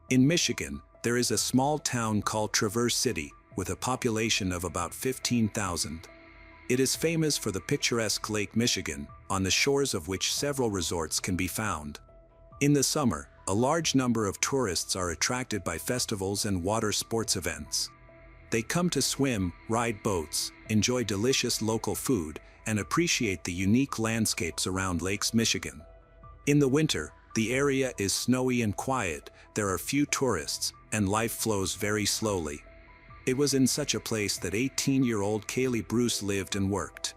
In Michigan, there is a small town called Traverse City, with a population of about 15,000. It is famous for the picturesque Lake Michigan, on the shores of which several resorts can be found. In the summer, a large number of tourists are attracted by festivals and water sports events. They come to swim, ride boats, enjoy delicious local food, and appreciate the unique landscapes around Lakes Michigan. In the winter, the area is snowy and quiet, there are few tourists, and life flows very slowly. It was in such a place that 18-year-old Kaylee Bruce lived and worked.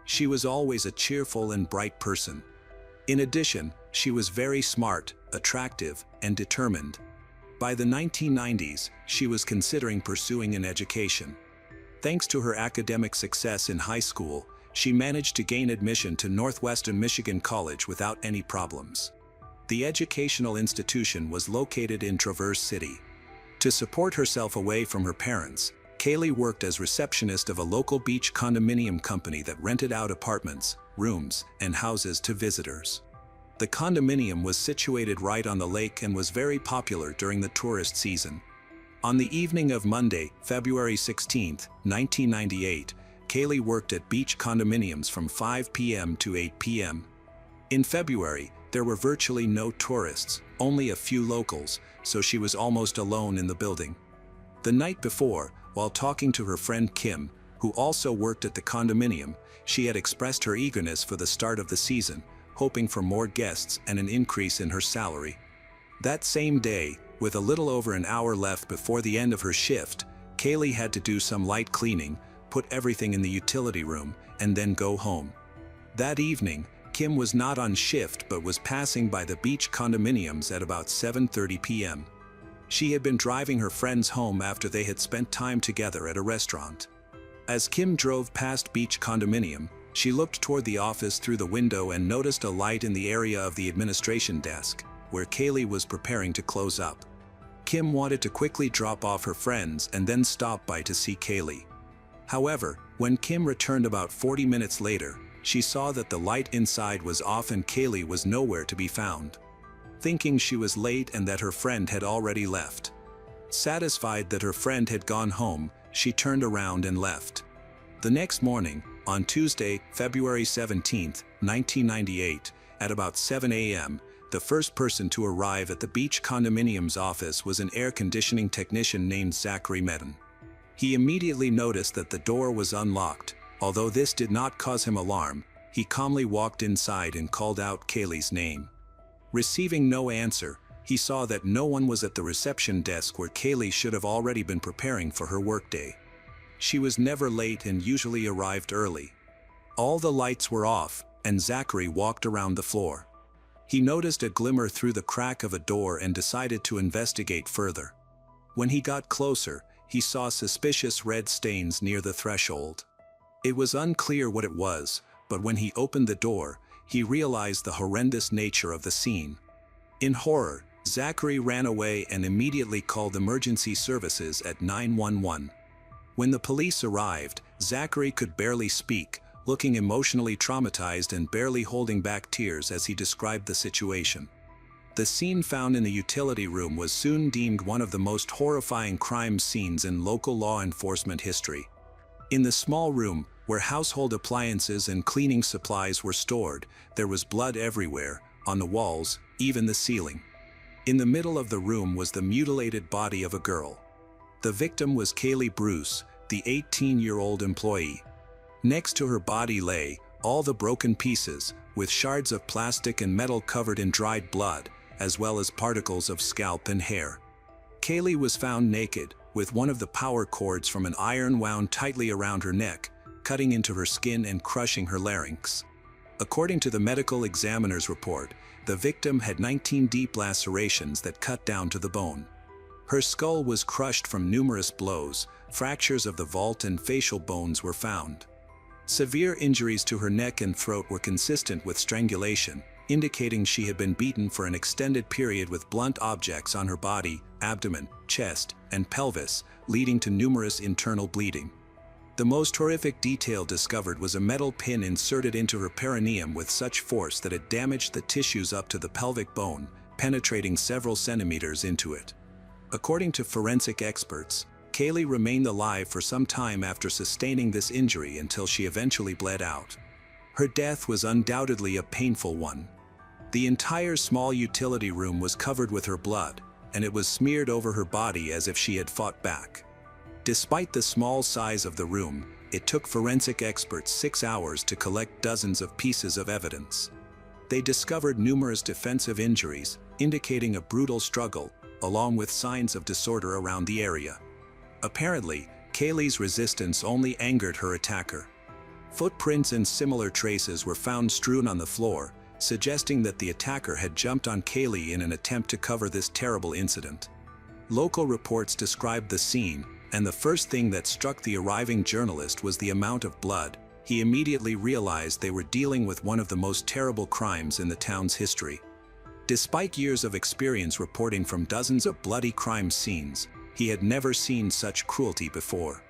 She was always a cheerful and bright person. In addition, she was very smart, attractive, and determined. By the 1990s, she was considering pursuing an education. Thanks to her academic success in high school, she managed to gain admission to Northwestern Michigan College without any problems. The educational institution was located in Traverse City. To support herself away from her parents, Kaylee worked as receptionist of a local beach condominium company that rented out apartments, rooms, and houses to visitors. The condominium was situated right on the lake and was very popular during the tourist season. On the evening of Monday, February 16, 1998, Kaylee worked at beach condominiums from 5 p.m. to 8 p.m. In February, there were virtually no tourists, only a few locals, so she was almost alone in the building. The night before, while talking to her friend Kim, who also worked at the condominium, she had expressed her eagerness for the start of the season, hoping for more guests and an increase in her salary. That same day, with a little over an hour left before the end of her shift, Kaylee had to do some light cleaning, put everything in the utility room, and then go home. That evening, Kim was not on shift but was passing by the beach condominiums at about 7:30 p.m. She had been driving her friends home after they had spent time together at a restaurant. As Kim drove past beach condominium, she looked toward the office through the window and noticed a light in the area of the administration desk, where Kaylee was preparing to close up. Kim wanted to quickly drop off her friends and then stop by to see Kaylee. However, when Kim returned about 40 minutes later, she saw that the light inside was off and Kaylee was nowhere to be found. Thinking she was late and that her friend had already left. Satisfied that her friend had gone home, she turned around and left. The next morning, on Tuesday, February 17, 1998, at about 7 a.m., the first person to arrive at the beach condominium's office was an air conditioning technician named Zachary Medin. He immediately noticed that the door was unlocked. Although this did not cause him alarm, he calmly walked inside and called out Kaylee's name. Receiving no answer, he saw that no one was at the reception desk where Kaylee should have already been preparing for her workday. She was never late and usually arrived early. All the lights were off, and Zachary walked around the floor. He noticed a glimmer through the crack of a door and decided to investigate further. When he got closer, he saw suspicious red stains near the threshold. It was unclear what it was, but when he opened the door, he realized the horrendous nature of the scene. In horror, Zachary ran away and immediately called emergency services at 911. When the police arrived, Zachary could barely speak, looking emotionally traumatized and barely holding back tears as he described the situation. The scene found in the utility room was soon deemed one of the most horrifying crime scenes in local law enforcement history. In the small room, where household appliances and cleaning supplies were stored, there was blood everywhere, on the walls, even the ceiling. In the middle of the room was the mutilated body of a girl. The victim was Kaylee Bruce, the 18-year-old employee. Next to her body lay all the broken pieces, with shards of plastic and metal covered in dried blood, as well as particles of scalp and hair. Kaylee was found naked, with one of the power cords from an iron wound tightly around her neck, cutting into her skin and crushing her larynx. According to the medical examiner's report, the victim had 19 deep lacerations that cut down to the bone. Her skull was crushed from numerous blows, fractures of the vault and facial bones were found. Severe injuries to her neck and throat were consistent with strangulation, indicating she had been beaten for an extended period with blunt objects on her body, abdomen, chest, and pelvis, leading to numerous internal bleeding. The most horrific detail discovered was a metal pin inserted into her perineum with such force that it damaged the tissues up to the pelvic bone, penetrating several centimeters into it. According to forensic experts, Kaylee remained alive for some time after sustaining this injury until she eventually bled out. Her death was undoubtedly a painful one. The entire small utility room was covered with her blood, and it was smeared over her body as if she had fought back. Despite the small size of the room, it took forensic experts 6 hours to collect dozens of pieces of evidence. They discovered numerous defensive injuries, indicating a brutal struggle, along with signs of disorder around the area. Apparently, Kaylee's resistance only angered her attacker. Footprints and similar traces were found strewn on the floor, suggesting that the attacker had jumped on Kaylee in an attempt to cover this terrible incident. Local reports described the scene, and the first thing that struck the arriving journalist was the amount of blood. He immediately realized they were dealing with one of the most terrible crimes in the town's history. Despite years of experience reporting from dozens of bloody crime scenes, he had never seen such cruelty before.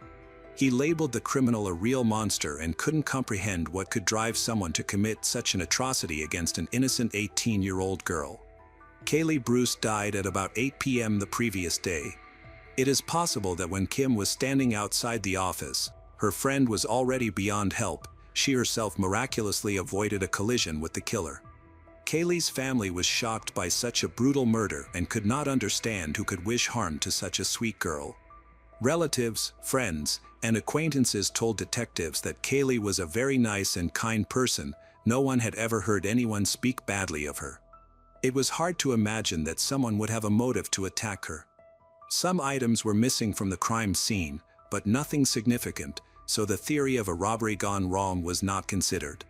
He labeled the criminal a real monster and couldn't comprehend what could drive someone to commit such an atrocity against an innocent 18-year-old girl. Kaylee Bruce died at about 8 p.m. the previous day. It is possible that when Kim was standing outside the office, her friend was already beyond help. She herself miraculously avoided a collision with the killer. Kaylee's family was shocked by such a brutal murder and could not understand who could wish harm to such a sweet girl. Relatives, friends, and acquaintances told detectives that Kaylee was a very nice and kind person. No one had ever heard anyone speak badly of her. It was hard to imagine that someone would have a motive to attack her. Some items were missing from the crime scene, but nothing significant, so the theory of a robbery gone wrong was not considered.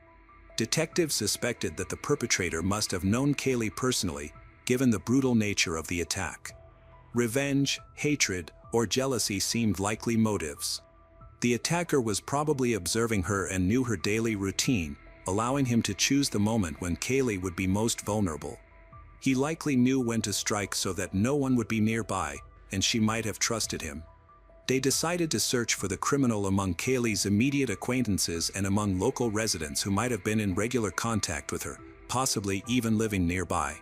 Detectives suspected that the perpetrator must have known Kaylee personally, given the brutal nature of the attack. Revenge, hatred, or jealousy seemed likely motives. The attacker was probably observing her and knew her daily routine, allowing him to choose the moment when Kaylee would be most vulnerable. He likely knew when to strike so that no one would be nearby, and she might have trusted him. They decided to search for the criminal among Kaylee's immediate acquaintances and among local residents who might have been in regular contact with her, possibly even living nearby.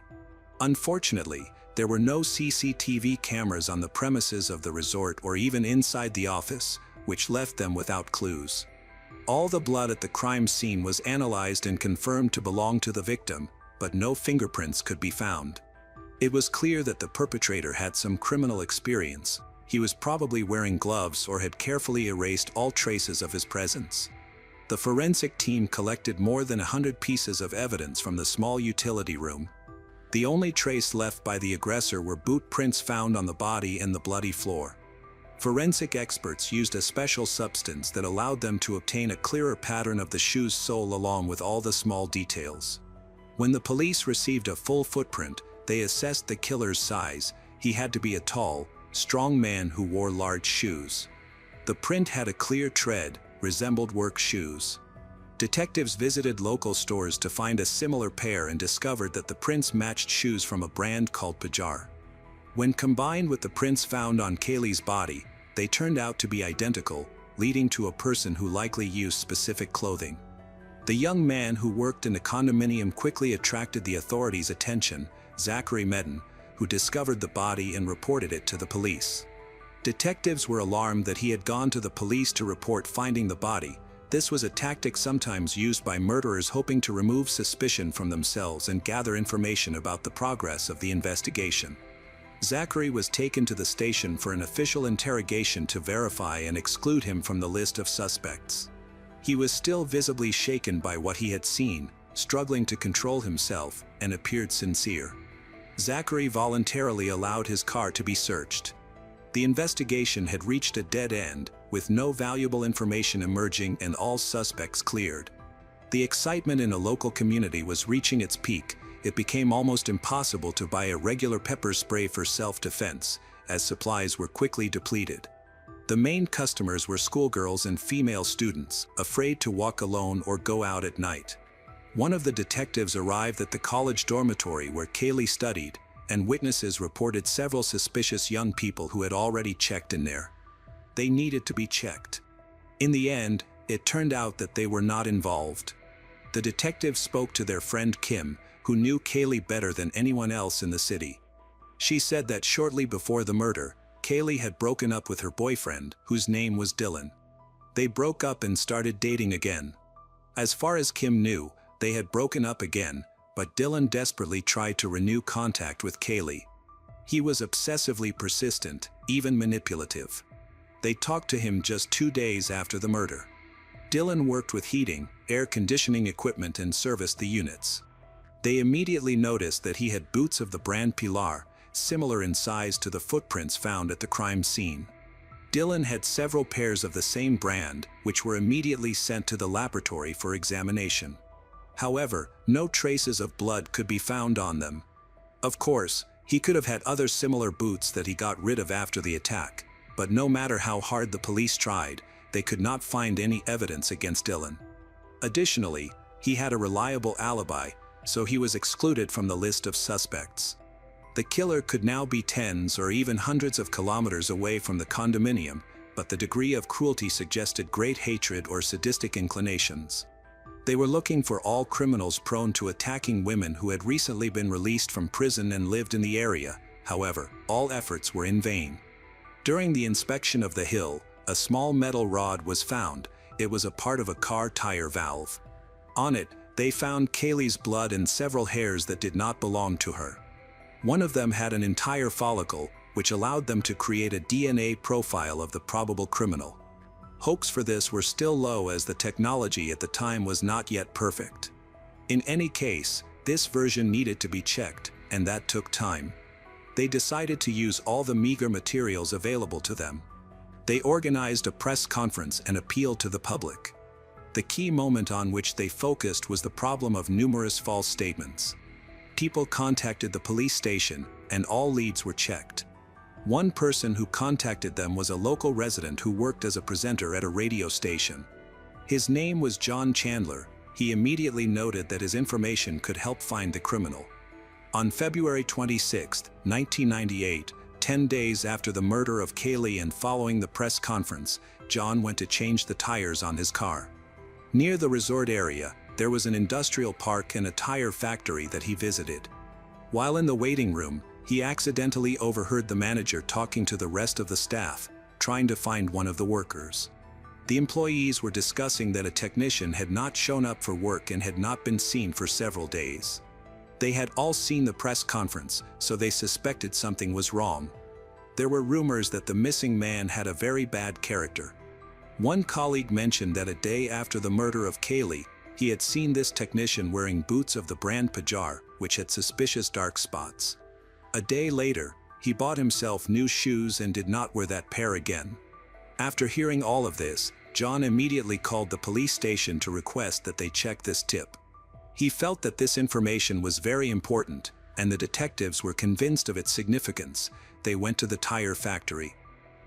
Unfortunately, there were no CCTV cameras on the premises of the resort or even inside the office, which left them without clues. All the blood at the crime scene was analyzed and confirmed to belong to the victim, but no fingerprints could be found. It was clear that the perpetrator had some criminal experience. He was probably wearing gloves or had carefully erased all traces of his presence. The forensic team collected more than 100 pieces of evidence from the small utility room. The only trace left by the aggressor were boot prints found on the body and the bloody floor. Forensic experts used a special substance that allowed them to obtain a clearer pattern of the shoe's sole along with all the small details. When the police received a full footprint, they assessed the killer's size. He had to be a tall, strong man who wore large shoes. The print had a clear tread, resembled work shoes. Detectives visited local stores to find a similar pair and discovered that the prints matched shoes from a brand called Pajar. When combined with the prints found on Kaylee's body, they turned out to be identical, leading to a person who likely used specific clothing. The young man who worked in the condominium quickly attracted the authorities' attention, Zachary Medden, who discovered the body and reported it to the police. Detectives were alarmed that he had gone to the police to report finding the body. This was a tactic sometimes used by murderers hoping to remove suspicion from themselves and gather information about the progress of the investigation. Zachary was taken to the station for an official interrogation to verify and exclude him from the list of suspects. He was still visibly shaken by what he had seen, struggling to control himself, and appeared sincere. Zachary voluntarily allowed his car to be searched. The investigation had reached a dead end, with no valuable information emerging and all suspects cleared. The excitement in a local community was reaching its peak. It became almost impossible to buy a regular pepper spray for self-defense, as supplies were quickly depleted. The main customers were schoolgirls and female students, afraid to walk alone or go out at night. One of the detectives arrived at the college dormitory where Kaylee studied, and witnesses reported several suspicious young people who had already checked in there. They needed to be checked. In the end, it turned out that they were not involved. The detectives spoke to their friend Kim, who knew Kaylee better than anyone else in the city. She said that shortly before the murder, Kaylee had broken up with her boyfriend, whose name was Dylan. They broke up and started dating again. As far as Kim knew, they had broken up again, but Dylan desperately tried to renew contact with Kaylee. He was obsessively persistent, even manipulative. They talked to him just 2 days after the murder. Dylan worked with heating, air conditioning equipment and serviced the units. They immediately noticed that he had boots of the brand Pilar, similar in size to the footprints found at the crime scene. Dylan had several pairs of the same brand, which were immediately sent to the laboratory for examination. However, no traces of blood could be found on them. Of course, he could have had other similar boots that he got rid of after the attack, but no matter how hard the police tried, they could not find any evidence against Dylan. Additionally, he had a reliable alibi, so he was excluded from the list of suspects. The killer could now be tens or even hundreds of kilometers away from the condominium, but the degree of cruelty suggested great hatred or sadistic inclinations. They were looking for all criminals prone to attacking women who had recently been released from prison and lived in the area. However, all efforts were in vain. During the inspection of the hill, a small metal rod was found. It was a part of a car tire valve. On it, they found Kaylee's blood and several hairs that did not belong to her. One of them had an entire follicle, which allowed them to create a DNA profile of the probable criminal. Hopes for this were still low as the technology at the time was not yet perfect. In any case, this version needed to be checked, and that took time. They decided to use all the meager materials available to them. They organized a press conference and appealed to the public. The key moment on which they focused was the problem of numerous false statements. People contacted the police station, and all leads were checked. One person who contacted them was a local resident who worked as a presenter at a radio station. His name was John Chandler. He immediately noted that his information could help find the criminal. On February 26, 1998, 10 days after the murder of Kaylee and following the press conference, John went to change the tires on his car. Near the resort area, there was an industrial park and a tire factory that he visited. While in the waiting room, he accidentally overheard the manager talking to the rest of the staff, trying to find one of the workers. The employees were discussing that a technician had not shown up for work and had not been seen for several days. They had all seen the press conference, so they suspected something was wrong. There were rumors that the missing man had a very bad character. One colleague mentioned that a day after the murder of Kaylee, he had seen this technician wearing boots of the brand Pajar, which had suspicious dark spots. A day later, he bought himself new shoes and did not wear that pair again. After hearing all of this, John immediately called the police station to request that they check this tip. He felt that this information was very important, and the detectives were convinced of its significance. They went to the tire factory.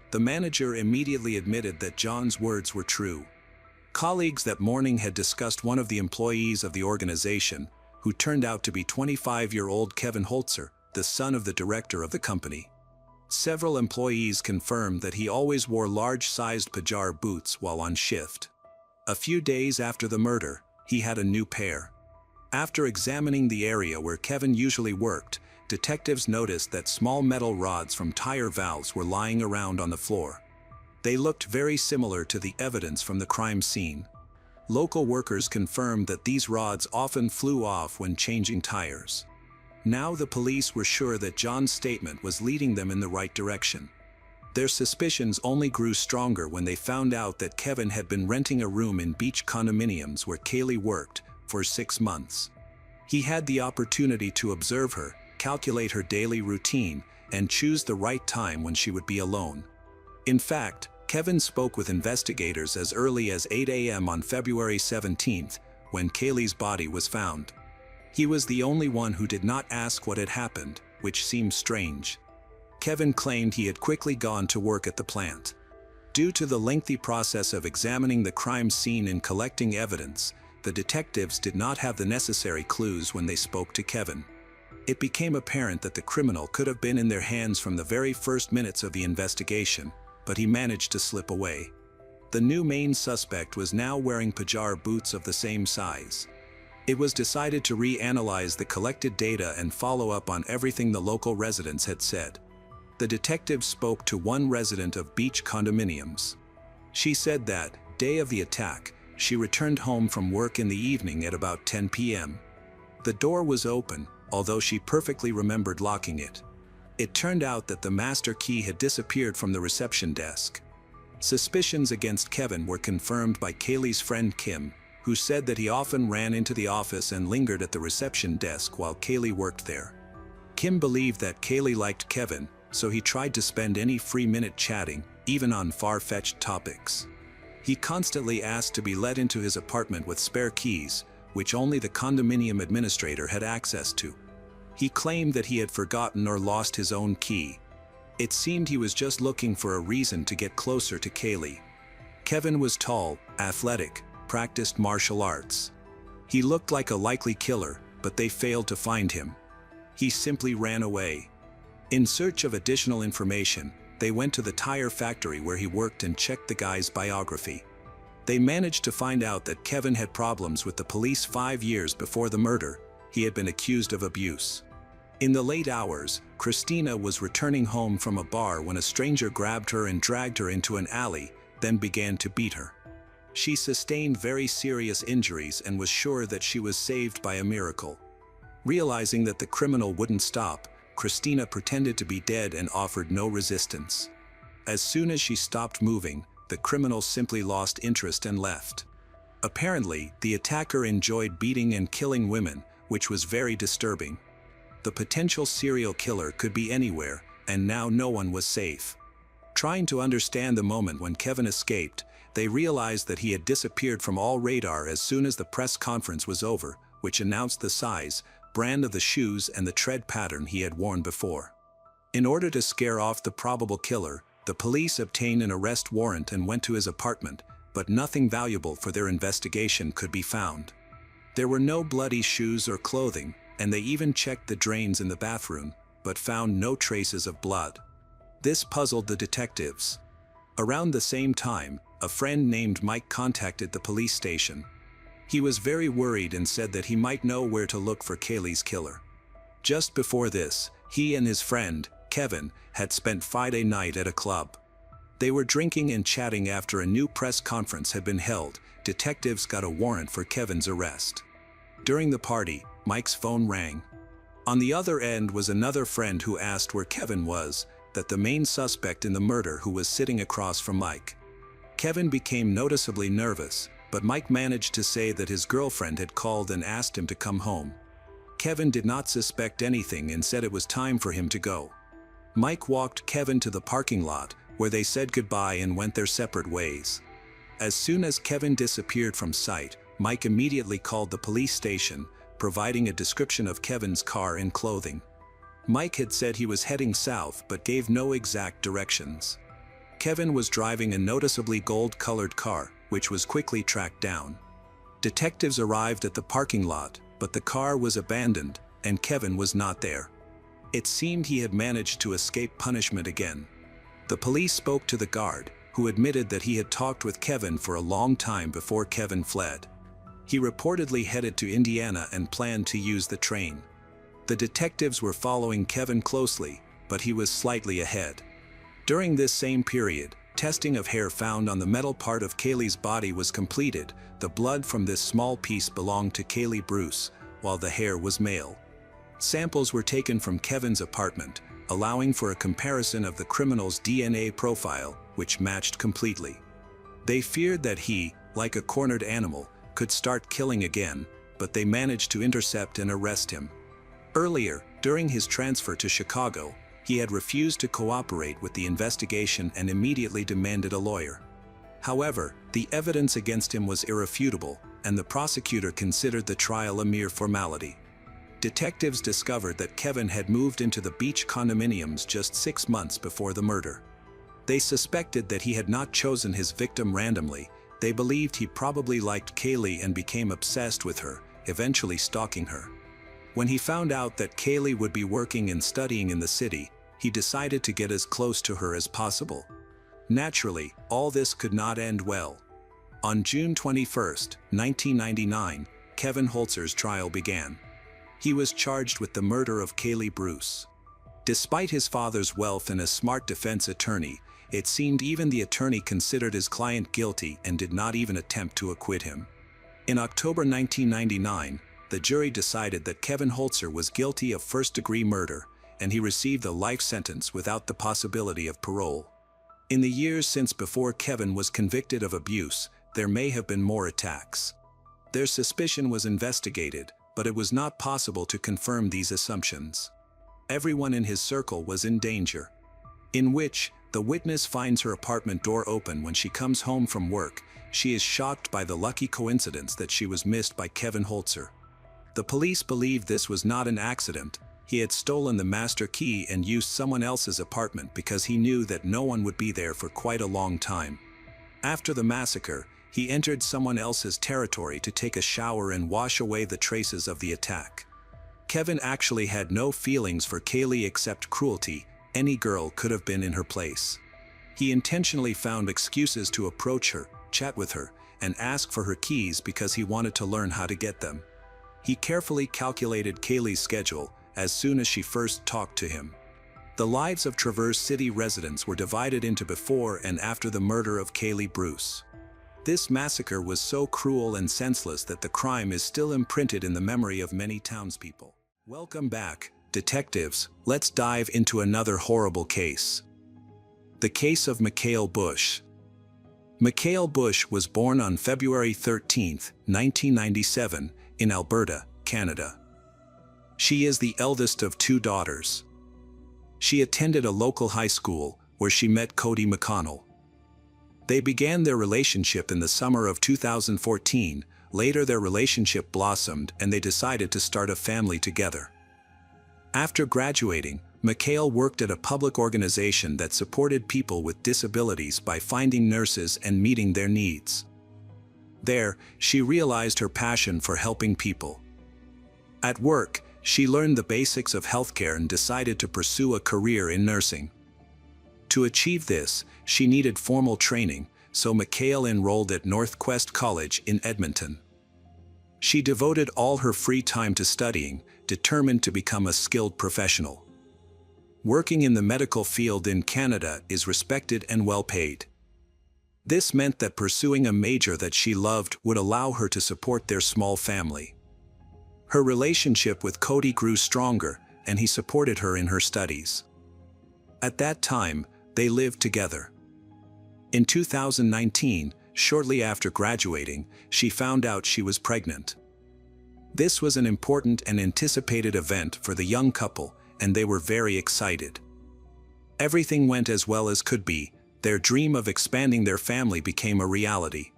The manager immediately admitted that John's words were true. Colleagues that morning had discussed one of the employees of the organization, who turned out to be 25-year-old Kevin Holzer, the son of the director of the company. Several employees confirmed that he always wore large-sized Pajar boots while on shift. A few days after the murder, he had a new pair. After examining the area where Kevin usually worked, detectives noticed that small metal rods from tire valves were lying around on the floor. They looked very similar to the evidence from the crime scene. Local workers confirmed that these rods often flew off when changing tires. Now the police were sure that John's statement was leading them in the right direction. Their suspicions only grew stronger when they found out that Kevin had been renting a room in beach condominiums where Kaylee worked for 6 months. He had the opportunity to observe her, calculate her daily routine, and choose the right time when she would be alone. In fact, Kevin spoke with investigators as early as 8 a.m. on February 17th, when Kaylee's body was found. He was the only one who did not ask what had happened, which seemed strange. Kevin claimed he had quickly gone to work at the plant. Due to the lengthy process of examining the crime scene and collecting evidence, the detectives did not have the necessary clues when they spoke to Kevin. It became apparent that the criminal could have been in their hands from the very first minutes of the investigation, but he managed to slip away. The new main suspect was now wearing Pajar boots of the same size. It was decided to reanalyze the collected data and follow up on everything the local residents had said. The detectives spoke to one resident of Beach Condominiums. She said that, day of the attack, she returned home from work in the evening at about 10 p.m. The door was open, although she perfectly remembered locking it. It turned out that the master key had disappeared from the reception desk. Suspicions against Kevin were confirmed by Kaylee's friend Kim, who said that he often ran into the office and lingered at the reception desk while Kaylee worked there. Kim believed that Kaylee liked Kevin, so he tried to spend any free minute chatting, even on far-fetched topics. He constantly asked to be let into his apartment with spare keys, which only the condominium administrator had access to. He claimed that he had forgotten or lost his own key. It seemed he was just looking for a reason to get closer to Kaylee. Kevin was tall, athletic, practiced martial arts. He looked like a likely killer, but they failed to find him. He simply ran away. In search of additional information, they went to the tire factory where he worked and checked the guy's biography. They managed to find out that Kevin had problems with the police 5 years before the murder. He had been accused of abuse. In the late hours, Christina was returning home from a bar when a stranger grabbed her and dragged her into an alley, then began to beat her. She sustained very serious injuries and was sure that she was saved by a miracle. Realizing that the criminal wouldn't stop, Christina pretended to be dead and offered no resistance. As soon as she stopped moving, the criminal simply lost interest and left. Apparently, the attacker enjoyed beating and killing women, which was very disturbing. The potential serial killer could be anywhere, and now no one was safe. Trying to understand the moment when Kevin escaped, they realized that he had disappeared from all radar as soon as the press conference was over, which announced the size, brand of the shoes and the tread pattern he had worn before. In order to scare off the probable killer, the police obtained an arrest warrant and went to his apartment, but nothing valuable for their investigation could be found. There were no bloody shoes or clothing, and they even checked the drains in the bathroom, but found no traces of blood. This puzzled the detectives. Around the same time, a friend named Mike contacted the police station. He was very worried and said that he might know where to look for Kaylee's killer. Just before this, he and his friend, Kevin, had spent Friday night at a club. They were drinking and chatting after a new press conference had been held. Detectives got a warrant for Kevin's arrest. During the party, Mike's phone rang. On the other end was another friend who asked where Kevin was, that the main suspect in the murder who was sitting across from Mike. Kevin became noticeably nervous, but Mike managed to say that his girlfriend had called and asked him to come home. Kevin did not suspect anything and said it was time for him to go. Mike walked Kevin to the parking lot, where they said goodbye and went their separate ways. As soon as Kevin disappeared from sight, Mike immediately called the police station, providing a description of Kevin's car and clothing. Mike had said he was heading south but gave no exact directions. Kevin was driving a noticeably gold-colored car, which was quickly tracked down. Detectives arrived at the parking lot, but the car was abandoned, and Kevin was not there. It seemed he had managed to escape punishment again. The police spoke to the guard, who admitted that he had talked with Kevin for a long time before Kevin fled. He reportedly headed to Indiana and planned to use the train. The detectives were following Kevin closely, but he was slightly ahead. During this same period, testing of hair found on the metal part of Kaylee's body was completed. The blood from this small piece belonged to Kaylee Bruce, while the hair was male. Samples were taken from Kevin's apartment, allowing for a comparison of the criminal's DNA profile, which matched completely. They feared that he, like a cornered animal, could start killing again, but they managed to intercept and arrest him. Earlier, during his transfer to Chicago, he had refused to cooperate with the investigation and immediately demanded a lawyer. However, the evidence against him was irrefutable, and the prosecutor considered the trial a mere formality. Detectives discovered that Kevin had moved into the Beach Condominiums just 6 months before the murder. They suspected that he had not chosen his victim randomly. They believed he probably liked Kaylee and became obsessed with her, eventually stalking her. When he found out that Kaylee would be working and studying in the city, he decided to get as close to her as possible. Naturally, all this could not end well. On June 21, 1999, Kevin Holzer's trial began. He was charged with the murder of Kaylee Bruce. Despite his father's wealth and a smart defense attorney, it seemed even the attorney considered his client guilty and did not even attempt to acquit him. In October 1999, the jury decided that Kevin Holzer was guilty of first-degree murder, and he received a life sentence without the possibility of parole. In the years since before Kevin was convicted of abuse, there may have been more attacks. Their suspicion was investigated, but it was not possible to confirm these assumptions. Everyone in his circle was in danger. In which, the witness finds her apartment door open when she comes home from work. She is shocked by the lucky coincidence that she was missed by Kevin Holzer. The police believed this was not an accident. He had stolen the master key and used someone else's apartment because he knew that no one would be there for quite a long time. After the massacre, he entered someone else's territory to take a shower and wash away the traces of the attack. Kevin actually had no feelings for Kaylee except cruelty. Any girl could have been in her place. He intentionally found excuses to approach her, chat with her, and ask for her keys because he wanted to learn how to get them. He carefully calculated Kaylee's schedule as soon as she first talked to him. The lives of Traverse City residents were divided into before and after the murder of Kaylee Bruce. This massacre was so cruel and senseless that the crime is still imprinted in the memory of many townspeople. Welcome back, detectives. Let's dive into another horrible case. The case of Mikhail Bush. Mikhail Bush was born on February 13, 1997, in Alberta, Canada. She is the eldest of two daughters. She attended a local high school where she met Cody McConnell. They began their relationship in the summer of 2014. Later their relationship blossomed and they decided to start a family together. After graduating, Mikhail worked at a public organization that supported people with disabilities by finding nurses and meeting their needs. There, she realized her passion for helping people. At work, she learned the basics of healthcare and decided to pursue a career in nursing. To achieve this, she needed formal training, so Mikhail enrolled at Northwest College in Edmonton. She devoted all her free time to studying, determined to become a skilled professional. Working in the medical field in Canada is respected and well paid. This meant that pursuing a major that she loved would allow her to support their small family. Her relationship with Cody grew stronger, and he supported her in her studies. At that time, they lived together. In 2019, shortly after graduating, she found out she was pregnant. This was an important and anticipated event for the young couple, and they were very excited. Everything went as well as could be. Their dream of expanding their family became a reality.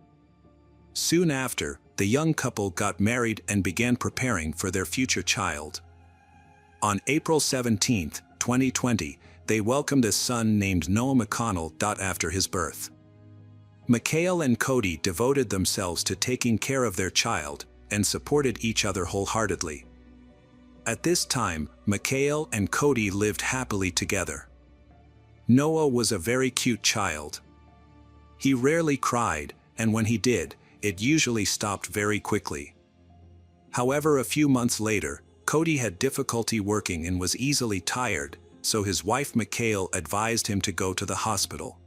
Soon after, the young couple got married and began preparing for their future child. On April 17, 2020, they welcomed a son named Noah McConnell. After his birth, Mikhail and Cody devoted themselves to taking care of their child and supported each other wholeheartedly. At this time, Mikhail and Cody lived happily together. Noah was a very cute child. He rarely cried, and when he did, it usually stopped very quickly. However, a few months later, Cody had difficulty working and was easily tired, so his wife Mikhail advised him to go to the hospital.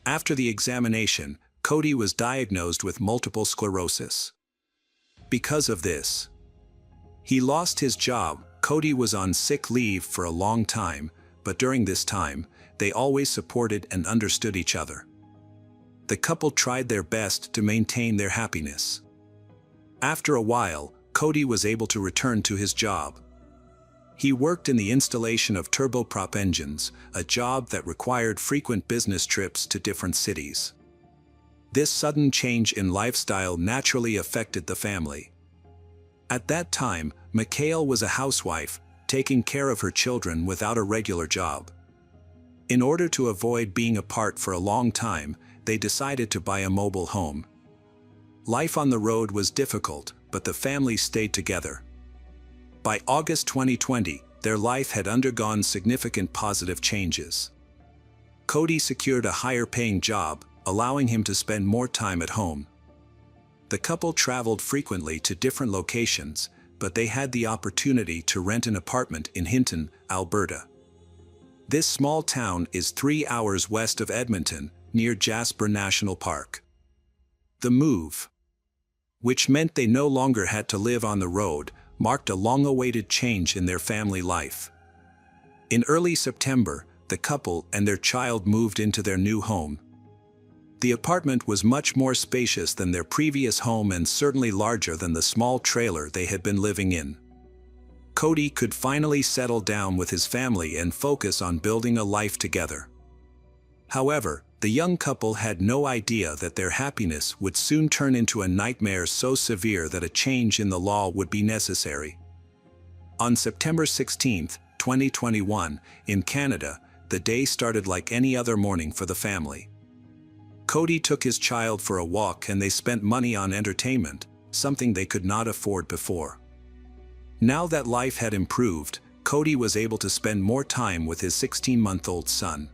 After the examination, Cody was diagnosed with multiple sclerosis. Because of this, he lost his job. Cody was on sick leave for a long time, but during this time, they always supported and understood each other. The couple tried their best to maintain their happiness. After a while, Cody was able to return to his job. He worked in the installation of turboprop engines, a job that required frequent business trips to different cities. This sudden change in lifestyle naturally affected the family. At that time, Mikhail was a housewife, taking care of her children without a regular job. In order to avoid being apart for a long time, they decided to buy a mobile home. Life on the road was difficult, but the family stayed together. By August 2020, their life had undergone significant positive changes. Cody secured a higher-paying job, allowing him to spend more time at home. The couple traveled frequently to different locations, but they had the opportunity to rent an apartment in Hinton, Alberta. This small town is 3 hours west of Edmonton, near Jasper National Park. The move, which meant they no longer had to live on the road, marked a long-awaited change in their family life. In early September, the couple and their child moved into their new home. The apartment was much more spacious than their previous home and certainly larger than the small trailer they had been living in. Cody could finally settle down with his family and focus on building a life together. However, the young couple had no idea that their happiness would soon turn into a nightmare so severe that a change in the law would be necessary. On September 16, 2021, in Canada, the day started like any other morning for the family. Cody took his child for a walk and they spent money on entertainment, something they could not afford before. Now that life had improved, Cody was able to spend more time with his 16-month-old son.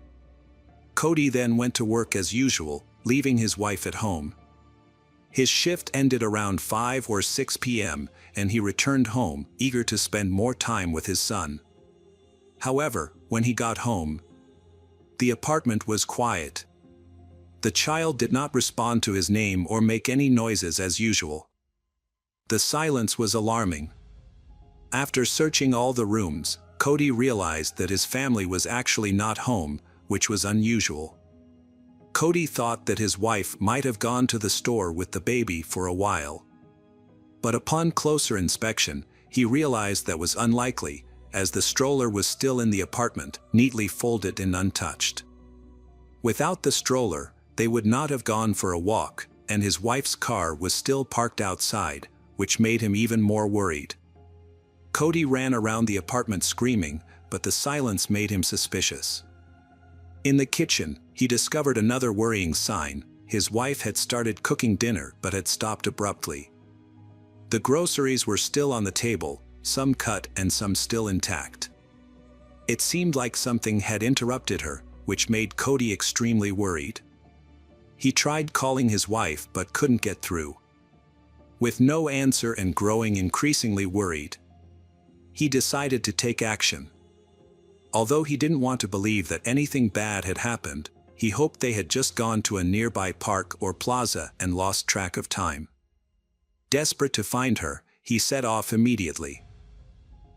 Cody then went to work as usual, leaving his wife at home. His shift ended around 5 or 6 p.m., and he returned home, eager to spend more time with his son. However, when he got home, the apartment was quiet. The child did not respond to his name or make any noises as usual. The silence was alarming. After searching all the rooms, Cody realized that his family was actually not home, which was unusual. Cody thought that his wife might have gone to the store with the baby for a while. But upon closer inspection, he realized that was unlikely, as the stroller was still in the apartment, neatly folded and untouched. Without the stroller, they would not have gone for a walk, and his wife's car was still parked outside, which made him even more worried. Cody ran around the apartment screaming, but the silence made him suspicious. In the kitchen, he discovered another worrying sign. His wife had started cooking dinner but had stopped abruptly. The groceries were still on the table, some cut and some still intact. It seemed like something had interrupted her, which made Cody extremely worried. He tried calling his wife but couldn't get through. With no answer and growing increasingly worried, he decided to take action. Although he didn't want to believe that anything bad had happened, he hoped they had just gone to a nearby park or plaza and lost track of time. Desperate to find her, he set off immediately.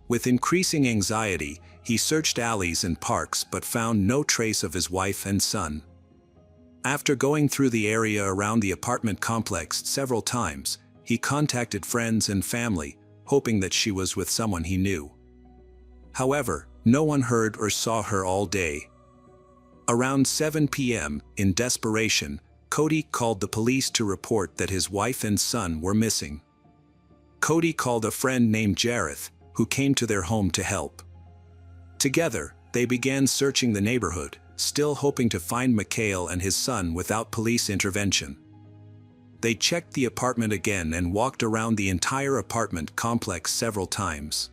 With increasing anxiety, he searched alleys and parks but found no trace of his wife and son. After going through the area around the apartment complex several times, he contacted friends and family, hoping that she was with someone he knew. However, no one heard or saw her all day. Around 7 p.m., in desperation, Cody called the police to report that his wife and son were missing. Cody called a friend named Heiress, who came to their home to help. Together, they began searching the neighborhood, still hoping to find Mikhail and his son without police intervention. They checked the apartment again and walked around the entire apartment complex several times.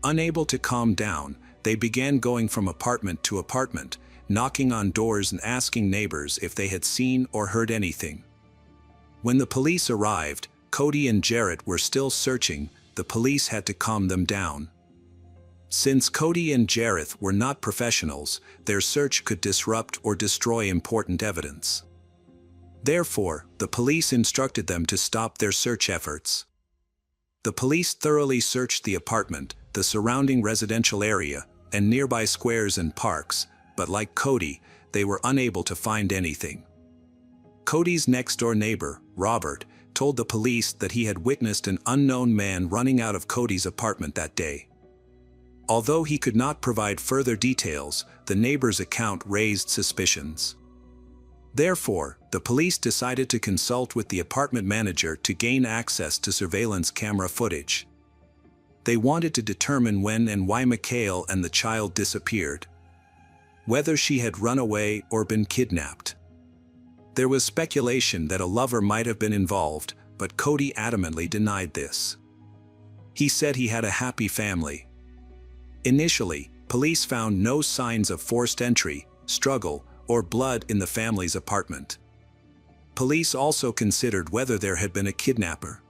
Unable to calm down, they began going from apartment to apartment, knocking on doors and asking neighbors if they had seen or heard anything. When the police arrived, Cody and Jarrett were still searching. The police had to calm them down. Since Cody and Jarrett were not professionals, their search could disrupt or destroy important evidence. Therefore, the police instructed them to stop their search efforts. The police thoroughly searched the apartment, the surrounding residential area, and nearby squares and parks, but like Cody, they were unable to find anything. Cody's next-door neighbor, Robert, told the police that he had witnessed an unknown man running out of Cody's apartment that day. Although he could not provide further details, the neighbor's account raised suspicions. Therefore, the police decided to consult with the apartment manager to gain access to surveillance camera footage. They wanted to determine when and why Mikhail and the child disappeared, whether she had run away or been kidnapped. There was speculation that a lover might have been involved, but Cody adamantly denied this. He said he had a happy family. Initially, police found no signs of forced entry, struggle, or blood in the family's apartment. Police also considered whether there had been a kidnapper.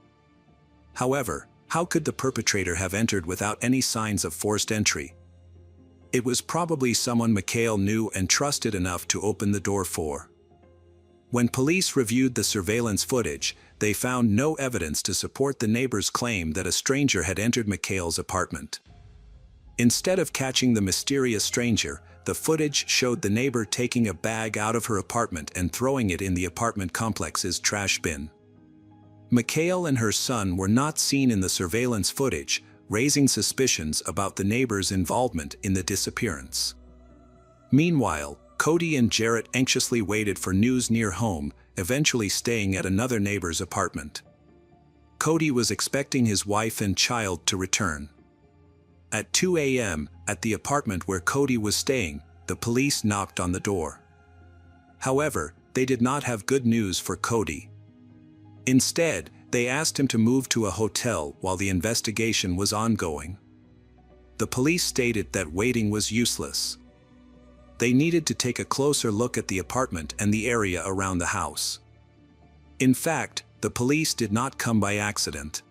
However, how could the perpetrator have entered without any signs of forced entry? It was probably someone Mikhail knew and trusted enough to open the door for. When police reviewed the surveillance footage, they found no evidence to support the neighbor's claim that a stranger had entered Mikhail's apartment. Instead of catching the mysterious stranger, the footage showed the neighbor taking a bag out of her apartment and throwing it in the apartment complex's trash bin. Mikhail and her son were not seen in the surveillance footage, raising suspicions about the neighbor's involvement in the disappearance. Meanwhile, Cody and Jarrett anxiously waited for news near home, eventually staying at another neighbor's apartment. Cody was expecting his wife and child to return. At 2 a.m., at the apartment where Cody was staying, the police knocked on the door. However, they did not have good news for Cody. Instead, they asked him to move to a hotel while the investigation was ongoing. The police stated that waiting was useless. They needed to take a closer look at the apartment and the area around the house. In fact, the police did not come by accident.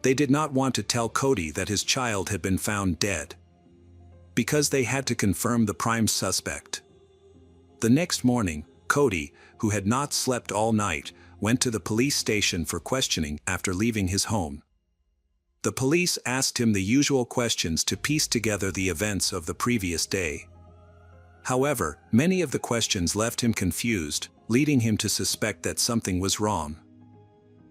They did not want to tell Cody that his child had been found dead, because they had to confirm the prime suspect. The next morning, Cody, who had not slept all night, went to the police station for questioning after leaving his home. The police asked him the usual questions to piece together the events of the previous day. However, many of the questions left him confused, leading him to suspect that something was wrong.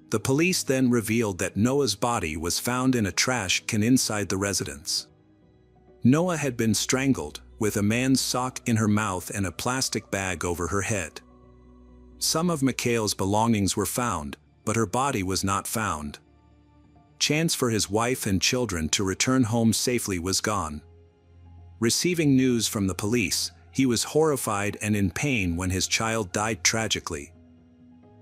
The police then revealed that Noah's body was found in a trash can inside the residence. Noah had been strangled, with a man's sock in her mouth and a plastic bag over her head. Some of Mikhail's belongings were found, but her body was not found. Chance for his wife and children to return home safely was gone. Receiving news from the police, he was horrified and in pain when his child died tragically.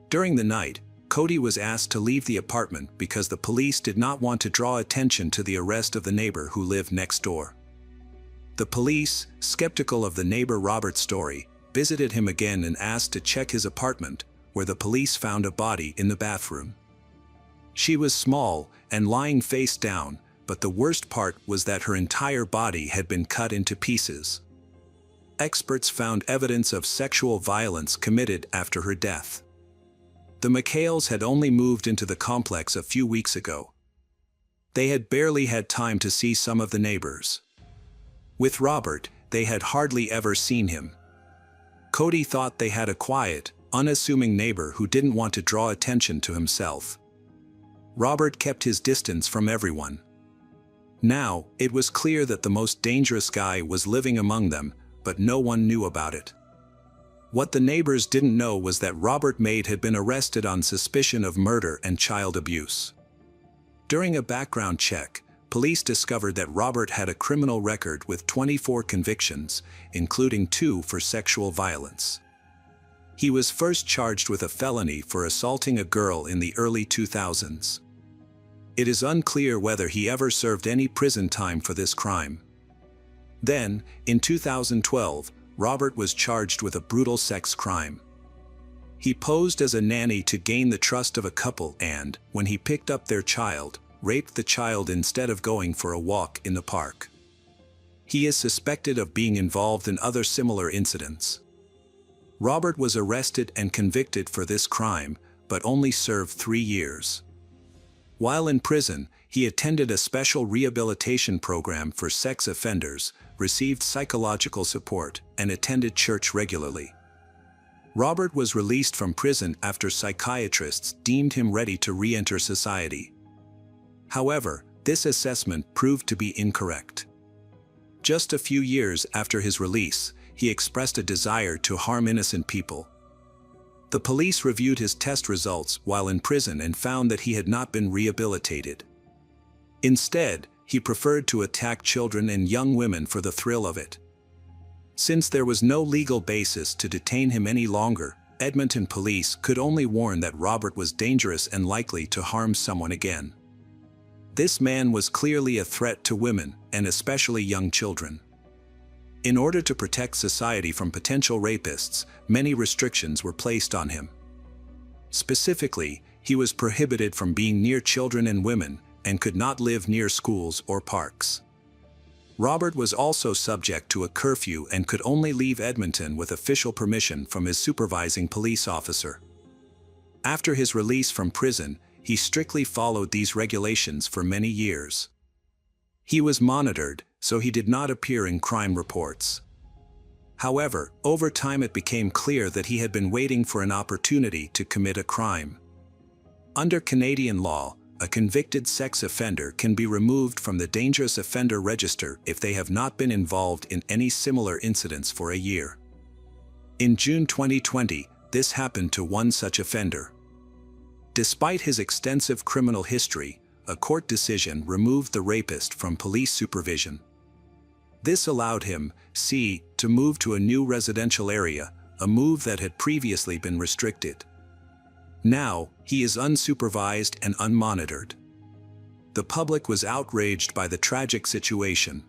During the night, Cody was asked to leave the apartment because the police did not want to draw attention to the arrest of the neighbor who lived next door. The police, skeptical of the neighbor Robert's story, visited him again and asked to check his apartment, where the police found a body in the bathroom. She was small and lying face down, but the worst part was that her entire body had been cut into pieces. Experts found evidence of sexual violence committed after her death. The Mikhails had only moved into the complex a few weeks ago. They had barely had time to see some of the neighbors. With Robert, they had hardly ever seen him. Cody thought they had a quiet, unassuming neighbor who didn't want to draw attention to himself. Robert kept his distance from everyone. Now, it was clear that the most dangerous guy was living among them, but no one knew about it. What the neighbors didn't know was that Robert Maid had been arrested on suspicion of murder and child abuse. During a background check, police discovered that Robert had a criminal record with 24 convictions, including 2 for sexual violence. He was first charged with a felony for assaulting a girl in the early 2000s. It is unclear whether he ever served any prison time for this crime. Then, in 2012, Robert was charged with a brutal sex crime. He posed as a nanny to gain the trust of a couple and, when he picked up their child, raped the child instead of going for a walk in the park. He is suspected of being involved in other similar incidents. Robert was arrested and convicted for this crime, but only served 3 years. While in prison, he attended a special rehabilitation program for sex offenders, received psychological support, and attended church regularly. Robert was released from prison after psychiatrists deemed him ready to re-enter society. However, this assessment proved to be incorrect. Just a few years after his release, he expressed a desire to harm innocent people. The police reviewed his test results while in prison and found that he had not been rehabilitated. Instead, he preferred to attack children and young women for the thrill of it. Since there was no legal basis to detain him any longer, Edmonton police could only warn that Robert was dangerous and likely to harm someone again. This man was clearly a threat to women, and especially young children. In order to protect society from potential rapists, many restrictions were placed on him. Specifically, he was prohibited from being near children and women, and could not live near schools or parks. Robert was also subject to a curfew and could only leave Edmonton with official permission from his supervising police officer. After his release from prison, he strictly followed these regulations for many years. He was monitored, so he did not appear in crime reports. However, over time it became clear that he had been waiting for an opportunity to commit a crime. Under Canadian law, a convicted sex offender can be removed from the Dangerous Offender Register if they have not been involved in any similar incidents for a year. In June 2020, this happened to one such offender. Despite his extensive criminal history, a court decision removed the rapist from police supervision. This allowed him, to move to a new residential area, a move that had previously been restricted. Now, he is unsupervised and unmonitored. The public was outraged by the tragic situation.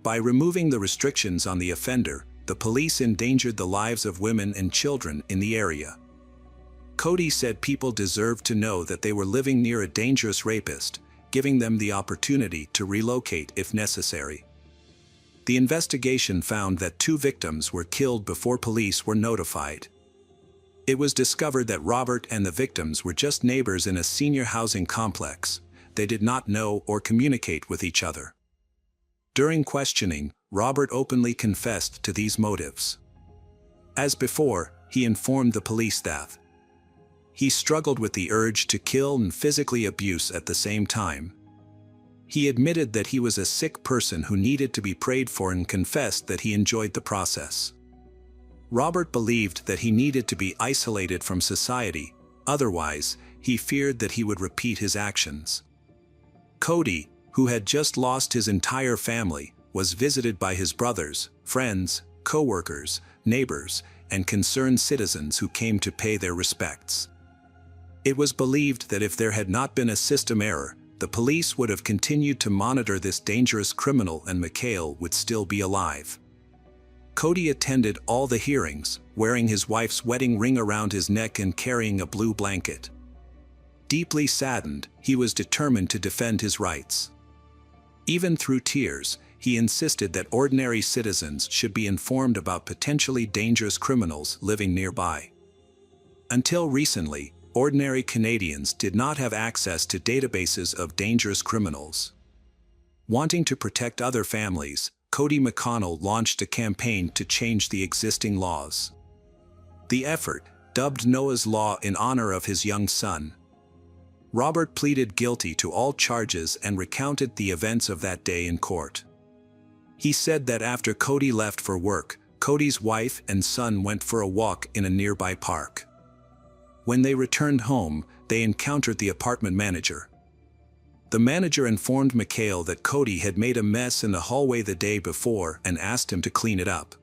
By removing the restrictions on the offender, the police endangered the lives of women and children in the area. Cody said people deserved to know that they were living near a dangerous rapist, giving them the opportunity to relocate if necessary. The investigation found that 2 victims were killed before police were notified. It was discovered that Robert and the victims were just neighbors in a senior housing complex. They did not know or communicate with each other. During questioning, Robert openly confessed to these motives. As before, he informed the police staff. He struggled with the urge to kill and physically abuse at the same time. He admitted that he was a sick person who needed to be prayed for and confessed that he enjoyed the process. Robert believed that he needed to be isolated from society, otherwise, he feared that he would repeat his actions. Cody, who had just lost his entire family, was visited by his brothers, friends, co-workers, neighbors, and concerned citizens who came to pay their respects. It was believed that if there had not been a system error, the police would have continued to monitor this dangerous criminal and McHale would still be alive. Cody attended all the hearings, wearing his wife's wedding ring around his neck and carrying a blue blanket. Deeply saddened, he was determined to defend his rights. Even through tears, he insisted that ordinary citizens should be informed about potentially dangerous criminals living nearby. Until recently, ordinary Canadians did not have access to databases of dangerous criminals. Wanting to protect other families, Cody McConnell launched a campaign to change the existing laws. The effort, dubbed Noah's Law in honor of his young son. Robert pleaded guilty to all charges and recounted the events of that day in court. He said that after Cody left for work, Cody's wife and son went for a walk in a nearby park. When they returned home, they encountered the apartment manager. The manager informed McHale that Cody had made a mess in the hallway the day before and asked him to clean it up.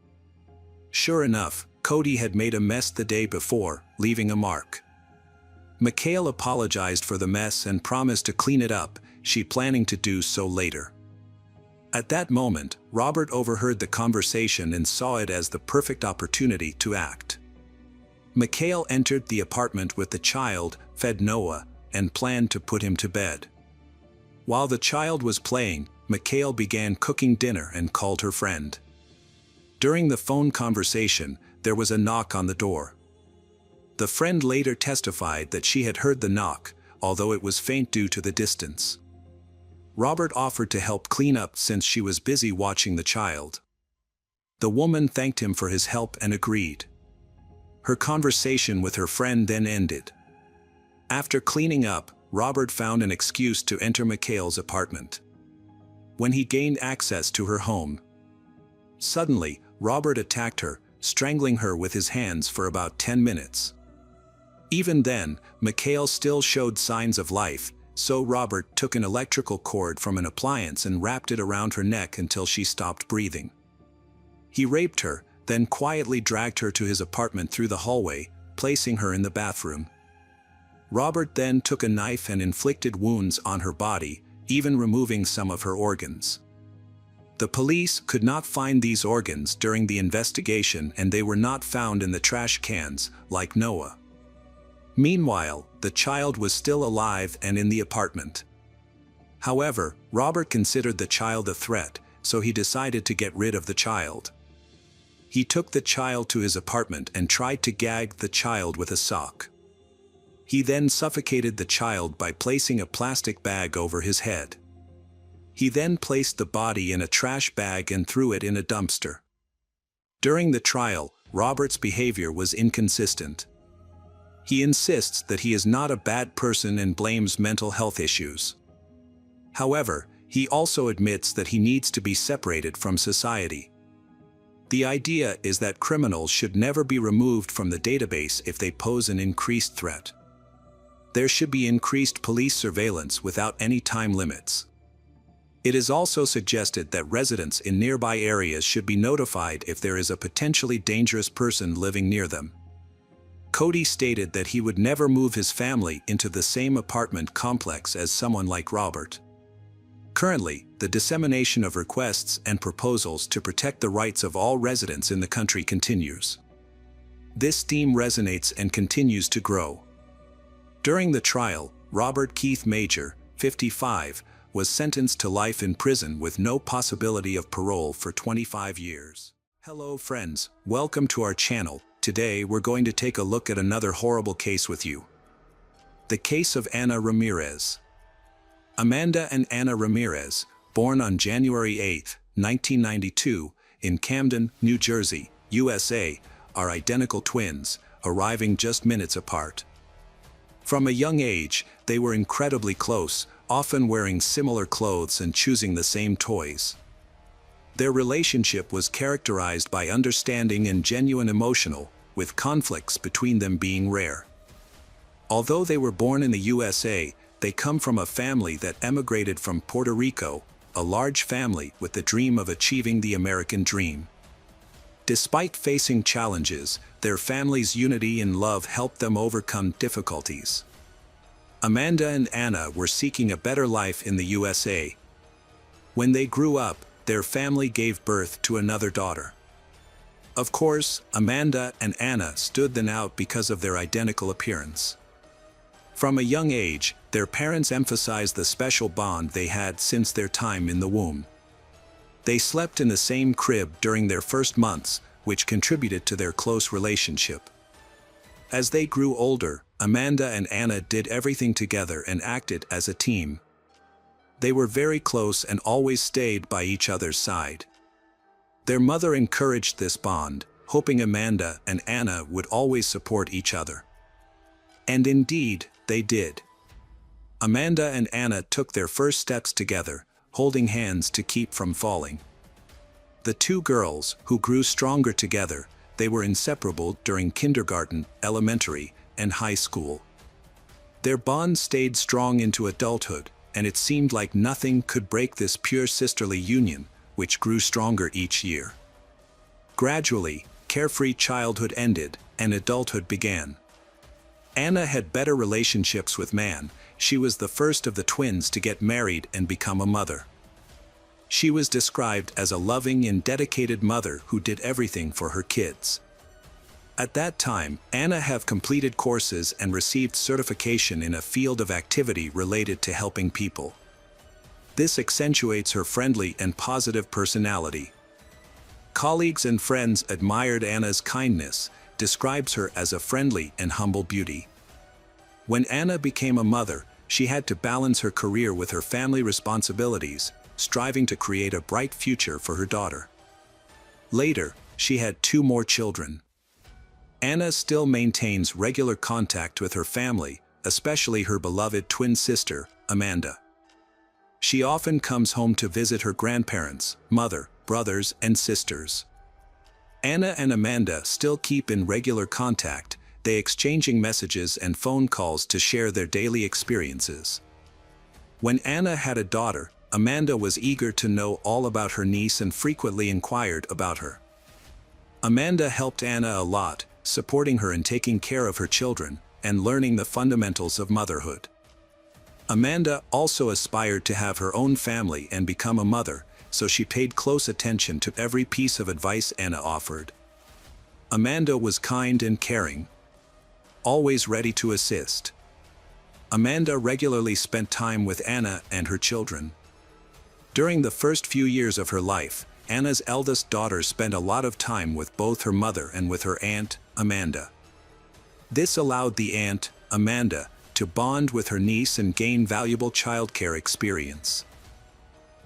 Sure enough, Cody had made a mess the day before, leaving a mark. McHale apologized for the mess and promised to clean it up, she planning to do so later. At that moment, Robert overheard the conversation and saw it as the perfect opportunity to act. McHale entered the apartment with the child, fed Noah, and planned to put him to bed. While the child was playing, McHale began cooking dinner and called her friend. During the phone conversation, there was a knock on the door. The friend later testified that she had heard the knock, although it was faint due to the distance. Robert offered to help clean up since she was busy watching the child. The woman thanked him for his help and agreed. Her conversation with her friend then ended. After cleaning up, Robert found an excuse to enter McHale's apartment. When he gained access to her home, suddenly, Robert attacked her, strangling her with his hands for about 10 minutes. Even then, McHale still showed signs of life, so Robert took an electrical cord from an appliance and wrapped it around her neck until she stopped breathing. He raped her, then quietly dragged her to his apartment through the hallway, placing her in the bathroom. Robert then took a knife and inflicted wounds on her body, even removing some of her organs. The police could not find these organs during the investigation and they were not found in the trash cans, like Noah. Meanwhile, the child was still alive and in the apartment. However, Robert considered the child a threat, so he decided to get rid of the child. He took the child to his apartment and tried to gag the child with a sock. He then suffocated the child by placing a plastic bag over his head. He then placed the body in a trash bag and threw it in a dumpster. During the trial, Robert's behavior was inconsistent. He insists that he is not a bad person and blames mental health issues. However, he also admits that he needs to be separated from society. The idea is that criminals should never be removed from the database if they pose an increased threat. There should be increased police surveillance without any time limits. It is also suggested that residents in nearby areas should be notified if there is a potentially dangerous person living near them. Cody stated that he would never move his family into the same apartment complex as someone like Robert. Currently, the dissemination of requests and proposals to protect the rights of all residents in the country continues. This theme resonates and continues to grow. During the trial, Robert Keith Major, 55, was sentenced to life in prison with no possibility of parole for 25 years. Hello friends, welcome to our channel. Today we're going to take a look at another horrible case with you. The case of Ana Ramirez. Amanda and Ana Ramirez, born on January 8, 1992, in Camden, New Jersey, USA, are identical twins, arriving just minutes apart. From a young age, they were incredibly close, often wearing similar clothes and choosing the same toys. Their relationship was characterized by understanding and genuine emotional, with conflicts between them being rare. Although they were born in the USA, they come from a family that emigrated from Puerto Rico, a large family with the dream of achieving the American dream. Despite facing challenges, their family's unity and love helped them overcome difficulties. Amanda and Ana were seeking a better life in the USA. When they grew up, their family gave birth to another daughter. Of course, Amanda and Ana stood them out because of their identical appearance. From a young age, their parents emphasized the special bond they had since their time in the womb. They slept in the same crib during their first months, which contributed to their close relationship. As they grew older, Amanda and Ana did everything together and acted as a team. They were very close and always stayed by each other's side. Their mother encouraged this bond, hoping Amanda and Ana would always support each other. And indeed, they did. Amanda and Ana took their first steps together, holding hands to keep from falling. The two girls, who grew stronger together, they were inseparable during kindergarten, elementary, and high school. Their bond stayed strong into adulthood, and it seemed like nothing could break this pure sisterly union, which grew stronger each year. Gradually, carefree childhood ended, and adulthood began. Ana had better relationships with man. She was the first of the twins to get married and become a mother. She was described as a loving and dedicated mother who did everything for her kids. At that time, Ana had completed courses and received certification in a field of activity related to helping people. This accentuates her friendly and positive personality. Colleagues and friends admired Ana's kindness, describes her as a friendly and humble beauty. When Ana became a mother, she had to balance her career with her family responsibilities, striving to create a bright future for her daughter. Later, she had 2 more children. Ana still maintains regular contact with her family, especially her beloved twin sister, Amanda. She often comes home to visit her grandparents, mother, brothers, and sisters. Ana and Amanda still keep in regular contact, they exchanging messages and phone calls to share their daily experiences. When Ana had a daughter, Amanda was eager to know all about her niece and frequently inquired about her. Amanda helped Ana a lot, supporting her in taking care of her children and learning the fundamentals of motherhood. Amanda also aspired to have her own family and become a mother, so she paid close attention to every piece of advice Ana offered. Amanda was kind and caring. always ready to assist. Amanda regularly spent time with Anna and her children. During the first few years of her life, Anna's eldest daughter spent a lot of time with both her mother and with her aunt, Amanda. This allowed the aunt, Amanda, to bond with her niece and gain valuable childcare experience.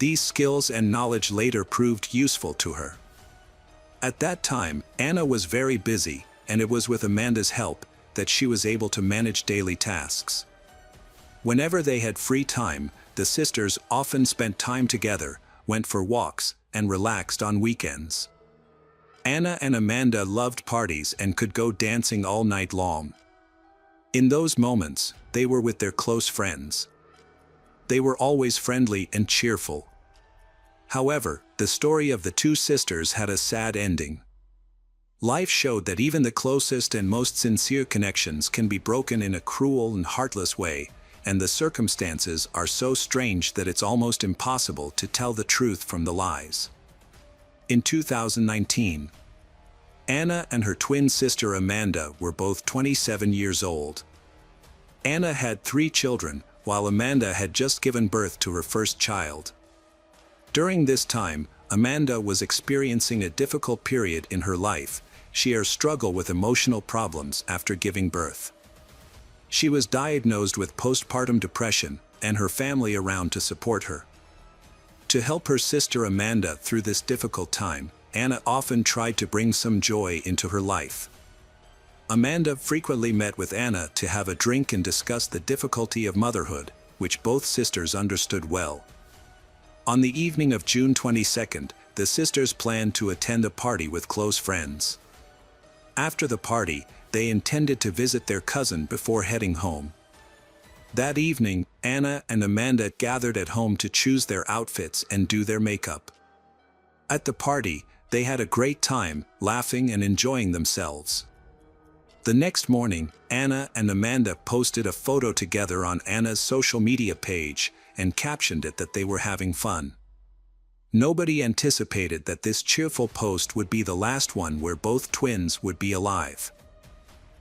These skills and knowledge later proved useful to her. At that time, Anna was very busy, and it was with Amanda's help that she was able to manage daily tasks. Whenever they had free time, the sisters often spent time together, went for walks, and relaxed on weekends. Anna and Amanda loved parties and could go dancing all night long. In those moments, they were with their close friends. They were always friendly and cheerful. However, the story of the two sisters had a sad ending. Life showed that even the closest and most sincere connections can be broken in a cruel and heartless way, and the circumstances are so strange that it's almost impossible to tell the truth from the lies. In 2019, Anna and her twin sister Amanda were both 27 years old. Anna had 3 children, while Amanda had just given birth to her first child. During this time, Amanda was experiencing a difficult period in her life. She struggled with emotional problems after giving birth. She was diagnosed with postpartum depression, and her family around to support her. To help her sister Amanda through this difficult time, Anna often tried to bring some joy into her life. Amanda frequently met with Anna to have a drink and discuss the difficulty of motherhood, which both sisters understood well. On the evening of June 22, the sisters planned to attend a party with close friends. After the party, they intended to visit their cousin before heading home. That evening, Anna and Amanda gathered at home to choose their outfits and do their makeup. At the party, they had a great time, laughing and enjoying themselves. The next morning, Anna and Amanda posted a photo together on Anna's social media page and captioned it that they were having fun. Nobody anticipated that this cheerful post would be the last one where both twins would be alive.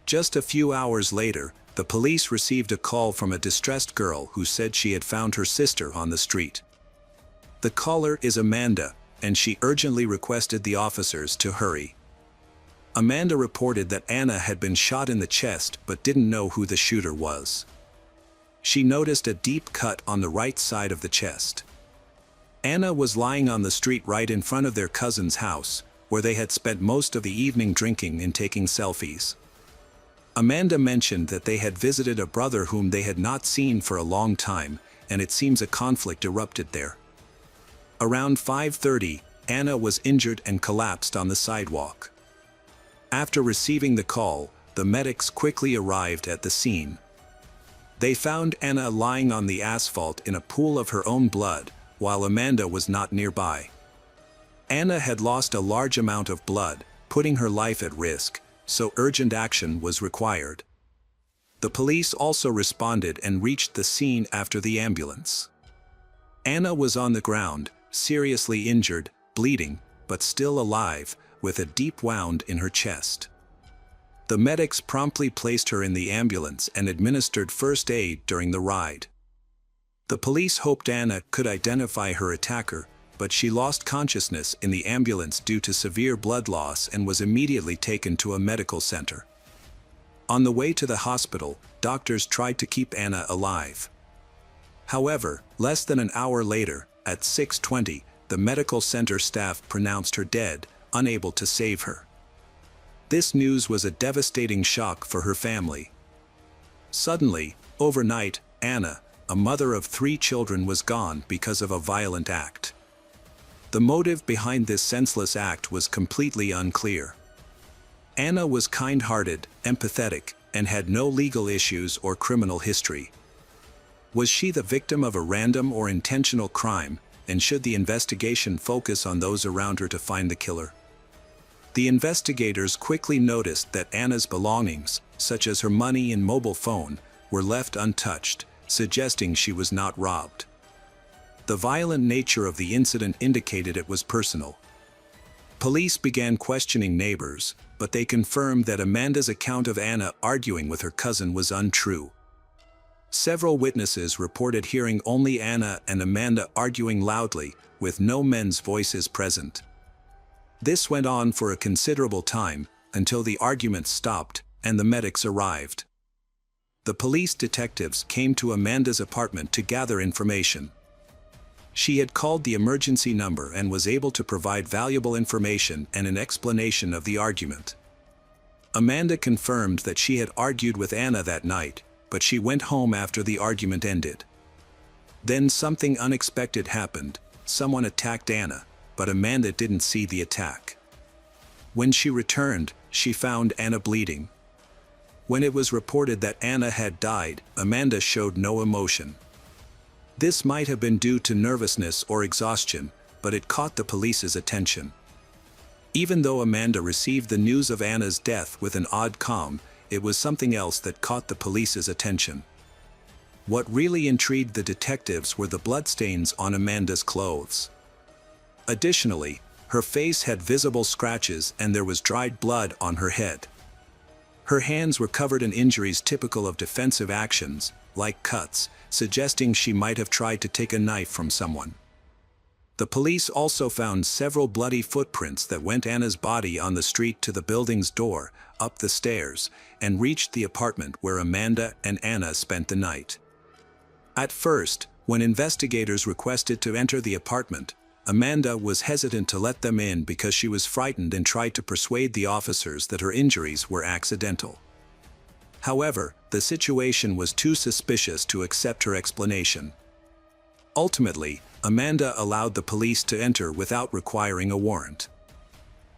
Just a few hours later, the police received a call from a distressed girl who said she had found her sister on the street. The caller is Amanda, and she urgently requested the officers to hurry. Amanda reported that Anna had been shot in the chest but didn't know who the shooter was. She noticed a deep cut on the right side of the chest. Anna was lying on the street right in front of their cousin's house, where they had spent most of the evening drinking and taking selfies. Amanda mentioned that they had visited a brother whom they had not seen for a long time, and it seems a conflict erupted there. Around 5:30, Anna was injured and collapsed on the sidewalk. After receiving the call, the medics quickly arrived at the scene. They found Anna lying on the asphalt in a pool of her own blood, while Amanda was not nearby. Anna had lost a large amount of blood, putting her life at risk, so urgent action was required. The police also responded and reached the scene after the ambulance. Anna was on the ground, seriously injured, bleeding, but still alive, with a deep wound in her chest. The medics promptly placed her in the ambulance and administered first aid during the ride. The police hoped Anna could identify her attacker, but she lost consciousness in the ambulance due to severe blood loss and was immediately taken to a medical center. On the way to the hospital, doctors tried to keep Anna alive. However, less than an hour later, at 6:20, the medical center staff pronounced her dead, unable to save her. This news was a devastating shock for her family. Suddenly, overnight, Anna, a mother of 3 children, was gone because of a violent act. The motive behind this senseless act was completely unclear. Anna was kind-hearted, empathetic, and had no legal issues or criminal history. Was she the victim of a random or intentional crime, and should the investigation focus on those around her to find the killer? The investigators quickly noticed that Anna's belongings, such as her money and mobile phone, were left untouched, suggesting she was not robbed. The violent nature of the incident indicated it was personal. Police began questioning neighbors, but they confirmed that Amanda's account of Anna arguing with her cousin was untrue. Several witnesses reported hearing only Anna and Amanda arguing loudly, with no men's voices present. This went on for a considerable time, until the argument stopped and the medics arrived. The police detectives came to Amanda's apartment to gather information. She had called the emergency number and was able to provide valuable information and an explanation of the argument. Amanda confirmed that she had argued with Anna that night, but she went home after the argument ended. Then something unexpected happened. Someone attacked Anna, but Amanda didn't see the attack. When she returned, she found Anna bleeding. When it was reported that Anna had died, Amanda showed no emotion. This might have been due to nervousness or exhaustion, but it caught the police's attention. Even though Amanda received the news of Anna's death with an odd calm, it was something else that caught the police's attention. What really intrigued the detectives were the bloodstains on Amanda's clothes. Additionally, her face had visible scratches and there was dried blood on her head. Her hands were covered in injuries typical of defensive actions, like cuts, suggesting she might have tried to take a knife from someone. The police also found several bloody footprints that went Anna's body on the street to the building's door, up the stairs, and reached the apartment where Amanda and Anna spent the night. At first, when investigators requested to enter the apartment, Amanda was hesitant to let them in because she was frightened and tried to persuade the officers that her injuries were accidental. However, the situation was too suspicious to accept her explanation. Ultimately, Amanda allowed the police to enter without requiring a warrant.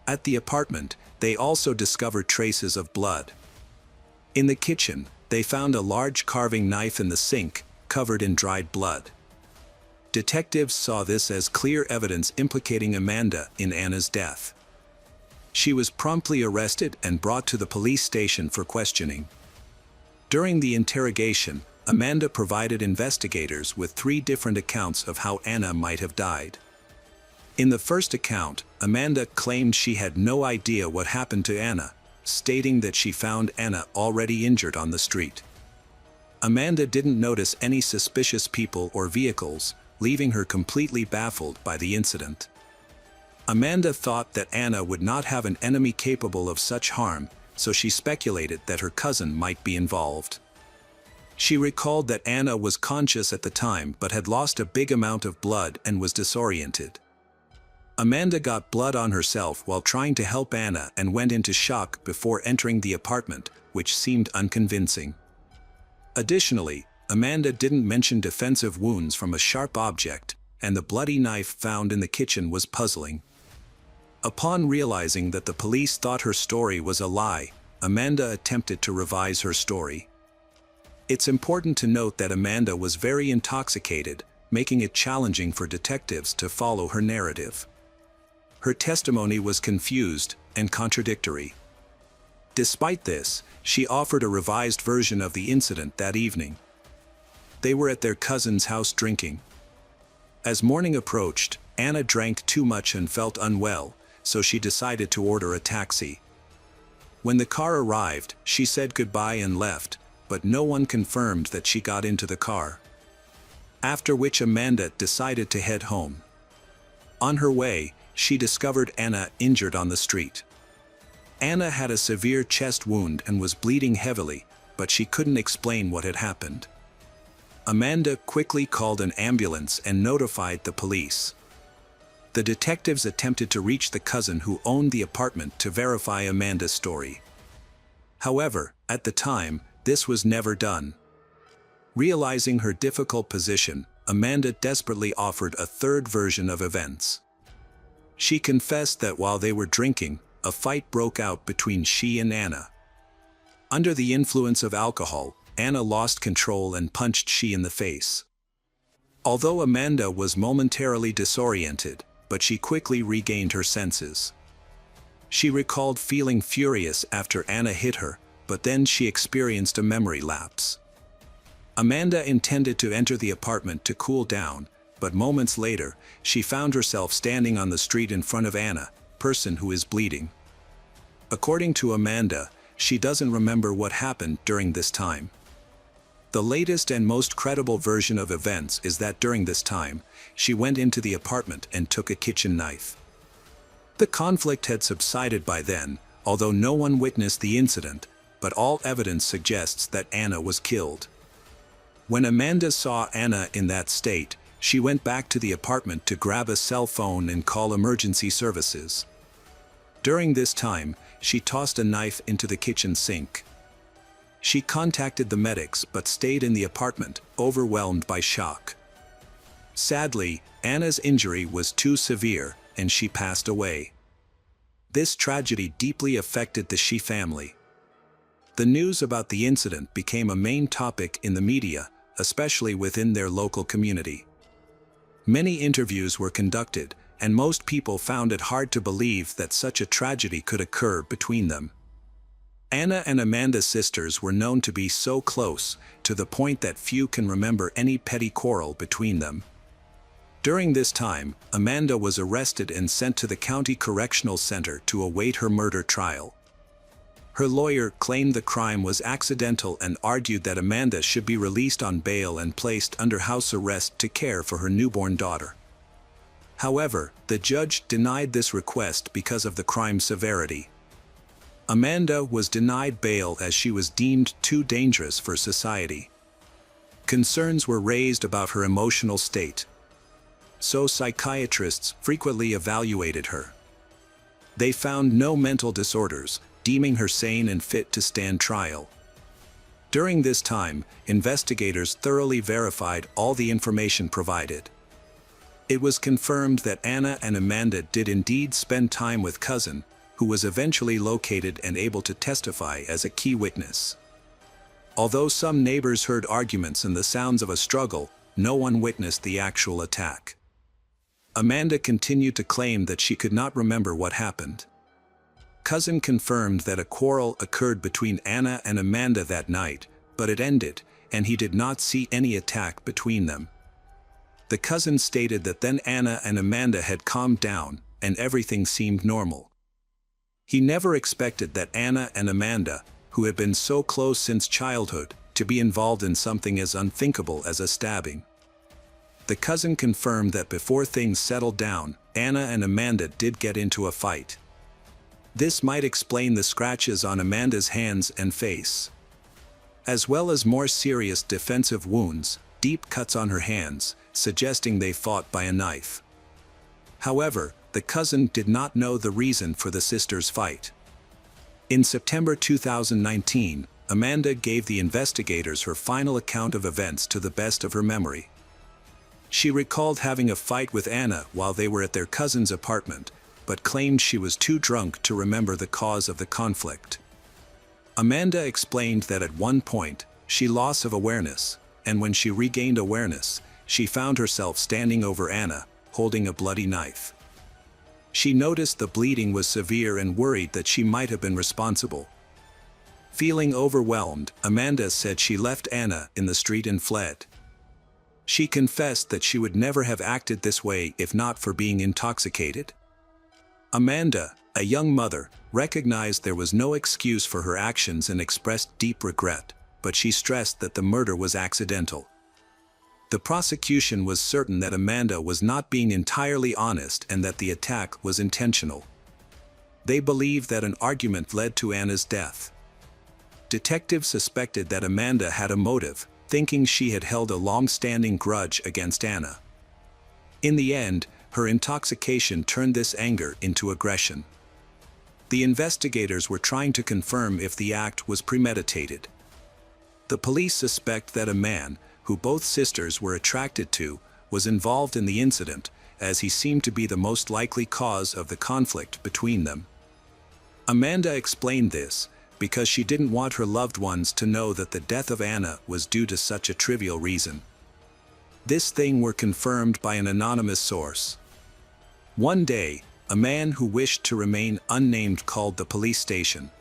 At the apartment, they also discovered traces of blood. In the kitchen, they found a large carving knife in the sink, covered in dried blood. Detectives saw this as clear evidence implicating Amanda in Anna's death. She was promptly arrested and brought to the police station for questioning. During the interrogation, Amanda provided investigators with 3 different accounts of how Anna might have died. In the first account, Amanda claimed she had no idea what happened to Anna, stating that she found Anna already injured on the street. Amanda didn't notice any suspicious people or vehicles, leaving her completely baffled by the incident. Amanda thought that Anna would not have an enemy capable of such harm, so she speculated that her cousin might be involved. She recalled that Anna was conscious at the time but had lost a big amount of blood and was disoriented. Amanda got blood on herself while trying to help Anna and went into shock before entering the apartment, which seemed unconvincing. Additionally, Amanda didn't mention defensive wounds from a sharp object, and the bloody knife found in the kitchen was puzzling. Upon realizing that the police thought her story was a lie, Amanda attempted to revise her story. It's important to note that Amanda was very intoxicated, making it challenging for detectives to follow her narrative. Her testimony was confused and contradictory. Despite this, she offered a revised version of the incident that evening. They were at their cousin's house drinking. As morning approached, Anna drank too much and felt unwell, so she decided to order a taxi. When the car arrived, she said goodbye and left, but no one confirmed that she got into the car. After which Amanda decided to head home. On her way, she discovered Anna injured on the street. Anna had a severe chest wound and was bleeding heavily, but she couldn't explain what had happened. Amanda quickly called an ambulance and notified the police. The detectives attempted to reach the cousin who owned the apartment to verify Amanda's story. However, at the time, this was never done. Realizing her difficult position, Amanda desperately offered a third version of events. She confessed that while they were drinking, a fight broke out between she and Anna. Under the influence of alcohol, Anna lost control and punched she in the face. Although Amanda was momentarily disoriented, but she quickly regained her senses. She recalled feeling furious after Anna hit her, but then she experienced a memory lapse. Amanda intended to enter the apartment to cool down, but moments later, she found herself standing on the street in front of Anna, person who is bleeding. According to Amanda, she doesn't remember what happened during this time. The latest and most credible version of events is that during this time, she went into the apartment and took a kitchen knife. The conflict had subsided by then, although no one witnessed the incident, but all evidence suggests that Anna was killed. When Amanda saw Anna in that state, she went back to the apartment to grab a cell phone and call emergency services. During this time, she tossed a knife into the kitchen sink. She contacted the medics but stayed in the apartment, overwhelmed by shock. Sadly, Anna's injury was too severe, and she passed away. This tragedy deeply affected the Shi family. The news about the incident became a main topic in the media, especially within their local community. Many interviews were conducted, and most people found it hard to believe that such a tragedy could occur between them. Anna and Amanda's sisters were known to be so close, to the point that few can remember any petty quarrel between them. During this time, Amanda was arrested and sent to the county correctional center to await her murder trial. Her lawyer claimed the crime was accidental and argued that Amanda should be released on bail and placed under house arrest to care for her newborn daughter. However, the judge denied this request because of the crime's severity. Amanda was denied bail as she was deemed too dangerous for society. Concerns were raised about her emotional state, so psychiatrists frequently evaluated her. They found no mental disorders, deeming her sane and fit to stand trial. During this time, investigators thoroughly verified all the information provided. It was confirmed that Anna and Amanda did indeed spend time with cousin, who was eventually located and able to testify as a key witness. Although some neighbors heard arguments and the sounds of a struggle, no one witnessed the actual attack. Amanda continued to claim that she could not remember what happened. Cousin confirmed that a quarrel occurred between Anna and Amanda that night, but it ended, and he did not see any attack between them. The cousin stated that then Anna and Amanda had calmed down, and everything seemed normal. He never expected that Anna and Amanda, who had been so close since childhood, to be involved in something as unthinkable as a stabbing. The cousin confirmed that before things settled down, Anna and Amanda did get into a fight. This might explain the scratches on Amanda's hands and face, as well as more serious defensive wounds, deep cuts on her hands, suggesting they fought by a knife. However, the cousin did not know the reason for the sisters' fight. In September 2019, Amanda gave the investigators her final account of events to the best of her memory. She recalled having a fight with Anna while they were at their cousin's apartment, but claimed she was too drunk to remember the cause of the conflict. Amanda explained that at one point, she lost of awareness, and when she regained awareness, she found herself standing over Anna, holding a bloody knife. She noticed the bleeding was severe and worried that she might have been responsible. Feeling overwhelmed, Amanda said she left Anna in the street and fled. She confessed that she would never have acted this way if not for being intoxicated. Amanda, a young mother, recognized there was no excuse for her actions and expressed deep regret, but she stressed that the murder was accidental. The prosecution was certain that Amanda was not being entirely honest and that the attack was intentional. They believed that an argument led to Anna's death. Detectives suspected that Amanda had a motive, thinking she had held a long-standing grudge against Anna. In the end, her intoxication turned this anger into aggression. The investigators were trying to confirm if the act was premeditated. The police suspect that a man, who both sisters were attracted to, was involved in the incident, as he seemed to be the most likely cause of the conflict between them. Amanda explained this because she didn't want her loved ones to know that the death of Anna was due to such a trivial reason. This thing were confirmed by an anonymous source. One day, a man who wished to remain unnamed called the police station.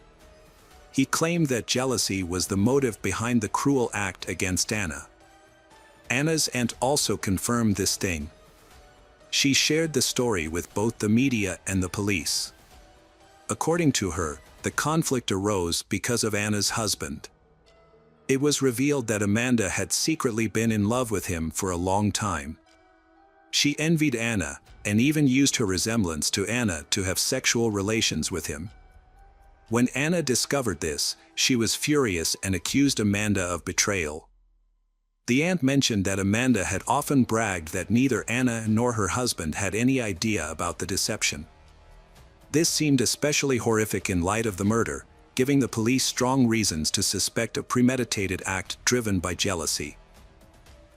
He claimed that jealousy was the motive behind the cruel act against Anna. Anna's aunt also confirmed this thing. She shared the story with both the media and the police. According to her, the conflict arose because of Anna's husband. It was revealed that Amanda had secretly been in love with him for a long time. She envied Anna, and even used her resemblance to Anna to have sexual relations with him. When Anna discovered this, she was furious and accused Amanda of betrayal. The aunt mentioned that Amanda had often bragged that neither Anna nor her husband had any idea about the deception. This seemed especially horrific in light of the murder, giving the police strong reasons to suspect a premeditated act driven by jealousy.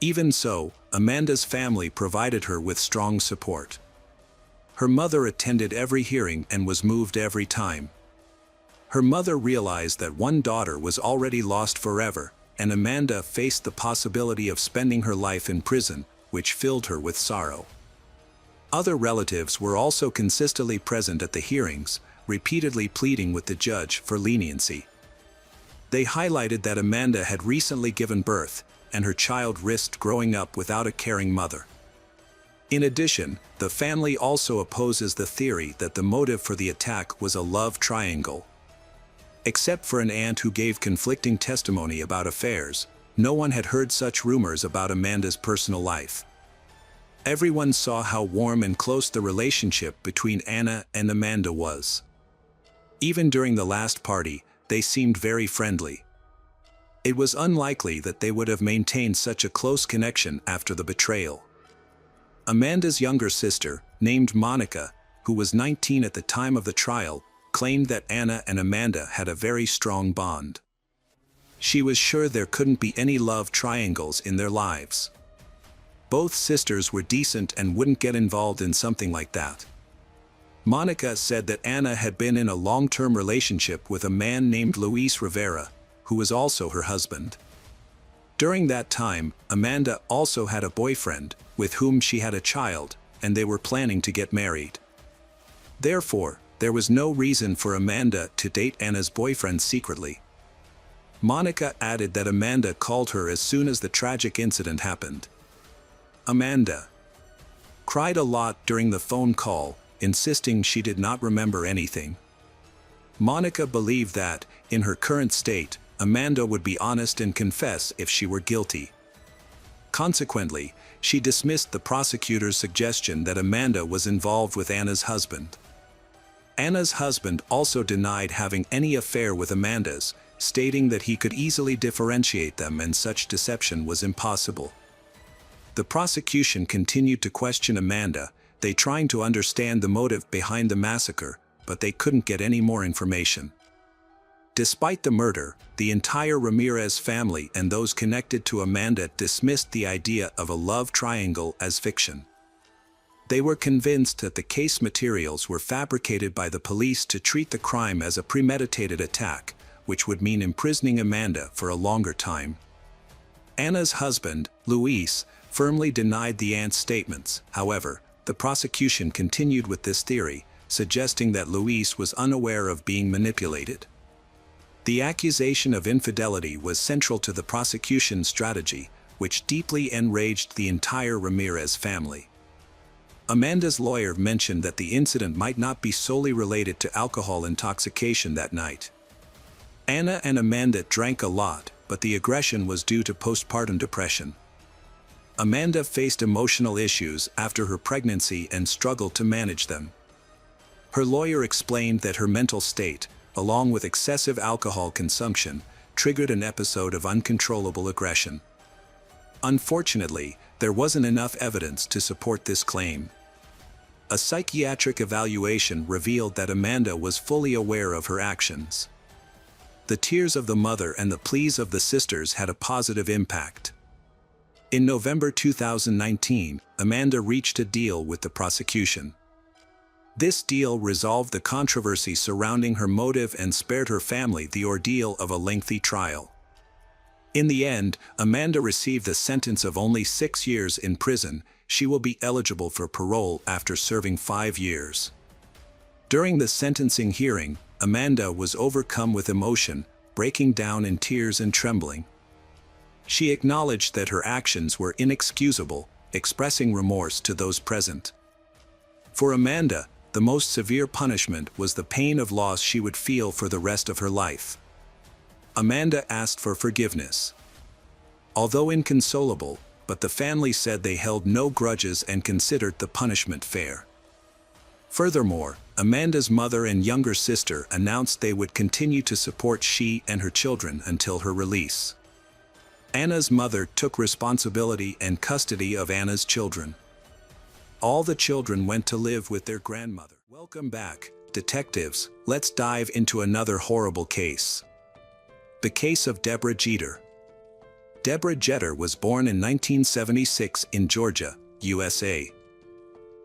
Even so, Amanda's family provided her with strong support. Her mother attended every hearing and was moved every time. Her mother realized that one daughter was already lost forever, and Amanda faced the possibility of spending her life in prison, which filled her with sorrow. Other relatives were also consistently present at the hearings, repeatedly pleading with the judge for leniency. They highlighted that Amanda had recently given birth, and her child risked growing up without a caring mother. In addition, the family also opposes the theory that the motive for the attack was a love triangle. Except for an aunt who gave conflicting testimony about affairs, no one had heard such rumors about Amanda's personal life. Everyone saw how warm and close the relationship between Anna and Amanda was. Even during the last party, they seemed very friendly. It was unlikely that they would have maintained such a close connection after the betrayal. Amanda's younger sister, named Monica, who was 19 at the time of the trial, claimed that Anna and Amanda had a very strong bond. She was sure there couldn't be any love triangles in their lives. Both sisters were decent and wouldn't get involved in something like that. Monica said that Anna had been in a long-term relationship with a man named Luis Rivera, who was also her husband. During that time, Amanda also had a boyfriend, with whom she had a child, and they were planning to get married. Therefore, there was no reason for Amanda to date Anna's boyfriend secretly. Monica added that Amanda called her as soon as the tragic incident happened. Amanda cried a lot during the phone call, insisting she did not remember anything. Monica believed that, in her current state, Amanda would be honest and confess if she were guilty. Consequently, she dismissed the prosecutor's suggestion that Amanda was involved with Anna's husband. Anna's husband also denied having any affair with Amanda's, stating that he could easily differentiate them and such deception was impossible. The prosecution continued to question Amanda, they trying to understand the motive behind the massacre, but they couldn't get any more information. Despite the murder, the entire Ramirez family and those connected to Amanda dismissed the idea of a love triangle as fiction. They were convinced that the case materials were fabricated by the police to treat the crime as a premeditated attack, which would mean imprisoning Amanda for a longer time. Anna's husband, Luis, firmly denied the aunt's statements. However, the prosecution continued with this theory, suggesting that Luis was unaware of being manipulated. The accusation of infidelity was central to the prosecution's strategy, which deeply enraged the entire Ramirez family. Amanda's lawyer mentioned that the incident might not be solely related to alcohol intoxication that night. Anna and Amanda drank a lot, but the aggression was due to postpartum depression. Amanda faced emotional issues after her pregnancy and struggled to manage them. Her lawyer explained that her mental state, along with excessive alcohol consumption, triggered an episode of uncontrollable aggression. Unfortunately, there wasn't enough evidence to support this claim. A psychiatric evaluation revealed that Amanda was fully aware of her actions. The tears of the mother and the pleas of the sisters had a positive impact. In November 2019, Amanda reached a deal with the prosecution. This deal resolved the controversy surrounding her motive and spared her family the ordeal of a lengthy trial. In the end, Amanda received a sentence of only 6 years in prison. She will be eligible for parole after serving 5 years. During the sentencing hearing, Amanda was overcome with emotion, breaking down in tears and trembling. She acknowledged that her actions were inexcusable, expressing remorse to those present. For Amanda, the most severe punishment was the pain of loss she would feel for the rest of her life. Amanda asked for forgiveness. Although inconsolable, but the family said they held no grudges and considered the punishment fair. Furthermore, Amanda's mother and younger sister announced they would continue to support she and her children until her release. Anna's mother took responsibility and custody of Anna's children. All the children went to live with their grandmother. Welcome back, detectives. Let's dive into another horrible case. The case of Deborah Jeter. Deborah Jeter was born in 1976 in Georgia, USA.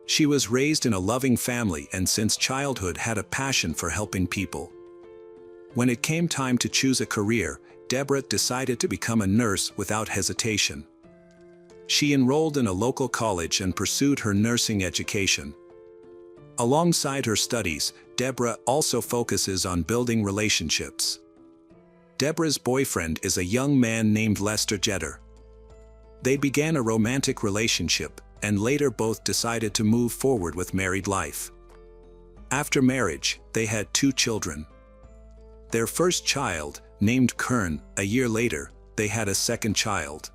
She was raised in a loving family and since childhood had a passion for helping people. When it came time to choose a career, Deborah decided to become a nurse without hesitation. She enrolled in a local college and pursued her nursing education. Alongside her studies, Deborah also focuses on building relationships. Deborah's boyfriend is a young man named Lester Jeter. They began a romantic relationship, and later both decided to move forward with married life. After marriage, they had 2 children. Their first child, named Kern, a year later, they had a second child.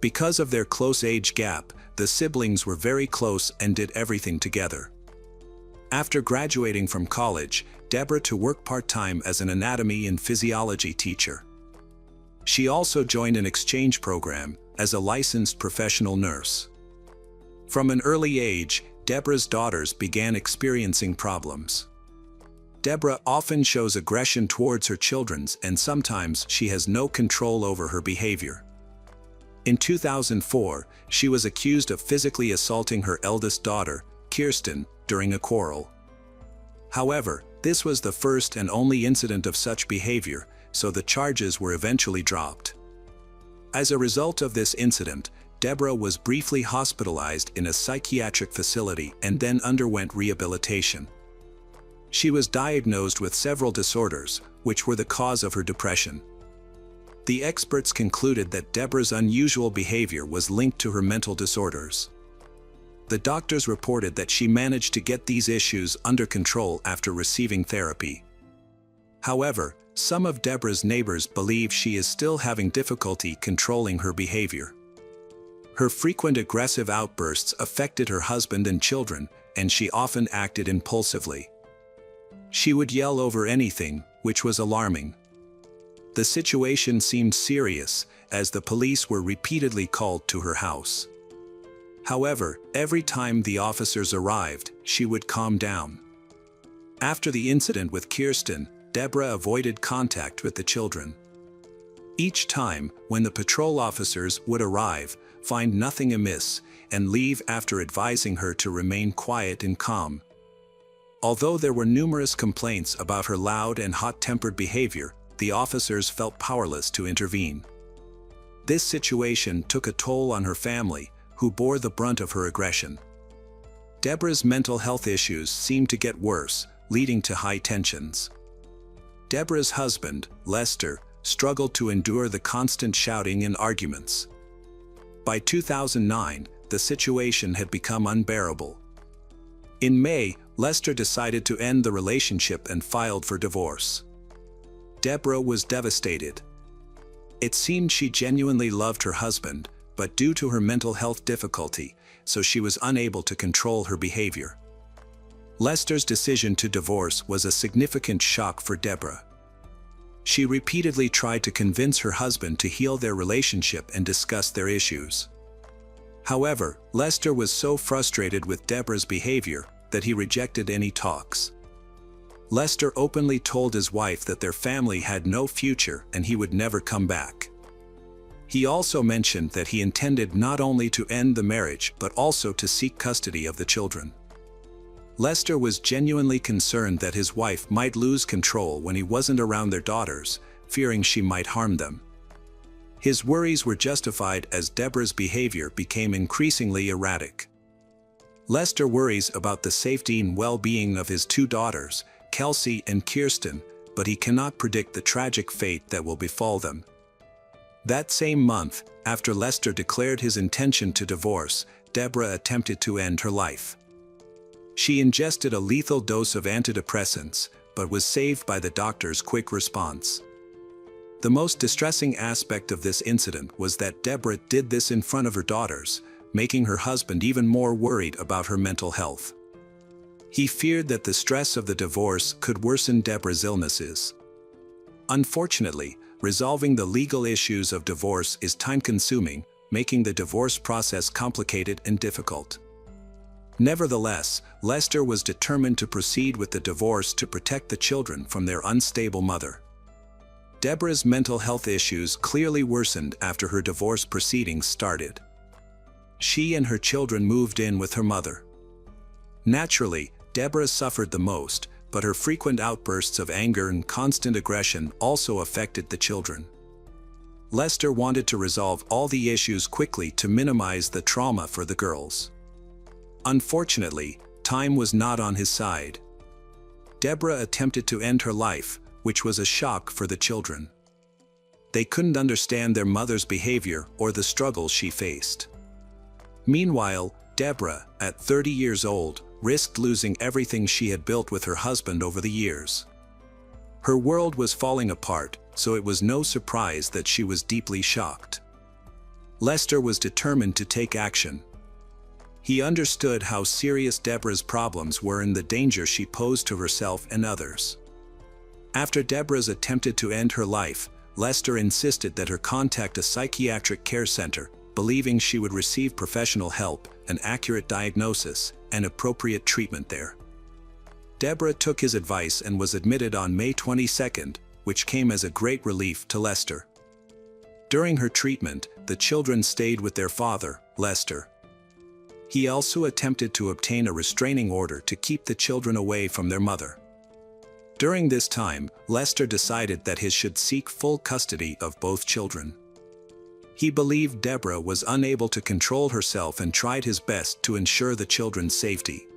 Because of their close age gap, the siblings were very close and did everything together. After graduating from college, Deborah to work part-time as an anatomy and physiology teacher. She also joined an exchange program as a licensed professional nurse. From an early age, Deborah's daughters began experiencing problems. Deborah often shows aggression towards her children and sometimes she has no control over her behavior. In 2004, she was accused of physically assaulting her eldest daughter, Kirsten, during a quarrel. However, this was the first and only incident of such behavior, so the charges were eventually dropped. As a result of this incident, Deborah was briefly hospitalized in a psychiatric facility and then underwent rehabilitation. She was diagnosed with several disorders, which were the cause of her depression. The experts concluded that Deborah's unusual behavior was linked to her mental disorders. The doctors reported that she managed to get these issues under control after receiving therapy. However, some of Deborah's neighbors believe she is still having difficulty controlling her behavior. Her frequent aggressive outbursts affected her husband and children, and she often acted impulsively. She would yell over anything, which was alarming. The situation seemed serious, as the police were repeatedly called to her house. However, every time the officers arrived, she would calm down. After the incident with Kirsten, Deborah avoided contact with the children. Each time, when the patrol officers would arrive, find nothing amiss, and leave after advising her to remain quiet and calm. Although there were numerous complaints about her loud and hot-tempered behavior, the officers felt powerless to intervene. This situation took a toll on her family, who bore the brunt of her aggression. Deborah's mental health issues seemed to get worse, leading to high tensions. Deborah's husband, Lester, struggled to endure the constant shouting and arguments. By 2009, the situation had become unbearable. In May, Lester decided to end the relationship and filed for divorce. Deborah was devastated. It seemed she genuinely loved her husband, but due to her mental health difficulty, so she was unable to control her behavior. Lester's decision to divorce was a significant shock for Deborah. She repeatedly tried to convince her husband to heal their relationship and discuss their issues. However, Lester was so frustrated with Deborah's behavior that he rejected any talks. Lester openly told his wife that their family had no future and he would never come back. He also mentioned that he intended not only to end the marriage but also to seek custody of the children. Lester was genuinely concerned that his wife might lose control when he wasn't around their daughters, fearing she might harm them. His worries were justified as Deborah's behavior became increasingly erratic. Lester worries about the safety and well-being of his 2 daughters, Kelsey and Kirsten, but he cannot predict the tragic fate that will befall them. That same month, after Lester declared his intention to divorce, Deborah attempted to end her life. She ingested a lethal dose of antidepressants, but was saved by the doctor's quick response. The most distressing aspect of this incident was that Deborah did this in front of her daughters, making her husband even more worried about her mental health. He feared that the stress of the divorce could worsen Deborah's illnesses. Unfortunately, resolving the legal issues of divorce is time-consuming, making the divorce process complicated and difficult. Nevertheless, Lester was determined to proceed with the divorce to protect the children from their unstable mother. Deborah's mental health issues clearly worsened after her divorce proceedings started. She and her children moved in with her mother. Naturally, Deborah suffered the most, but her frequent outbursts of anger and constant aggression also affected the children. Lester wanted to resolve all the issues quickly to minimize the trauma for the girls. Unfortunately, time was not on his side. Deborah attempted to end her life, which was a shock for the children. They couldn't understand their mother's behavior or the struggles she faced. Meanwhile, Deborah, at 30 years old, risked losing everything she had built with her husband over the years. Her world was falling apart, so it was no surprise that she was deeply shocked. Lester was determined to take action. He understood how serious Deborah's problems were and the danger she posed to herself and others. After Deborah's attempted to end her life, Lester insisted that her contact a psychiatric care center, believing she would receive professional help, an accurate diagnosis, and appropriate treatment there. Deborah took his advice and was admitted on May 22, which came as a great relief to Lester. During her treatment, the children stayed with their father, Lester. He also attempted to obtain a restraining order to keep the children away from their mother. During this time, Lester decided that he should seek full custody of both children. He believed Deborah was unable to control herself and tried his best to ensure the children's safety.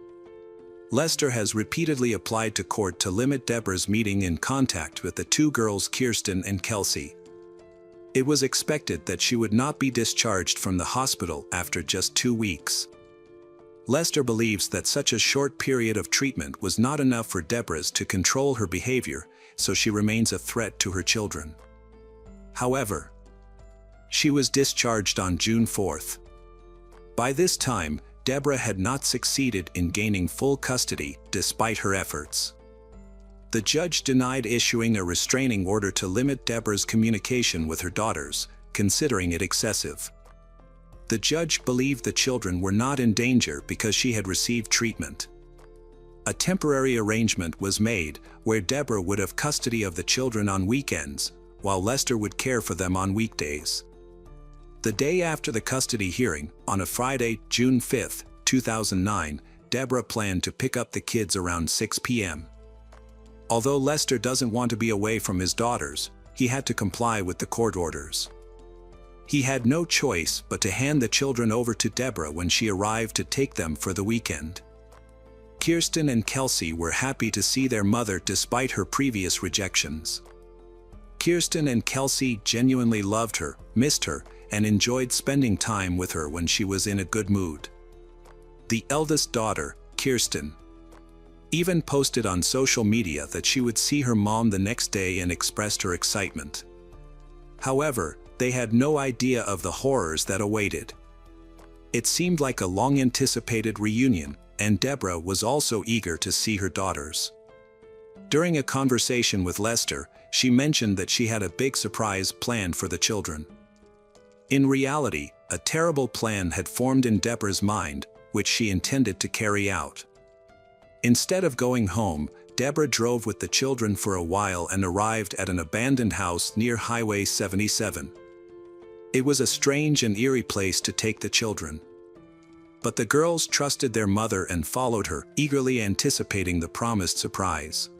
Lester has repeatedly applied to court to limit Deborah's meeting in contact with the two girls Kirsten and Kelsey. It was expected that she would not be discharged from the hospital after just 2 weeks. Lester believes that such a short period of treatment was not enough for Deborah to control her behavior, so she remains a threat to her children. However, she was discharged on June 4. By this time, Deborah had not succeeded in gaining full custody despite her efforts. The judge denied issuing a restraining order to limit Deborah's communication with her daughters, considering it excessive. The judge believed the children were not in danger because she had received treatment. A temporary arrangement was made where Deborah would have custody of the children on weekends, while Lester would care for them on weekdays. The day after the custody hearing, on a Friday, June 5, 2009, Deborah planned to pick up the kids around 6 p.m. Although Lester doesn't want to be away from his daughters, he had to comply with the court orders. He had no choice but to hand the children over to Deborah when she arrived to take them for the weekend. Kirsten and Kelsey were happy to see their mother despite her previous rejections. Kirsten and Kelsey genuinely loved her, missed her, and enjoyed spending time with her when she was in a good mood. The eldest daughter, Kirsten, even posted on social media that she would see her mom the next day and expressed her excitement. However, they had no idea of the horrors that awaited. It seemed like a long-anticipated reunion, and Deborah was also eager to see her daughters. During a conversation with Lester, she mentioned that she had a big surprise planned for the children. In reality, a terrible plan had formed in Deborah's mind, which she intended to carry out. Instead of going home, Deborah drove with the children for a while and arrived at an abandoned house near Highway 77. It was a strange and eerie place to take the children. But the girls trusted their mother and followed her, eagerly anticipating the promised surprise.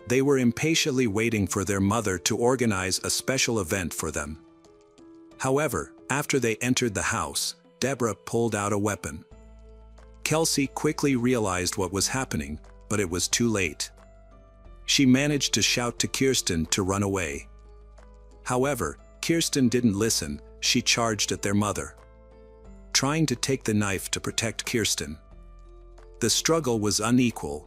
They were impatiently waiting for their mother to organize a special event for them. However, after they entered the house, Deborah pulled out a weapon. Kelsey quickly realized what was happening, but it was too late. She managed to shout to Kirsten to run away. However, Kirsten didn't listen, she charged at their mother, trying to take the knife to protect Kirsten. The struggle was unequal.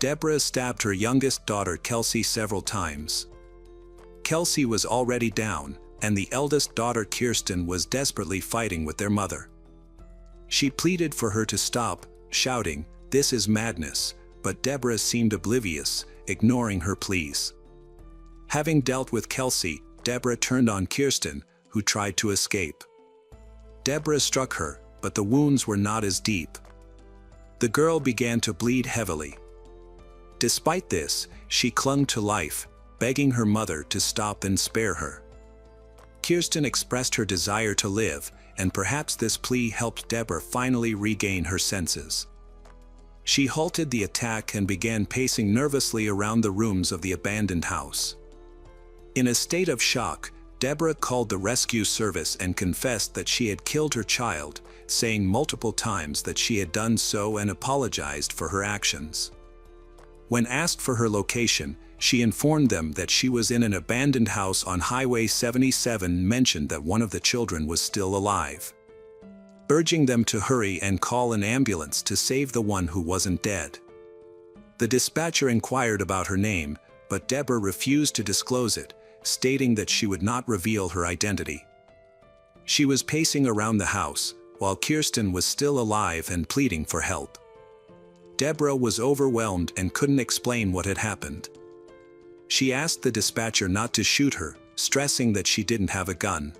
Deborah stabbed her youngest daughter Kelsey several times. Kelsey was already down, and the eldest daughter Kirsten was desperately fighting with their mother. She pleaded for her to stop, shouting, "This is madness," but Deborah seemed oblivious, ignoring her pleas. Having dealt with Kelsey, Deborah turned on Kirsten, who tried to escape. Deborah struck her, but the wounds were not as deep. The girl began to bleed heavily. Despite this, she clung to life, begging her mother to stop and spare her. Kirsten expressed her desire to live, and perhaps this plea helped Deborah finally regain her senses. She halted the attack and began pacing nervously around the rooms of the abandoned house. In a state of shock, Deborah called the rescue service and confessed that she had killed her child, saying multiple times that she had done so and apologized for her actions. When asked for her location, she informed them that she was in an abandoned house on Highway 77 and mentioned that one of the children was still alive, urging them to hurry and call an ambulance to save the one who wasn't dead. The dispatcher inquired about her name, but Deborah refused to disclose it, stating that she would not reveal her identity. She was pacing around the house, while Kirsten was still alive and pleading for help. Deborah was overwhelmed and couldn't explain what had happened. She asked the dispatcher not to shoot her, stressing that she didn't have a gun.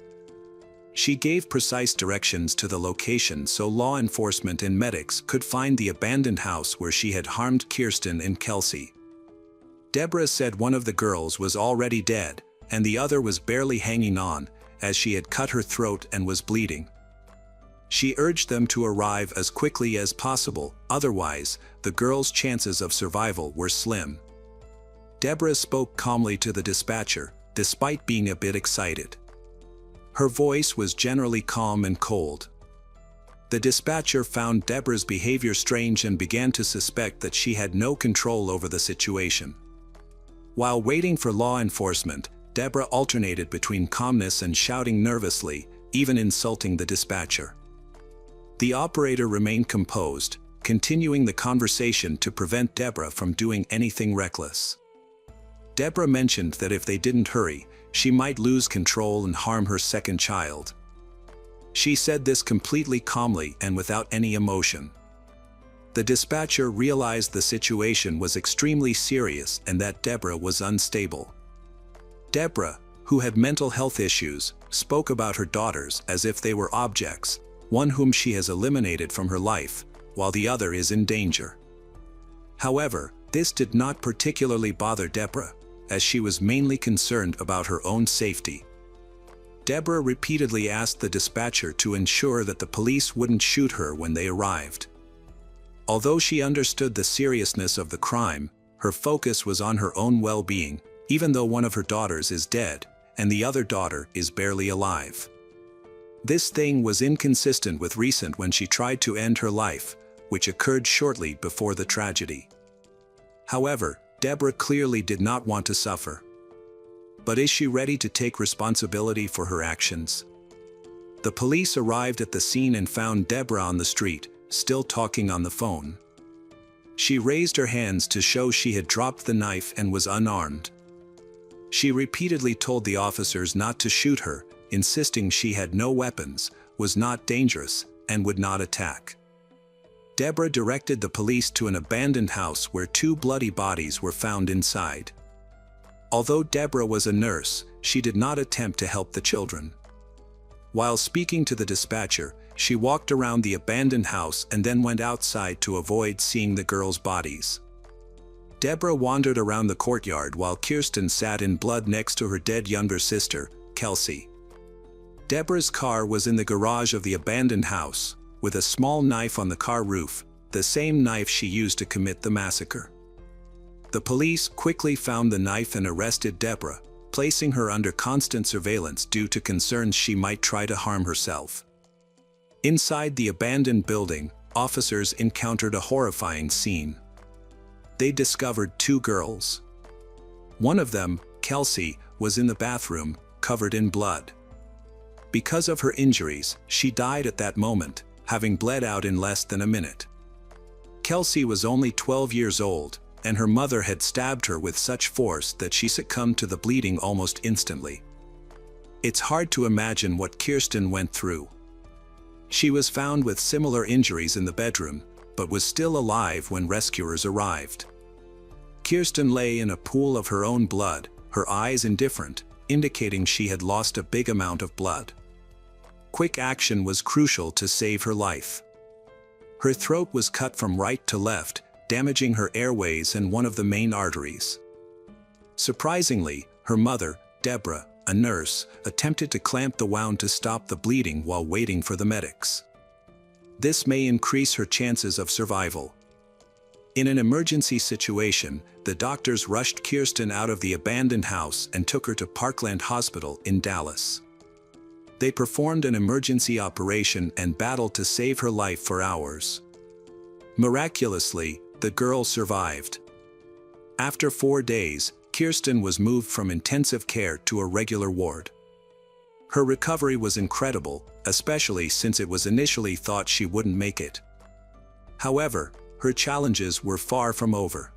She gave precise directions to the location so law enforcement and medics could find the abandoned house where she had harmed Kirsten and Kelsey. Deborah said one of the girls was already dead, and the other was barely hanging on, as she had cut her throat and was bleeding. She urged them to arrive as quickly as possible, otherwise, the girls' chances of survival were slim. Deborah spoke calmly to the dispatcher, despite being a bit excited. Her voice was generally calm and cold. The dispatcher found Deborah's behavior strange and began to suspect that she had no control over the situation. While waiting for law enforcement, Deborah alternated between calmness and shouting nervously, even insulting the dispatcher. The operator remained composed, continuing the conversation to prevent Deborah from doing anything reckless. Deborah mentioned that if they didn't hurry, she might lose control and harm her second child. She said this completely calmly and without any emotion. The dispatcher realized the situation was extremely serious and that Deborah was unstable. Deborah, who had mental health issues, spoke about her daughters as if they were objects, one whom she has eliminated from her life, while the other is in danger. However, this did not particularly bother Deborah, as she was mainly concerned about her own safety. Deborah repeatedly asked the dispatcher to ensure that the police wouldn't shoot her when they arrived. Although she understood the seriousness of the crime, her focus was on her own well-being, even though one of her daughters is dead, and the other daughter is barely alive. This thing was inconsistent with recent when she tried to end her life, which occurred shortly before the tragedy. However, Deborah clearly did not want to suffer. But is she ready to take responsibility for her actions? The police arrived at the scene and found Deborah on the street, still talking on the phone. She raised her hands to show she had dropped the knife and was unarmed. She repeatedly told the officers not to shoot her, insisting she had no weapons, was not dangerous, and would not attack. Deborah directed the police to an abandoned house where 2 bloody bodies were found inside. Although Deborah was a nurse, she did not attempt to help the children. While speaking to the dispatcher, she walked around the abandoned house and then went outside to avoid seeing the girls' bodies. Deborah wandered around the courtyard while Kirsten sat in blood next to her dead younger sister, Kelsey. Deborah's car was in the garage of the abandoned house, with a small knife on the car roof, the same knife she used to commit the massacre. The police quickly found the knife and arrested Deborah, placing her under constant surveillance due to concerns she might try to harm herself. Inside the abandoned building, officers encountered a horrifying scene. They discovered 2 girls. One of them, Kelsey, was in the bathroom, covered in blood. Because of her injuries, she died at that moment, having bled out in less than a minute. Kelsey was only 12 years old, and her mother had stabbed her with such force that she succumbed to the bleeding almost instantly. It's hard to imagine what Kirsten went through. She was found with similar injuries in the bedroom, but was still alive when rescuers arrived. Kirsten lay in a pool of her own blood, her eyes indifferent, indicating she had lost a big amount of blood. Quick action was crucial to save her life. Her throat was cut from right to left, damaging her airways and one of the main arteries. Surprisingly, her mother, Deborah, a nurse, attempted to clamp the wound to stop the bleeding while waiting for the medics. This may increase her chances of survival. In an emergency situation, the doctors rushed Kirsten out of the abandoned house and took her to Parkland Hospital in Dallas. They performed an emergency operation and battled to save her life for hours. Miraculously, the girl survived. After 4 days, Kirsten was moved from intensive care to a regular ward. Her recovery was incredible, especially since it was initially thought she wouldn't make it. However, her challenges were far from over.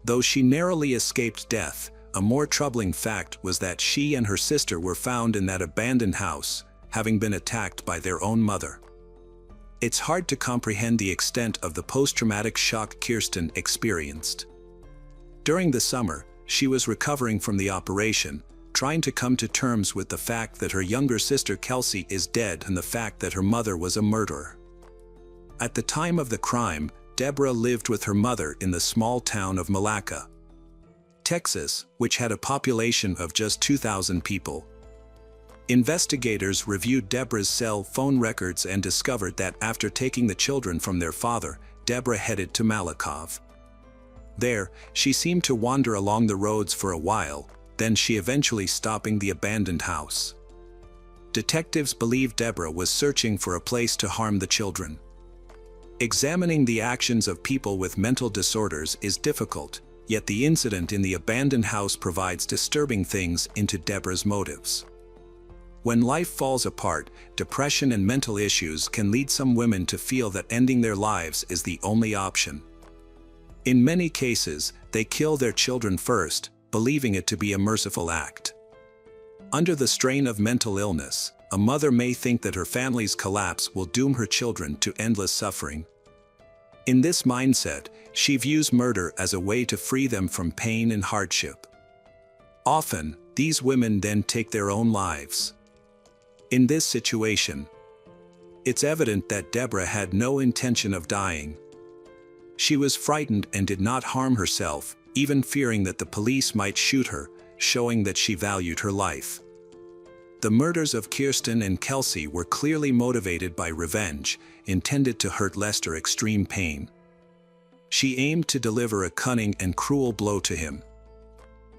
Though she narrowly escaped death, a more troubling fact was that she and her sister were found in that abandoned house, having been attacked by their own mother. It's hard to comprehend the extent of the post-traumatic shock Kirsten experienced. During the summer, she was recovering from the operation, trying to come to terms with the fact that her younger sister Kelsey is dead and the fact that her mother was a murderer. At the time of the crime, Deborah lived with her mother in the small town of Malacca, Texas, which had a population of just 2,000 people. Investigators reviewed Deborah's cell phone records and discovered that after taking the children from their father, Deborah headed to Malakoff. There, she seemed to wander along the roads for a while, then she eventually stopping the abandoned house. Detectives believed Deborah was searching for a place to harm the children. Examining the actions of people with mental disorders is difficult, yet the incident in the abandoned house provides disturbing things into Deborah's motives. When life falls apart, depression and mental issues can lead some women to feel that ending their lives is the only option. In many cases, they kill their children first, believing it to be a merciful act. Under the strain of mental illness, a mother may think that her family's collapse will doom her children to endless suffering. In this mindset, she views murder as a way to free them from pain and hardship. Often, these women then take their own lives. In this situation, it's evident that Deborah had no intention of dying. She was frightened and did not harm herself, even fearing that the police might shoot her, showing that she valued her life. The murders of Kirsten and Kelsey were clearly motivated by revenge, intended to hurt Lester extreme pain. She aimed to deliver a cunning and cruel blow to him.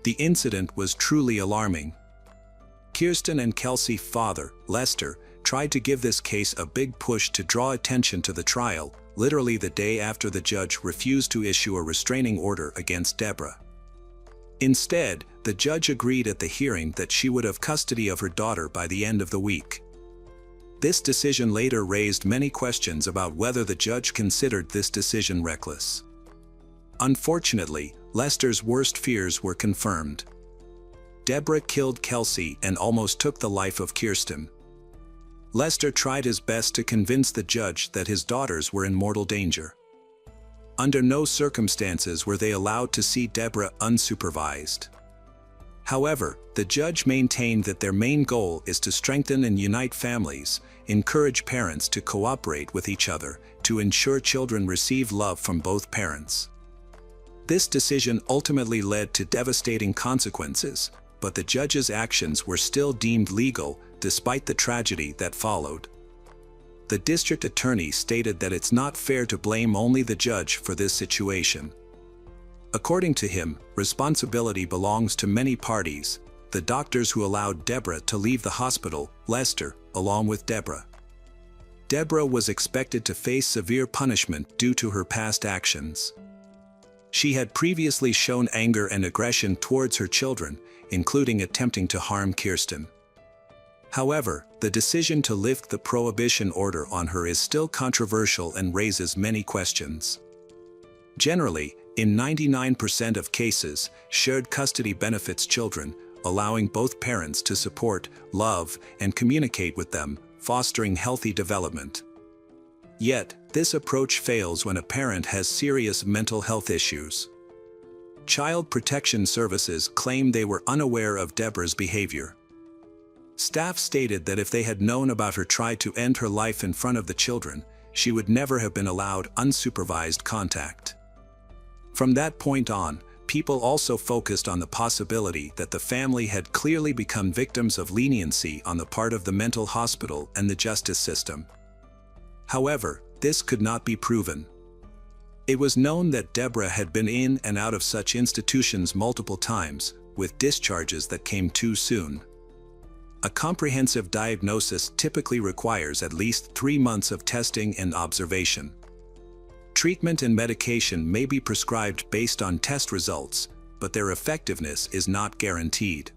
The incident was truly alarming. Kirsten and Kelsey's father, Lester, tried to give this case a big push to draw attention to the trial, literally the day after the judge refused to issue a restraining order against Deborah. Instead, the judge agreed at the hearing that she would have custody of her daughter by the end of the week. This decision later raised many questions about whether the judge considered this decision reckless. Unfortunately, Lester's worst fears were confirmed. Deborah killed Kelsey and almost took the life of Kirsten. Lester tried his best to convince the judge that his daughters were in mortal danger. Under no circumstances were they allowed to see Deborah unsupervised. However, the judge maintained that their main goal is to strengthen and unite families, encourage parents to cooperate with each other, to ensure children receive love from both parents. This decision ultimately led to devastating consequences, but the judge's actions were still deemed legal, despite the tragedy that followed. The district attorney stated that it's not fair to blame only the judge for this situation. According to him, responsibility belongs to many parties: the doctors who allowed Deborah to leave the hospital, Lester, along with Deborah. Deborah was expected to face severe punishment due to her past actions. She had previously shown anger and aggression towards her children, including attempting to harm Kirsten. However, the decision to lift the prohibition order on her is still controversial and raises many questions. Generally, in 99% of cases, shared custody benefits children, allowing both parents to support, love, and communicate with them, fostering healthy development. Yet, this approach fails when a parent has serious mental health issues. Child Protection Services claim they were unaware of Deborah's behavior. Staff stated that if they had known about her try to end her life in front of the children, she would never have been allowed unsupervised contact. From that point on, people also focused on the possibility that the family had clearly become victims of leniency on the part of the mental hospital and the justice system. However, this could not be proven. It was known that Deborah had been in and out of such institutions multiple times, with discharges that came too soon. A comprehensive diagnosis typically requires at least 3 months of testing and observation. Treatment and medication may be prescribed based on test results, but their effectiveness is not guaranteed.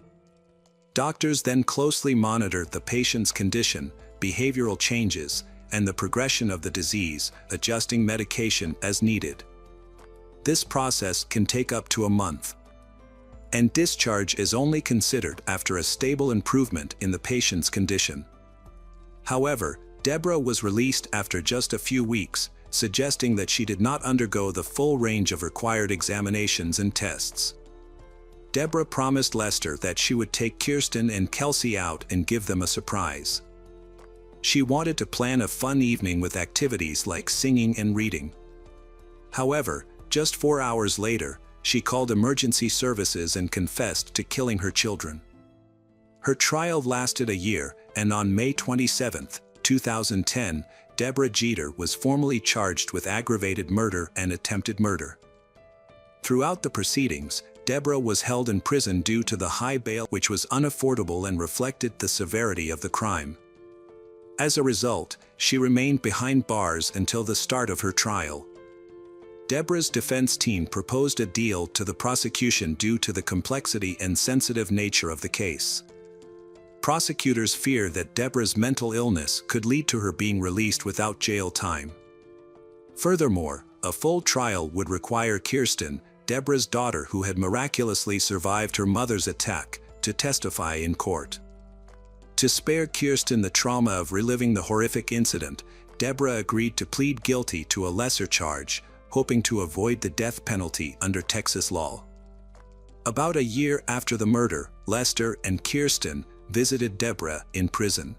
Doctors then closely monitor the patient's condition, behavioral changes, and the progression of the disease, adjusting medication as needed. This process can take up to a month. And discharge is only considered after a stable improvement in the patient's condition. However, Deborah was released after just a few weeks, suggesting that she did not undergo the full range of required examinations and tests. Deborah promised Lester that she would take Kirsten and Kelsey out and give them a surprise. She wanted to plan a fun evening with activities like singing and reading. However, just 4 hours later, she called emergency services and confessed to killing her children. Her trial lasted a year, and on May 27, 2010, Deborah Jeter was formally charged with aggravated murder and attempted murder. Throughout the proceedings, Deborah was held in prison due to the high bail, which was unaffordable and reflected the severity of the crime. As a result, she remained behind bars until the start of her trial. Deborah's defense team proposed a deal to the prosecution due to the complexity and sensitive nature of the case. Prosecutors fear that Deborah's mental illness could lead to her being released without jail time. Furthermore, a full trial would require Kirsten, Deborah's daughter who had miraculously survived her mother's attack, to testify in court. To spare Kirsten the trauma of reliving the horrific incident, Deborah agreed to plead guilty to a lesser charge, hoping to avoid the death penalty under Texas law. About a year after the murder, Lester and Kirsten visited Deborah in prison.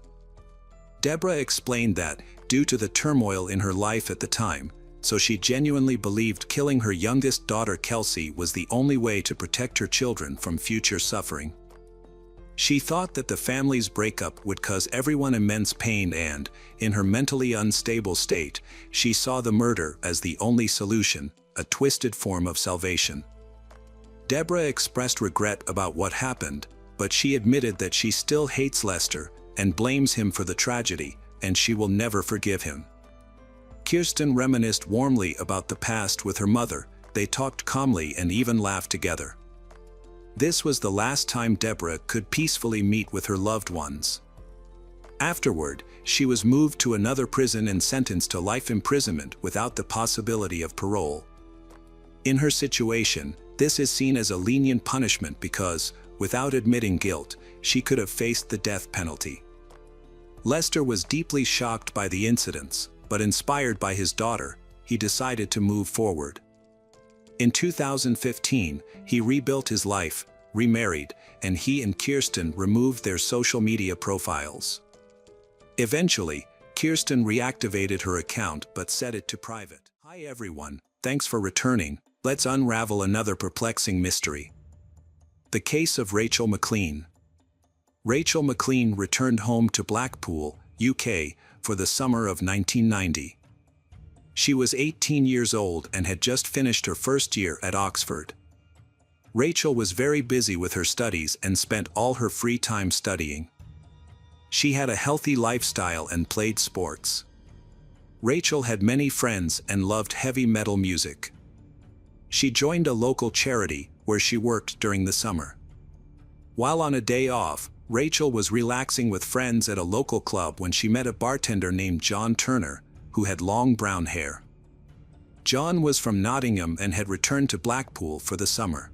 Deborah explained that, due to the turmoil in her life at the time, so she genuinely believed killing her youngest daughter Kelsey was the only way to protect her children from future suffering. She thought that the family's breakup would cause everyone immense pain and, in her mentally unstable state, she saw the murder as the only solution, a twisted form of salvation. Deborah expressed regret about what happened, but she admitted that she still hates Lester and blames him for the tragedy, and she will never forgive him. Kirsten reminisced warmly about the past with her mother. They talked calmly and even laughed together. This was the last time Deborah could peacefully meet with her loved ones. Afterward, she was moved to another prison and sentenced to life imprisonment without the possibility of parole. In her situation, this is seen as a lenient punishment because, without admitting guilt, she could have faced the death penalty. Lester was deeply shocked by the incidents, but inspired by his daughter, he decided to move forward. In 2015, he rebuilt his life, remarried, and he and Kirsten removed their social media profiles. Eventually, Kirsten reactivated her account but set it to private. Hi everyone, thanks for returning. Let's unravel another perplexing mystery. The case of Rachel McLean. Rachel McLean returned home to Blackpool, UK, for the summer of 1990. She was 18 years old and had just finished her first year at Oxford. Rachel was very busy with her studies and spent all her free time studying. She had a healthy lifestyle and played sports. Rachel had many friends and loved heavy metal music. She joined a local charity where she worked during the summer. While on a day off, Rachel was relaxing with friends at a local club when she met a bartender named John Turner, who had long brown hair. John was from Nottingham and had returned to Blackpool for the summer.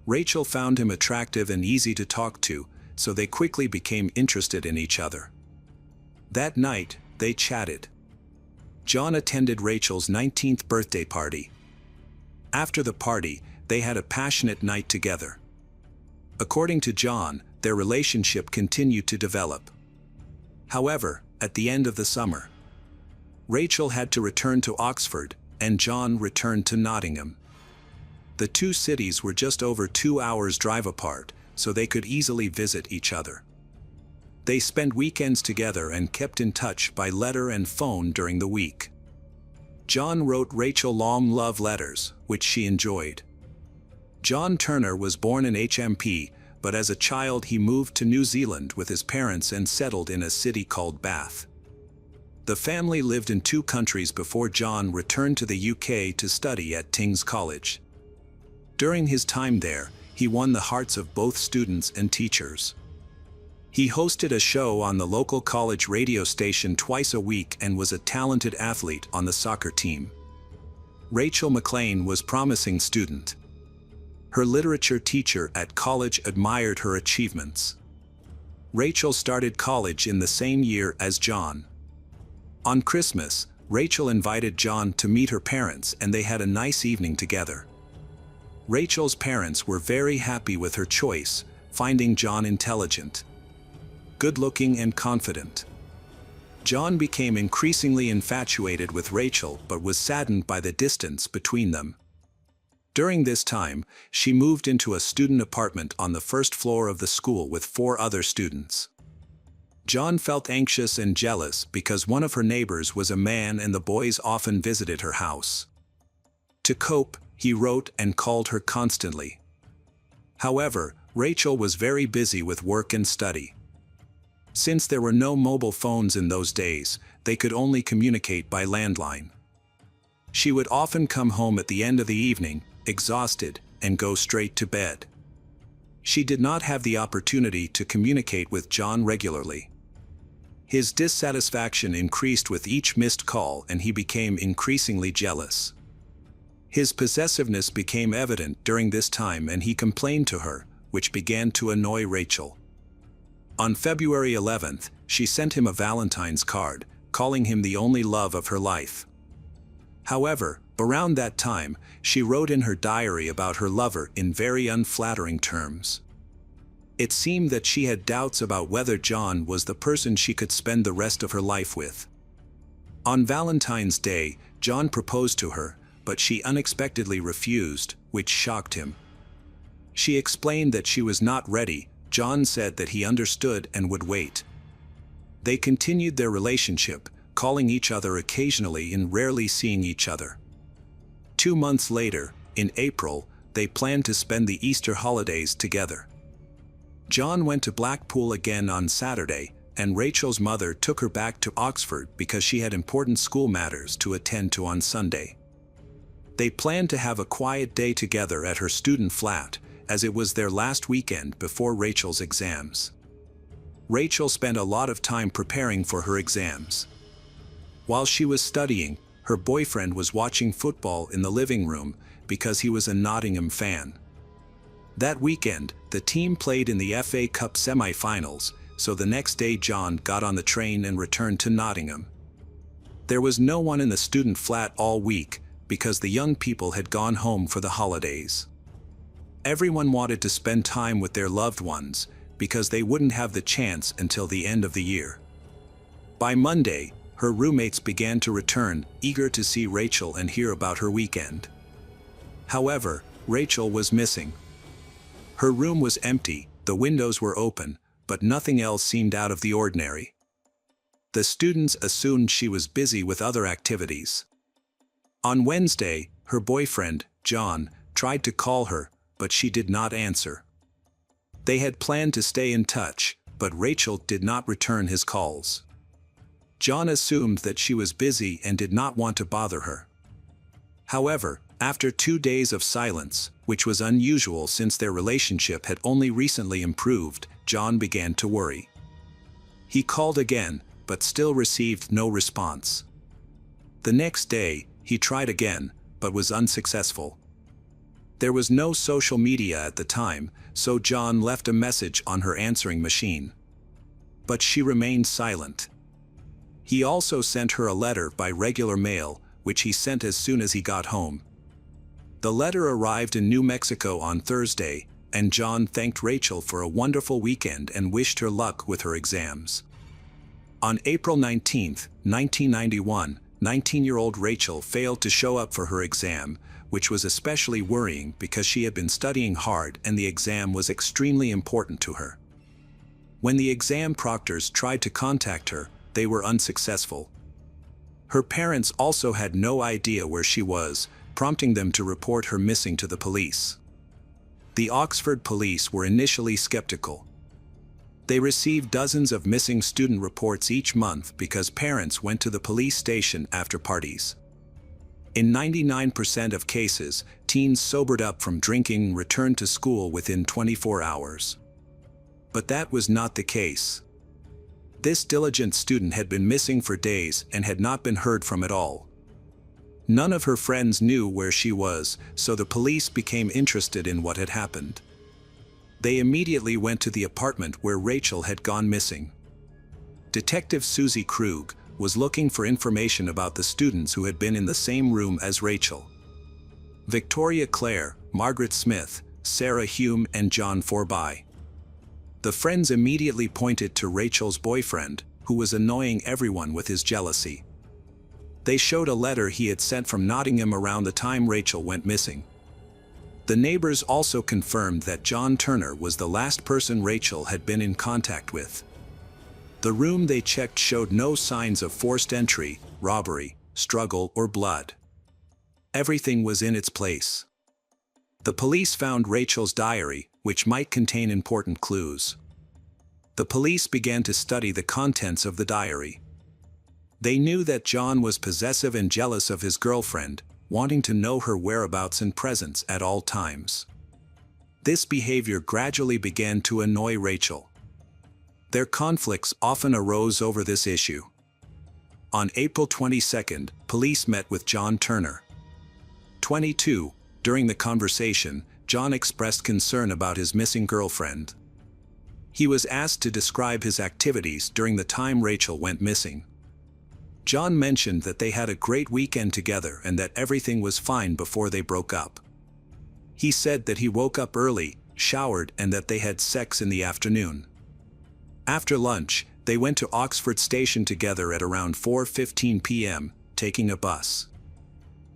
Rachel found him attractive and easy to talk to, so they quickly became interested in each other. That night, they chatted. John attended Rachel's 19th birthday party. After the party, they had a passionate night together. According to John, their relationship continued to develop. However, at the end of the summer, Rachel had to return to Oxford, and John returned to Nottingham. The two cities were just over 2 hours' drive apart, so they could easily visit each other. They spent weekends together and kept in touch by letter and phone during the week. John wrote Rachel long love letters, which she enjoyed. John Turner was born in HMP, but as a child he moved to New Zealand with his parents and settled in a city called Bath. The family lived in 2 countries before John returned to the UK to study at King's College. During his time there, he won the hearts of both students and teachers. He hosted a show on the local college radio station twice a week and was a talented athlete on the soccer team. Rachel McLean was a promising student. Her literature teacher at college admired her achievements. Rachel started college in the same year as John. On Christmas, Rachel invited John to meet her parents and they had a nice evening together. Rachel's parents were very happy with her choice, finding John intelligent, good-looking and confident. John became increasingly infatuated with Rachel but was saddened by the distance between them. During this time, she moved into a student apartment on the first floor of the school with 4 other students. John felt anxious and jealous because one of her neighbors was a man and the boys often visited her house. To cope, he wrote and called her constantly. However, Rachel was very busy with work and study. Since there were no mobile phones in those days, they could only communicate by landline. She would often come home at the end of the evening, exhausted, and go straight to bed. She did not have the opportunity to communicate with John regularly. His dissatisfaction increased with each missed call and he became increasingly jealous. His possessiveness became evident during this time and he complained to her, which began to annoy Rachel. On February 11th, she sent him a Valentine's card, calling him the only love of her life. However, around that time, she wrote in her diary about her lover in very unflattering terms. It seemed that she had doubts about whether John was the person she could spend the rest of her life with. On Valentine's Day, John proposed to her, but she unexpectedly refused, which shocked him. She explained that she was not ready. John said that he understood and would wait. They continued their relationship, calling each other occasionally and rarely seeing each other. 2 months later, in April, they planned to spend the Easter holidays together. John went to Blackpool again on Saturday, and Rachel's mother took her back to Oxford because she had important school matters to attend to on Sunday. They planned to have a quiet day together at her student flat, as it was their last weekend before Rachel's exams. Rachel spent a lot of time preparing for her exams. While she was studying, her boyfriend was watching football in the living room because he was a Nottingham fan. That weekend, the team played in the FA Cup semi-finals, so the next day John got on the train and returned to Nottingham. There was no one in the student flat all week because the young people had gone home for the holidays. Everyone wanted to spend time with their loved ones because they wouldn't have the chance until the end of the year. By Monday, her roommates began to return, eager to see Rachel and hear about her weekend. However, Rachel was missing. Her room was empty, the windows were open, but nothing else seemed out of the ordinary. The students assumed she was busy with other activities. On Wednesday, her boyfriend, John, tried to call her, but she did not answer. They had planned to stay in touch, but Rachel did not return his calls. John assumed that she was busy and did not want to bother her. However, after 2 days of silence, which was unusual since their relationship had only recently improved, John began to worry. He called again, but still received no response. The next day, he tried again, but was unsuccessful. There was no social media at the time, so John left a message on her answering machine. But she remained silent. He also sent her a letter by regular mail, which he sent as soon as he got home. The letter arrived in New Mexico on Thursday, and John thanked Rachel for a wonderful weekend and wished her luck with her exams. On April 19, 1991, 19-year-old Rachel failed to show up for her exam, which was especially worrying because she had been studying hard and the exam was extremely important to her. When the exam proctors tried to contact her, they were unsuccessful. Her parents also had no idea where she was, prompting them to report her missing to the police. The Oxford police were initially skeptical. They received dozens of missing student reports each month because parents went to the police station after parties. In 99% of cases, teens sobered up from drinking and returned to school within 24 hours. But that was not the case. This diligent student had been missing for days and had not been heard from at all. None of her friends knew where she was, so the police became interested in what had happened. They immediately went to the apartment where Rachel had gone missing. Detective Susie Krug was looking for information about the students who had been in the same room as Rachel. Victoria Clare, Margaret Smith, Sarah Hume, and John Forby. The friends immediately pointed to Rachel's boyfriend, who was annoying everyone with his jealousy. They showed a letter he had sent from Nottingham around the time Rachel went missing. The neighbors also confirmed that John Turner was the last person Rachel had been in contact with. The room they checked showed no signs of forced entry, robbery, struggle, or blood. Everything was in its place. The police found Rachel's diary, which might contain important clues. The police began to study the contents of the diary. They knew that John was possessive and jealous of his girlfriend, wanting to know her whereabouts and presence at all times. This behavior gradually began to annoy Rachel. Their conflicts often arose over this issue. On April 22, police met with John Turner. 22. During the conversation, John expressed concern about his missing girlfriend. He was asked to describe his activities during the time Rachel went missing. John mentioned that they had a great weekend together and that everything was fine before they broke up. He said that he woke up early, showered, and that they had sex in the afternoon. After lunch, they went to Oxford Station together at around 4:15 p.m., taking a bus.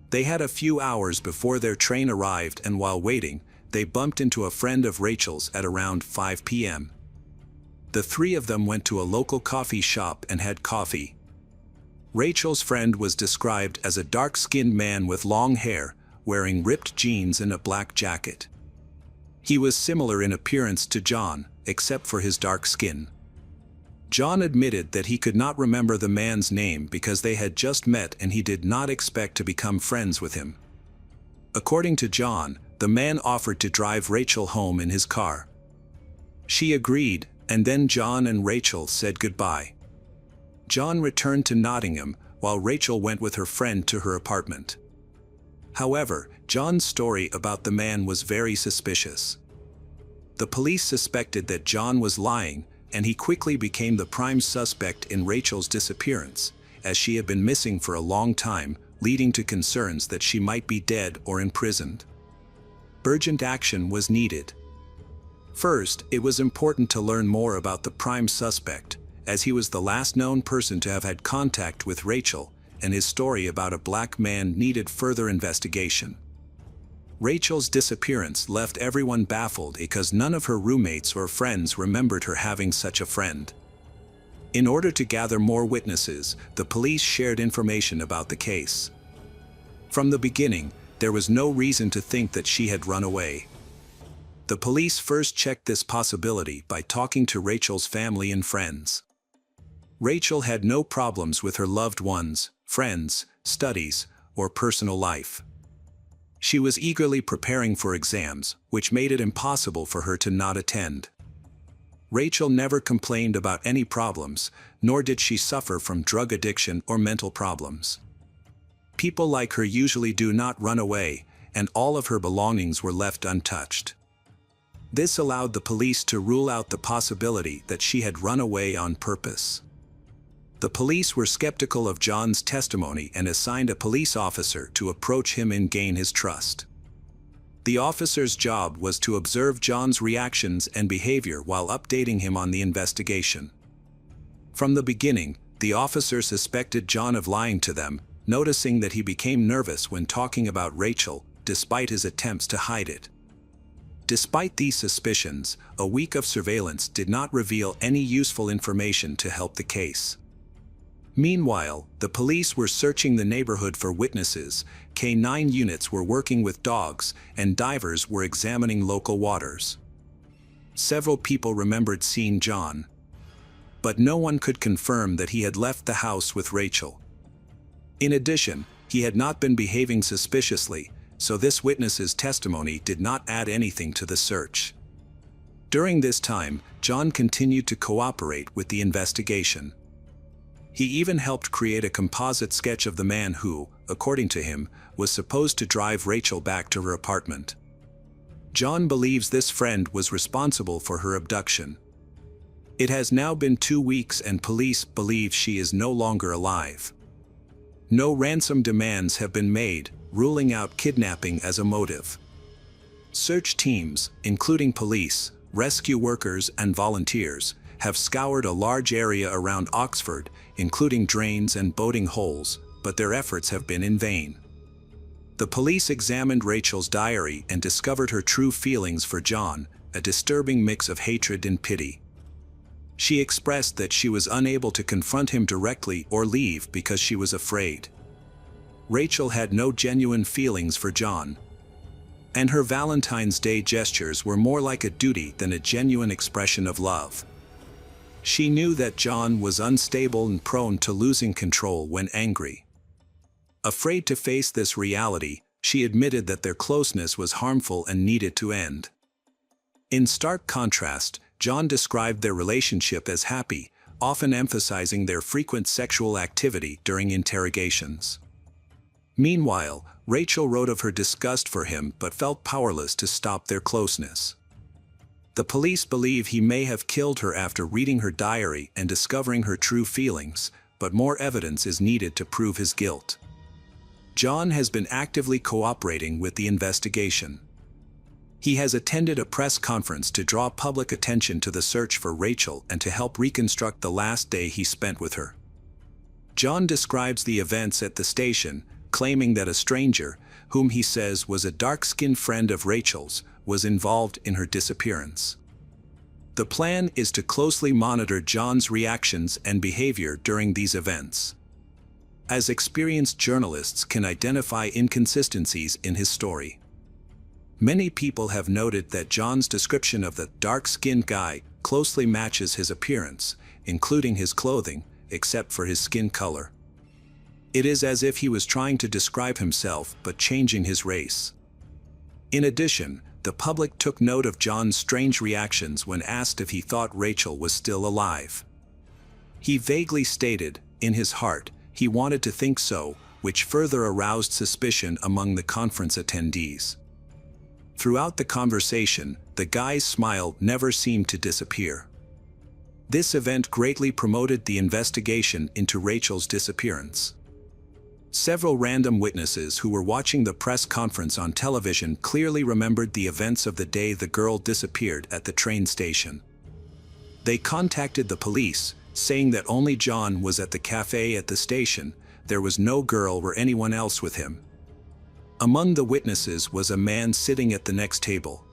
They had a few hours before their train arrived, and while waiting, they bumped into a friend of Rachel's at around 5 p.m. The three of them went to a local coffee shop and had coffee. Rachel's friend was described as a dark-skinned man with long hair, wearing ripped jeans and a black jacket. He was similar in appearance to John, except for his dark skin. John admitted that he could not remember the man's name because they had just met and he did not expect to become friends with him. According to John, the man offered to drive Rachel home in his car. She agreed, and then John and Rachel said goodbye. John returned to Nottingham, while Rachel went with her friend to her apartment. However, John's story about the man was very suspicious. The police suspected that John was lying, and he quickly became the prime suspect in Rachel's disappearance, as she had been missing for a long time, leading to concerns that she might be dead or imprisoned. Urgent action was needed. First, it was important to learn more about the prime suspect, as he was the last known person to have had contact with Rachel, and his story about a black man needed further investigation. Rachel's disappearance left everyone baffled because none of her roommates or friends remembered her having such a friend. In order to gather more witnesses, the police shared information about the case. From the beginning, there was no reason to think that she had run away. The police first checked this possibility by talking to Rachel's family and friends. Rachel had no problems with her loved ones, friends, studies, or personal life. She was eagerly preparing for exams, which made it impossible for her to not attend. Rachel never complained about any problems, nor did she suffer from drug addiction or mental problems. People like her usually do not run away, and all of her belongings were left untouched. This allowed the police to rule out the possibility that she had run away on purpose. The police were skeptical of John's testimony and assigned a police officer to approach him and gain his trust. The officer's job was to observe John's reactions and behavior while updating him on the investigation. From the beginning, the officer suspected John of lying to them, noticing that he became nervous when talking about Rachel, despite his attempts to hide it. Despite these suspicions, a week of surveillance did not reveal any useful information to help the case. Meanwhile, the police were searching the neighborhood for witnesses, K9 units were working with dogs, and divers were examining local waters. Several people remembered seeing John, but no one could confirm that he had left the house with Rachel. In addition, he had not been behaving suspiciously, so this witness's testimony did not add anything to the search. During this time, John continued to cooperate with the investigation. He even helped create a composite sketch of the man who, according to him, was supposed to drive Rachel back to her apartment. John believes this friend was responsible for her abduction. It has now been 2 weeks and police believe she is no longer alive. No ransom demands have been made, ruling out kidnapping as a motive. Search teams, including police, rescue workers, and volunteers, have scoured a large area around Oxford, including drains and boating holes, but their efforts have been in vain. The police examined Rachel's diary and discovered her true feelings for John, a disturbing mix of hatred and pity. She expressed that she was unable to confront him directly or leave because she was afraid. Rachel had no genuine feelings for John, and her Valentine's Day gestures were more like a duty than a genuine expression of love. She knew that John was unstable and prone to losing control when angry. Afraid to face this reality, she admitted that their closeness was harmful and needed to end. In stark contrast, John described their relationship as happy, often emphasizing their frequent sexual activity during interrogations. Meanwhile, Rachel wrote of her disgust for him but felt powerless to stop their closeness. The police believe he may have killed her after reading her diary and discovering her true feelings, but more evidence is needed to prove his guilt. John has been actively cooperating with the investigation. He has attended a press conference to draw public attention to the search for Rachel and to help reconstruct the last day he spent with her. John describes the events at the station, claiming that a stranger, whom he says was a dark-skinned friend of Rachel's, was involved in her disappearance. The plan is to closely monitor John's reactions and behavior during these events, as experienced journalists can identify inconsistencies in his story. Many people have noted that John's description of the dark-skinned guy closely matches his appearance, including his clothing, except for his skin color. It is as if he was trying to describe himself but changing his race. In addition, the public took note of John's strange reactions when asked if he thought Rachel was still alive. He vaguely stated, in his heart, he wanted to think so, which further aroused suspicion among the conference attendees. Throughout the conversation, the guy's smile never seemed to disappear. This event greatly promoted the investigation into Rachel's disappearance. Several random witnesses who were watching the press conference on television clearly remembered the events of the day the girl disappeared at the train station. They contacted the police, saying that only John was at the cafe at the station, there was no girl or anyone else with him. Among the witnesses was a man sitting at the next table.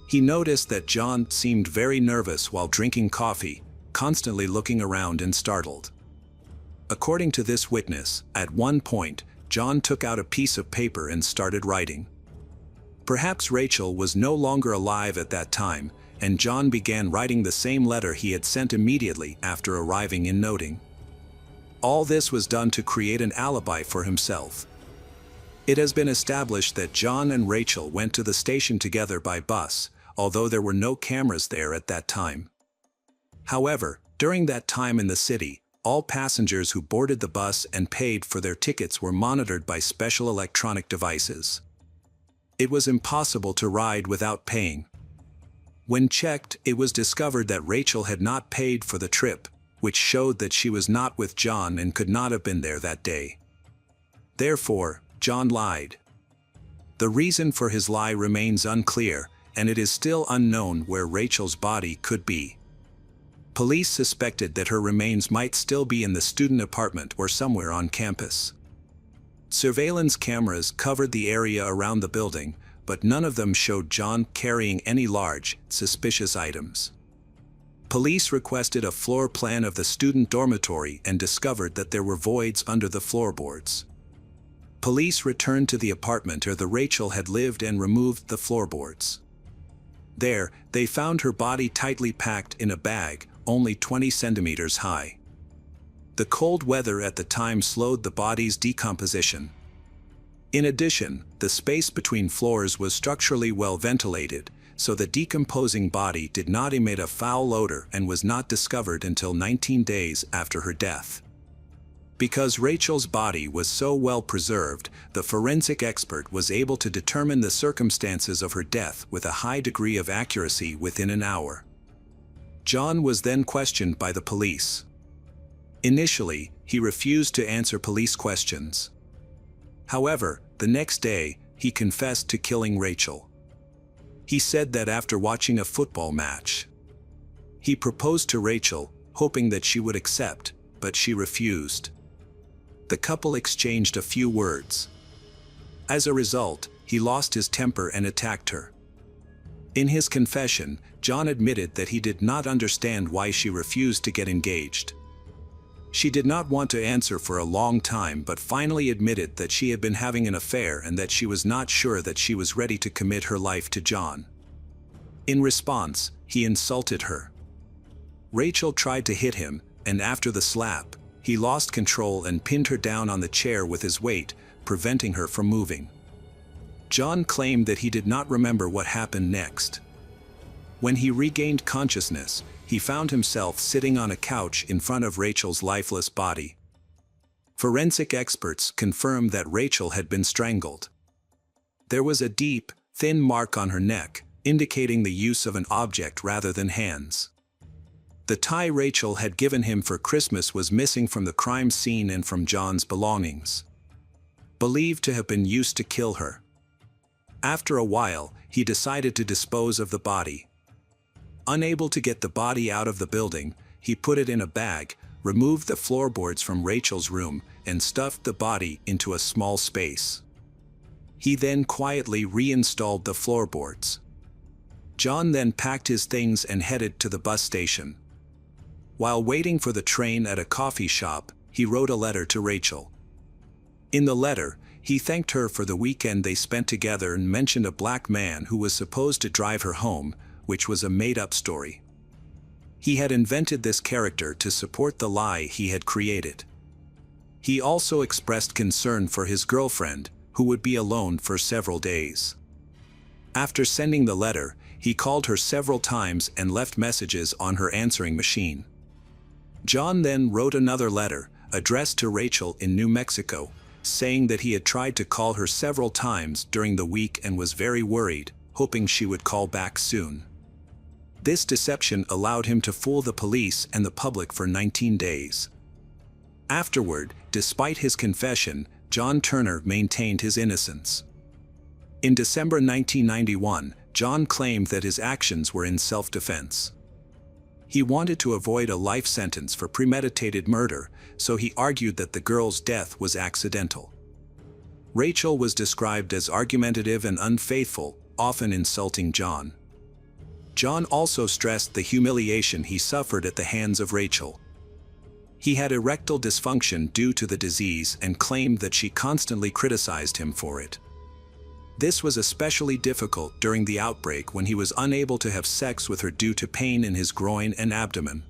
He noticed that John seemed very nervous while drinking coffee, constantly looking around and startled. According to this witness, at one point, John took out a piece of paper and started writing. Perhaps Rachel was no longer alive at that time, and John began writing the same letter he had sent immediately after arriving in Notting. All this was done to create an alibi for himself. It has been established that John and Rachel went to the station together by bus, although there were no cameras there at that time. However, during that time in the city, all passengers who boarded the bus and paid for their tickets were monitored by special electronic devices. It was impossible to ride without paying. When checked, it was discovered that Rachel had not paid for the trip, which showed that she was not with John and could not have been there that day. Therefore, John lied. The reason for his lie remains unclear, and it is still unknown where Rachel's body could be. Police suspected that her remains might still be in the student apartment or somewhere on campus. Surveillance cameras covered the area around the building, but none of them showed John carrying any large, suspicious items. Police requested a floor plan of the student dormitory and discovered that there were voids under the floorboards. Police returned to the apartment where Rachel had lived and removed the floorboards. There, they found her body tightly packed in a bag, only 20 centimeters high. The cold weather at the time slowed the body's decomposition. In addition, the space between floors was structurally well ventilated, so the decomposing body did not emit a foul odor and was not discovered until 19 days after her death. Because Rachel's body was so well preserved, the forensic expert was able to determine the circumstances of her death with a high degree of accuracy within an hour. John was then questioned by the police. Initially, he refused to answer police questions. However, the next day, he confessed to killing Rachel. He said that after watching a football match, he proposed to Rachel, hoping that she would accept, but she refused. The couple exchanged a few words. As a result, he lost his temper and attacked her. In his confession, John admitted that he did not understand why she refused to get engaged. She did not want to answer for a long time but finally admitted that she had been having an affair and that she was not sure that she was ready to commit her life to John. In response, he insulted her. Rachel tried to hit him, and after the slap, he lost control and pinned her down on the chair with his weight, preventing her from moving. John claimed that he did not remember what happened next. When he regained consciousness, he found himself sitting on a couch in front of Rachel's lifeless body. Forensic experts confirmed that Rachel had been strangled. There was a deep, thin mark on her neck, indicating the use of an object rather than hands. The tie Rachel had given him for Christmas was missing from the crime scene and from John's belongings. Believed to have been used to kill her. After a while, he decided to dispose of the body. Unable to get the body out of the building, he put it in a bag, removed the floorboards from Rachel's room, and stuffed the body into a small space. He then quietly reinstalled the floorboards. John then packed his things and headed to the bus station. While waiting for the train at a coffee shop, he wrote a letter to Rachel. In the letter, he thanked her for the weekend they spent together and mentioned a black man who was supposed to drive her home, which was a made-up story. He had invented this character to support the lie he had created. He also expressed concern for his girlfriend, who would be alone for several days. After sending the letter, he called her several times and left messages on her answering machine. John then wrote another letter, addressed to Rachel in New Mexico, saying that he had tried to call her several times during the week and was very worried, hoping she would call back soon. This deception allowed him to fool the police and the public for 19 days. Afterward, despite his confession, John Turner maintained his innocence. In December 1991, John claimed that his actions were in self-defense. He wanted to avoid a life sentence for premeditated murder, so he argued that the girl's death was accidental. Rachel was described as argumentative and unfaithful, often insulting John. John also stressed the humiliation he suffered at the hands of Rachel. He had erectile dysfunction due to the disease and claimed that she constantly criticized him for it. This was especially difficult during the outbreak when he was unable to have sex with her due to pain in his groin and abdomen.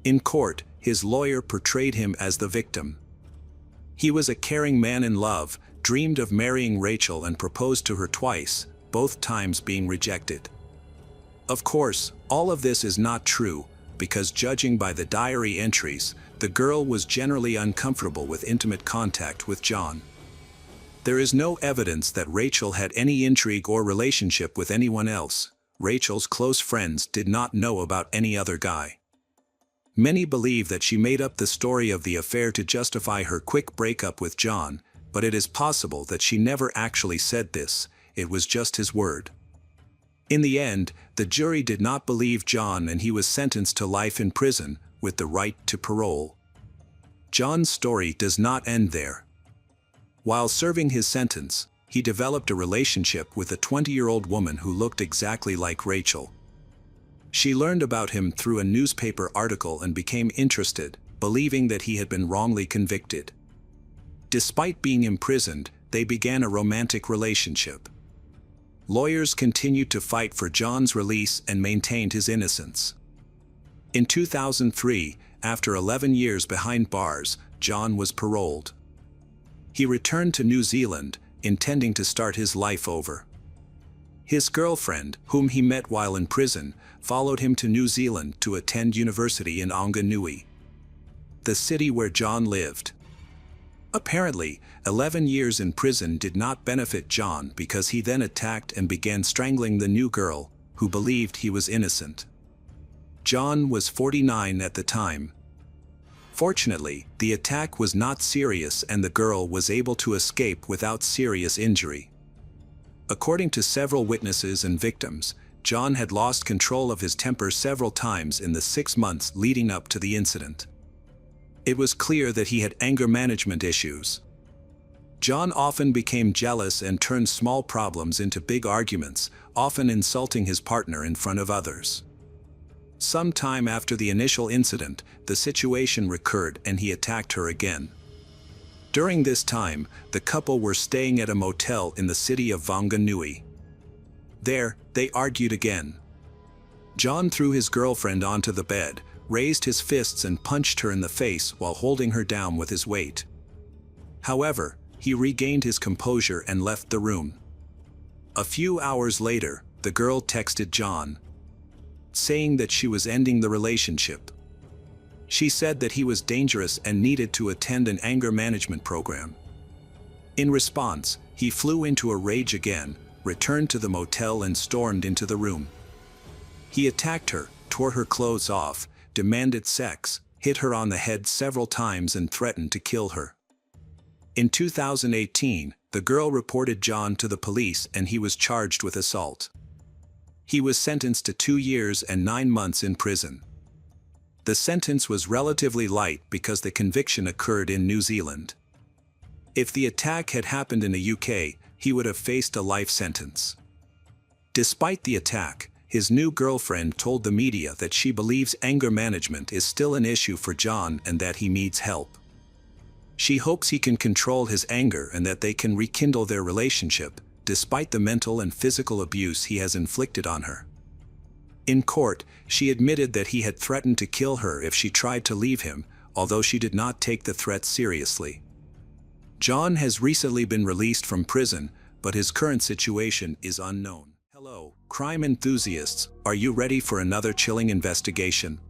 In court, his lawyer portrayed him as the victim. He was a caring man in love, dreamed of marrying Rachel and proposed to her twice, both times being rejected. Of course, all of this is not true, because judging by the diary entries, the girl was generally uncomfortable with intimate contact with John. There is no evidence that Rachel had any intrigue or relationship with anyone else. Rachel's close friends did not know about any other guy. Many believe that she made up the story of the affair to justify her quick breakup with John, but it is possible that she never actually said this, it was just his word. In the end, the jury did not believe John and he was sentenced to life in prison, with the right to parole. John's story does not end there. While serving his sentence, he developed a relationship with a 20-year-old woman who looked exactly like Rachel. She learned about him through a newspaper article and became interested, believing that he had been wrongly convicted. Despite being imprisoned, they began a romantic relationship. Lawyers continued to fight for John's release and maintained his innocence. In 2003, after 11 years behind bars, John was paroled. He returned to New Zealand, intending to start his life over. His girlfriend, whom he met while in prison, followed him to New Zealand to attend university in Wanganui, the city where John lived. Apparently, 11 years in prison did not benefit John because he then attacked and began strangling the new girl, who believed he was innocent. John was 49 at the time. Fortunately, the attack was not serious and the girl was able to escape without serious injury. According to several witnesses and victims, John had lost control of his temper several times in the 6 months leading up to the incident. It was clear that he had anger management issues. John often became jealous and turned small problems into big arguments, often insulting his partner in front of others. Some time after the initial incident, the situation recurred and he attacked her again. During this time, the couple were staying at a motel in the city of Wanganui. There, they argued again. John threw his girlfriend onto the bed, raised his fists and punched her in the face while holding her down with his weight. However, he regained his composure and left the room. A few hours later, the girl texted John, saying that she was ending the relationship. She said that he was dangerous and needed to attend an anger management program. In response, he flew into a rage again, returned to the motel and stormed into the room. He attacked her, tore her clothes off, demanded sex, hit her on the head several times and threatened to kill her. In 2018, the girl reported John to the police and he was charged with assault. He was sentenced to 2 years and 9 months in prison. The sentence was relatively light because the conviction occurred in New Zealand. If the attack had happened in the UK, he would have faced a life sentence. Despite the attack, his new girlfriend told the media that she believes anger management is still an issue for John and that he needs help. She hopes he can control his anger and that they can rekindle their relationship, despite the mental and physical abuse he has inflicted on her. In court, she admitted that he had threatened to kill her if she tried to leave him, although she did not take the threat seriously. John has recently been released from prison, but his current situation is unknown. Hello, crime enthusiasts, are you ready for another chilling investigation?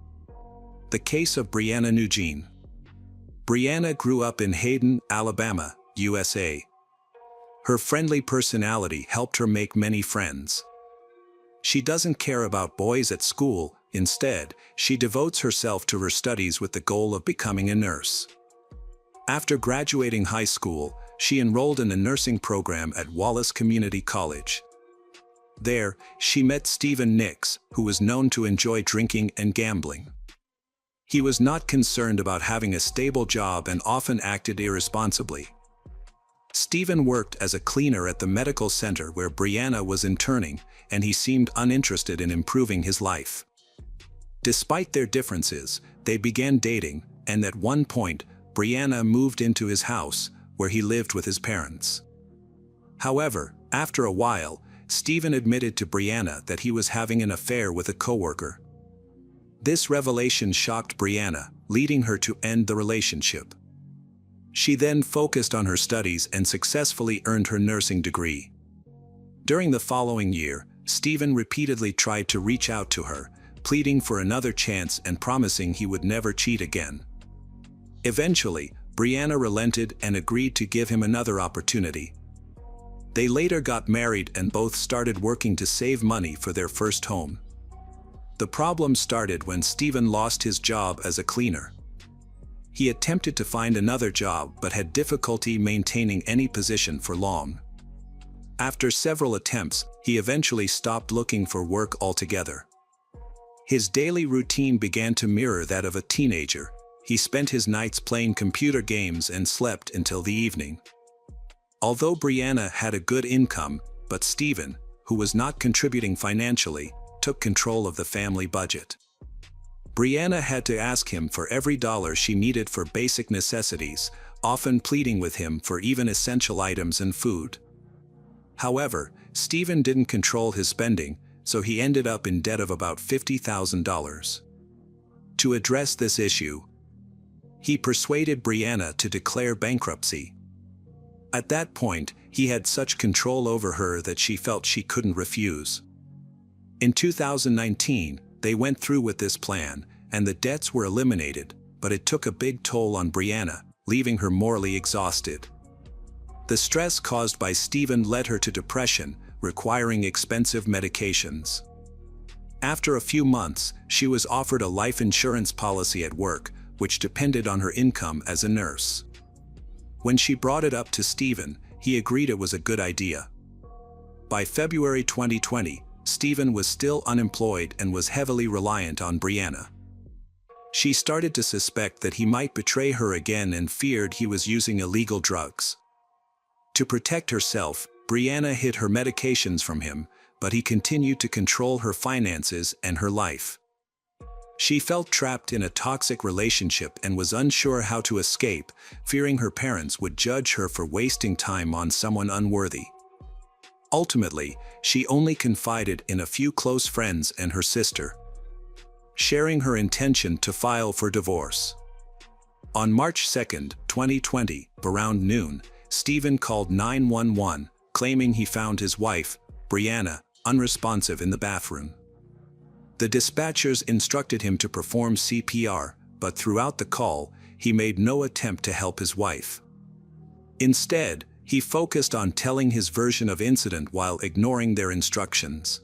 The case of Brianna Nugent. Brianna grew up in Hayden, Alabama, USA. Her friendly personality helped her make many friends. She doesn't care about boys at school, instead, she devotes herself to her studies with the goal of becoming a nurse. After graduating high school, she enrolled in a nursing program at Wallace Community College. There, she met Stephen Nix, who was known to enjoy drinking and gambling. He was not concerned about having a stable job and often acted irresponsibly. Stephen worked as a cleaner at the medical center where Brianna was interning, and he seemed uninterested in improving his life. Despite their differences, they began dating, and at one point, Brianna moved into his house, where he lived with his parents. However, after a while, Stephen admitted to Brianna that he was having an affair with a coworker. This revelation shocked Brianna, leading her to end the relationship. She then focused on her studies and successfully earned her nursing degree. During the following year, Stephen repeatedly tried to reach out to her, pleading for another chance and promising he would never cheat again. Eventually, Brianna relented and agreed to give him another opportunity. They later got married and both started working to save money for their first home. The problem started when Stephen lost his job as a cleaner. He attempted to find another job but had difficulty maintaining any position for long. After several attempts, he eventually stopped looking for work altogether. His daily routine began to mirror that of a teenager. He spent his nights playing computer games and slept until the evening. Although Brianna had a good income, but Stephen, who was not contributing financially, took control of the family budget. Brianna had to ask him for every dollar she needed for basic necessities, often pleading with him for even essential items and food. However, Stephen didn't control his spending, so he ended up in debt of about $50,000. To address this issue, he persuaded Brianna to declare bankruptcy. At that point, he had such control over her that she felt she couldn't refuse. In 2019, they went through with this plan, and the debts were eliminated, but it took a big toll on Brianna, leaving her morally exhausted. The stress caused by Stephen led her to depression, requiring expensive medications. After a few months, she was offered a life insurance policy at work, which depended on her income as a nurse. When she brought it up to Stephen, he agreed it was a good idea. By February 2020, Stephen was still unemployed and was heavily reliant on Brianna. She started to suspect that he might betray her again and feared he was using illegal drugs. To protect herself, Brianna hid her medications from him, but he continued to control her finances and her life. She felt trapped in a toxic relationship and was unsure how to escape, fearing her parents would judge her for wasting time on someone unworthy. Ultimately, she only confided in a few close friends and her sister, sharing her intention to file for divorce. On March 2, 2020, around noon, Stephen called 911, claiming he found his wife, Brianna, unresponsive in the bathroom. The dispatchers instructed him to perform CPR, but throughout the call, he made no attempt to help his wife. Instead, he focused on telling his version of incident while ignoring their instructions.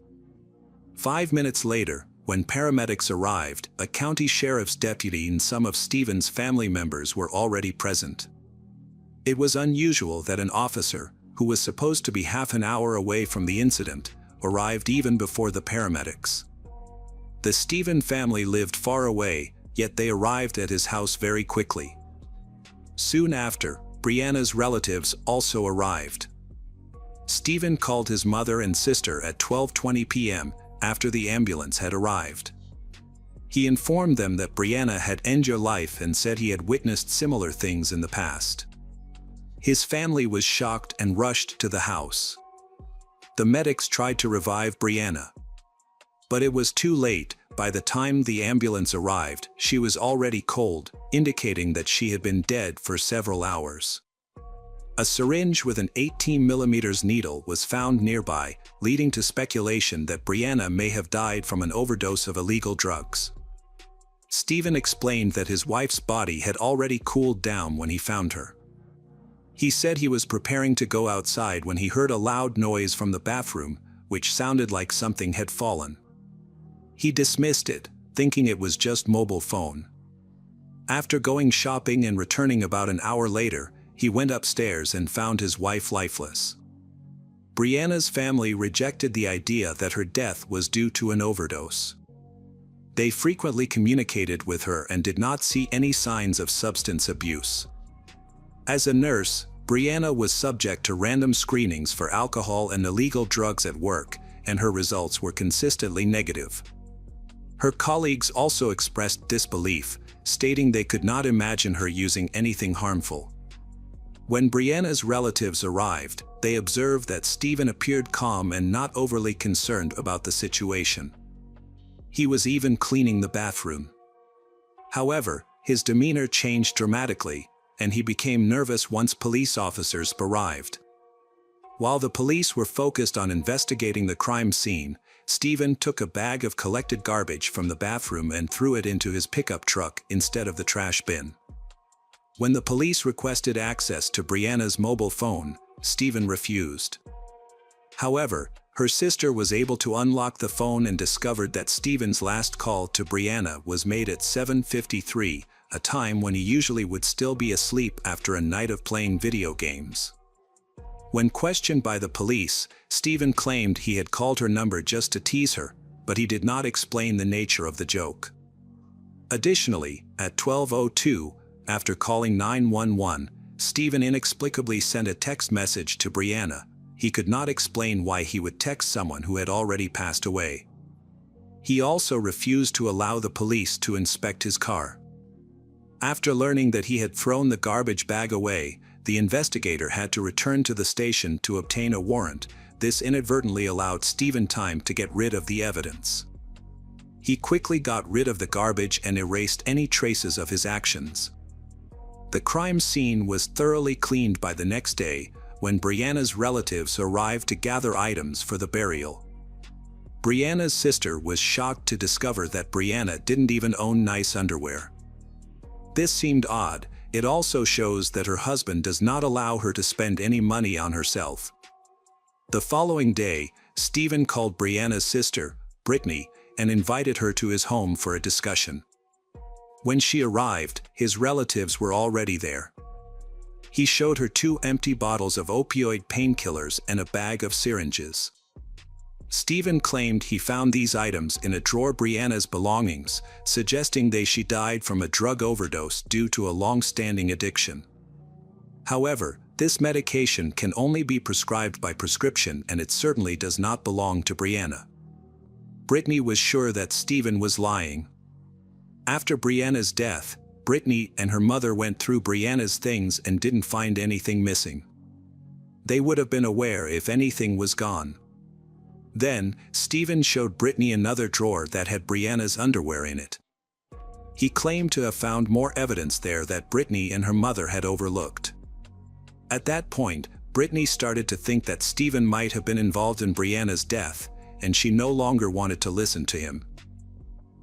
5 minutes later, when paramedics arrived, a county sheriff's deputy and some of Stephen's family members were already present. It was unusual that an officer, who was supposed to be half an hour away from the incident, arrived even before the paramedics. The Stephen family lived far away, yet they arrived at his house very quickly. Soon after, Brianna's relatives also arrived. Stephen called his mother and sister at 12:20 p.m. after the ambulance had arrived. He informed them that Brianna had ended her life and said he had witnessed similar things in the past. His family was shocked and rushed to the house. The medics tried to revive Brianna, but it was too late. By the time the ambulance arrived, she was already cold, indicating that she had been dead for several hours. A syringe with an 18mm needle was found nearby, leading to speculation that Brianna may have died from an overdose of illegal drugs. Stephen explained that his wife's body had already cooled down when he found her. He said he was preparing to go outside when he heard a loud noise from the bathroom, which sounded like something had fallen. He dismissed it, thinking it was just mobile phone. After going shopping and returning about an hour later, he went upstairs and found his wife lifeless. Brianna's family rejected the idea that her death was due to an overdose. They frequently communicated with her and did not see any signs of substance abuse. As a nurse, Brianna was subject to random screenings for alcohol and illegal drugs at work, and her results were consistently negative. Her colleagues also expressed disbelief, stating they could not imagine her using anything harmful. When Brianna's relatives arrived, they observed that Stephen appeared calm and not overly concerned about the situation. He was even cleaning the bathroom. However, his demeanor changed dramatically, and he became nervous once police officers arrived. While the police were focused on investigating the crime scene, Stephen took a bag of collected garbage from the bathroom and threw it into his pickup truck instead of the trash bin. When the police requested access to Brianna's mobile phone, Stephen refused. However, her sister was able to unlock the phone and discovered that Stephen's last call to Brianna was made at 7:53, a time when he usually would still be asleep after a night of playing video games. When questioned by the police, Stephen claimed he had called her number just to tease her, but he did not explain the nature of the joke. Additionally, at 12:02, after calling 911, Stephen inexplicably sent a text message to Brianna. He could not explain why he would text someone who had already passed away. He also refused to allow the police to inspect his car. After learning that he had thrown the garbage bag away, the investigator had to return to the station to obtain a warrant. This inadvertently allowed Stephen time to get rid of the evidence. He quickly got rid of the garbage and erased any traces of his actions. The crime scene was thoroughly cleaned by the next day, when Brianna's relatives arrived to gather items for the burial. Brianna's sister was shocked to discover that Brianna didn't even own nice underwear. This seemed odd. It also shows that her husband does not allow her to spend any money on herself. The following day, Stephen called Brianna's sister, Brittany, and invited her to his home for a discussion. When she arrived, his relatives were already there. He showed her 2 empty bottles of opioid painkillers and a bag of syringes. Stephen claimed he found these items in a drawer of Brianna's belongings, suggesting she died from a drug overdose due to a long-standing addiction. However, this medication can only be prescribed by prescription, and it certainly does not belong to Brianna. Brittany was sure that Stephen was lying. After Brianna's death, Brittany and her mother went through Brianna's things and didn't find anything missing. They would have been aware if anything was gone. Then, Stephen showed Brittany another drawer that had Brianna's underwear in it. He claimed to have found more evidence there that Brittany and her mother had overlooked. At that point, Brittany started to think that Stephen might have been involved in Brianna's death, and she no longer wanted to listen to him.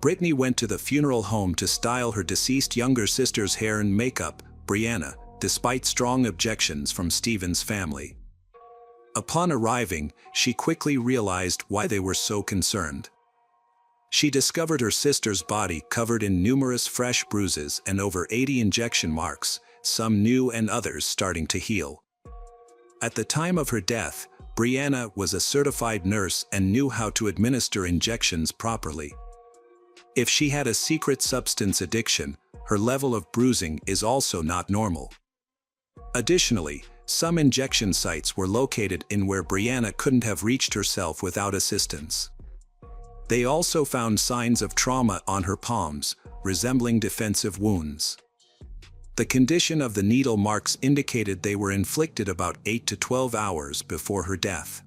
Brittany went to the funeral home to style her deceased younger sister's hair and makeup, Brianna, despite strong objections from Stephen's family. Upon arriving, she quickly realized why they were so concerned. She discovered her sister's body covered in numerous fresh bruises and over 80 injection marks, some new and others starting to heal. At the time of her death, Brianna was a certified nurse and knew how to administer injections properly. If she had a secret substance addiction, her level of bruising is also not normal. Additionally, some injection sites were located in where Brianna couldn't have reached herself without assistance. They also found signs of trauma on her palms, resembling defensive wounds. The condition of the needle marks indicated they were inflicted about 8 to 12 hours before her death.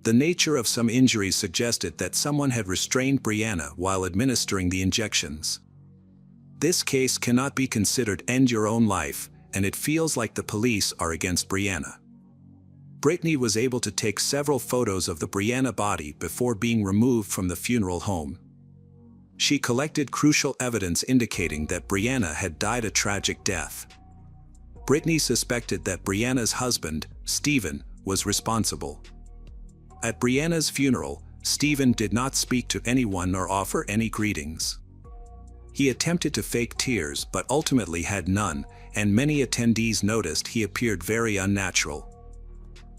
The nature of some injuries suggested that someone had restrained Brianna while administering the injections. This case cannot be considered end your own life, and it feels like the police are against Brianna. Brittany was able to take several photos of the Brianna body before being removed from the funeral home. She collected crucial evidence indicating that Brianna had died a tragic death. Brittany suspected that Brianna's husband, Stephen, was responsible. At Brianna's funeral, Stephen did not speak to anyone or offer any greetings. He attempted to fake tears but ultimately had none, and many attendees noticed he appeared very unnatural.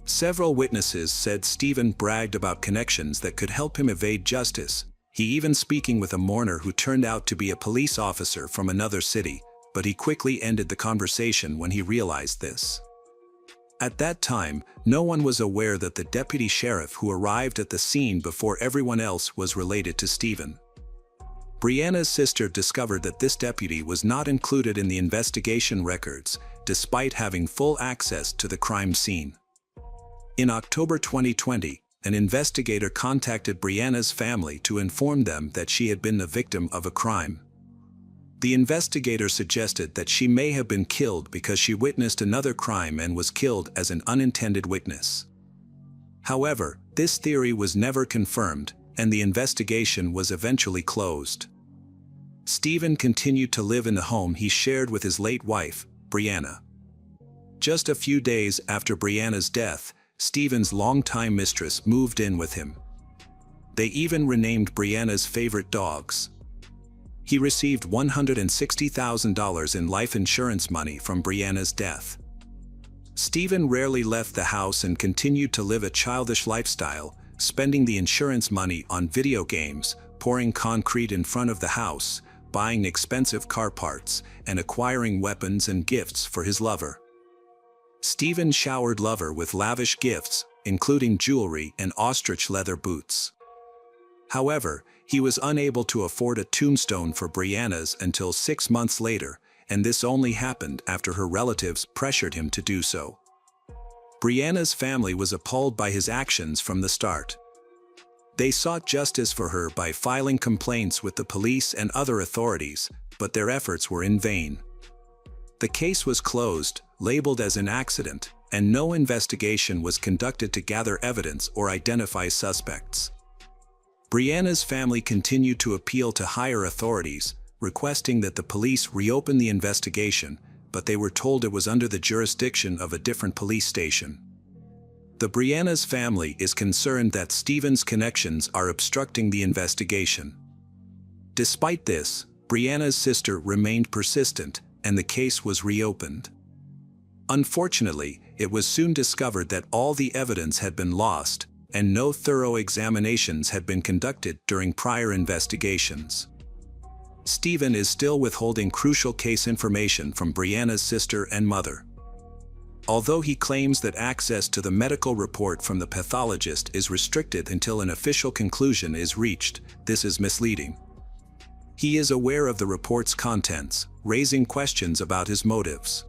Several witnesses said Stephen bragged about connections that could help him evade justice, he even speaking with a mourner who turned out to be a police officer from another city, but he quickly ended the conversation when he realized this. At that time, no one was aware that the deputy sheriff who arrived at the scene before everyone else was related to Stephen. Brianna's sister discovered that this deputy was not included in the investigation records, despite having full access to the crime scene. In October 2020, an investigator contacted Brianna's family to inform them that she had been the victim of a crime. The investigator suggested that she may have been killed because she witnessed another crime and was killed as an unintended witness. However, this theory was never confirmed, and the investigation was eventually closed. Stephen continued to live in the home he shared with his late wife, Brianna. Just a few days after Brianna's death, Stephen's longtime mistress moved in with him. They even renamed Brianna's favorite dogs. He received $160,000 in life insurance money from Brianna's death. Stephen rarely left the house and continued to live a childish lifestyle, spending the insurance money on video games, pouring concrete in front of the house, buying expensive car parts, and acquiring weapons and gifts for his lover. Stephen showered lover with lavish gifts, including jewelry and ostrich leather boots. However, he was unable to afford a tombstone for Brianna's until 6 months later, and this only happened after her relatives pressured him to do so. Brianna's family was appalled by his actions from the start. They sought justice for her by filing complaints with the police and other authorities, but their efforts were in vain. The case was closed, labeled as an accident, and no investigation was conducted to gather evidence or identify suspects. Brianna's family continued to appeal to higher authorities, requesting that the police reopen the investigation, but they were told it was under the jurisdiction of a different police station. The Brianna's family is concerned that Stephen's connections are obstructing the investigation. Despite this, Brianna's sister remained persistent, and the case was reopened. Unfortunately, it was soon discovered that all the evidence had been lost, and no thorough examinations had been conducted during prior investigations. Stephen is still withholding crucial case information from Brianna's sister and mother. Although he claims that access to the medical report from the pathologist is restricted until an official conclusion is reached, this is misleading. He is aware of the report's contents, raising questions about his motives.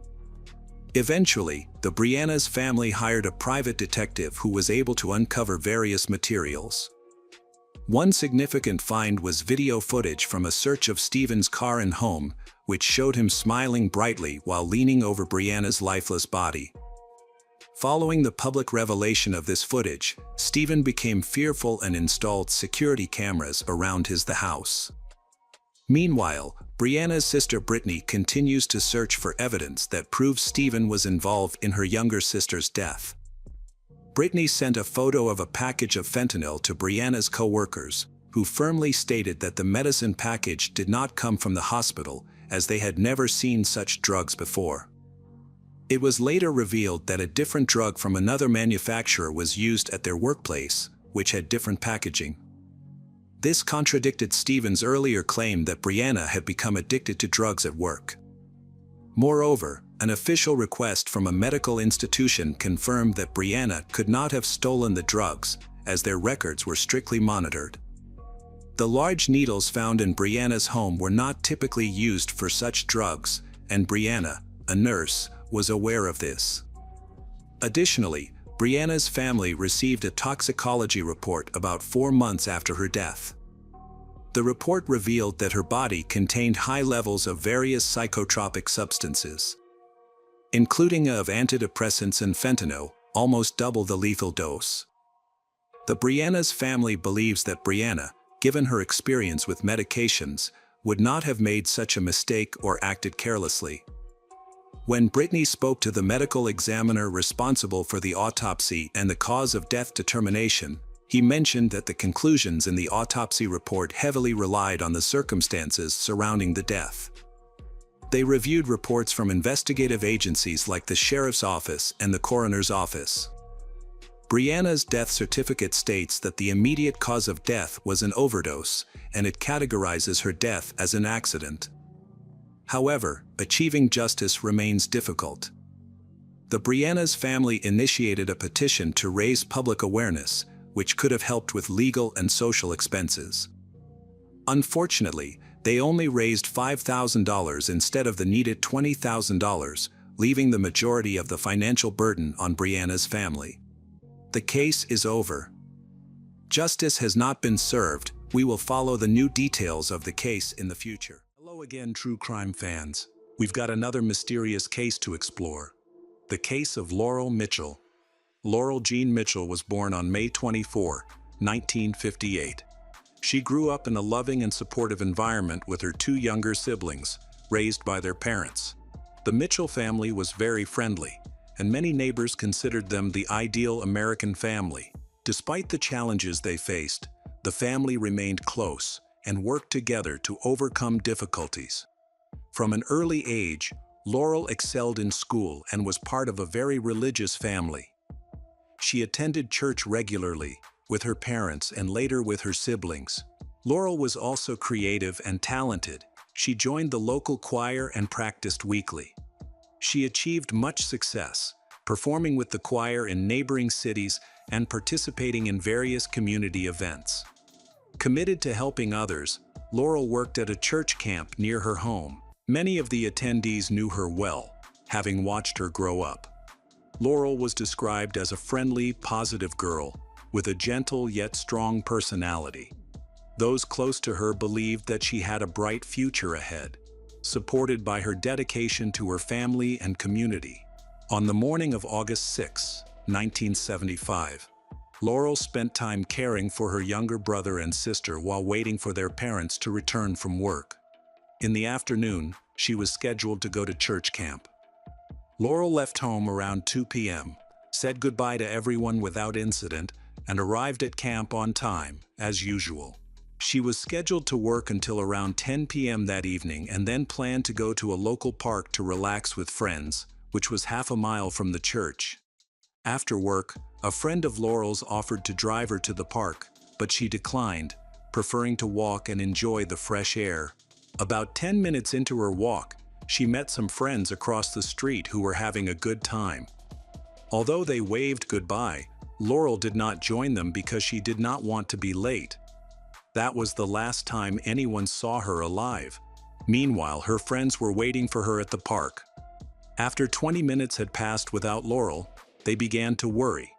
Eventually, the Brianna's family hired a private detective who was able to uncover various materials. One significant find was video footage from a search of Stephen's car and home, which showed him smiling brightly while leaning over Brianna's lifeless body. Following the public revelation of this footage, Stephen became fearful and installed security cameras around the house. Meanwhile, Brianna's sister Brittany continues to search for evidence that proves Stephen was involved in her younger sister's death. Brittany sent a photo of a package of fentanyl to Brianna's co-workers, who firmly stated that the medicine package did not come from the hospital, as they had never seen such drugs before. It was later revealed that a different drug from another manufacturer was used at their workplace, which had different packaging. This contradicted Stephen's earlier claim that Brianna had become addicted to drugs at work. Moreover, an official request from a medical institution confirmed that Brianna could not have stolen the drugs, as their records were strictly monitored. The large needles found in Brianna's home were not typically used for such drugs, and Brianna, a nurse, was aware of this. Additionally, Brianna's family received a toxicology report about 4 months after her death. The report revealed that her body contained high levels of various psychotropic substances, including of antidepressants and fentanyl, almost double the lethal dose. The Brianna's family believes that Brianna, given her experience with medications, would not have made such a mistake or acted carelessly. When Brittany spoke to the medical examiner responsible for the autopsy and the cause of death determination, he mentioned that the conclusions in the autopsy report heavily relied on the circumstances surrounding the death. They reviewed reports from investigative agencies like the sheriff's office and the coroner's office. Brianna's death certificate states that the immediate cause of death was an overdose, and it categorizes her death as an accident. However, achieving justice remains difficult. The Brianna's family initiated a petition to raise public awareness, which could have helped with legal and social expenses. Unfortunately, they only raised $5,000 instead of the needed $20,000, leaving the majority of the financial burden on Brianna's family. The case is over. Justice has not been served. We will follow the new details of the case in the future. Hello again, true crime fans. We've got another mysterious case to explore. The case of Laurel Mitchell. Laurel Jean Mitchell was born on May 24, 1958. She grew up in a loving and supportive environment with her two younger siblings, raised by their parents. The Mitchell family was very friendly, and many neighbors considered them the ideal American family. Despite the challenges they faced, the family remained close and worked together to overcome difficulties. From an early age, Laurel excelled in school and was part of a very religious family. She attended church regularly, with her parents and later with her siblings. Laurel was also creative and talented. She joined the local choir and practiced weekly. She achieved much success, performing with the choir in neighboring cities and participating in various community events. Committed to helping others, Laurel worked at a church camp near her home. Many of the attendees knew her well, having watched her grow up. Laurel was described as a friendly, positive girl, with a gentle yet strong personality. Those close to her believed that she had a bright future ahead, supported by her dedication to her family and community. On the morning of August 6, 1975, Laurel spent time caring for her younger brother and sister while waiting for their parents to return from work. In the afternoon, she was scheduled to go to church camp. Laurel left home around 2 p.m., said goodbye to everyone without incident, and arrived at camp on time, as usual. She was scheduled to work until around 10 p.m. that evening and then planned to go to a local park to relax with friends, which was half a mile from the church. After work, a friend of Laurel's offered to drive her to the park, but she declined, preferring to walk and enjoy the fresh air. About 10 minutes into her walk, she met some friends across the street who were having a good time. Although they waved goodbye, Laurel did not join them because she did not want to be late. That was the last time anyone saw her alive. Meanwhile, her friends were waiting for her at the park. After 20 minutes had passed without Laurel, they began to worry.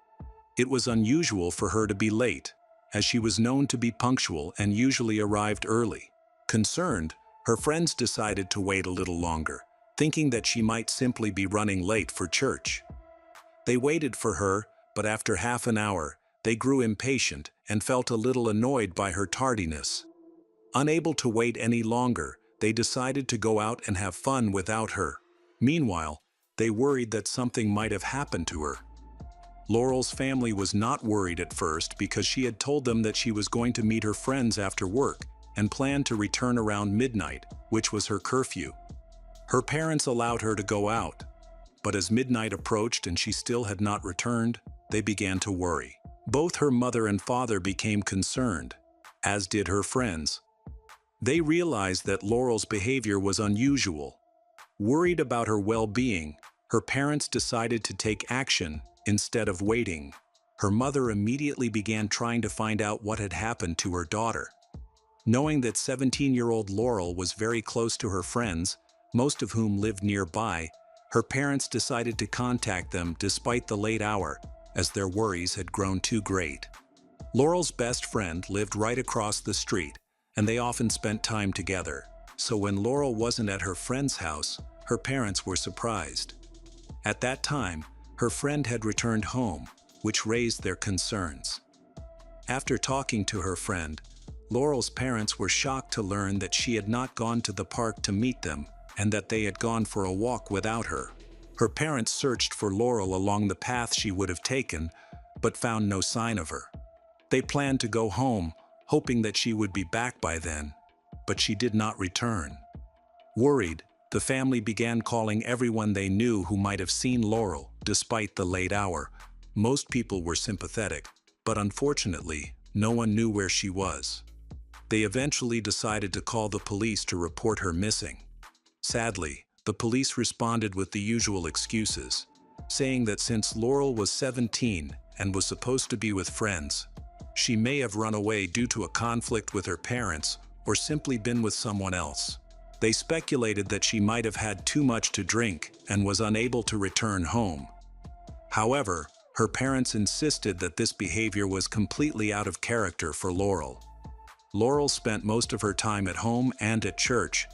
It was unusual for her to be late, as she was known to be punctual and usually arrived early. Concerned, her friends decided to wait a little longer, thinking that she might simply be running late for church. They waited for her, but after half an hour, they grew impatient and felt a little annoyed by her tardiness. Unable to wait any longer, they decided to go out and have fun without her. Meanwhile, they worried that something might have happened to her. Laurel's family was not worried at first because she had told them that she was going to meet her friends after work and planned to return around midnight, which was her curfew. Her parents allowed her to go out, but as midnight approached and she still had not returned, they began to worry. Both her mother and father became concerned, as did her friends. They realized that Laurel's behavior was unusual. Worried about her well-being, her parents decided to take action instead of waiting. Her mother immediately began trying to find out what had happened to her daughter. Knowing that 17-year-old Laurel was very close to her friends, most of whom lived nearby, her parents decided to contact them despite the late hour, as their worries had grown too great. Laurel's best friend lived right across the street, and they often spent time together. So when Laurel wasn't at her friend's house, her parents were surprised. At that time, her friend had returned home, which raised their concerns. After talking to her friend, Laurel's parents were shocked to learn that she had not gone to the park to meet them and that they had gone for a walk without her. Her parents searched for Laurel along the path she would have taken, but found no sign of her. They planned to go home, hoping that she would be back by then, but she did not return. Worried, the family began calling everyone they knew who might have seen Laurel, despite the late hour. Most people were sympathetic, but unfortunately, no one knew where she was. They eventually decided to call the police to report her missing. Sadly, the police responded with the usual excuses, saying that since Laurel was 17 and was supposed to be with friends, she may have run away due to a conflict with her parents or simply been with someone else. They speculated that she might have had too much to drink and was unable to return home. However, her parents insisted that this behavior was completely out of character for Laurel. Laurel spent most of her time at home and at church,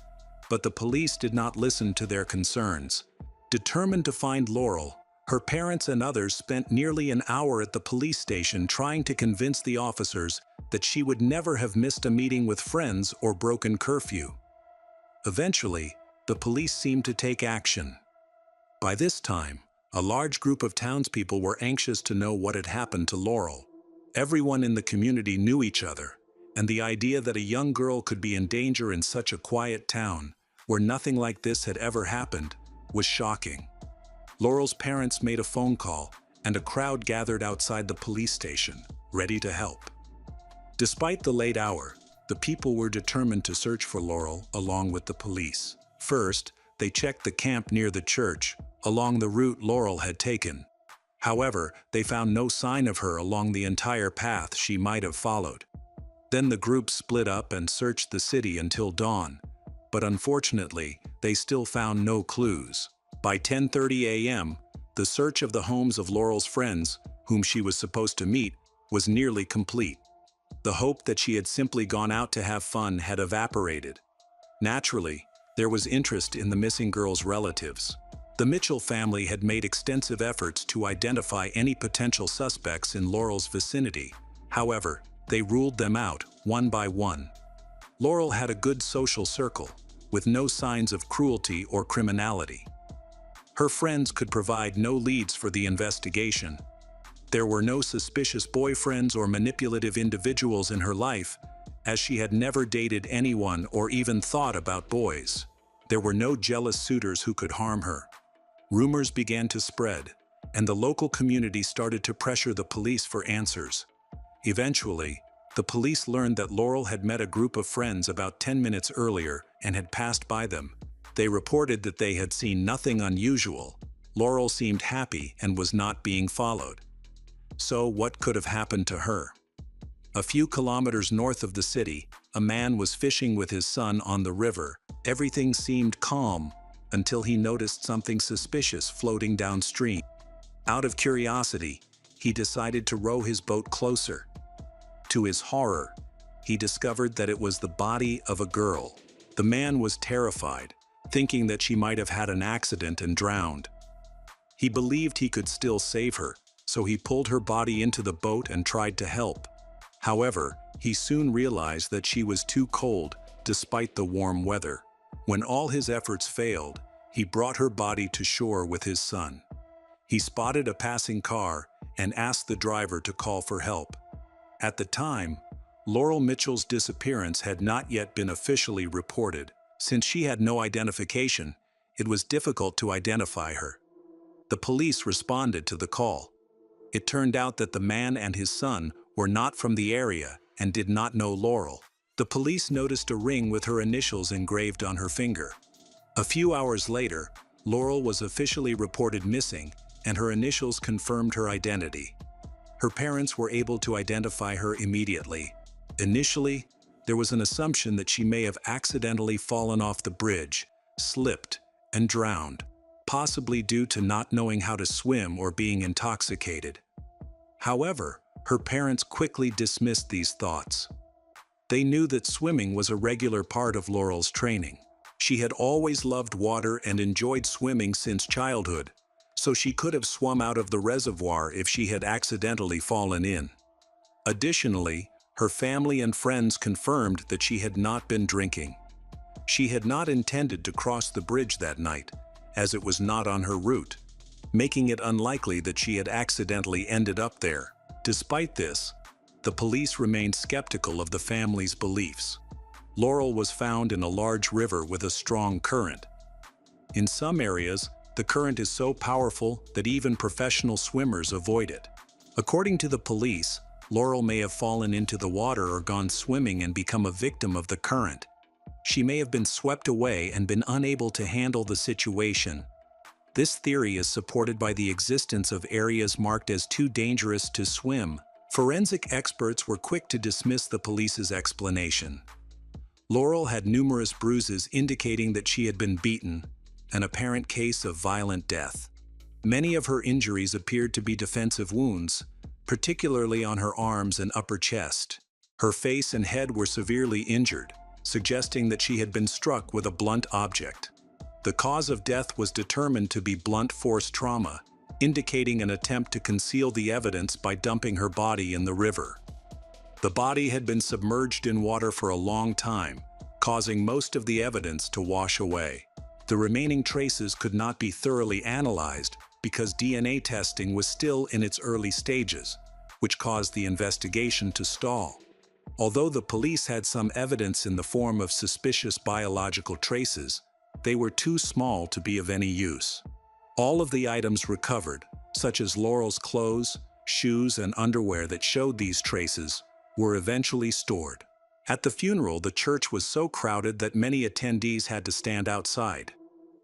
but the police did not listen to their concerns. Determined to find Laurel, her parents and others spent nearly an hour at the police station trying to convince the officers that she would never have missed a meeting with friends or broken curfew. Eventually, the police seemed to take action. By this time, a large group of townspeople were anxious to know what had happened to Laurel. Everyone in the community knew each other, and the idea that a young girl could be in danger in such a quiet town, where nothing like this had ever happened, was shocking. Laurel's parents made a phone call, and a crowd gathered outside the police station, ready to help. Despite the late hour, the people were determined to search for Laurel along with the police. First, they checked the camp near the church, along the route Laurel had taken. However, they found no sign of her along the entire path she might have followed. Then the group split up and searched the city until dawn, but unfortunately, they still found no clues. By 10:30 a.m., the search of the homes of Laurel's friends, whom she was supposed to meet, was nearly complete. The hope that she had simply gone out to have fun had evaporated. Naturally, there was interest in the missing girl's relatives. The Mitchell family had made extensive efforts to identify any potential suspects in Laurel's vicinity. However, they ruled them out one by one. Laurel had a good social circle, with no signs of cruelty or criminality. Her friends could provide no leads for the investigation. There were no suspicious boyfriends or manipulative individuals in her life, as she had never dated anyone or even thought about boys. There were no jealous suitors who could harm her. Rumors began to spread, and the local community started to pressure the police for answers. Eventually, the police learned that Laurel had met a group of friends about 10 minutes earlier and had passed by them. They reported that they had seen nothing unusual. Laurel seemed happy and was not being followed. So what could have happened to her? A few kilometers north of the city, a man was fishing with his son on the river. Everything seemed calm until he noticed something suspicious floating downstream. Out of curiosity, he decided to row his boat closer. To his horror, he discovered that it was the body of a girl. The man was terrified, thinking that she might have had an accident and drowned. He believed he could still save her, so he pulled her body into the boat and tried to help. However, he soon realized that she was too cold, despite the warm weather. When all his efforts failed, he brought her body to shore with his son. He spotted a passing car and asked the driver to call for help. At the time, Laurel Mitchell's disappearance had not yet been officially reported. Since she had no identification, it was difficult to identify her. The police responded to the call. It turned out that the man and his son were not from the area and did not know Laurel. The police noticed a ring with her initials engraved on her finger. A few hours later, Laurel was officially reported missing, and her initials confirmed her identity. Her parents were able to identify her immediately. Initially, there was an assumption that she may have accidentally fallen off the bridge, slipped, and drowned, possibly due to not knowing how to swim or being intoxicated. However, her parents quickly dismissed these thoughts. They knew that swimming was a regular part of Laurel's training. She had always loved water and enjoyed swimming since childhood, so she could have swum out of the reservoir if she had accidentally fallen in. Additionally, her family and friends confirmed that she had not been drinking. She had not intended to cross the bridge that night, as it was not on her route, making it unlikely that she had accidentally ended up there. Despite this, the police remained skeptical of the family's beliefs. Laurel was found in a large river with a strong current. In some areas, the current is so powerful that even professional swimmers avoid it. According to the police, Laurel may have fallen into the water or gone swimming and become a victim of the current. She may have been swept away and been unable to handle the situation. This theory is supported by the existence of areas marked as too dangerous to swim. Forensic experts were quick to dismiss the police's explanation. Laurel had numerous bruises indicating that she had been beaten, an apparent case of violent death. Many of her injuries appeared to be defensive wounds, particularly on her arms and upper chest. Her face and head were severely injured, suggesting that she had been struck with a blunt object. The cause of death was determined to be blunt force trauma, indicating an attempt to conceal the evidence by dumping her body in the river. The body had been submerged in water for a long time, causing most of the evidence to wash away. The remaining traces could not be thoroughly analyzed because DNA testing was still in its early stages, which caused the investigation to stall. Although the police had some evidence in the form of suspicious biological traces, they were too small to be of any use. All of the items recovered, such as Laurel's clothes, shoes, and underwear that showed these traces, were eventually stored. At the funeral, the church was so crowded that many attendees had to stand outside.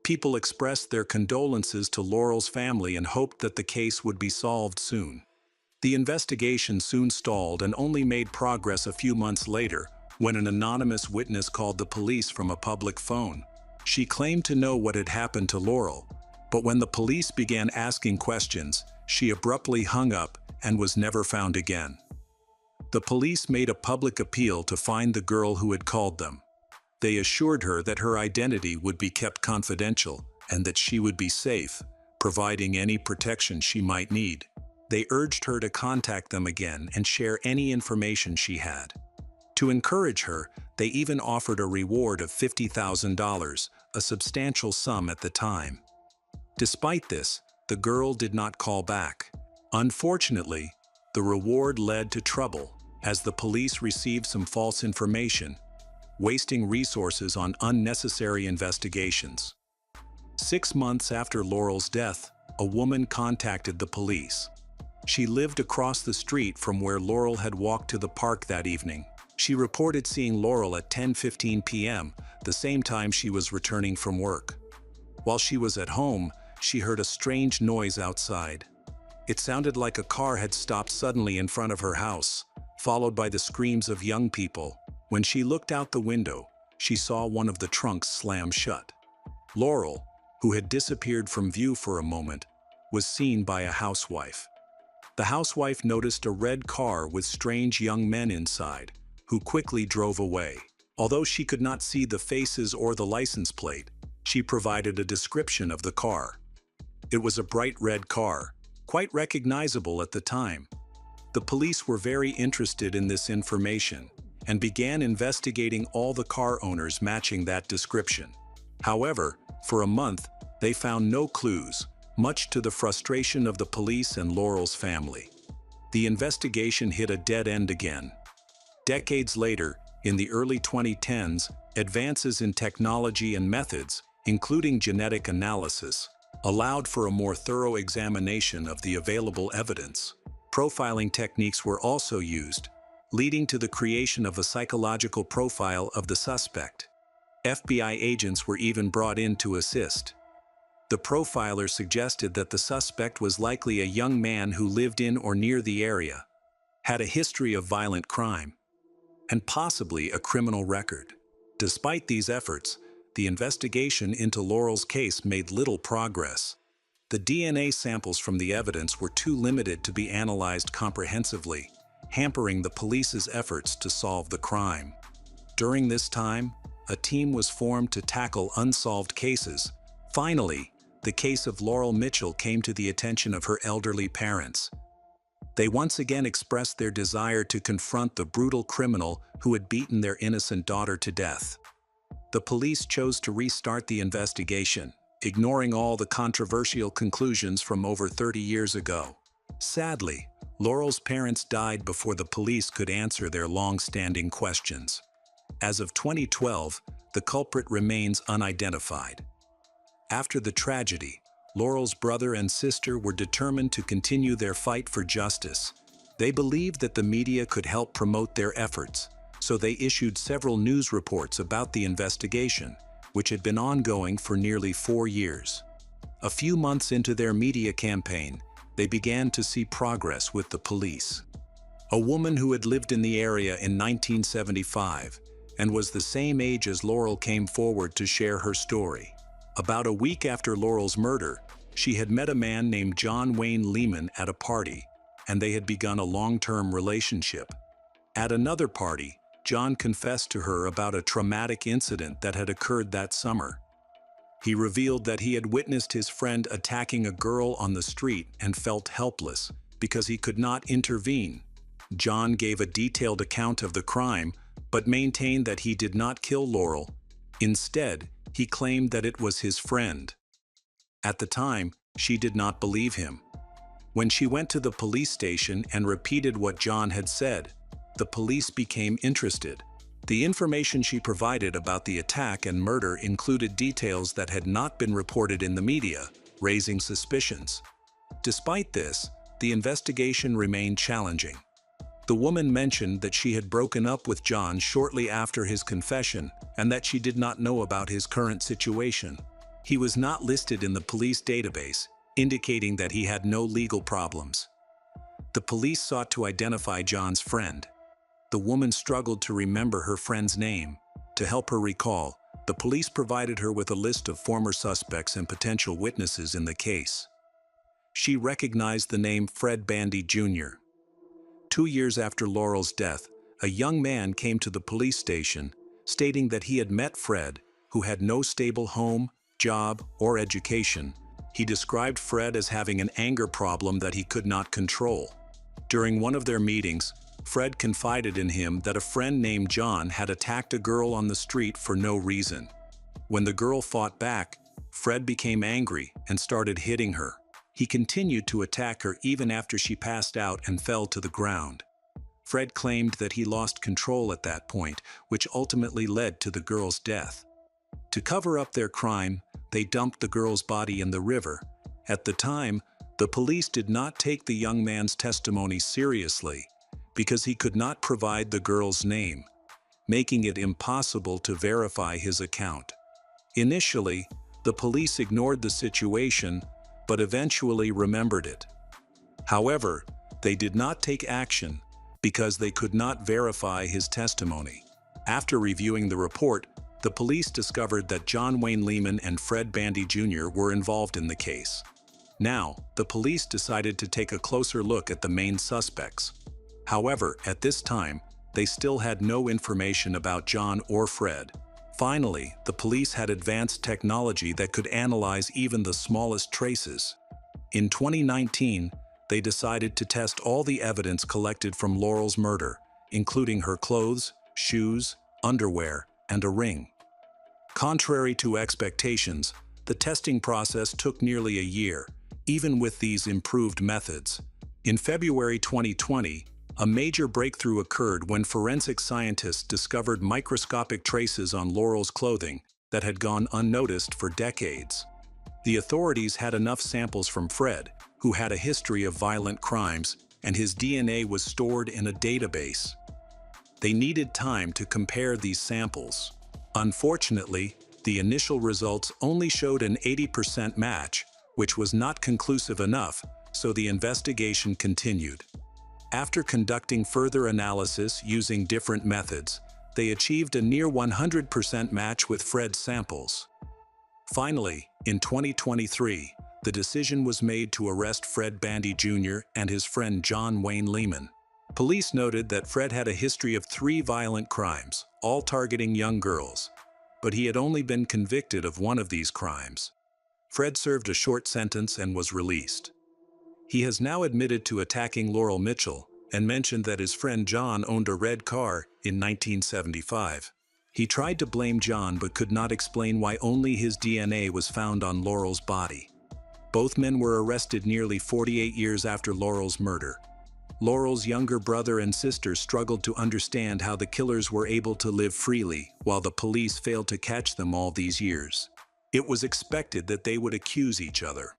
People expressed their condolences to Laurel's family and hoped that the case would be solved soon. The investigation soon stalled and only made progress a few months later when an anonymous witness called the police from a public phone. She claimed to know what had happened to Laurel, but when the police began asking questions, she abruptly hung up and was never found again. The police made a public appeal to find the girl who had called them. They assured her that her identity would be kept confidential and that she would be safe, providing any protection she might need. They urged her to contact them again and share any information she had. To encourage her, they even offered a reward of $50,000, a substantial sum at the time. Despite this, the girl did not call back. Unfortunately, the reward led to trouble, as the police received some false information, wasting resources on unnecessary investigations. 6 months after Laurel's death, a woman contacted the police. She lived across the street from where Laurel had walked to the park that evening. She reported seeing Laurel at 10:15 p.m., the same time she was returning from work. While she was at home, she heard a strange noise outside. It sounded like a car had stopped suddenly in front of her house, followed by the screams of young people. When she looked out the window, she saw one of the trunks slam shut. Laurel, who had disappeared from view for a moment, was seen by a housewife. The housewife noticed a red car with strange young men inside, who quickly drove away. Although she could not see the faces or the license plate, she provided a description of the car. It was a bright red car, quite recognizable at the time. The police were very interested in this information and began investigating all the car owners matching that description. However, for a month, they found no clues, much to the frustration of the police and Laurel's family. The investigation hit a dead end again. Decades later, in the early 2010s, advances in technology and methods, including genetic analysis, allowed for a more thorough examination of the available evidence. Profiling techniques were also used, leading to the creation of a psychological profile of the suspect. FBI agents were even brought in to assist. The profiler suggested that the suspect was likely a young man who lived in or near the area, had a history of violent crime, and possibly a criminal record. Despite these efforts, the investigation into Laurel's case made little progress. The DNA samples from the evidence were too limited to be analyzed comprehensively, hampering the police's efforts to solve the crime. During this time, a team was formed to tackle unsolved cases. Finally, the case of Laurel Mitchell came to the attention of her elderly parents. They once again expressed their desire to confront the brutal criminal who had beaten their innocent daughter to death. The police chose to restart the investigation, ignoring all the controversial conclusions from over 30 years ago. Sadly, Laurel's parents died before the police could answer their long-standing questions. As of 2012, the culprit remains unidentified. After the tragedy, Laurel's brother and sister were determined to continue their fight for justice. They believed that the media could help promote their efforts, so they issued several news reports about the investigation, which had been ongoing for nearly 4 years. A few months into their media campaign, they began to see progress with the police. A woman who had lived in the area in 1975 and was the same age as Laurel came forward to share her story. About a week after Laurel's murder, she had met a man named John Wayne Lehman at a party, and they had begun a long-term relationship. At another party, John confessed to her about a traumatic incident that had occurred that summer. He revealed that he had witnessed his friend attacking a girl on the street and felt helpless because he could not intervene. John gave a detailed account of the crime, but maintained that he did not kill Laurel. Instead, he claimed that it was his friend. At the time, she did not believe him. When she went to the police station and repeated what John had said, the police became interested. The information she provided about the attack and murder included details that had not been reported in the media, raising suspicions. Despite this, the investigation remained challenging. The woman mentioned that she had broken up with John shortly after his confession and that she did not know about his current situation. He was not listed in the police database, indicating that he had no legal problems. The police sought to identify John's friend. The woman struggled to remember her friend's name. To help her recall, the police provided her with a list of former suspects and potential witnesses in the case. She recognized the name Fred Bandy Jr. 2 years after Laurel's death, a young man came to the police station, stating that he had met Fred, who had no stable home, job, or education. He described Fred as having an anger problem that he could not control. During one of their meetings, Fred confided in him that a friend named John had attacked a girl on the street for no reason. When the girl fought back, Fred became angry and started hitting her. He continued to attack her even after she passed out and fell to the ground. Fred claimed that he lost control at that point, which ultimately led to the girl's death. To cover up their crime, they dumped the girl's body in the river. At the time, the police did not take the young man's testimony seriously because he could not provide the girl's name, making it impossible to verify his account. Initially, the police ignored the situation, but eventually remembered it. However, they did not take action because they could not verify his testimony. After reviewing the report, the police discovered that John Wayne Lehman and Fred Bandy Jr. were involved in the case. Now, the police decided to take a closer look at the main suspects. However, at this time, they still had no information about John or Fred. Finally, the police had advanced technology that could analyze even the smallest traces. In 2019, they decided to test all the evidence collected from Laurel's murder, including her clothes, shoes, underwear, and a ring. Contrary to expectations, the testing process took nearly a year, even with these improved methods. In February 2020, a major breakthrough occurred when forensic scientists discovered microscopic traces on Laurel's clothing that had gone unnoticed for decades. The authorities had enough samples from Fred, who had a history of violent crimes, and his DNA was stored in a database. They needed time to compare these samples. Unfortunately, the initial results only showed an 80% match, which was not conclusive enough, so the investigation continued. After conducting further analysis using different methods, they achieved a near 100% match with Fred's samples. Finally, in 2023, the decision was made to arrest Fred Bandy Jr. and his friend John Wayne Lehman. Police noted that Fred had a history of 3 violent crimes, all targeting young girls, but he had only been convicted of one of these crimes. Fred served a short sentence and was released. He has now admitted to attacking Laurel Mitchell and mentioned that his friend John owned a red car in 1975. He tried to blame John but could not explain why only his DNA was found on Laurel's body. Both men were arrested nearly 48 years after Laurel's murder. Laurel's younger brother and sister struggled to understand how the killers were able to live freely while the police failed to catch them all these years. It was expected that they would accuse each other.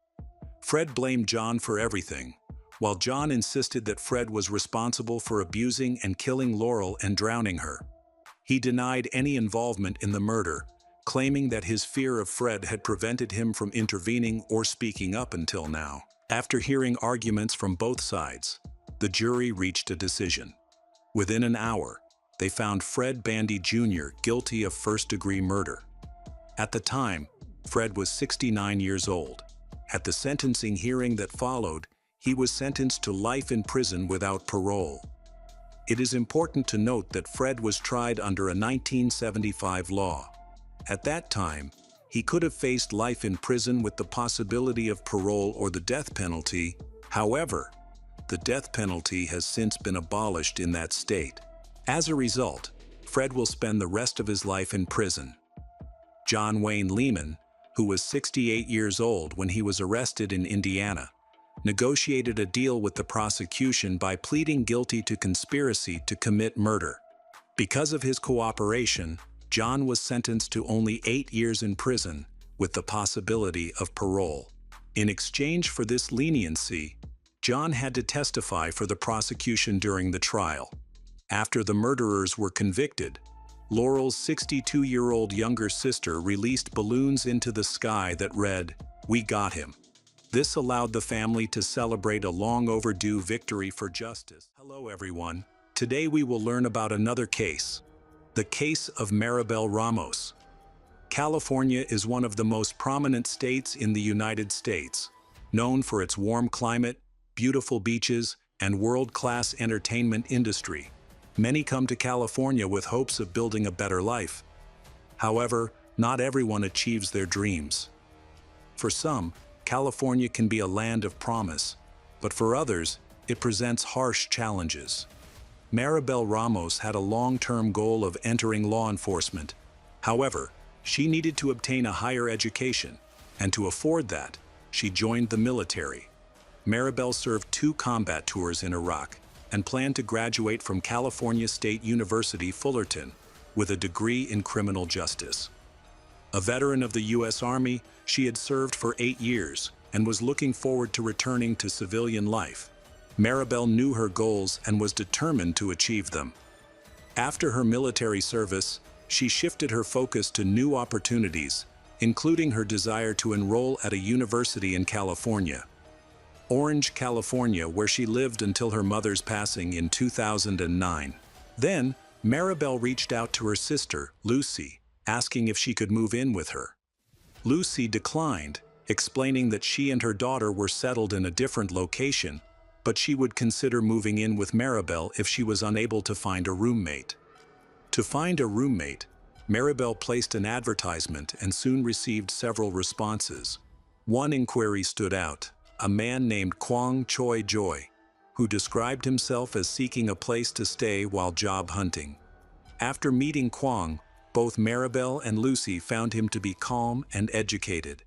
Fred blamed John for everything, while John insisted that Fred was responsible for abusing and killing Laurel and drowning her. He denied any involvement in the murder, claiming that his fear of Fred had prevented him from intervening or speaking up until now. After hearing arguments from both sides, the jury reached a decision. Within an hour, they found Fred Bandy Jr. guilty of first-degree murder. At the time, Fred was 69 years old. At the sentencing hearing that followed, he was sentenced to life in prison without parole. It is important to note that Fred was tried under a 1975 law. At that time, he could have faced life in prison with the possibility of parole or the death penalty. However, the death penalty has since been abolished in that state. As a result, Fred will spend the rest of his life in prison. John Wayne Lehman, who was 68 years old when he was arrested in Indiana, negotiated a deal with the prosecution by pleading guilty to conspiracy to commit murder. Because of his cooperation, John was sentenced to only 8 years in prison, with the possibility of parole. In exchange for this leniency, John had to testify for the prosecution during the trial. After the murderers were convicted, Laurel's 62-year-old younger sister released balloons into the sky that read, "We got him." This allowed the family to celebrate a long-overdue victory for justice. Hello everyone. Today we will learn about another case, the case of Maribel Ramos. California is one of the most prominent states in the United States, known for its warm climate, beautiful beaches, and world-class entertainment industry. Many come to California with hopes of building a better life. However, not everyone achieves their dreams. For some, California can be a land of promise, but for others, it presents harsh challenges. Maribel Ramos had a long-term goal of entering law enforcement. However, she needed to obtain a higher education, and to afford that, she joined the military. Maribel served 2 combat tours in Iraq and planned to graduate from California State University, Fullerton, with a degree in criminal justice. A veteran of the U.S. Army, she had served for 8 years and was looking forward to returning to civilian life. Maribel knew her goals and was determined to achieve them. After her military service, she shifted her focus to new opportunities, including her desire to enroll at a university in California, Orange, California, where she lived until her mother's passing in 2009. Then, Maribel reached out to her sister, Lucy, asking if she could move in with her. Lucy declined, explaining that she and her daughter were settled in a different location, but she would consider moving in with Maribel if she was unable to find a roommate. To find a roommate, Maribel placed an advertisement and soon received several responses. One inquiry stood out, a man named Kwang Choi Joy, who described himself as seeking a place to stay while job hunting. After meeting Kwang, both Maribel and Lucy found him to be calm and educated.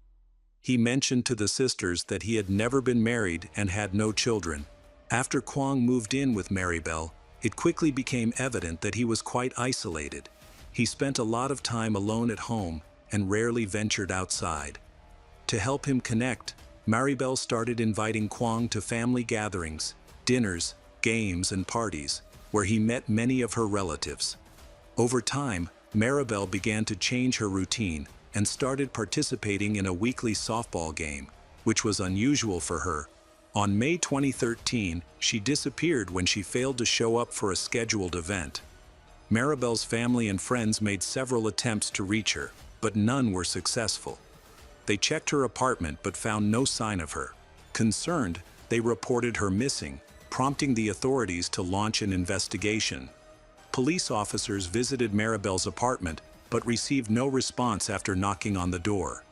He mentioned to the sisters that he had never been married and had no children. After Kwang moved in with Maribel, it quickly became evident that he was quite isolated. He spent a lot of time alone at home and rarely ventured outside. To help him connect, Maribel started inviting Kwang to family gatherings, dinners, games, and parties, where he met many of her relatives. Over time, Maribel began to change her routine and started participating in a weekly softball game, which was unusual for her. On May 2013, she disappeared when she failed to show up for a scheduled event. Maribel's family and friends made several attempts to reach her, but none were successful. They checked her apartment but found no sign of her. Concerned, they reported her missing, prompting the authorities to launch an investigation. Police officers visited Maribel's apartment but received no response after knocking on the door.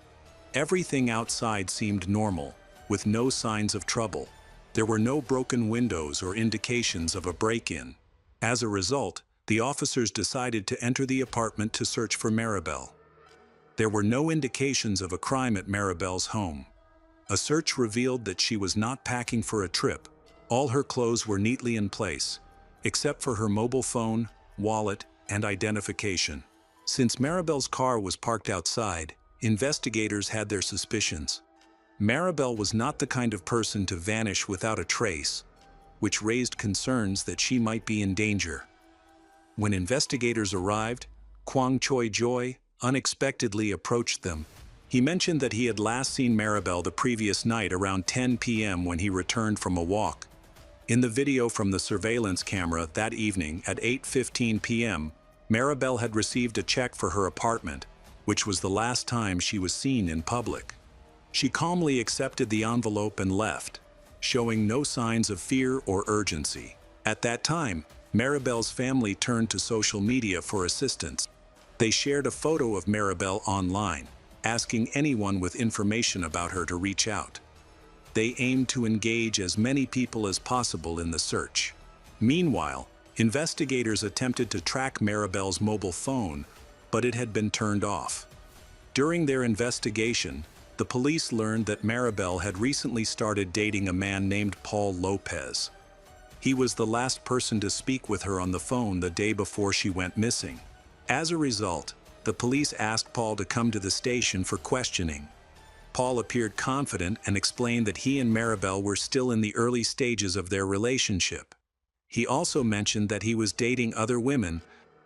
Everything outside seemed normal, with no signs of trouble. There were no broken windows or indications of a break-in. As a result, the officers decided to enter the apartment to search for Maribel. There were no indications of a crime at Maribel's home. A search revealed that she was not packing for a trip. All her clothes were neatly in place, except for her mobile phone, wallet, and identification. Since Maribel's car was parked outside, investigators had their suspicions. Maribel was not the kind of person to vanish without a trace, which raised concerns that she might be in danger. When investigators arrived, Kwang Choi Joy unexpectedly approached them. He mentioned that he had last seen Maribel the previous night around 10 p.m. when he returned from a walk. In the video from the surveillance camera that evening at 8:15 p.m., Maribel had received a check for her apartment, which was the last time she was seen in public. She calmly accepted the envelope and left, showing no signs of fear or urgency. At that time, Maribel's family turned to social media for assistance. They shared a photo of Maribel online, asking anyone with information about her to reach out. They aimed to engage as many people as possible in the search. Meanwhile, investigators attempted to track Maribel's mobile phone, but it had been turned off. During their investigation, the police learned that Maribel had recently started dating a man named Paul Lopez. He was the last person to speak with her on the phone the day before she went missing. As a result, the police asked Paul to come to the station for questioning. Paul appeared confident and explained that he and Maribel were still in the early stages of their relationship. He also mentioned that he was dating other women.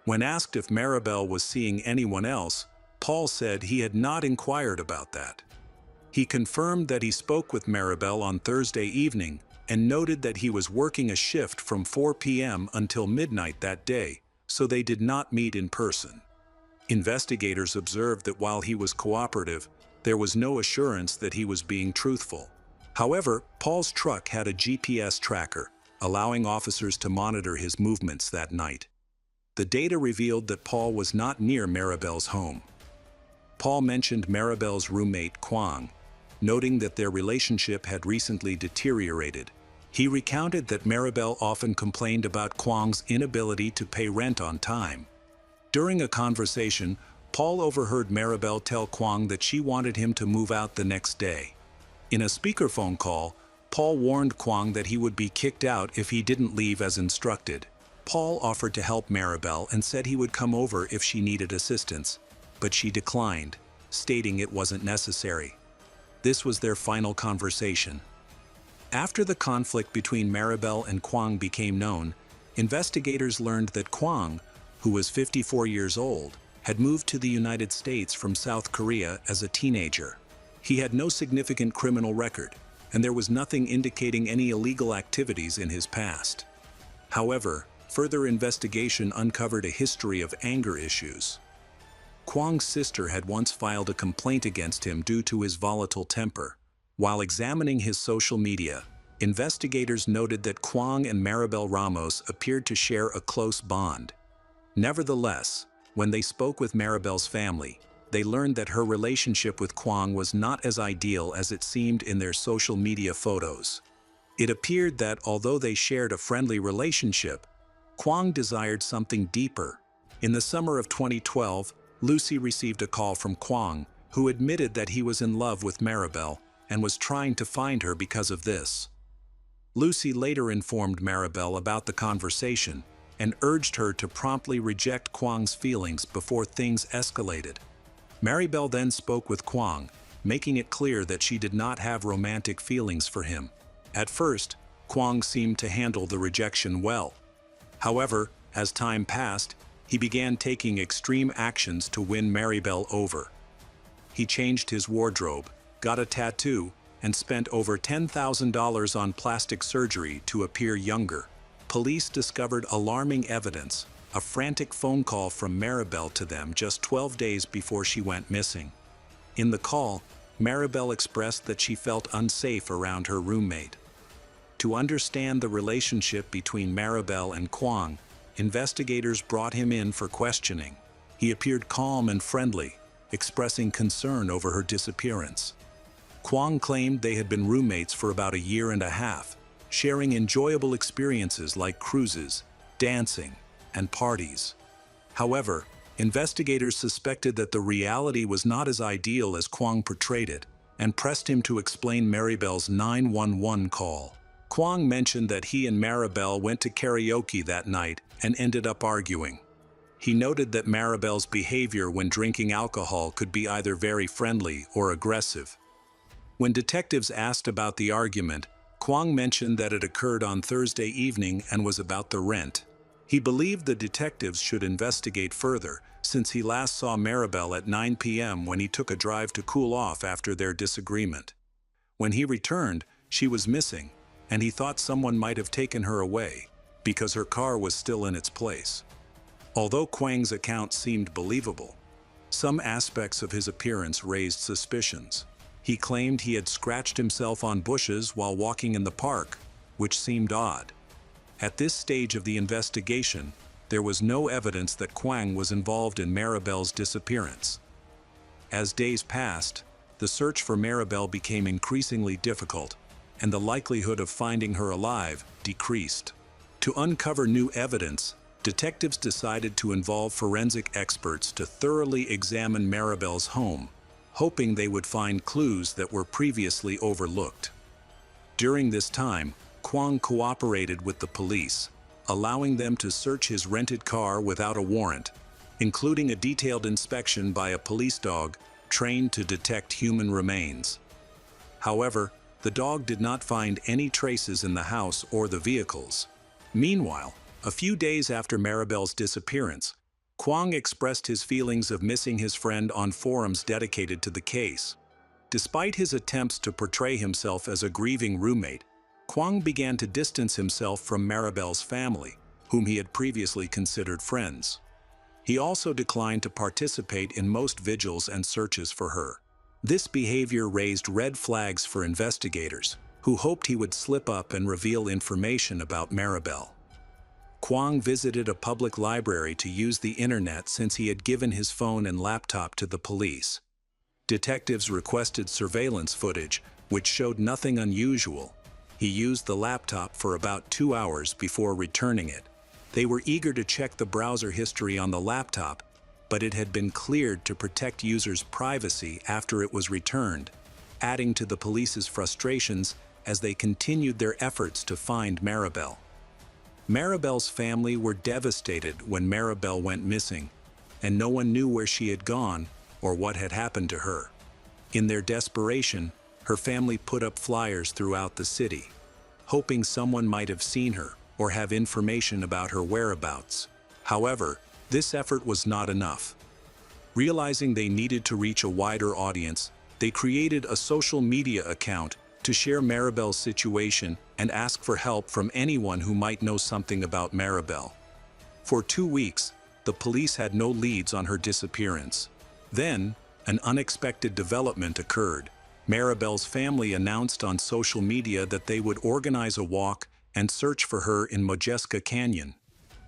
When asked if Maribel was seeing anyone else, Paul said he had not inquired about that. He confirmed that he spoke with Maribel on Thursday evening and noted that he was working a shift from 4 p.m. until midnight that day, so they did not meet in person. Investigators observed that while he was cooperative, there was no assurance that he was being truthful. However, Paul's truck had a GPS tracker, allowing officers to monitor his movements that night. The data revealed that Paul was not near Maribel's home. Paul mentioned Maribel's roommate, Kwang, noting that their relationship had recently deteriorated. He recounted that Maribel often complained about Kwang's inability to pay rent on time. During a conversation, Paul overheard Maribel tell Kwang that she wanted him to move out the next day. In a speakerphone call, Paul warned Kwang that he would be kicked out if he didn't leave as instructed. Paul offered to help Maribel and said he would come over if she needed assistance, but she declined, stating it wasn't necessary. This was their final conversation. After the conflict between Maribel and Kwang became known, investigators learned that Kwang, who was 54 years old, had moved to the United States from South Korea as a teenager. He had no significant criminal record, and there was nothing indicating any illegal activities in his past. However, further investigation uncovered a history of anger issues. Kwang's sister had once filed a complaint against him due to his volatile temper. While examining his social media, investigators noted that Kwang and Maribel Ramos appeared to share a close bond. Nevertheless, when they spoke with Maribel's family, they learned that her relationship with Kwang was not as ideal as it seemed in their social media photos. It appeared that although they shared a friendly relationship, Kwang desired something deeper. In the summer of 2012, Lucy received a call from Kwang, who admitted that he was in love with Maribel and was trying to find her because of this. Lucy later informed Maribel about the conversation and urged her to promptly reject Kwang's feelings before things escalated. Maribel then spoke with Kwang, making it clear that she did not have romantic feelings for him. At first, Kwang seemed to handle the rejection well. However, as time passed, he began taking extreme actions to win Maribel over. He changed his wardrobe, got a tattoo, and spent over $10,000 on plastic surgery to appear younger. Police discovered alarming evidence, a frantic phone call from Maribel to them just 12 days before she went missing. In the call, Maribel expressed that she felt unsafe around her roommate. To understand the relationship between Maribel and Kwang, investigators brought him in for questioning. He appeared calm and friendly, expressing concern over her disappearance. Kwang claimed they had been roommates for about a year and a half, sharing enjoyable experiences like cruises, dancing, and parties. However, investigators suspected that the reality was not as ideal as Kwang portrayed it, and pressed him to explain Maribel's 911 call. Kwang mentioned that he and Maribel went to karaoke that night and ended up arguing. He noted that Maribel's behavior when drinking alcohol could be either very friendly or aggressive. When detectives asked about the argument, Kwang mentioned that it occurred on Thursday evening and was about the rent. He believed the detectives should investigate further, since he last saw Maribel at 9 p.m. when he took a drive to cool off after their disagreement. When he returned, she was missing, and he thought someone might have taken her away, because her car was still in its place. Although Kwang's account seemed believable, some aspects of his appearance raised suspicions. He claimed he had scratched himself on bushes while walking in the park, which seemed odd. At this stage of the investigation, there was no evidence that Kwang was involved in Maribel's disappearance. As days passed, the search for Maribel became increasingly difficult. and the likelihood of finding her alive decreased. To uncover new evidence, detectives decided to involve forensic experts to thoroughly examine Maribel's home, hoping they would find clues that were previously overlooked. During this time, Kwang cooperated with the police, allowing them to search his rented car without a warrant, including a detailed inspection by a police dog trained to detect human remains. However, the dog did not find any traces in the house or the vehicles. Meanwhile, a few days after Maribel's disappearance, Kwang expressed his feelings of missing his friend on forums dedicated to the case. Despite his attempts to portray himself as a grieving roommate, Kwang began to distance himself from Maribel's family, whom he had previously considered friends. He also declined to participate in most vigils and searches for her. This behavior raised red flags for investigators, who hoped he would slip up and reveal information about Maribel. Kwang visited a public library to use the internet since he had given his phone and laptop to the police. Detectives requested surveillance footage, which showed nothing unusual. He used the laptop for about 2 hours before returning it. They were eager to check the browser history on the laptop, but it had been cleared to protect users' privacy after it was returned, adding to the police's frustrations as they continued their efforts to find Maribel. Maribel's family were devastated when Maribel went missing, and no one knew where she had gone or what had happened to her. In their desperation, her family put up flyers throughout the city, hoping someone might have seen her or have information about her whereabouts. However, this effort was not enough. Realizing they needed to reach a wider audience, they created a social media account to share Maribel's situation and ask for help from anyone who might know something about Maribel. For 2 weeks, the police had no leads on her disappearance. Then, an unexpected development occurred. Maribel's family announced on social media that they would organize a walk and search for her in Modjeska Canyon.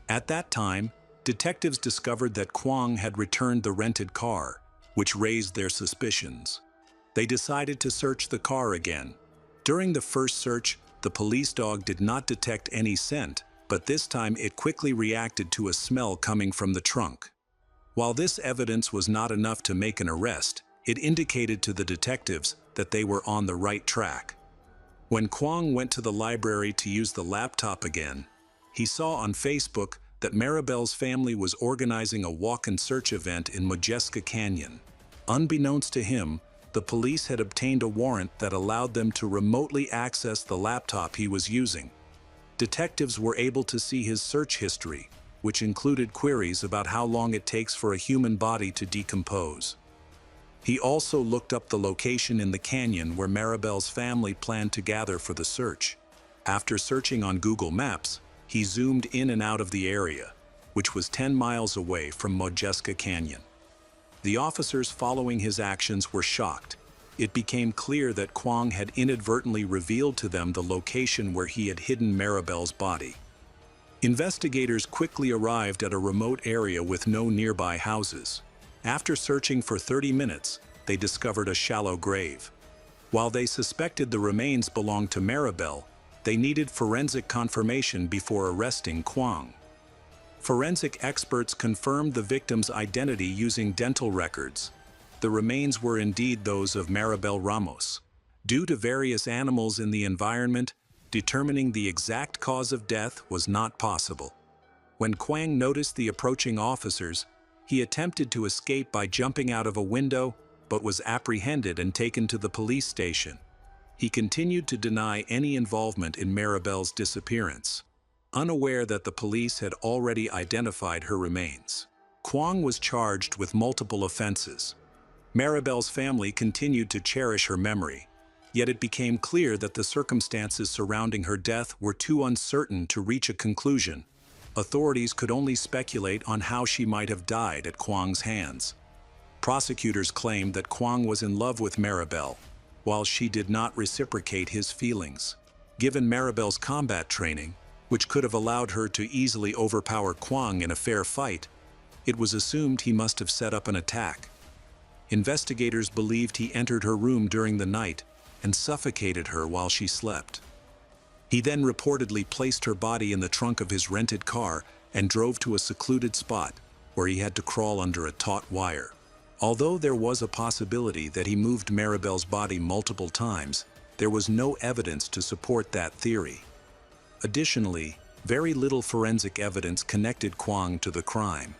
At that time, detectives discovered that Kwang had returned the rented car, which raised their suspicions. They decided to search the car again. During the first search, the police dog did not detect any scent, but this time it quickly reacted to a smell coming from the trunk. While this evidence was not enough to make an arrest, it indicated to the detectives that they were on the right track. When Kwang went to the library to use the laptop again, he saw on Facebook that Maribel's family was organizing a walk-and-search event in Modjeska Canyon. Unbeknownst to him, the police had obtained a warrant that allowed them to remotely access the laptop he was using. Detectives were able to see his search history, which included queries about how long it takes for a human body to decompose. He also looked up the location in the canyon where Maribel's family planned to gather for the search. After searching on Google Maps, he zoomed in and out of the area, which was 10 miles away from Modjeska Canyon. The officers following his actions were shocked. It became clear that Kwang had inadvertently revealed to them the location where he had hidden Maribel's body. Investigators quickly arrived at a remote area with no nearby houses. After searching for 30 minutes, they discovered a shallow grave. While they suspected the remains belonged to Maribel, they needed forensic confirmation before arresting Kwang. Forensic experts confirmed the victim's identity using dental records. The remains were indeed those of Maribel Ramos. Due to various animals in the environment, determining the exact cause of death was not possible. When Kwang noticed the approaching officers, he attempted to escape by jumping out of a window, but was apprehended and taken to the police station. He continued to deny any involvement in Maribel's disappearance, unaware that the police had already identified her remains. Kwang was charged with multiple offenses. Maribel's family continued to cherish her memory, yet it became clear that the circumstances surrounding her death were too uncertain to reach a conclusion. Authorities could only speculate on how she might have died at Kwang's hands. Prosecutors claimed that Kwang was in love with Maribel, while she did not reciprocate his feelings. Given Maribel's combat training, which could have allowed her to easily overpower Kwang in a fair fight, it was assumed he must have set up an attack. Investigators believed he entered her room during the night, and suffocated her while she slept. He then reportedly placed her body in the trunk of his rented car and drove to a secluded spot where he had to crawl under a taut wire. Although there was a possibility that he moved Maribel's body multiple times, there was no evidence to support that theory. Additionally, very little forensic evidence connected Kwang to the crime.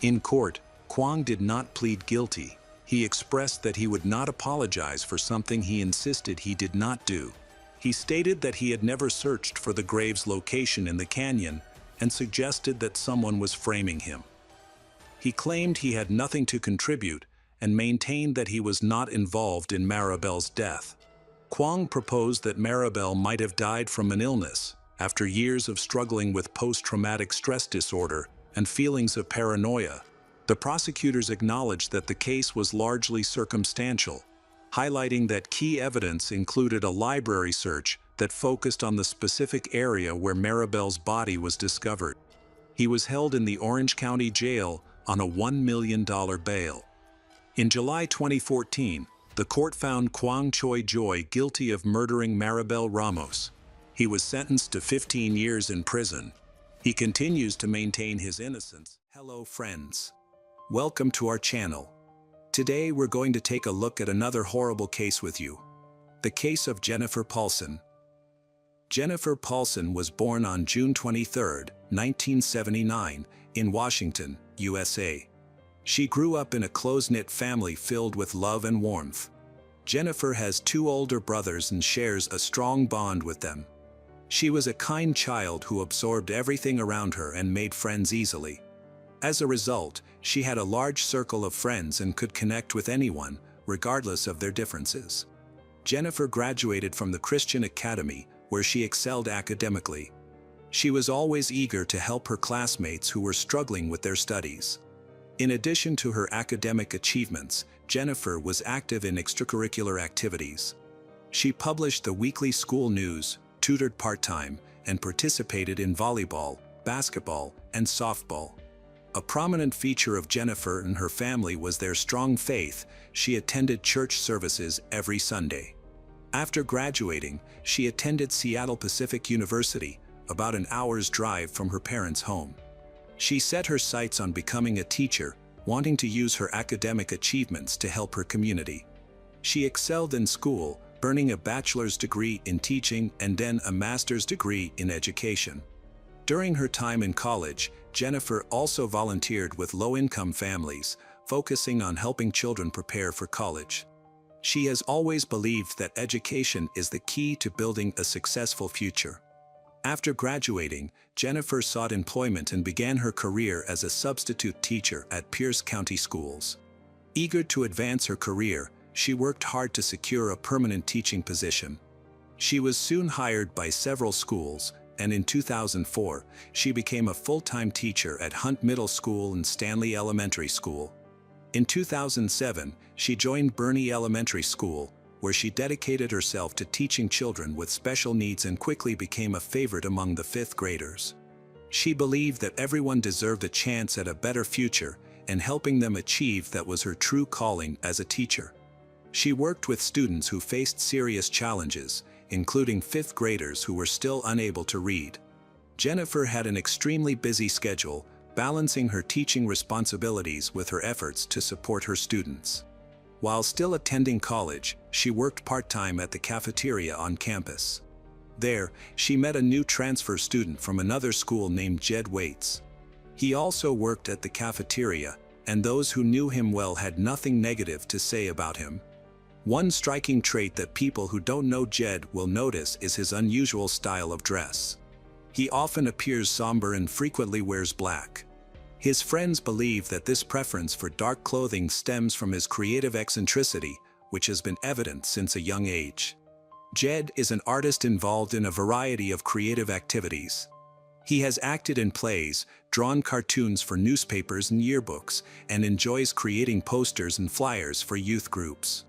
In court, Kwang did not plead guilty. He expressed that he would not apologize for something he insisted he did not do. He stated that he had never searched for the grave's location in the canyon and suggested that someone was framing him. He claimed he had nothing to contribute and maintained that he was not involved in Maribel's death. Kwang proposed that Maribel might have died from an illness after years of struggling with post-traumatic stress disorder and feelings of paranoia. The prosecutors acknowledged that the case was largely circumstantial, highlighting that key evidence included a library search that focused on the specific area where Maribel's body was discovered. He was held in the Orange County Jail on a $1 million bail. In July 2014, the court found Kwang Choi Joy guilty of murdering Maribel Ramos. He was sentenced to 15 years in prison. He continues to maintain his innocence. Hello friends. Welcome to our channel. Today we're going to take a look at another horrible case with you. The case of Jennifer Paulson. Jennifer Paulson was born on June 23, 1979, in Washington, USA. She grew up in a close-knit family filled with love and warmth. Jennifer has two older brothers and shares a strong bond with them. She was a kind child who absorbed everything around her and made friends easily. As a result, she had a large circle of friends and could connect with anyone, regardless of their differences. Jennifer graduated from the Christian Academy, where she excelled academically. She was always eager to help her classmates who were struggling with their studies. In addition to her academic achievements, Jennifer was active in extracurricular activities. She published the weekly school news, tutored part-time, and participated in volleyball, basketball, and softball. A prominent feature of Jennifer and her family was their strong faith. She attended church services every Sunday. After graduating, she attended Seattle Pacific University, about an hour's drive from her parents' home. She set her sights on becoming a teacher, wanting to use her academic achievements to help her community. She excelled in school, earning a bachelor's degree in teaching and then a master's degree in education. During her time in college, Jennifer also volunteered with low-income families, focusing on helping children prepare for college. She has always believed that education is the key to building a successful future. After graduating, Jennifer sought employment and began her career as a substitute teacher at Pierce County Schools. Eager to advance her career, she worked hard to secure a permanent teaching position. She was soon hired by several schools, and in 2004, she became a full-time teacher at Hunt Middle School and Stanley Elementary School. In 2007, she joined Burney Elementary School, where she dedicated herself to teaching children with special needs and quickly became a favorite among the fifth graders. She believed that everyone deserved a chance at a better future, and helping them achieve that was her true calling as a teacher. She worked with students who faced serious challenges, including fifth graders who were still unable to read. Jennifer had an extremely busy schedule, balancing her teaching responsibilities with her efforts to support her students. While still attending college, she worked part-time at the cafeteria on campus. There, she met a new transfer student from another school named Jed Waits. He also worked at the cafeteria, and those who knew him well had nothing negative to say about him. One striking trait that people who don't know Jed will notice is his unusual style of dress. He often appears somber and frequently wears black. His friends believe that this preference for dark clothing stems from his creative eccentricity, which has been evident since a young age. Jed is an artist involved in a variety of creative activities. He has acted in plays, drawn cartoons for newspapers and yearbooks, and enjoys creating posters and flyers for youth groups.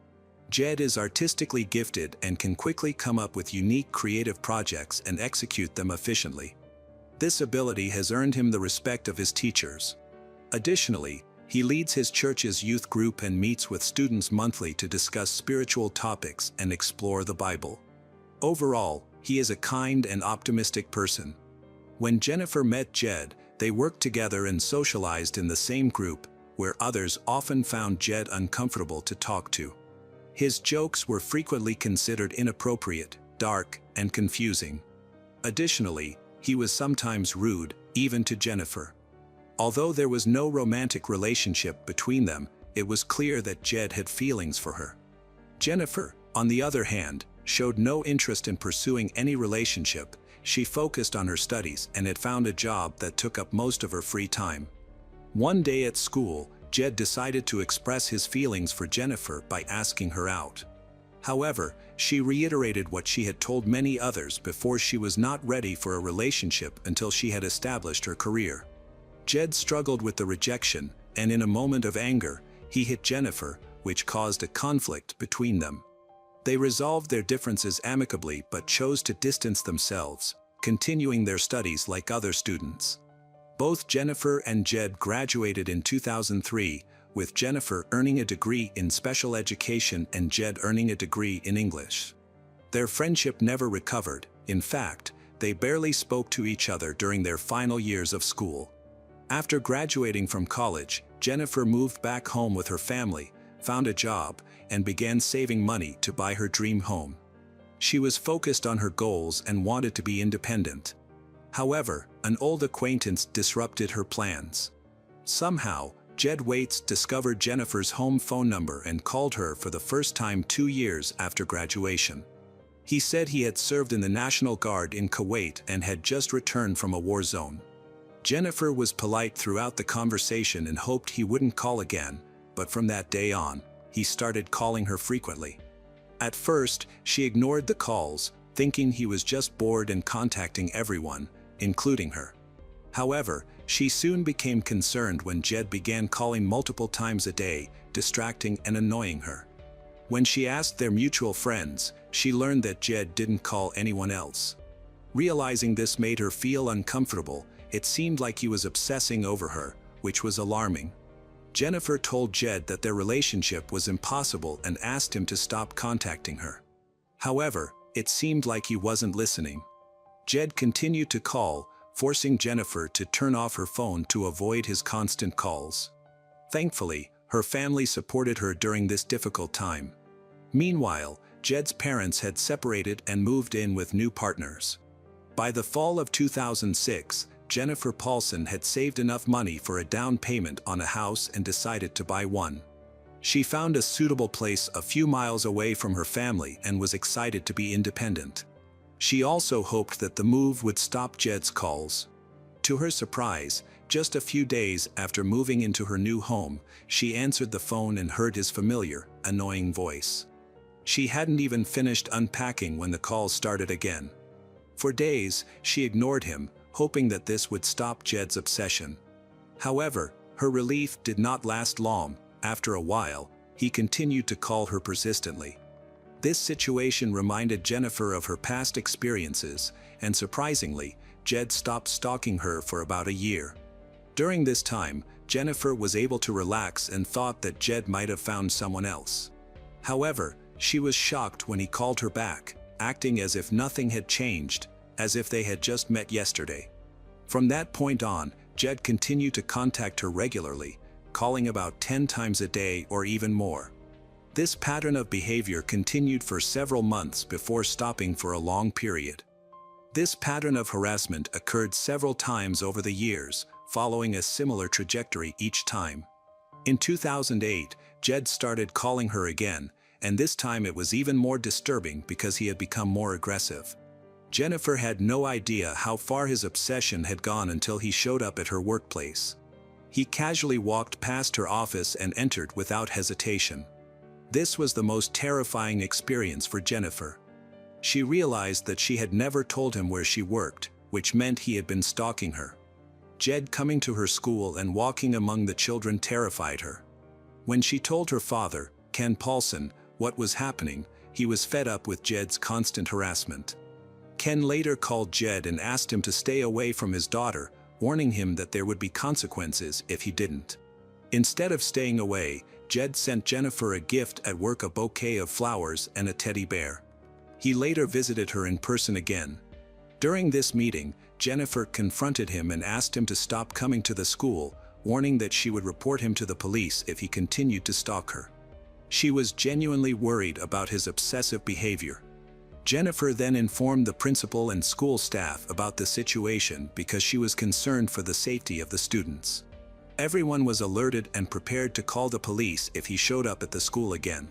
Jed is artistically gifted and can quickly come up with unique creative projects and execute them efficiently. This ability has earned him the respect of his teachers. Additionally, He leads his church's youth group and meets with students monthly to discuss spiritual topics and explore the Bible. Overall, he is a kind and optimistic person. When Jennifer met Jed, they worked together and socialized in the same group, where others often found Jed uncomfortable to talk to. His jokes were frequently considered inappropriate, dark, and confusing. Additionally, he was sometimes rude, even to Jennifer. Although there was no romantic relationship between them, it was clear that Jed had feelings for her. Jennifer, on the other hand, showed no interest in pursuing any relationship. She focused on her studies and had found a job that took up most of her free time. One day at school, Jed decided to express his feelings for Jennifer by asking her out. However, she reiterated what she had told many others before: she was not ready for a relationship until she had established her career. Jed struggled with the rejection, and in a moment of anger, he hit Jennifer, which caused a conflict between them. They resolved their differences amicably but chose to distance themselves, continuing their studies like other students. Both Jennifer and Jed graduated in 2003, with Jennifer earning a degree in special education and Jed earning a degree in English. Their friendship never recovered. In fact, they barely spoke to each other during their final years of school. After graduating from college, Jennifer moved back home with her family, found a job, and began saving money to buy her dream home. She was focused on her goals and wanted to be independent. However, an old acquaintance disrupted her plans. Somehow, Jed Waits discovered Jennifer's home phone number and called her for the first time 2 years after graduation. He said he had served in the National Guard in Kuwait and had just returned from a war zone. Jennifer was polite throughout the conversation and hoped he wouldn't call again, but from that day on, he started calling her frequently. At first, she ignored the calls, thinking he was just bored and contacting everyone, including her. However, she soon became concerned when Jed began calling multiple times a day, distracting and annoying her. When she asked their mutual friends, she learned that Jed didn't call anyone else. Realizing this made her feel uncomfortable. It seemed like he was obsessing over her, which was alarming. Jennifer told Jed that their relationship was impossible and asked him to stop contacting her. However, it seemed like he wasn't listening. Jed continued to call, forcing Jennifer to turn off her phone to avoid his constant calls. Thankfully, her family supported her during this difficult time. Meanwhile, Jed's parents had separated and moved in with new partners. By the fall of 2006, Jennifer Paulson had saved enough money for a down payment on a house and decided to buy one. She found a suitable place a few miles away from her family and was excited to be independent. She also hoped that the move would stop Jed's calls. To her surprise, just a few days after moving into her new home, she answered the phone and heard his familiar, annoying voice. She hadn't even finished unpacking when the calls started again. For days, she ignored him, hoping that this would stop Jed's obsession. However, her relief did not last long. After a while, he continued to call her persistently. This situation reminded Jennifer of her past experiences, and surprisingly, Jed stopped stalking her for about a year. During this time, Jennifer was able to relax and thought that Jed might have found someone else. However, she was shocked when he called her back, acting as if nothing had changed, as if they had just met yesterday. From that point on, Jed continued to contact her regularly, calling about 10 times a day or even more. This pattern of behavior continued for several months before stopping for a long period. This pattern of harassment occurred several times over the years, following a similar trajectory each time. In 2008, Jed started calling her again, and this time it was even more disturbing because he had become more aggressive. Jennifer had no idea how far his obsession had gone until he showed up at her workplace. He casually walked past her office and entered without hesitation. This was the most terrifying experience for Jennifer. She realized that she had never told him where she worked, which meant he had been stalking her. Jed coming to her school and walking among the children terrified her. When she told her father, Ken Paulson, what was happening, he was fed up with Jed's constant harassment. Ken later called Jed and asked him to stay away from his daughter, warning him that there would be consequences if he didn't. Instead of staying away, Jed sent Jennifer a gift at work, a bouquet of flowers and a teddy bear. He later visited her in person again. During this meeting, Jennifer confronted him and asked him to stop coming to the school, warning that she would report him to the police if he continued to stalk her. She was genuinely worried about his obsessive behavior. Jennifer then informed the principal and school staff about the situation because she was concerned for the safety of the students. Everyone was alerted and prepared to call the police if he showed up at the school again.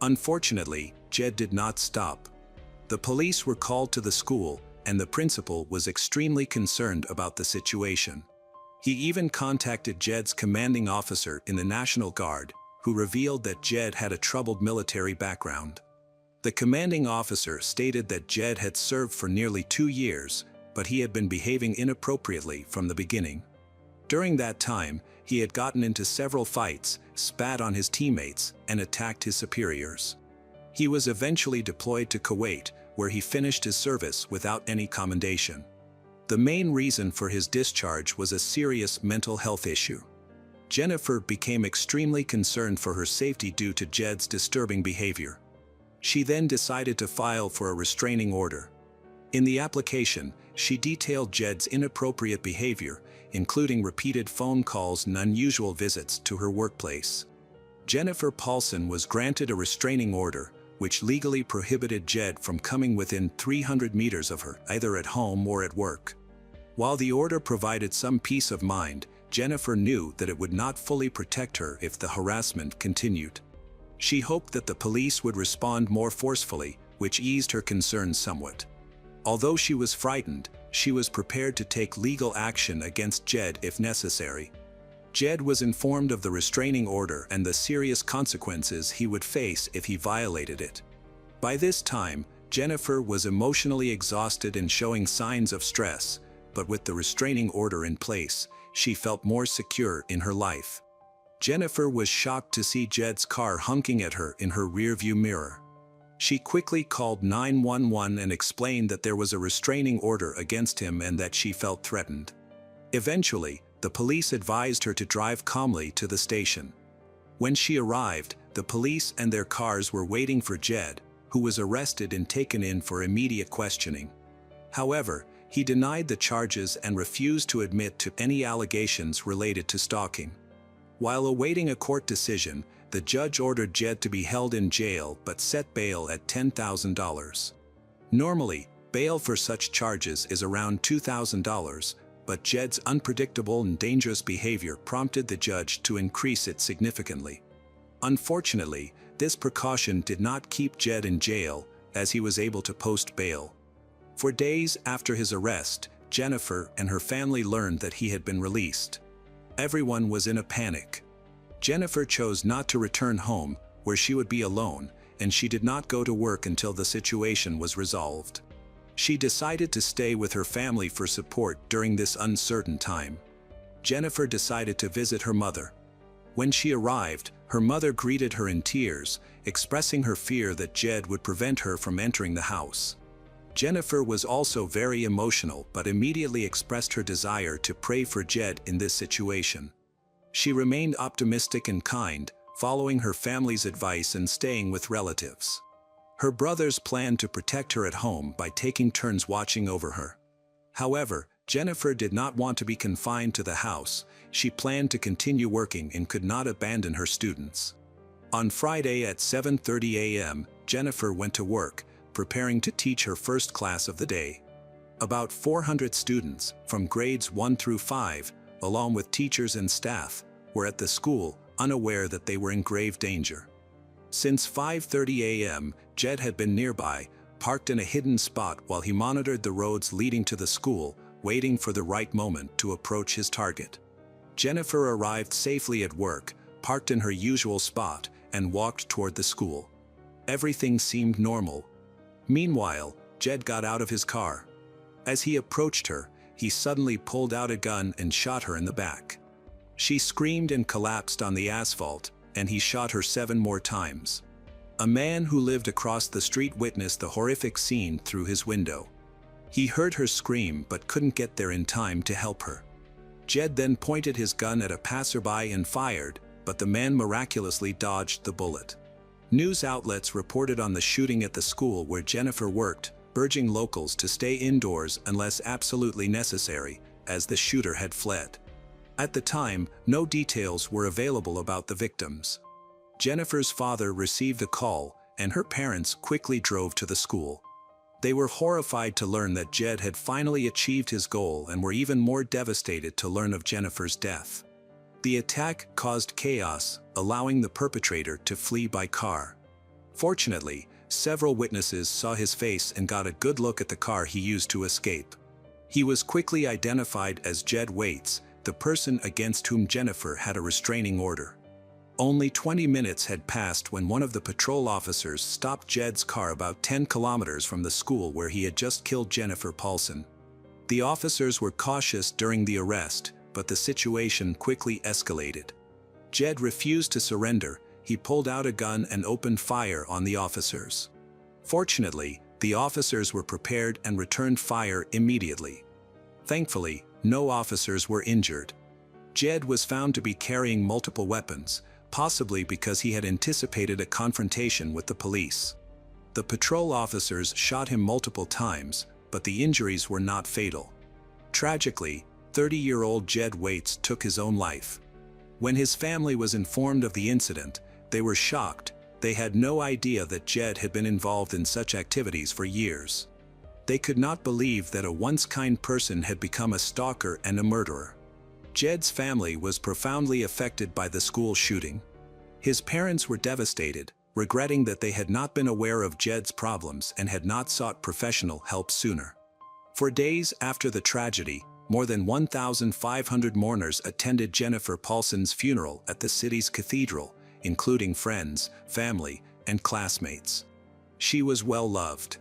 Unfortunately, Jed did not stop. The police were called to the school, and the principal was extremely concerned about the situation. He even contacted Jed's commanding officer in the National Guard, who revealed that Jed had a troubled military background. The commanding officer stated that Jed had served for nearly 2 years, but he had been behaving inappropriately from the beginning. During that time, he had gotten into several fights, spat on his teammates, and attacked his superiors. He was eventually deployed to Kuwait, where he finished his service without any commendation. The main reason for his discharge was a serious mental health issue. Jennifer became extremely concerned for her safety due to Jed's disturbing behavior. She then decided to file for a restraining order. In the application, she detailed Jed's inappropriate behavior, including repeated phone calls and unusual visits to her workplace. Jennifer Paulson was granted a restraining order, which legally prohibited Jed from coming within 300 meters of her, either at home or at work. While the order provided some peace of mind, Jennifer knew that it would not fully protect her if the harassment continued. She hoped that the police would respond more forcefully, which eased her concerns somewhat. Although she was frightened, she was prepared to take legal action against Jed if necessary. Jed was informed of the restraining order and the serious consequences he would face if he violated it. By this time, Jennifer was emotionally exhausted and showing signs of stress, but with the restraining order in place, she felt more secure in her life. Jennifer was shocked to see Jed's car honking at her in her rearview mirror. She quickly called 911 and explained that there was a restraining order against him and that she felt threatened. Eventually, the police advised her to drive calmly to the station. When she arrived, the police and their cars were waiting for Jed, who was arrested and taken in for immediate questioning. However, he denied the charges and refused to admit to any allegations related to stalking. While awaiting a court decision, the judge ordered Jed to be held in jail but set bail at $10,000. Normally, bail for such charges is around $2,000, but Jed's unpredictable and dangerous behavior prompted the judge to increase it significantly. Unfortunately, this precaution did not keep Jed in jail, as he was able to post bail. For days after his arrest, Jennifer and her family learned that he had been released. Everyone was in a panic. Jennifer chose not to return home, where she would be alone, and she did not go to work until the situation was resolved. She decided to stay with her family for support during this uncertain time. Jennifer decided to visit her mother. When she arrived, her mother greeted her in tears, expressing her fear that Jed would prevent her from entering the house. Jennifer was also very emotional but immediately expressed her desire to pray for Jed in this situation. She remained optimistic and kind, following her family's advice and staying with relatives. Her brothers planned to protect her at home by taking turns watching over her. However, Jennifer did not want to be confined to the house. She planned to continue working and could not abandon her students. On Friday at 7:30 a.m., Jennifer went to work, preparing to teach her first class of the day. About 400 students, from grades 1 through 5, along with teachers and staff, were at the school, unaware that they were in grave danger. Since 5:30 a.m., Jed had been nearby, parked in a hidden spot while he monitored the roads leading to the school, waiting for the right moment to approach his target. Jennifer arrived safely at work, parked in her usual spot, and walked toward the school. Everything seemed normal. Meanwhile, Jed got out of his car. As he approached her, he suddenly pulled out a gun and shot her in the back. She screamed and collapsed on the asphalt, and he shot her 7 more times. A man who lived across the street witnessed the horrific scene through his window. He heard her scream but couldn't get there in time to help her. Jed then pointed his gun at a passerby and fired, but the man miraculously dodged the bullet. News outlets reported on the shooting at the school where Jennifer worked, urging locals to stay indoors unless absolutely necessary, as the shooter had fled. At the time, no details were available about the victims. Jennifer's father received the call, and her parents quickly drove to the school. They were horrified to learn that Jed had finally achieved his goal and were even more devastated to learn of Jennifer's death. The attack caused chaos, allowing the perpetrator to flee by car. Fortunately, several witnesses saw his face and got a good look at the car he used to escape. He was quickly identified as Jed Waits, the person against whom Jennifer had a restraining order. Only 20 minutes had passed when one of the patrol officers stopped Jed's car about 10 kilometers from the school where he had just killed Jennifer Paulson. The officers were cautious during the arrest, but the situation quickly escalated. Jed refused to surrender. He pulled out a gun and opened fire on the officers. Fortunately, the officers were prepared and returned fire immediately. Thankfully, no officers were injured. Jed was found to be carrying multiple weapons, possibly because he had anticipated a confrontation with the police. The patrol officers shot him multiple times, but the injuries were not fatal. Tragically, 30-year-old Jed Waits took his own life. When his family was informed of the incident, they were shocked. They had no idea that Jed had been involved in such activities for years. They could not believe that a once kind person had become a stalker and a murderer. Jed's family was profoundly affected by the school shooting. His parents were devastated, regretting that they had not been aware of Jed's problems and had not sought professional help sooner. For days after the tragedy, more than 1,500 mourners attended Jennifer Paulson's funeral at the city's cathedral, including friends, family, and classmates. She was well loved.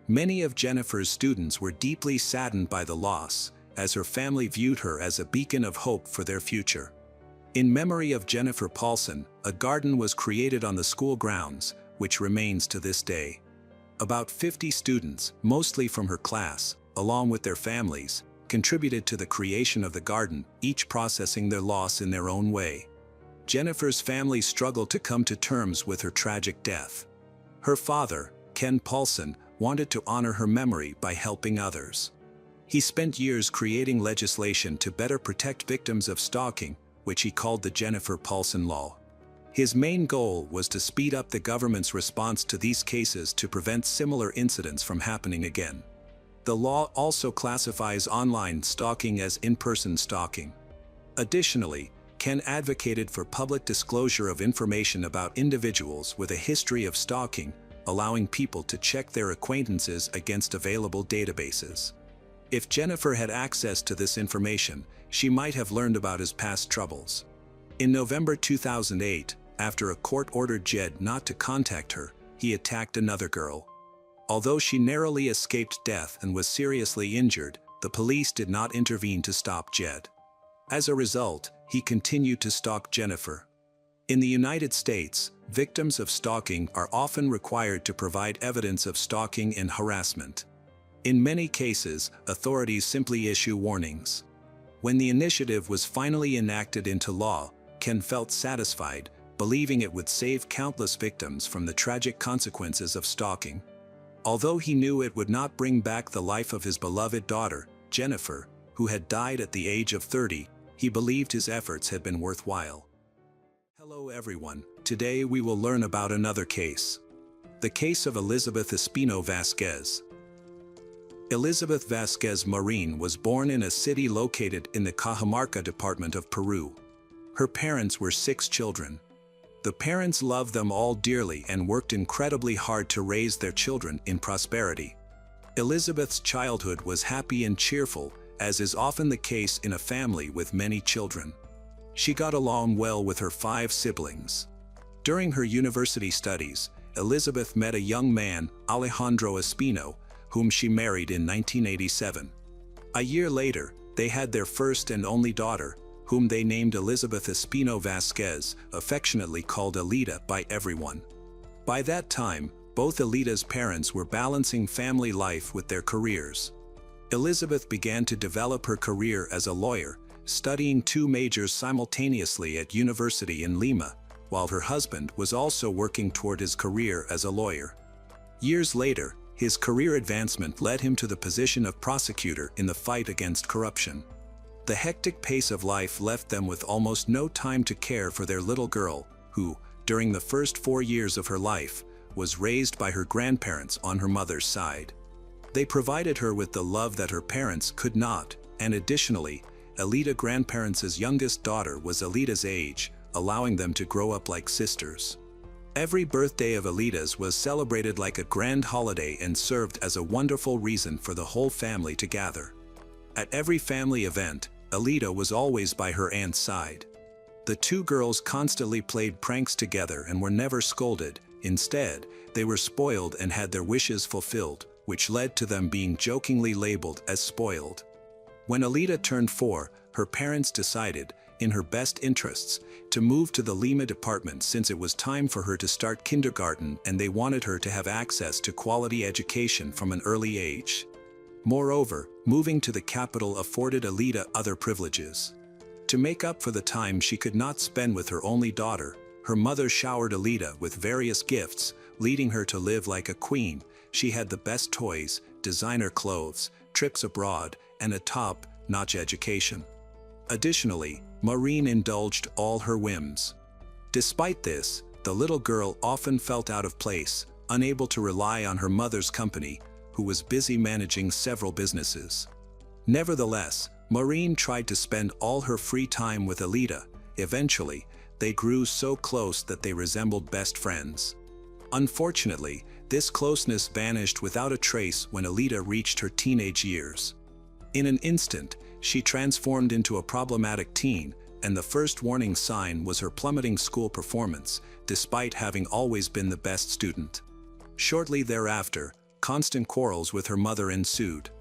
Many of Jennifer's students were deeply saddened by the loss, as her family viewed her as a beacon of hope for their future. In memory of Jennifer Paulson, a garden was created on the school grounds, which remains to this day. About 50 students, mostly from her class, along with their families, contributed to the creation of the garden, each processing their loss in their own way. Jennifer's family struggled to come to terms with her tragic death. Her father, Ken Paulson, wanted to honor her memory by helping others. He spent years creating legislation to better protect victims of stalking, which he called the Jennifer Paulson Law. His main goal was to speed up the government's response to these cases to prevent similar incidents from happening again. The law also classifies online stalking as in-person stalking. Additionally, Ken advocated for public disclosure of information about individuals with a history of stalking, allowing people to check their acquaintances against available databases. If Jennifer had access to this information, she might have learned about his past troubles. In November 2008, after a court ordered Jed not to contact her, he attacked another girl. Although she narrowly escaped death and was seriously injured, the police did not intervene to stop Jed. As a result, he continued to stalk Jennifer. In the United States, victims of stalking are often required to provide evidence of stalking and harassment. In many cases, authorities simply issue warnings. When the initiative was finally enacted into law, Ken felt satisfied, believing it would save countless victims from the tragic consequences of stalking. Although he knew it would not bring back the life of his beloved daughter, Jennifer, who had died at the age of 30, he believed his efforts had been worthwhile. Hello everyone, today we will learn about another case. The case of Elizabeth Espino Vasquez. Elizabeth Vasquez Marin was born in a city located in the Cajamarca department of Peru. Her parents were 6 children. The parents loved them all dearly and worked incredibly hard to raise their children in prosperity. Elizabeth's childhood was happy and cheerful, as is often the case in a family with many children. She got along well with her 5 siblings. During her university studies, Elizabeth met a young man, Alejandro Espino, whom she married in 1987. A year later, they had their first and only daughter, whom they named Elizabeth Espino Vasquez, affectionately called Alida by everyone. By that time, both Alida's parents were balancing family life with their careers. Elizabeth began to develop her career as a lawyer, studying two majors simultaneously at university in Lima, while her husband was also working toward his career as a lawyer. Years later, his career advancement led him to the position of prosecutor in the fight against corruption. The hectic pace of life left them with almost no time to care for their little girl, who, during the first 4 years of her life, was raised by her grandparents on her mother's side. They provided her with the love that her parents could not, and additionally, Alida grandparents' youngest daughter was Alida's age, allowing them to grow up like sisters. Every birthday of Alida's was celebrated like a grand holiday and served as a wonderful reason for the whole family to gather. At every family event, Alida was always by her aunt's side. The two girls constantly played pranks together and were never scolded. Instead, they were spoiled and had their wishes fulfilled, which led to them being jokingly labeled as spoiled. When Alida turned 4, her parents decided, in her best interests, to move to the Lima department since it was time for her to start kindergarten and they wanted her to have access to quality education from an early age. Moreover, moving to the capital afforded Alida other privileges. To make up for the time she could not spend with her only daughter, her mother showered Alida with various gifts, leading her to live like a queen. She had the best toys, designer clothes, trips abroad, and a top-notch education. Additionally, Maureen indulged all her whims. Despite this, the little girl often felt out of place, unable to rely on her mother's company, who was busy managing several businesses. Nevertheless, Maureen tried to spend all her free time with Alida. Eventually, they grew so close that they resembled best friends. Unfortunately, this closeness vanished without a trace when Alida reached her teenage years. In an instant, she transformed into a problematic teen, and the first warning sign was her plummeting school performance, despite having always been the best student. Shortly thereafter, constant quarrels with her mother ensued.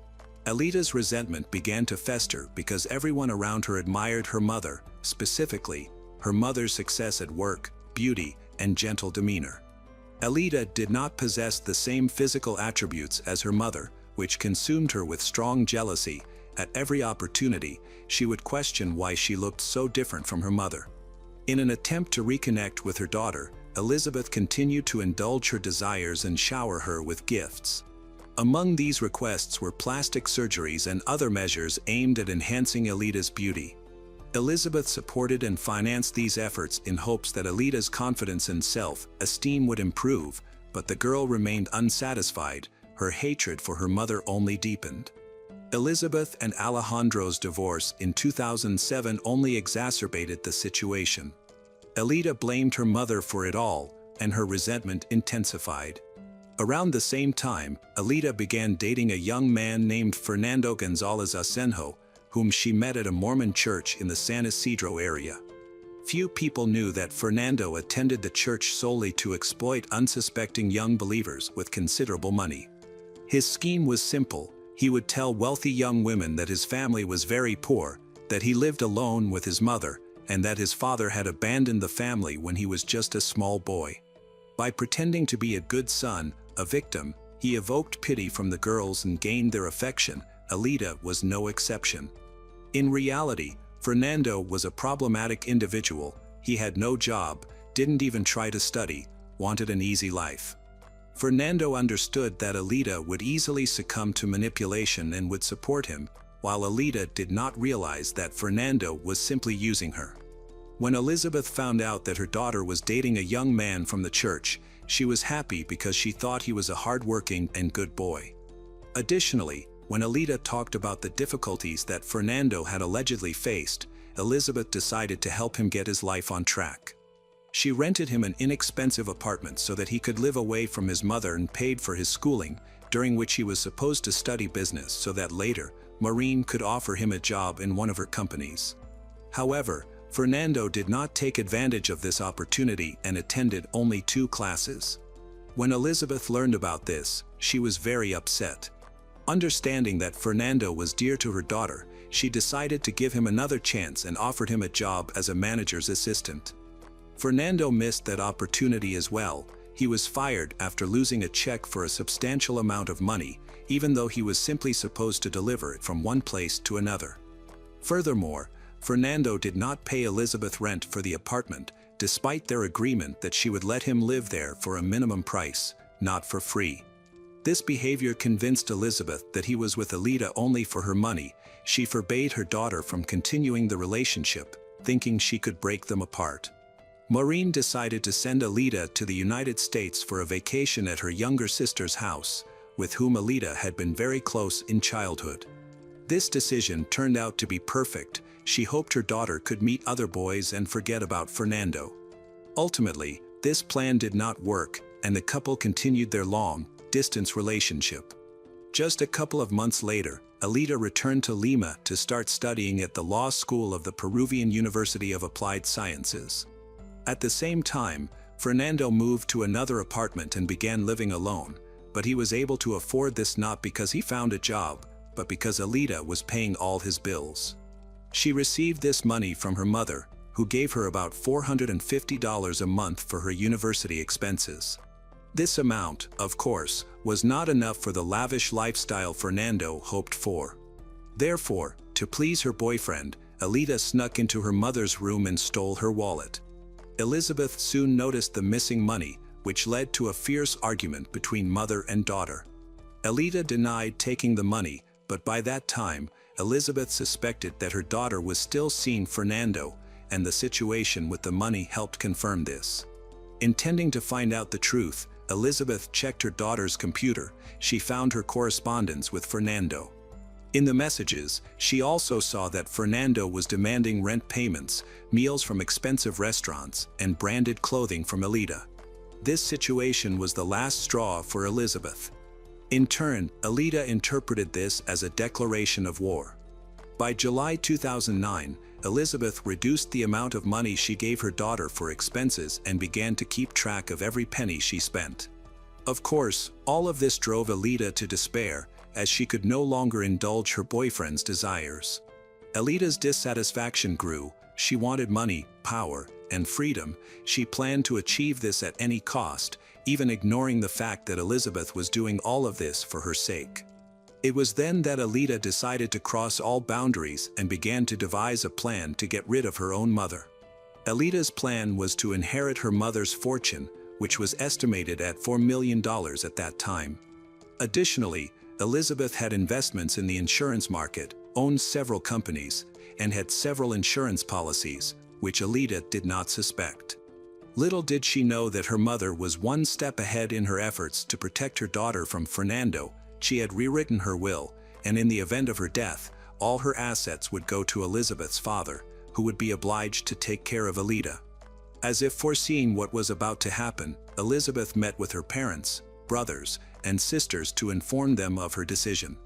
Alida's resentment began to fester because everyone around her admired her mother, specifically, her mother's success at work, beauty, and gentle demeanor. Alida did not possess the same physical attributes as her mother, which consumed her with strong jealousy. At every opportunity, she would question why she looked so different from her mother. In an attempt to reconnect with her daughter, Elizabeth continued to indulge her desires and shower her with gifts. Among these requests were plastic surgeries and other measures aimed at enhancing Alida's beauty. Elizabeth supported and financed these efforts in hopes that Alida's confidence and self-esteem would improve, but the girl remained unsatisfied. Her hatred for her mother only deepened. Elizabeth and Alejandro's divorce in 2007 only exacerbated the situation. Alida blamed her mother for it all, and her resentment intensified. Around the same time, Alida began dating a young man named Fernando González Asenjo, whom she met at a Mormon church in the San Isidro area. Few people knew that Fernando attended the church solely to exploit unsuspecting young believers with considerable money. His scheme was simple. He would tell wealthy young women that his family was very poor, that he lived alone with his mother, and that his father had abandoned the family when he was just a small boy. By pretending to be a good son, a victim, he evoked pity from the girls and gained their affection. Alida was no exception. In reality, Fernando was a problematic individual. He had no job, didn't even try to study, wanted an easy life. Fernando understood that Alida would easily succumb to manipulation and would support him, while Alida did not realize that Fernando was simply using her. When Elizabeth found out that her daughter was dating a young man from the church, she was happy because she thought he was a hardworking and good boy. Additionally, when Alida talked about the difficulties that Fernando had allegedly faced, Elizabeth decided to help him get his life on track. She rented him an inexpensive apartment so that he could live away from his mother and paid for his schooling, during which he was supposed to study business so that later, Maureen could offer him a job in one of her companies. However, Fernando did not take advantage of this opportunity and attended only 2 classes. When Elizabeth learned about this, she was very upset. Understanding that Fernando was dear to her daughter, she decided to give him another chance and offered him a job as a manager's assistant. Fernando missed that opportunity as well. He was fired after losing a check for a substantial amount of money, even though he was simply supposed to deliver it from one place to another. Furthermore, Fernando did not pay Elizabeth rent for the apartment, despite their agreement that she would let him live there for a minimum price, not for free. This behavior convinced Elizabeth that he was with Alida only for her money. She forbade her daughter from continuing the relationship, thinking she could break them apart. Maureen decided to send Alida to the United States for a vacation at her younger sister's house, with whom Alida had been very close in childhood. This decision turned out to be perfect. She hoped her daughter could meet other boys and forget about Fernando. Ultimately, this plan did not work, and the couple continued their long-distance relationship. Just a couple of months later, Alida returned to Lima to start studying at the law school of the Peruvian University of Applied Sciences. At the same time, Fernando moved to another apartment and began living alone, but he was able to afford this not because he found a job, but because Alida was paying all his bills. She received this money from her mother, who gave her about $450 a month for her university expenses. This amount, of course, was not enough for the lavish lifestyle Fernando hoped for. Therefore, to please her boyfriend, Alida snuck into her mother's room and stole her wallet. Elizabeth soon noticed the missing money, which led to a fierce argument between mother and daughter. Alida denied taking the money, but by that time, Elizabeth suspected that her daughter was still seeing Fernando, and the situation with the money helped confirm this. Intending to find out the truth, Elizabeth checked her daughter's computer. She found her correspondence with Fernando. In the messages, she also saw that Fernando was demanding rent payments, meals from expensive restaurants, and branded clothing from Alida. This situation was the last straw for Elizabeth. In turn, Alida interpreted this as a declaration of war. By July 2009, Elizabeth reduced the amount of money she gave her daughter for expenses and began to keep track of every penny she spent. Of course, all of this drove Alida to despair, as she could no longer indulge her boyfriend's desires. Alida's dissatisfaction grew. She wanted money, power, and freedom. She planned to achieve this at any cost, even ignoring the fact that Elizabeth was doing all of this for her sake. It was then that Alida decided to cross all boundaries and began to devise a plan to get rid of her own mother. Alida's plan was to inherit her mother's fortune, which was estimated at $4 million at that time. Additionally, Elizabeth had investments in the insurance market, owned several companies, and had several insurance policies, which Alida did not suspect. Little did she know that her mother was one step ahead in her efforts to protect her daughter from Fernando. She had rewritten her will, and in the event of her death, all her assets would go to Elizabeth's father, who would be obliged to take care of Alida. As if foreseeing what was about to happen, Elizabeth met with her parents, brothers, and sisters to inform them of her decision.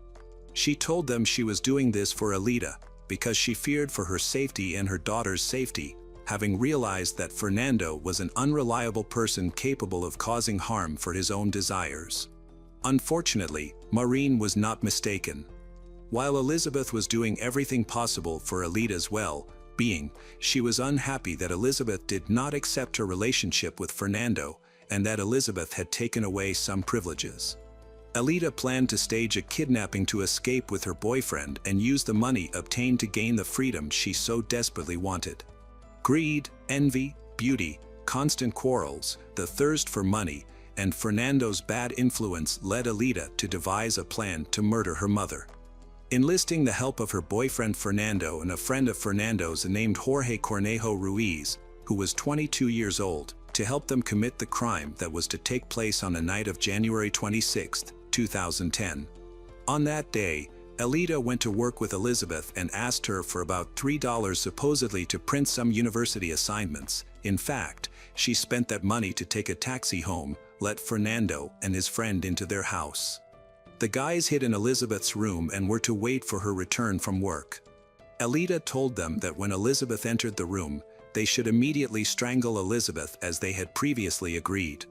She told them she was doing this for Alida, because she feared for her safety and her daughter's safety, having realized that Fernando was an unreliable person capable of causing harm for his own desires. Unfortunately, Maureen was not mistaken. While Elizabeth was doing everything possible for Alida's well-being, she was unhappy that Elizabeth did not accept her relationship with Fernando, and that Elizabeth had taken away some privileges. Alida planned to stage a kidnapping to escape with her boyfriend and use the money obtained to gain the freedom she so desperately wanted. Greed, envy, beauty, constant quarrels, the thirst for money, and Fernando's bad influence led Alida to devise a plan to murder her mother. Enlisting the help of her boyfriend Fernando and a friend of Fernando's named Jorge Cornejo Ruiz, who was 22 years old, to help them commit the crime that was to take place on the night of January 26, 2010. On that day, Alida went to work with Elizabeth and asked her for about $3 supposedly to print some university assignments. In fact, she spent that money to take a taxi home, let Fernando and his friend into their house. The guys hid in Elizabeth's room and were to wait for her return from work. Alida told them that when Elizabeth entered the room, they should immediately strangle Elizabeth as they had previously agreed.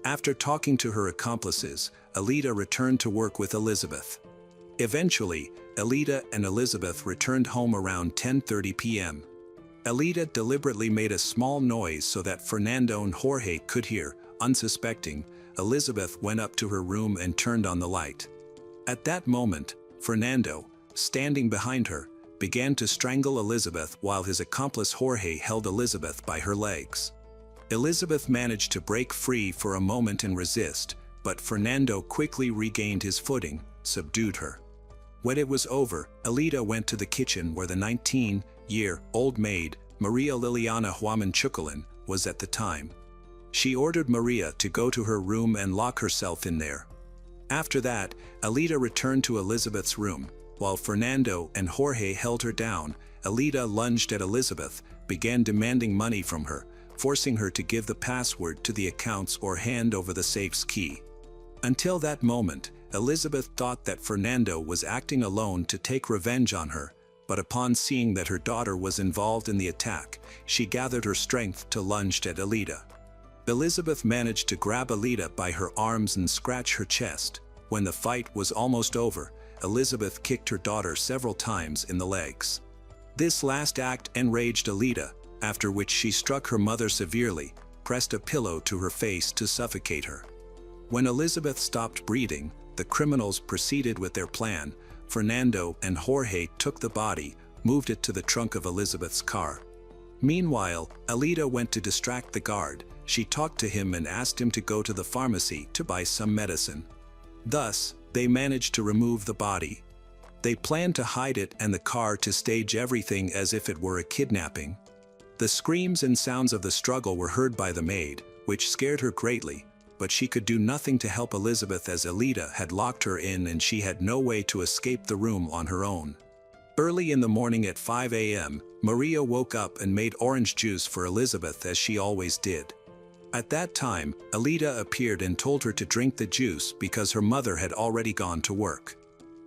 After talking to her accomplices, Alida returned to work with Elizabeth. Eventually, Alida and Elizabeth returned home around 10:30 p.m. Alida deliberately made a small noise so that Fernando and Jorge could hear. Unsuspecting, Elizabeth went up to her room and turned on the light. At that moment, Fernando, standing behind her, began to strangle Elizabeth while his accomplice Jorge held Elizabeth by her legs. Elizabeth managed to break free for a moment and resist, but Fernando quickly regained his footing, subdued her. When it was over, Alida went to the kitchen where the 19-year-old maid, Maria Liliana Huaman Chuculin, was at the time. She ordered Maria to go to her room and lock herself in there. After that, Alida returned to Elizabeth's room. While Fernando and Jorge held her down, Alida lunged at Elizabeth, began demanding money from her, forcing her to give the password to the accounts or hand over the safe's key. Until that moment, Elizabeth thought that Fernando was acting alone to take revenge on her, but upon seeing that her daughter was involved in the attack, she gathered her strength to lunge at Alida. Elizabeth managed to grab Alida by her arms and scratch her chest. When the fight was almost over, Elizabeth kicked her daughter several times in the legs. This last act enraged Alida, after which she struck her mother severely, pressed a pillow to her face to suffocate her. When Elizabeth stopped breathing, the criminals proceeded with their plan. Fernando and Jorge took the body, moved it to the trunk of Elizabeth's car. Meanwhile, Alida went to distract the guard. She talked to him and asked him to go to the pharmacy to buy some medicine. Thus, they managed to remove the body. They planned to hide it and the car to stage everything as if it were a kidnapping. The screams and sounds of the struggle were heard by the maid, which scared her greatly, but she could do nothing to help Elizabeth as Alida had locked her in and she had no way to escape the room on her own. Early in the morning at 5 a.m., Maria woke up and made orange juice for Elizabeth as she always did. At that time, Alida appeared and told her to drink the juice because her mother had already gone to work.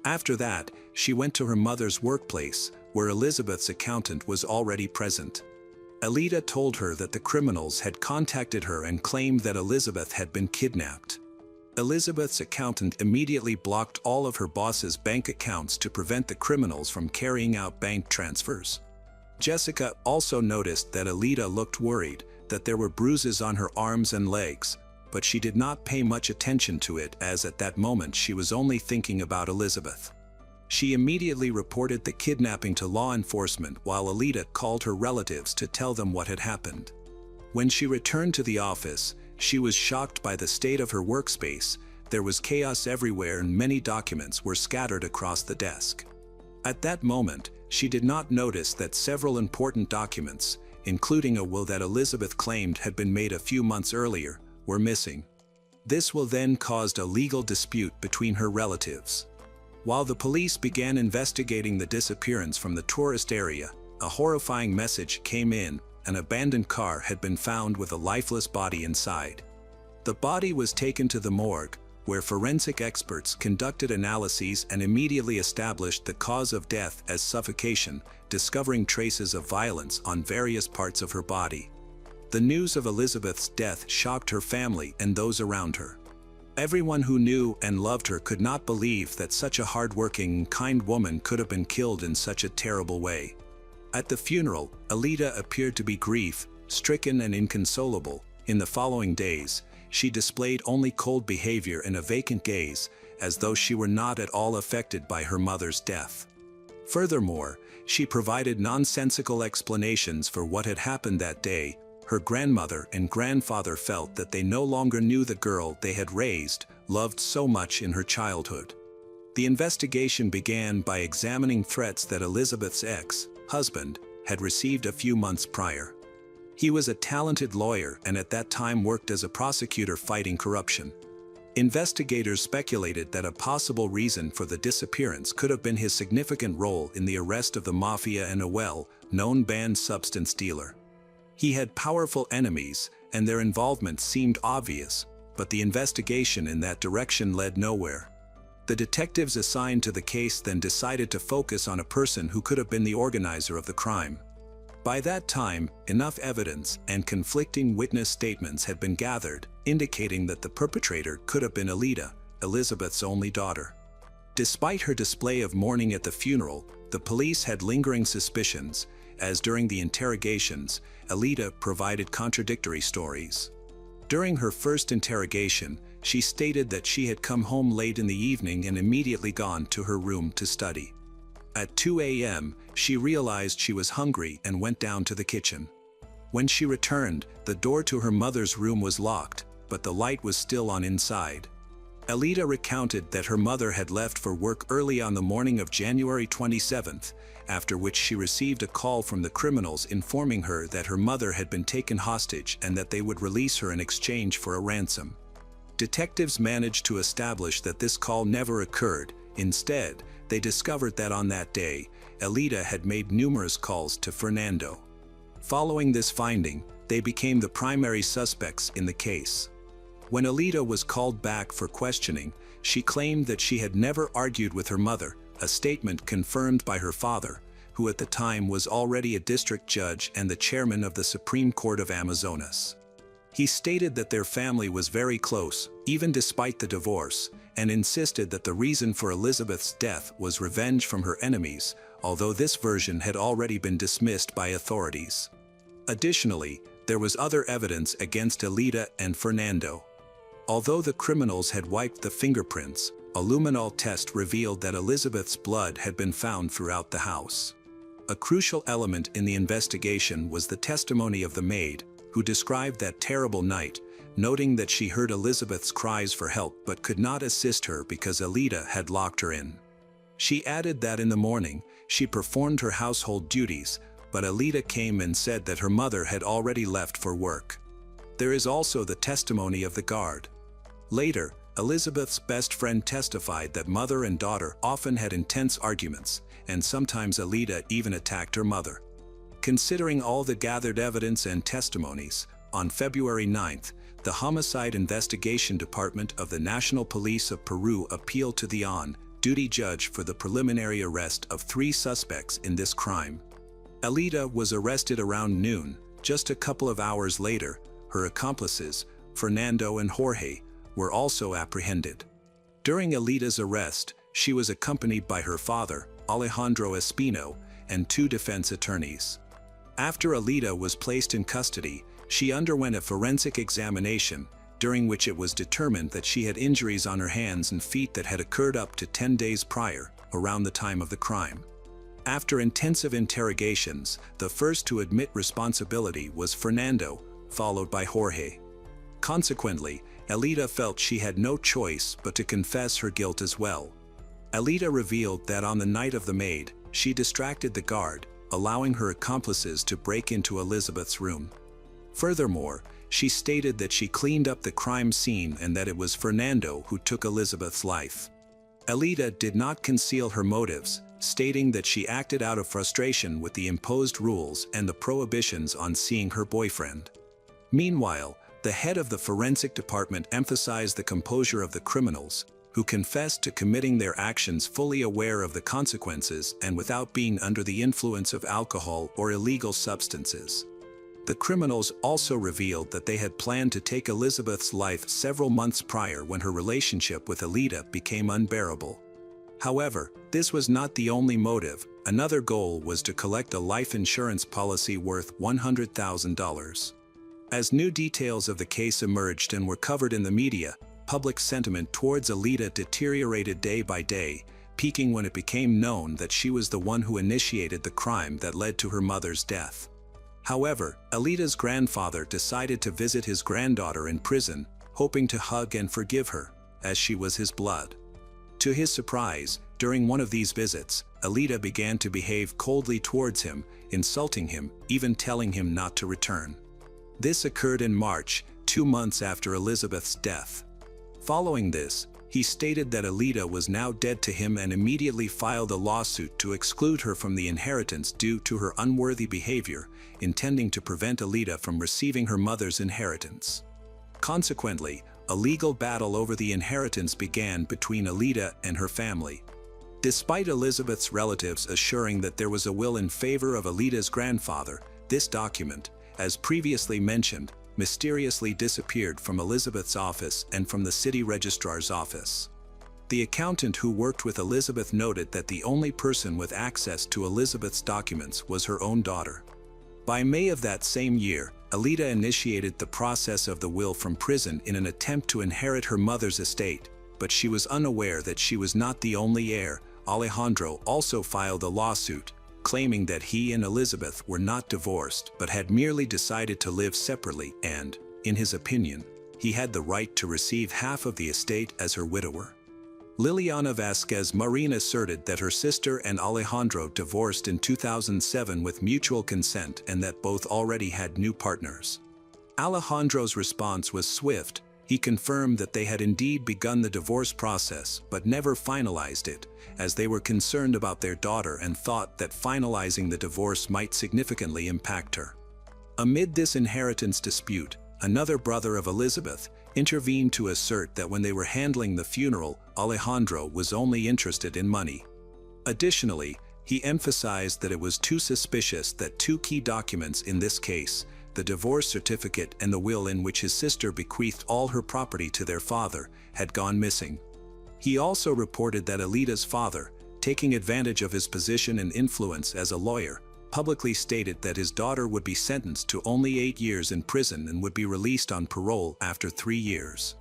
After that, she went to her mother's workplace, where Elizabeth's accountant was already present. Alida told her that the criminals had contacted her and claimed that Elizabeth had been kidnapped. Elizabeth's accountant immediately blocked all of her boss's bank accounts to prevent the criminals from carrying out bank transfers. Jessica also noticed that Alida looked worried, that there were bruises on her arms and legs, but she did not pay much attention to it as at that moment she was only thinking about Elizabeth. She immediately reported the kidnapping to law enforcement while Alida called her relatives to tell them what had happened. When she returned to the office, she was shocked by the state of her workspace. There was chaos everywhere and many documents were scattered across the desk. At that moment, she did not notice that several important documents, including a will that Elizabeth claimed had been made a few months earlier, were missing. This will then caused a legal dispute between her relatives. While the police began investigating the disappearance from the tourist area, a horrifying message came in. An abandoned car had been found with a lifeless body inside. The body was taken to the morgue, where forensic experts conducted analyses and immediately established the cause of death as suffocation, discovering traces of violence on various parts of her body. The news of Elizabeth's death shocked her family and those around her. Everyone who knew and loved her could not believe that such a hardworking and kind woman could have been killed in such a terrible way. At the funeral, Alida appeared to be grief-stricken and inconsolable. In the following days, she displayed only cold behavior and a vacant gaze, as though she were not at all affected by her mother's death. Furthermore, she provided nonsensical explanations for what had happened that day. Her grandmother and grandfather felt that they no longer knew the girl they had raised, loved so much in her childhood. The investigation began by examining threats that Elizabeth's ex-husband had received a few months prior. He was a talented lawyer and at that time worked as a prosecutor fighting corruption. Investigators speculated that a possible reason for the disappearance could have been his significant role in the arrest of the mafia and a well-known banned substance dealer. He had powerful enemies, and their involvement seemed obvious, but the investigation in that direction led nowhere. The detectives assigned to the case then decided to focus on a person who could have been the organizer of the crime. By that time, enough evidence and conflicting witness statements had been gathered, indicating that the perpetrator could have been Alida, Elizabeth's only daughter. Despite her display of mourning at the funeral, the police had lingering suspicions, as during the interrogations, Alida provided contradictory stories. During her first interrogation, she stated that she had come home late in the evening and immediately gone to her room to study. At 2 a.m., she realized she was hungry and went down to the kitchen. When she returned, the door to her mother's room was locked, but the light was still on inside. Alida recounted that her mother had left for work early on the morning of January 27th, after which she received a call from the criminals informing her that her mother had been taken hostage and that they would release her in exchange for a ransom. Detectives managed to establish that this call never occurred. Instead, they discovered that on that day, Alida had made numerous calls to Fernando. Following this finding, they became the primary suspects in the case. When Alida was called back for questioning, she claimed that she had never argued with her mother, a statement confirmed by her father, who at the time was already a district judge and the chairman of the Supreme Court of Amazonas. He stated that their family was very close, even despite the divorce, and insisted that the reason for Elizabeth's death was revenge from her enemies, although this version had already been dismissed by authorities. Additionally, there was other evidence against Alida and Fernando. Although the criminals had wiped the fingerprints, a luminol test revealed that Elizabeth's blood had been found throughout the house. A crucial element in the investigation was the testimony of the maid, who described that terrible night, noting that she heard Elizabeth's cries for help but could not assist her because Alida had locked her in. She added that in the morning, she performed her household duties, but Alida came and said that her mother had already left for work. There is also the testimony of the guard. Later, Elizabeth's best friend testified that mother and daughter often had intense arguments, and sometimes Alida even attacked her mother. Considering all the gathered evidence and testimonies, on February 9th, the Homicide Investigation Department of the National Police of Peru appealed to the on-duty judge for the preliminary arrest of 3 suspects in this crime. Alida was arrested around noon. Just a couple of hours later, her accomplices, Fernando and Jorge, were also apprehended. During Alida's arrest, she was accompanied by her father, Alejandro Espino, and 2 defense attorneys. After Alida was placed in custody, she underwent a forensic examination, during which it was determined that she had injuries on her hands and feet that had occurred up to 10 days prior, around the time of the crime. After intensive interrogations, the first to admit responsibility was Fernando, followed by Jorge. Consequently, Alida felt she had no choice but to confess her guilt as well. Alida revealed that on the night of the maid, she distracted the guard, allowing her accomplices to break into Elizabeth's room. Furthermore, she stated that she cleaned up the crime scene and that it was Fernando who took Elizabeth's life. Alida did not conceal her motives, stating that she acted out of frustration with the imposed rules and the prohibitions on seeing her boyfriend. Meanwhile, the head of the forensic department emphasized the composure of the criminals, who confessed to committing their actions fully aware of the consequences and without being under the influence of alcohol or illegal substances. The criminals also revealed that they had planned to take Elizabeth's life several months prior when her relationship with Alida became unbearable. However, this was not the only motive. Another goal was to collect a life insurance policy worth $100,000. As new details of the case emerged and were covered in the media, public sentiment towards Alida deteriorated day by day, peaking when it became known that she was the one who initiated the crime that led to her mother's death. However, Alida's grandfather decided to visit his granddaughter in prison, hoping to hug and forgive her, as she was his blood. To his surprise, during one of these visits, Alida began to behave coldly towards him, insulting him, even telling him not to return. This occurred in March, 2 months after Elizabeth's death. Following this, he stated that Alida was now dead to him and immediately filed a lawsuit to exclude her from the inheritance due to her unworthy behavior, intending to prevent Alida from receiving her mother's inheritance. Consequently, a legal battle over the inheritance began between Alida and her family. Despite Elizabeth's relatives assuring that there was a will in favor of Alida's grandfather, this document, as previously mentioned, mysteriously disappeared from Elizabeth's office and from the city registrar's office. The accountant who worked with Elizabeth noted that the only person with access to Elizabeth's documents was her own daughter. By May of that same year, Alida initiated the process of the will from prison in an attempt to inherit her mother's estate, but she was unaware that she was not the only heir, Alejandro, also filed a lawsuit, claiming that he and Elizabeth were not divorced but had merely decided to live separately and, in his opinion, he had the right to receive half of the estate as her widower. Liliana Vasquez Marin asserted that her sister and Alejandro divorced in 2007 with mutual consent and that both already had new partners. Alejandro's response was swift. He confirmed that they had indeed begun the divorce process but never finalized it, as they were concerned about their daughter and thought that finalizing the divorce might significantly impact her. Amid this inheritance dispute, another brother of Elizabeth intervened to assert that when they were handling the funeral, Alejandro was only interested in money. Additionally, he emphasized that it was too suspicious that two key documents in this case, the divorce certificate and the will in which his sister bequeathed all her property to their father, had gone missing. He also reported that Alita's father, taking advantage of his position and influence as a lawyer, publicly stated that his daughter would be sentenced to only 8 years in prison and would be released on parole after 3 years.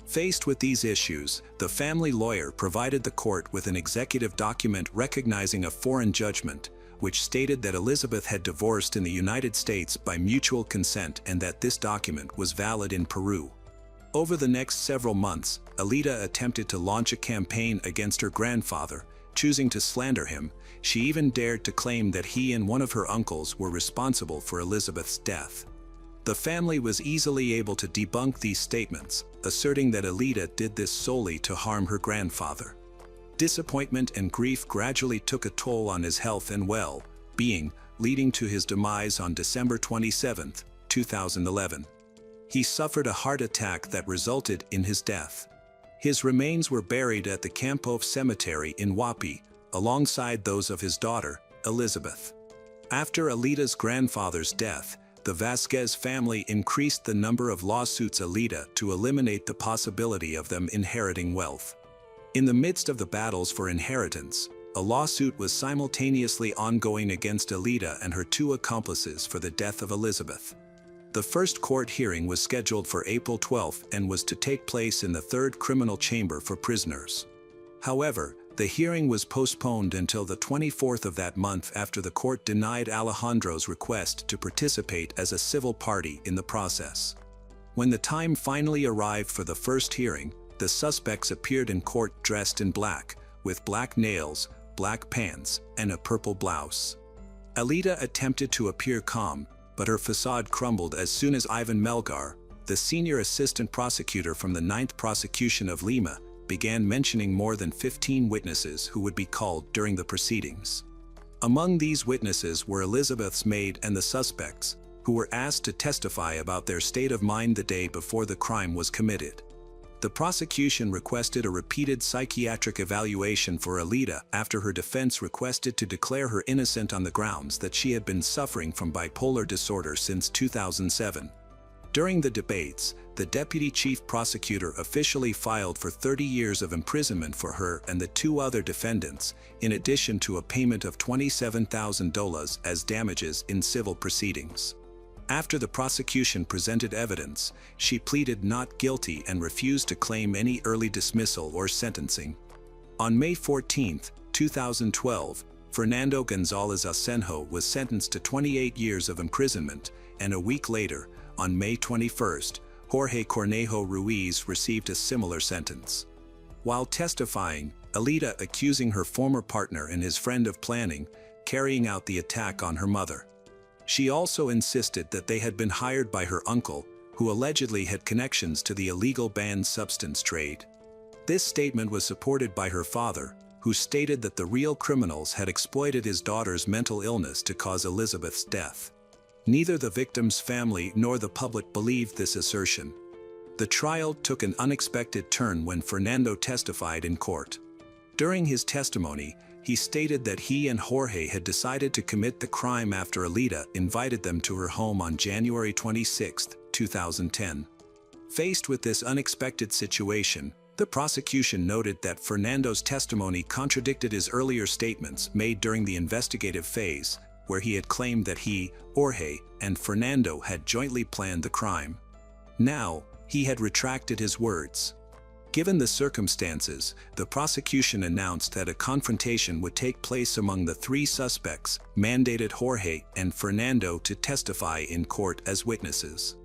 Faced with these issues, the family lawyer provided the court with an executive document recognizing a foreign judgment, which stated that Elizabeth had divorced in the United States by mutual consent and that this document was valid in Peru. Over the next several months, Alita attempted to launch a campaign against her grandfather, choosing to slander him. She even dared to claim that he and one of her uncles were responsible for Elizabeth's death. The family was easily able to debunk these statements, asserting that Alita did this solely to harm her grandfather. Disappointment and grief gradually took a toll on his health and well-being, leading to his demise on December 27, 2011. He suffered a heart attack that resulted in his death. His remains were buried at the Campos Cemetery in Huapi, alongside those of his daughter, Elizabeth. After Alita's grandfather's death, the Vasquez family increased the number of lawsuits Alita to eliminate the possibility of them inheriting wealth. In the midst of the battles for inheritance, a lawsuit was simultaneously ongoing against Alita and her two accomplices for the death of Elizabeth. The first court hearing was scheduled for April 12 and was to take place in the 3rd Criminal Chamber for prisoners. However, the hearing was postponed until the 24th of that month after the court denied Alejandro's request to participate as a civil party in the process. When the time finally arrived for the first hearing, the suspects appeared in court dressed in black, with black nails, black pants, and a purple blouse. Alita attempted to appear calm, but her facade crumbled as soon as Ivan Melgar, the senior assistant prosecutor from the 9th prosecution of Lima, began mentioning more than 15 witnesses who would be called during the proceedings. Among these witnesses were Elizabeth's maid and the suspects, who were asked to testify about their state of mind the day before the crime was committed. The prosecution requested a repeated psychiatric evaluation for Alita after her defense requested to declare her innocent on the grounds that she had been suffering from bipolar disorder since 2007. During the debates, the deputy chief prosecutor officially filed for 30 years of imprisonment for her and the two other defendants, in addition to a payment of $27,000 as damages in civil proceedings. After the prosecution presented evidence, she pleaded not guilty and refused to claim any early dismissal or sentencing. On May 14, 2012, Fernando González Asenjo was sentenced to 28 years of imprisonment, and a week later, on May 21, Jorge Cornejo Ruiz received a similar sentence. While testifying, Alita accusing her former partner and his friend of planning, carrying out the attack on her mother. She also insisted that they had been hired by her uncle, who allegedly had connections to the illegal banned substance trade. This statement was supported by her father, who stated that the real criminals had exploited his daughter's mental illness to cause Elizabeth's death. Neither the victim's family nor the public believed this assertion. The trial took an unexpected turn when Fernando testified in court. During his testimony, he stated that he and Jorge had decided to commit the crime after Alita invited them to her home on January 26, 2010. Faced with this unexpected situation, the prosecution noted that Fernando's testimony contradicted his earlier statements made during the investigative phase, where he had claimed that he, Jorge, and Fernando had jointly planned the crime. Now, he had retracted his words. Given the circumstances, the prosecution announced that a confrontation would take place among the three suspects, mandated Jorge and Fernando to testify in court as witnesses.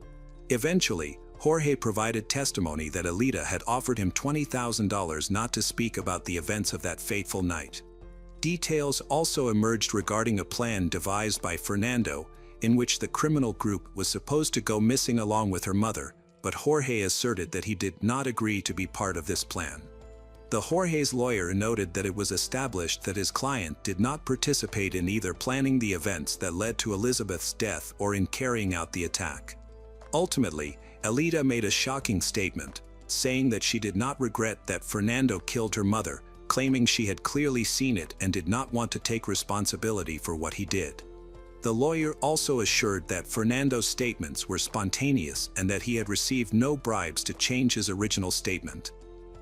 Eventually, Jorge provided testimony that Alida had offered him $20,000 not to speak about the events of that fateful night. Details also emerged regarding a plan devised by Fernando, in which the criminal group was supposed to go missing along with her mother, but Jorge asserted that he did not agree to be part of this plan. The Jorge's lawyer noted that it was established that his client did not participate in either planning the events that led to Elizabeth's death or in carrying out the attack. Ultimately, Alida made a shocking statement, saying that she did not regret that Fernando killed her mother, claiming she had clearly seen it and did not want to take responsibility for what he did. The lawyer also assured that Fernando's statements were spontaneous and that he had received no bribes to change his original statement.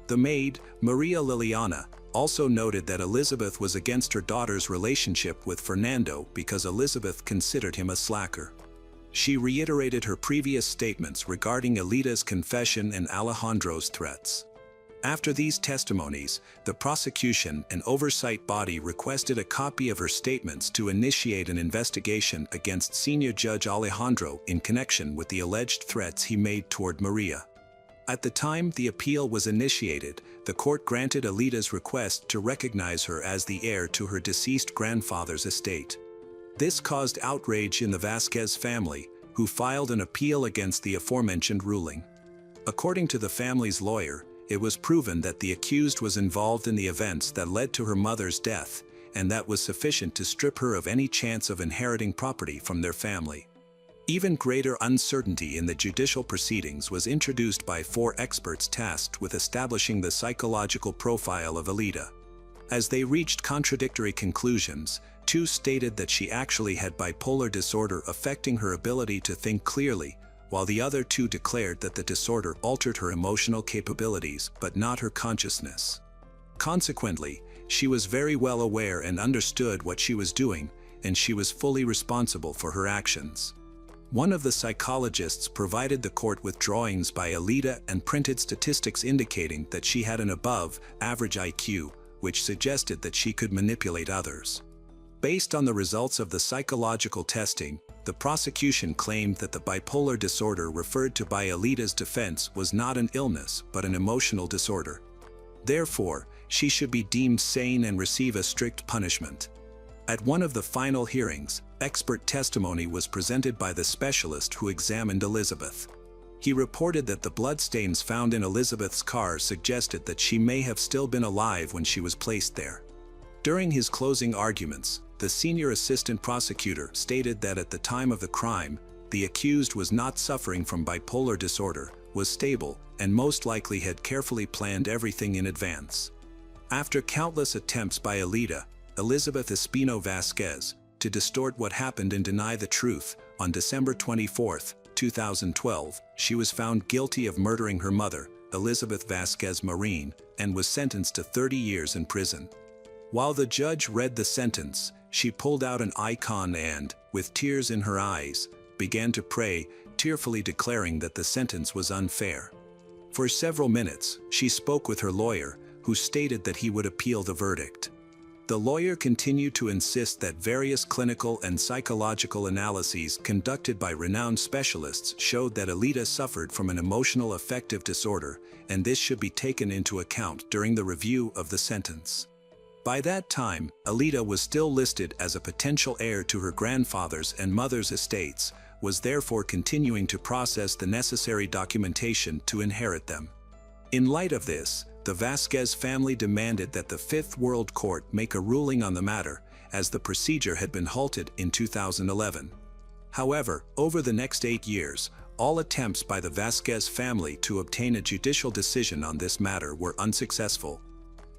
The maid, Maria Liliana, also noted that Elizabeth was against her daughter's relationship with Fernando because Elizabeth considered him a slacker. She reiterated her previous statements regarding Alida's confession and Alejandro's threats. After these testimonies, the prosecution and oversight body requested a copy of her statements to initiate an investigation against Senior Judge Alejandro in connection with the alleged threats he made toward Maria. At the time the appeal was initiated, the court granted Alida's request to recognize her as the heir to her deceased grandfather's estate. This caused outrage in the Vasquez family, who filed an appeal against the aforementioned ruling. According to the family's lawyer, it was proven that the accused was involved in the events that led to her mother's death, and that was sufficient to strip her of any chance of inheriting property from their family. Even greater uncertainty in the judicial proceedings was introduced by 4 experts tasked with establishing the psychological profile of Alida. As they reached contradictory conclusions, 2 stated that she actually had bipolar disorder affecting her ability to think clearly, while the other 2 declared that the disorder altered her emotional capabilities but not her consciousness. Consequently, she was very well aware and understood what she was doing, and she was fully responsible for her actions. One of the psychologists provided the court with drawings by Alida and printed statistics indicating that she had an above-average IQ, which suggested that she could manipulate others. Based on the results of the psychological testing, the prosecution claimed that the bipolar disorder referred to by Alida's defense was not an illness but an emotional disorder. Therefore, she should be deemed sane and receive a strict punishment. At one of the final hearings, expert testimony was presented by the specialist who examined Elizabeth. He reported that the bloodstains found in Elizabeth's car suggested that she may have still been alive when she was placed there. During his closing arguments, the senior assistant prosecutor stated that at the time of the crime, the accused was not suffering from bipolar disorder, was stable, and most likely had carefully planned everything in advance. After countless attempts by Alida, Elizabeth Espino Vasquez, to distort what happened and deny the truth, on December 24, 2012, she was found guilty of murdering her mother, Elizabeth Vasquez Marin, and was sentenced to 30 years in prison. While the judge read the sentence, she pulled out an icon and, with tears in her eyes, began to pray, tearfully declaring that the sentence was unfair. For several minutes, she spoke with her lawyer, who stated that he would appeal the verdict. The lawyer continued to insist that various clinical and psychological analyses conducted by renowned specialists showed that Alida suffered from an emotional affective disorder, and this should be taken into account during the review of the sentence. By that time, Alida was still listed as a potential heir to her grandfather's and mother's estates, was therefore continuing to process the necessary documentation to inherit them. In light of this, the Vasquez family demanded that the Fifth World Court make a ruling on the matter, as the procedure had been halted in 2011. However, over the next 8 years, all attempts by the Vasquez family to obtain a judicial decision on this matter were unsuccessful.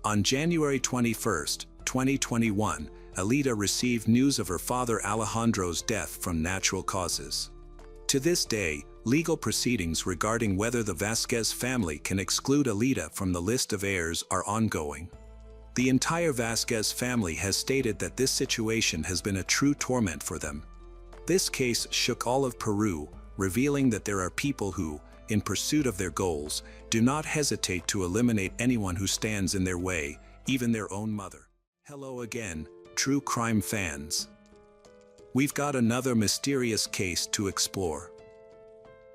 On January 21, 2021, Alida received news of her father Alejandro's death from natural causes. To this day, legal proceedings regarding whether the Vasquez family can exclude Alida from the list of heirs are ongoing. The entire Vasquez family has stated that this situation has been a true torment for them. This case shook all of Peru, revealing that there are people who, in pursuit of their goals, do not hesitate to eliminate anyone who stands in their way, even their own mother. Hello again, true crime fans. We've got another mysterious case to explore.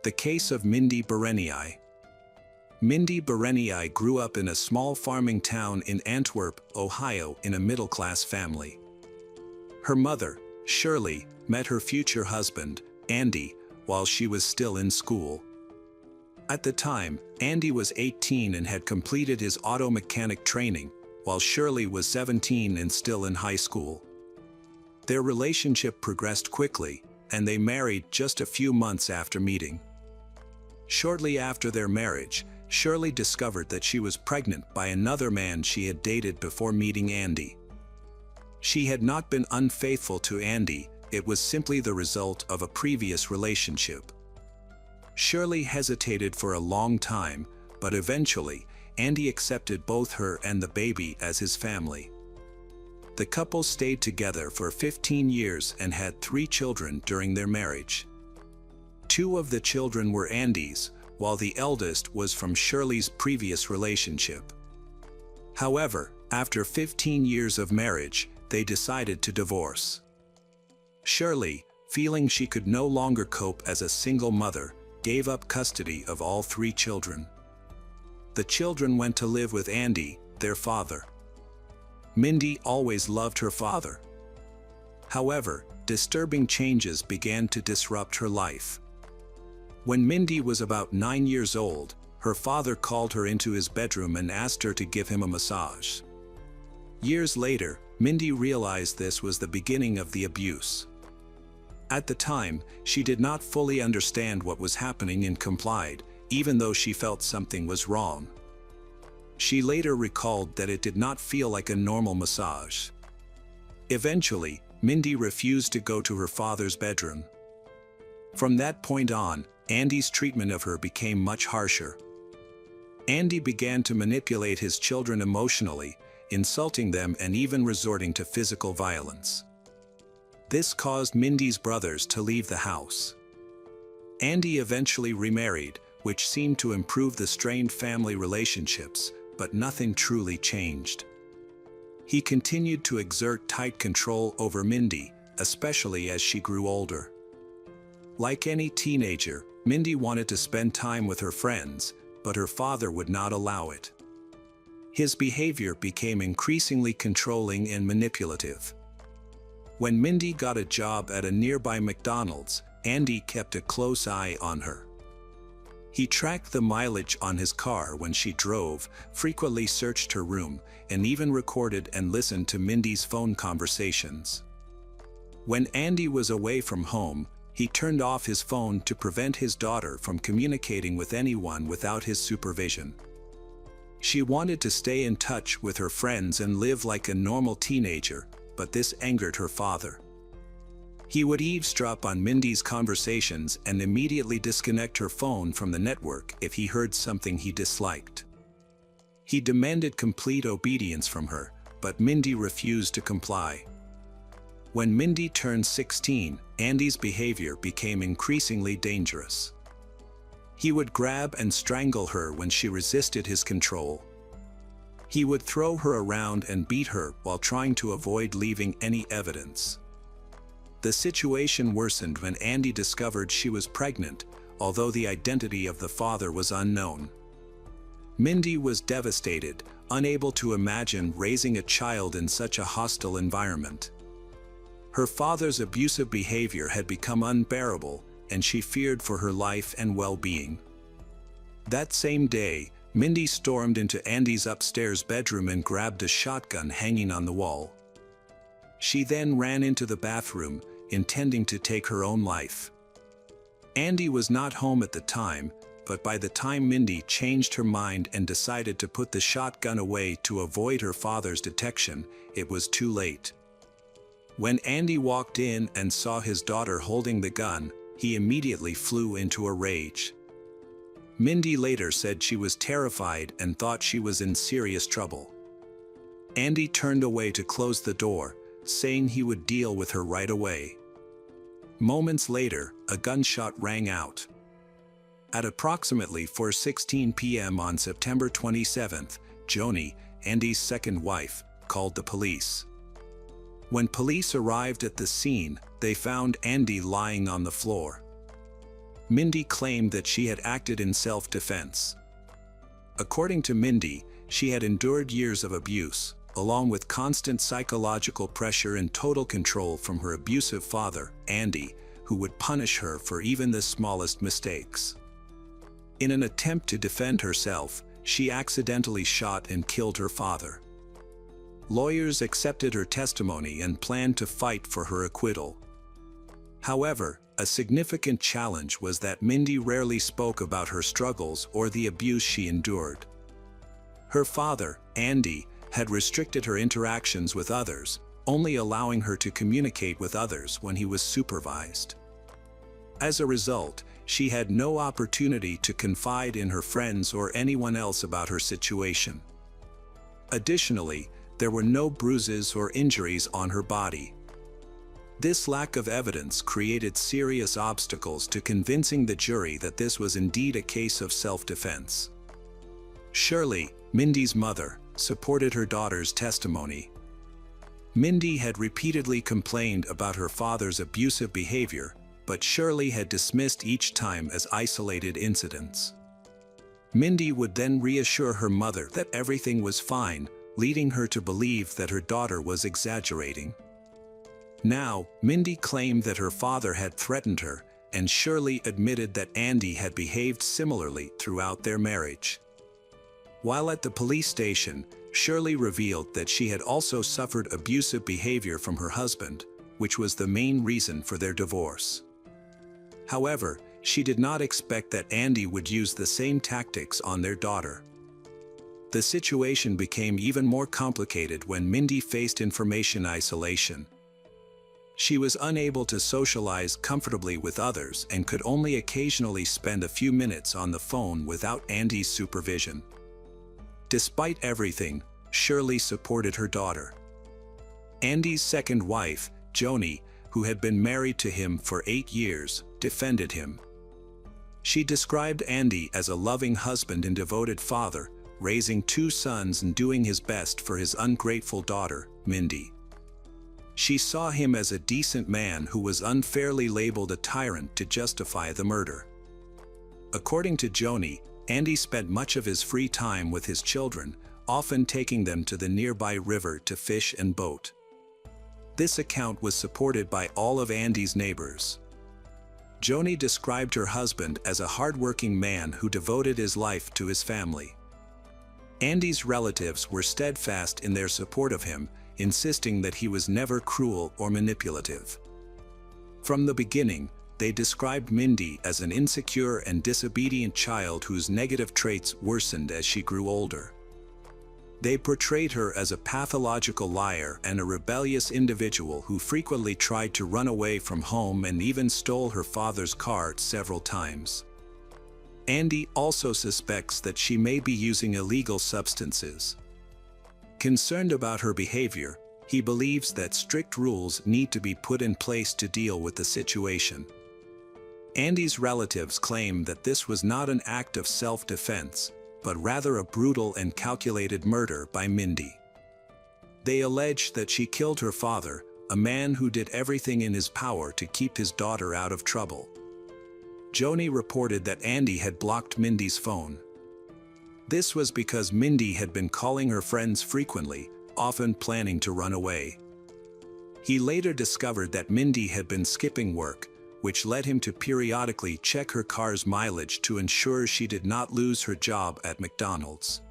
The case of Mindy Berenyi. Mindy Berenyi grew up in a small farming town in Antwerp, Ohio, in a middle-class family. Her mother, Shirley, met her future husband, Andy, while she was still in school. At the time, Andy was 18 and had completed his auto mechanic training, while Shirley was 17 and still in high school. Their relationship progressed quickly, and they married just a few months after meeting. Shortly after their marriage, Shirley discovered that she was pregnant by another man she had dated before meeting Andy. She had not been unfaithful to Andy, it was simply the result of a previous relationship. Shirley hesitated for a long time, but eventually, Andy accepted both her and the baby as his family. The couple stayed together for 15 years and had 3 children during their marriage. 2 of the children were Andy's, while the eldest was from Shirley's previous relationship. However, after 15 years of marriage, they decided to divorce. Shirley, feeling she could no longer cope as a single mother, gave up custody of all 3 children. The children went to live with Andy, their father. Mindy always loved her father. However, disturbing changes began to disrupt her life. When Mindy was about 9 years old, her father called her into his bedroom and asked her to give him a massage. Years later, Mindy realized this was the beginning of the abuse. At the time, she did not fully understand what was happening and complied, even though she felt something was wrong. She later recalled that it did not feel like a normal massage. Eventually, Mindy refused to go to her father's bedroom. From that point on, Andy's treatment of her became much harsher. Andy began to manipulate his children emotionally, insulting them and even resorting to physical violence. This caused Mindy's brothers to leave the house. Andy eventually remarried, which seemed to improve the strained family relationships, but nothing truly changed. He continued to exert tight control over Mindy, especially as she grew older. Like any teenager, Mindy wanted to spend time with her friends, but her father would not allow it. His behavior became increasingly controlling and manipulative. When Mindy got a job at a nearby McDonald's, Andy kept a close eye on her. He tracked the mileage on his car when she drove, frequently searched her room, and even recorded and listened to Mindy's phone conversations. When Andy was away from home, he turned off his phone to prevent his daughter from communicating with anyone without his supervision. She wanted to stay in touch with her friends and live like a normal teenager, but this angered her father. He would eavesdrop on Mindy's conversations and immediately disconnect her phone from the network if he heard something he disliked. He demanded complete obedience from her, but Mindy refused to comply. When Mindy turned 16, Andy's behavior became increasingly dangerous. He would grab and strangle her when she resisted his control. He would throw her around and beat her while trying to avoid leaving any evidence. The situation worsened when Andy discovered she was pregnant, although the identity of the father was unknown. Mindy was devastated, unable to imagine raising a child in such a hostile environment. Her father's abusive behavior had become unbearable, and she feared for her life and well-being. That same day, Mindy stormed into Andy's upstairs bedroom and grabbed a shotgun hanging on the wall. She then ran into the bathroom, intending to take her own life. Andy was not home at the time, but by the time Mindy changed her mind and decided to put the shotgun away to avoid her father's detection, it was too late. When Andy walked in and saw his daughter holding the gun, he immediately flew into a rage. Mindy later said she was terrified and thought she was in serious trouble. Andy turned away to close the door, saying he would deal with her right away. Moments later, a gunshot rang out. At approximately 4:16 p.m. on September 27th, Joni, Andy's second wife, called the police. When police arrived at the scene, they found Andy lying on the floor. Mindy claimed that she had acted in self-defense. According to Mindy, she had endured years of abuse, along with constant psychological pressure and total control from her abusive father, Andy, who would punish her for even the smallest mistakes. In an attempt to defend herself, she accidentally shot and killed her father. Lawyers accepted her testimony and planned to fight for her acquittal. However, a significant challenge was that Mindy rarely spoke about her struggles or the abuse she endured. Her father, Andy, had restricted her interactions with others, only allowing her to communicate with others when he was supervised. As a result, she had no opportunity to confide in her friends or anyone else about her situation. Additionally, there were no bruises or injuries on her body. This lack of evidence created serious obstacles to convincing the jury that this was indeed a case of self-defense. Shirley, Mindy's mother, supported her daughter's testimony. Mindy had repeatedly complained about her father's abusive behavior, but Shirley had dismissed each time as isolated incidents. Mindy would then reassure her mother that everything was fine, leading her to believe that her daughter was exaggerating. Now, Mindy claimed that her father had threatened her, and Shirley admitted that Andy had behaved similarly throughout their marriage. While at the police station, Shirley revealed that she had also suffered abusive behavior from her husband, which was the main reason for their divorce. However, she did not expect that Andy would use the same tactics on their daughter. The situation became even more complicated when Mindy faced information isolation. She was unable to socialize comfortably with others and could only occasionally spend a few minutes on the phone without Andy's supervision. Despite everything, Shirley supported her daughter. Andy's second wife, Joni, who had been married to him for 8 years, defended him. She described Andy as a loving husband and devoted father, raising 2 sons and doing his best for his ungrateful daughter, Mindy. She saw him as a decent man who was unfairly labeled a tyrant to justify the murder. According to Joni, Andy spent much of his free time with his children, often taking them to the nearby river to fish and boat. This account was supported by all of Andy's neighbors. Joni described her husband as a hardworking man who devoted his life to his family. Andy's relatives were steadfast in their support of him, insisting that he was never cruel or manipulative. From the beginning, they described Mindy as an insecure and disobedient child whose negative traits worsened as she grew older. They portrayed her as a pathological liar and a rebellious individual who frequently tried to run away from home and even stole her father's car several times. Andy also suspects that she may be using illegal substances. Concerned about her behavior, he believes that strict rules need to be put in place to deal with the situation. Andy's relatives claim that this was not an act of self-defense, but rather a brutal and calculated murder by Mindy. They allege that she killed her father, a man who did everything in his power to keep his daughter out of trouble. Joni reported that Andy had blocked Mindy's phone. This was because Mindy had been calling her friends frequently, often planning to run away. He later discovered that Mindy had been skipping work, which led him to periodically check her car's mileage to ensure she did not lose her job at McDonald's.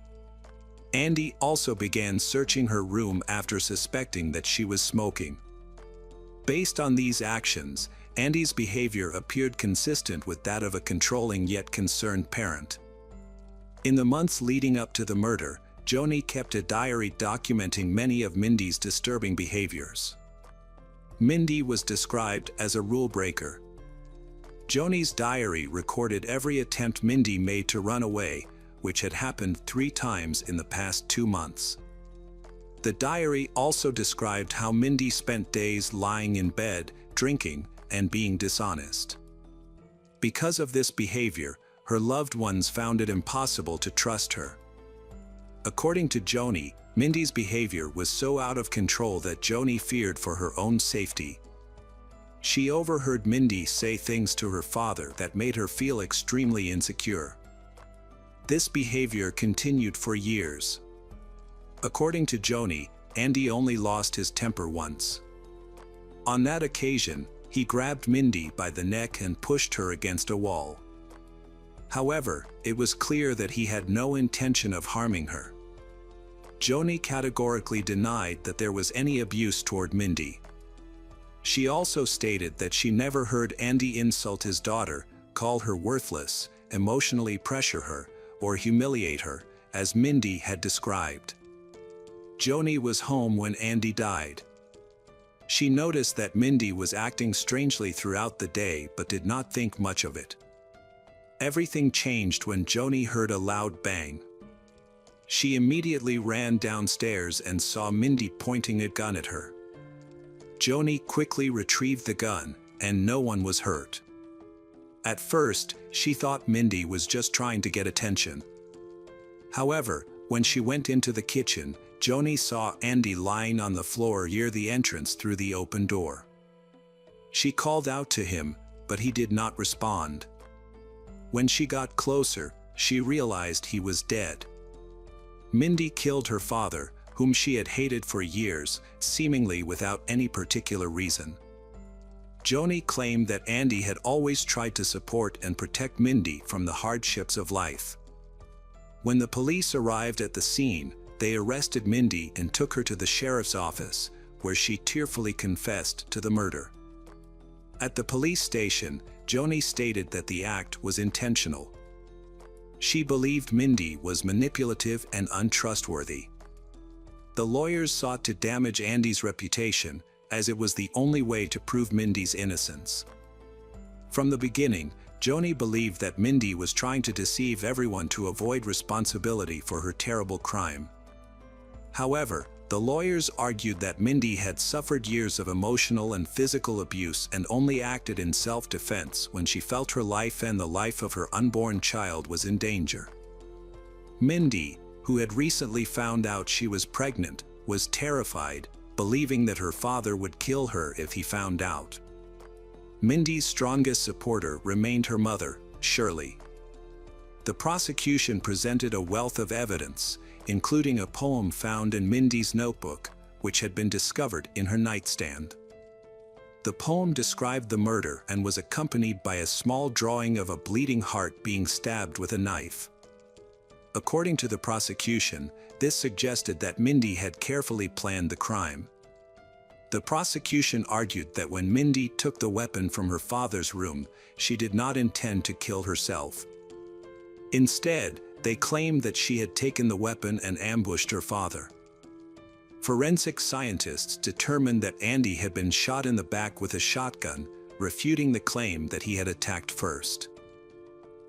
Andy also began searching her room after suspecting that she was smoking. Based on these actions, Andy's behavior appeared consistent with that of a controlling yet concerned parent. In the months leading up to the murder, Joni kept a diary documenting many of Mindy's disturbing behaviors. Mindy was described as a rule breaker. Joni's diary recorded every attempt Mindy made to run away, which had happened 3 times in the past 2 months. The diary also described how Mindy spent days lying in bed, drinking, and being dishonest. Because of this behavior, her loved ones found it impossible to trust her. According to Joni, Mindy's behavior was so out of control that Joni feared for her own safety. She overheard Mindy say things to her father that made her feel extremely insecure. This behavior continued for years. According to Joni, Andy only lost his temper once. On that occasion, he grabbed Mindy by the neck and pushed her against a wall. However, it was clear that he had no intention of harming her. Joni categorically denied that there was any abuse toward Mindy. She also stated that she never heard Andy insult his daughter, call her worthless, emotionally pressure her, or humiliate her, as Mindy had described. Joni was home when Andy died. She noticed that Mindy was acting strangely throughout the day but did not think much of it. Everything changed when Joni heard a loud bang. She immediately ran downstairs and saw Mindy pointing a gun at her. Joni quickly retrieved the gun, and no one was hurt. At first, she thought Mindy was just trying to get attention. However, when she went into the kitchen, Joni saw Andy lying on the floor near the entrance through the open door. She called out to him, but he did not respond. When she got closer, she realized he was dead. Mindy killed her father, whom she had hated for years, seemingly without any particular reason. Joni claimed that Andy had always tried to support and protect Mindy from the hardships of life. When the police arrived at the scene, they arrested Mindy and took her to the sheriff's office, where she tearfully confessed to the murder. At the police station, Joni stated that the act was intentional. She believed Mindy was manipulative and untrustworthy. The lawyers sought to damage Andy's reputation, as it was the only way to prove Mindy's innocence. From the beginning, Joni believed that Mindy was trying to deceive everyone to avoid responsibility for her terrible crime. However, the lawyers argued that Mindy had suffered years of emotional and physical abuse and only acted in self-defense when she felt her life and the life of her unborn child was in danger. Mindy, who had recently found out she was pregnant, was terrified, believing that her father would kill her if he found out. Mindy's strongest supporter remained her mother, Shirley. The prosecution presented a wealth of evidence, including a poem found in Mindy's notebook, which had been discovered in her nightstand. The poem described the murder and was accompanied by a small drawing of a bleeding heart being stabbed with a knife. According to the prosecution, this suggested that Mindy had carefully planned the crime. The prosecution argued that when Mindy took the weapon from her father's room, she did not intend to kill herself. Instead, they claimed that she had taken the weapon and ambushed her father. Forensic scientists determined that Andy had been shot in the back with a shotgun, refuting the claim that he had attacked first.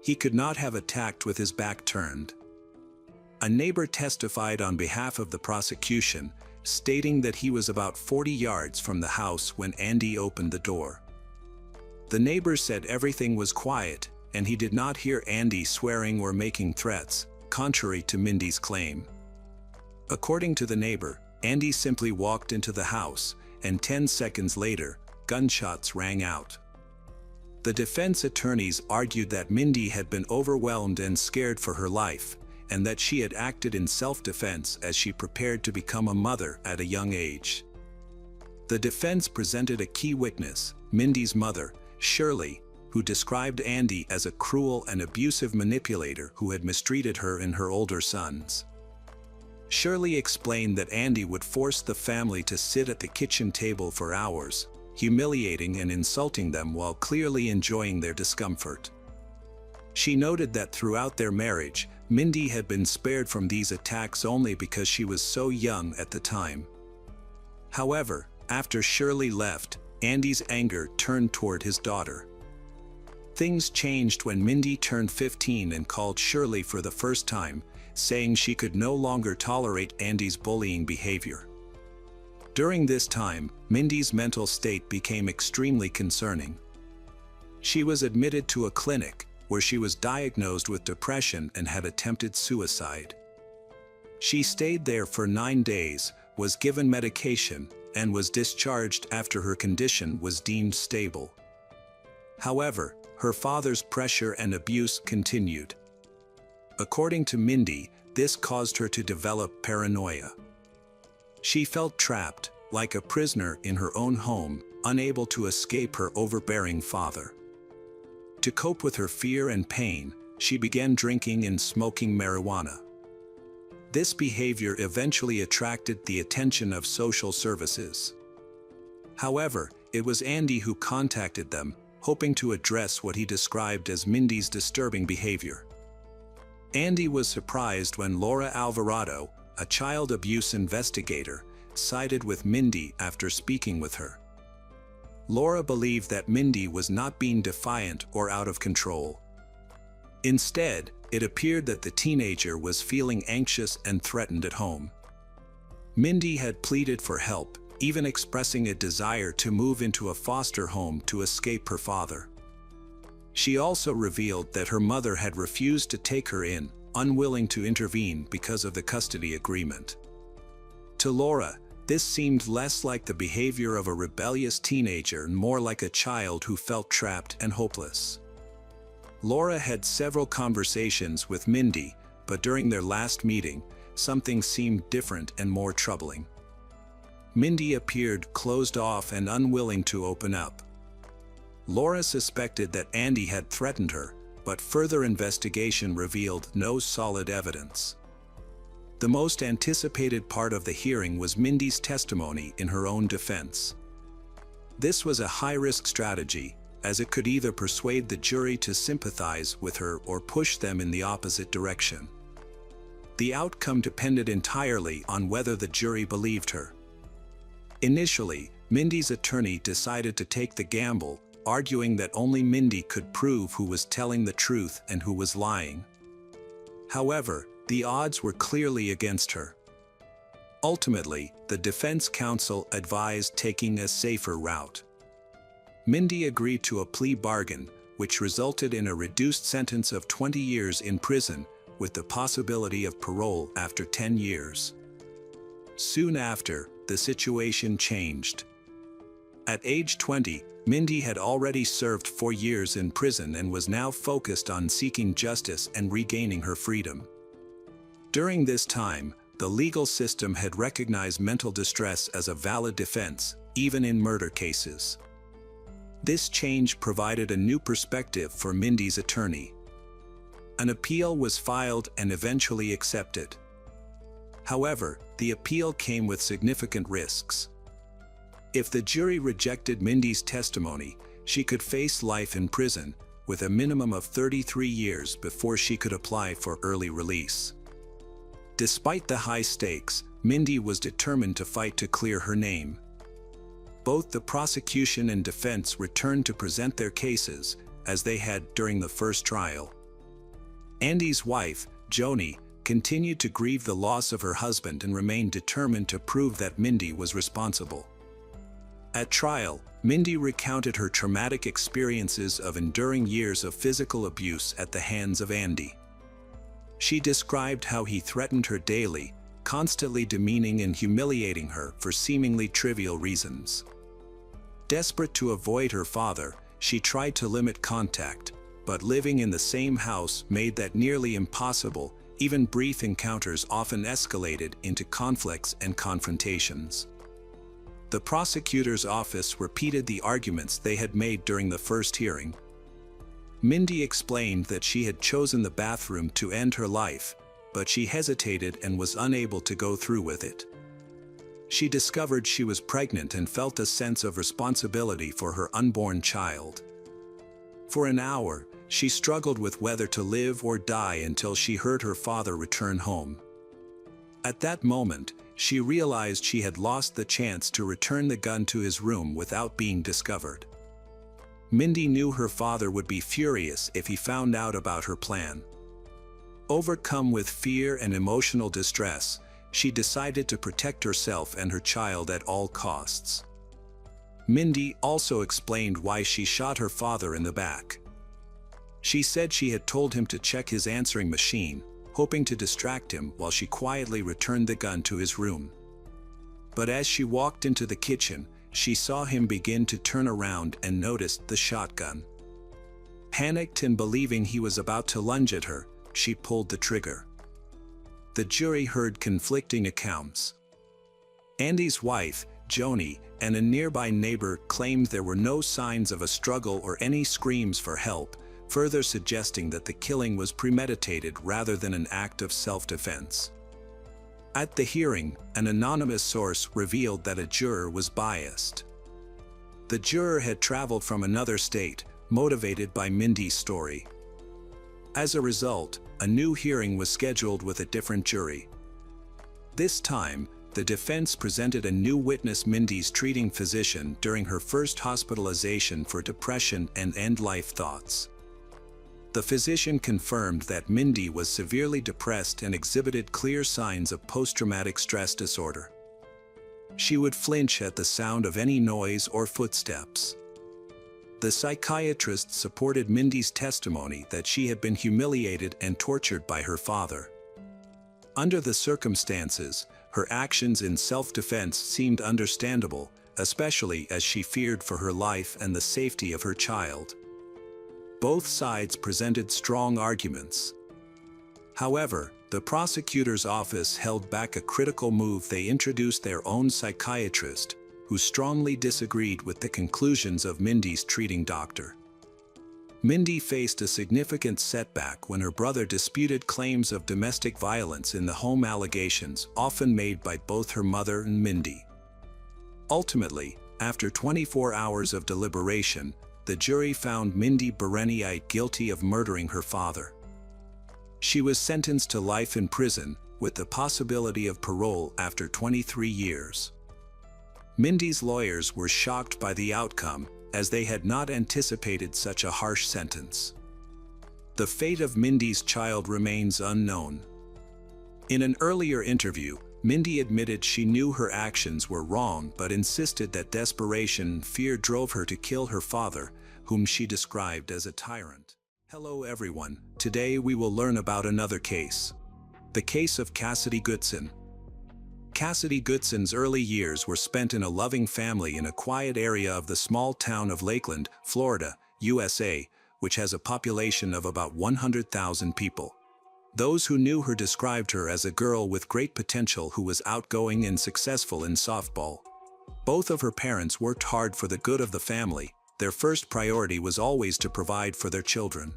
He could not have attacked with his back turned. A neighbor testified on behalf of the prosecution, stating that he was about 40 yards from the house when Andy opened the door. The neighbor said everything was quiet, and he did not hear Andy swearing or making threats, contrary to Mindy's claim. According to the neighbor, Andy simply walked into the house, and 10 seconds later, gunshots rang out. The defense attorneys argued that Mindy had been overwhelmed and scared for her life, and that she had acted in self-defense as she prepared to become a mother at a young age. The defense presented a key witness, Mindy's mother, Shirley, who described Andy as a cruel and abusive manipulator who had mistreated her and her older sons. Shirley explained that Andy would force the family to sit at the kitchen table for hours, humiliating and insulting them while clearly enjoying their discomfort. She noted that throughout their marriage, Mindy had been spared from these attacks only because she was so young at the time. However, after Shirley left, Andy's anger turned toward his daughter. Things changed when Mindy turned 15 and called Shirley for the first time, saying she could no longer tolerate Andy's bullying behavior. During this time, Mindy's mental state became extremely concerning. She was admitted to a clinic, where she was diagnosed with depression and had attempted suicide. She stayed there for 9 days, was given medication, and was discharged after her condition was deemed stable. However, her father's pressure and abuse continued. According to Mindy, this caused her to develop paranoia. She felt trapped, like a prisoner in her own home, unable to escape her overbearing father. To cope with her fear and pain, she began drinking and smoking marijuana. This behavior eventually attracted the attention of social services. However, it was Andy who contacted them, hoping to address what he described as Mindy's disturbing behavior. Andy was surprised when Laura Alvarado, a child abuse investigator, sided with Mindy after speaking with her. Laura believed that Mindy was not being defiant or out of control. Instead, it appeared that the teenager was feeling anxious and threatened at home. Mindy had pleaded for help, even expressing a desire to move into a foster home to escape her father. She also revealed that her mother had refused to take her in, unwilling to intervene because of the custody agreement. To Laura, this seemed less like the behavior of a rebellious teenager and more like a child who felt trapped and hopeless. Laura had several conversations with Mindy, but during their last meeting, something seemed different and more troubling. Mindy appeared closed off and unwilling to open up. Laura suspected that Andy had threatened her, but further investigation revealed no solid evidence. The most anticipated part of the hearing was Mindy's testimony in her own defense. This was a high-risk strategy, as it could either persuade the jury to sympathize with her or push them in the opposite direction. The outcome depended entirely on whether the jury believed her. Initially, Mindy's attorney decided to take the gamble, arguing that only Mindy could prove who was telling the truth and who was lying. However, the odds were clearly against her. Ultimately, the defense counsel advised taking a safer route. Mindy agreed to a plea bargain, which resulted in a reduced sentence of 20 years in prison, with the possibility of parole after 10 years. Soon after, the situation changed. At age 20, Mindy had already served 4 years in prison and was now focused on seeking justice and regaining her freedom. During this time, the legal system had recognized mental distress as a valid defense, even in murder cases. This change provided a new perspective for Mindy's attorney. An appeal was filed and eventually accepted. However, the appeal came with significant risks. If the jury rejected Mindy's testimony, she could face life in prison, with a minimum of 33 years before she could apply for early release. Despite the high stakes, Mindy was determined to fight to clear her name. Both the prosecution and defense returned to present their cases, as they had during the first trial. Andy's wife, Joni, continued to grieve the loss of her husband and remained determined to prove that Mindy was responsible. At trial, Mindy recounted her traumatic experiences of enduring years of physical abuse at the hands of Andy. She described how he threatened her daily, constantly demeaning and humiliating her for seemingly trivial reasons. Desperate to avoid her father, she tried to limit contact, but living in the same house made that nearly impossible. Even brief encounters often escalated into conflicts and confrontations. The prosecutor's office repeated the arguments they had made during the first hearing. Mindy explained that she had chosen the bathroom to end her life, but she hesitated and was unable to go through with it. She discovered she was pregnant and felt a sense of responsibility for her unborn child. For an hour, she struggled with whether to live or die until she heard her father return home. At that moment, she realized she had lost the chance to return the gun to his room without being discovered. Mindy knew her father would be furious if he found out about her plan. Overcome with fear and emotional distress, she decided to protect herself and her child at all costs. Mindy also explained why she shot her father in the back. She said she had told him to check his answering machine, hoping to distract him while she quietly returned the gun to his room. But as she walked into the kitchen, she saw him begin to turn around and noticed the shotgun. Panicked and believing he was about to lunge at her, she pulled the trigger. The jury heard conflicting accounts. Andy's wife, Joni, and a nearby neighbor claimed there were no signs of a struggle or any screams for help, further suggesting that the killing was premeditated rather than an act of self-defense. At the hearing, an anonymous source revealed that a juror was biased. The juror had traveled from another state, motivated by Mindy's story. As a result, a new hearing was scheduled with a different jury. This time, the defense presented a new witness, Mindy's treating physician during her first hospitalization for depression and end-life thoughts. The physician confirmed that Mindy was severely depressed and exhibited clear signs of post-traumatic stress disorder. She would flinch at the sound of any noise or footsteps. The psychiatrist supported Mindy's testimony that she had been humiliated and tortured by her father. Under the circumstances, her actions in self-defense seemed understandable, especially as she feared for her life and the safety of her child. Both sides presented strong arguments. However, the prosecutor's office held back a critical move. They introduced their own psychiatrist, who strongly disagreed with the conclusions of Mindy's treating doctor. Mindy faced a significant setback when her brother disputed claims of domestic violence in the home, allegations often made by both her mother and Mindy. Ultimately, after 24 hours of deliberation, the jury found Mindy Bereniite guilty of murdering her father. She was sentenced to life in prison, with the possibility of parole after 23 years. Mindy's lawyers were shocked by the outcome, as they had not anticipated such a harsh sentence. The fate of Mindy's child remains unknown. In an earlier interview, Mindy admitted she knew her actions were wrong but insisted that desperation and fear drove her to kill her father, whom she described as a tyrant. Hello everyone, today we will learn about another case. The case of Cassidy Goodson. Cassidy Goodson's early years were spent in a loving family in a quiet area of the small town of Lakeland, Florida, USA, which has a population of about 100,000 people. Those who knew her described her as a girl with great potential who was outgoing and successful in softball. Both of her parents worked hard for the good of the family. Their first priority was always to provide for their children.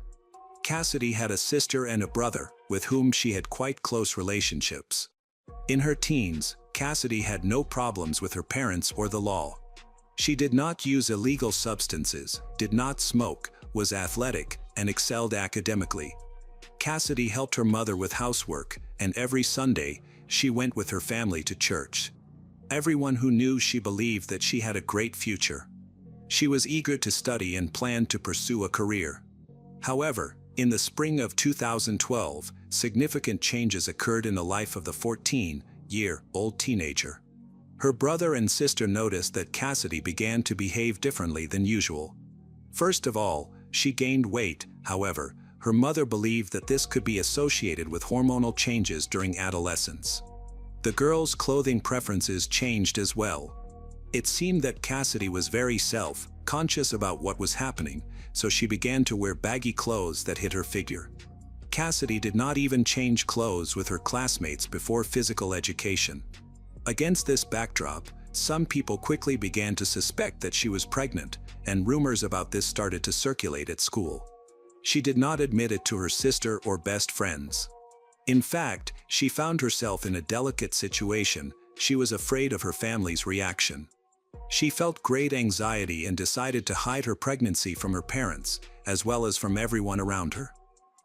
Cassidy had a sister and a brother, with whom she had quite close relationships. In her teens, Cassidy had no problems with her parents or the law. She did not use illegal substances, did not smoke, was athletic, and excelled academically. Cassidy helped her mother with housework, and every Sunday, she went with her family to church. Everyone who knew she believed that she had a great future. She was eager to study and planned to pursue a career. However, in the spring of 2012, significant changes occurred in the life of the 14-year-old teenager. Her brother and sister noticed that Cassidy began to behave differently than usual. First of all, she gained weight. However, her mother believed that this could be associated with hormonal changes during adolescence. The girl's clothing preferences changed as well. It seemed that Cassidy was very self-conscious about what was happening, so she began to wear baggy clothes that hid her figure. Cassidy did not even change clothes with her classmates before physical education. Against this backdrop, some people quickly began to suspect that she was pregnant, and rumors about this started to circulate at school. She did not admit it to her sister or best friends. In fact, she found herself in a delicate situation. She was afraid of her family's reaction. She felt great anxiety and decided to hide her pregnancy from her parents, as well as from everyone around her.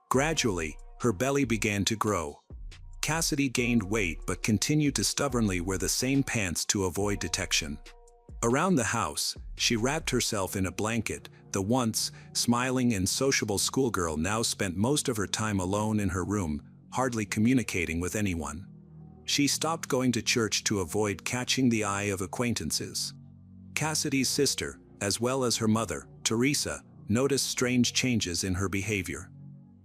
Gradually, her belly began to grow. Cassidy gained weight but continued to stubbornly wear the same pants to avoid detection. Around the house, she wrapped herself in a blanket. The once smiling and sociable schoolgirl now spent most of her time alone in her room, hardly communicating with anyone. She stopped going to church to avoid catching the eye of acquaintances. Cassidy's sister, as well as her mother, Teresa, noticed strange changes in her behavior.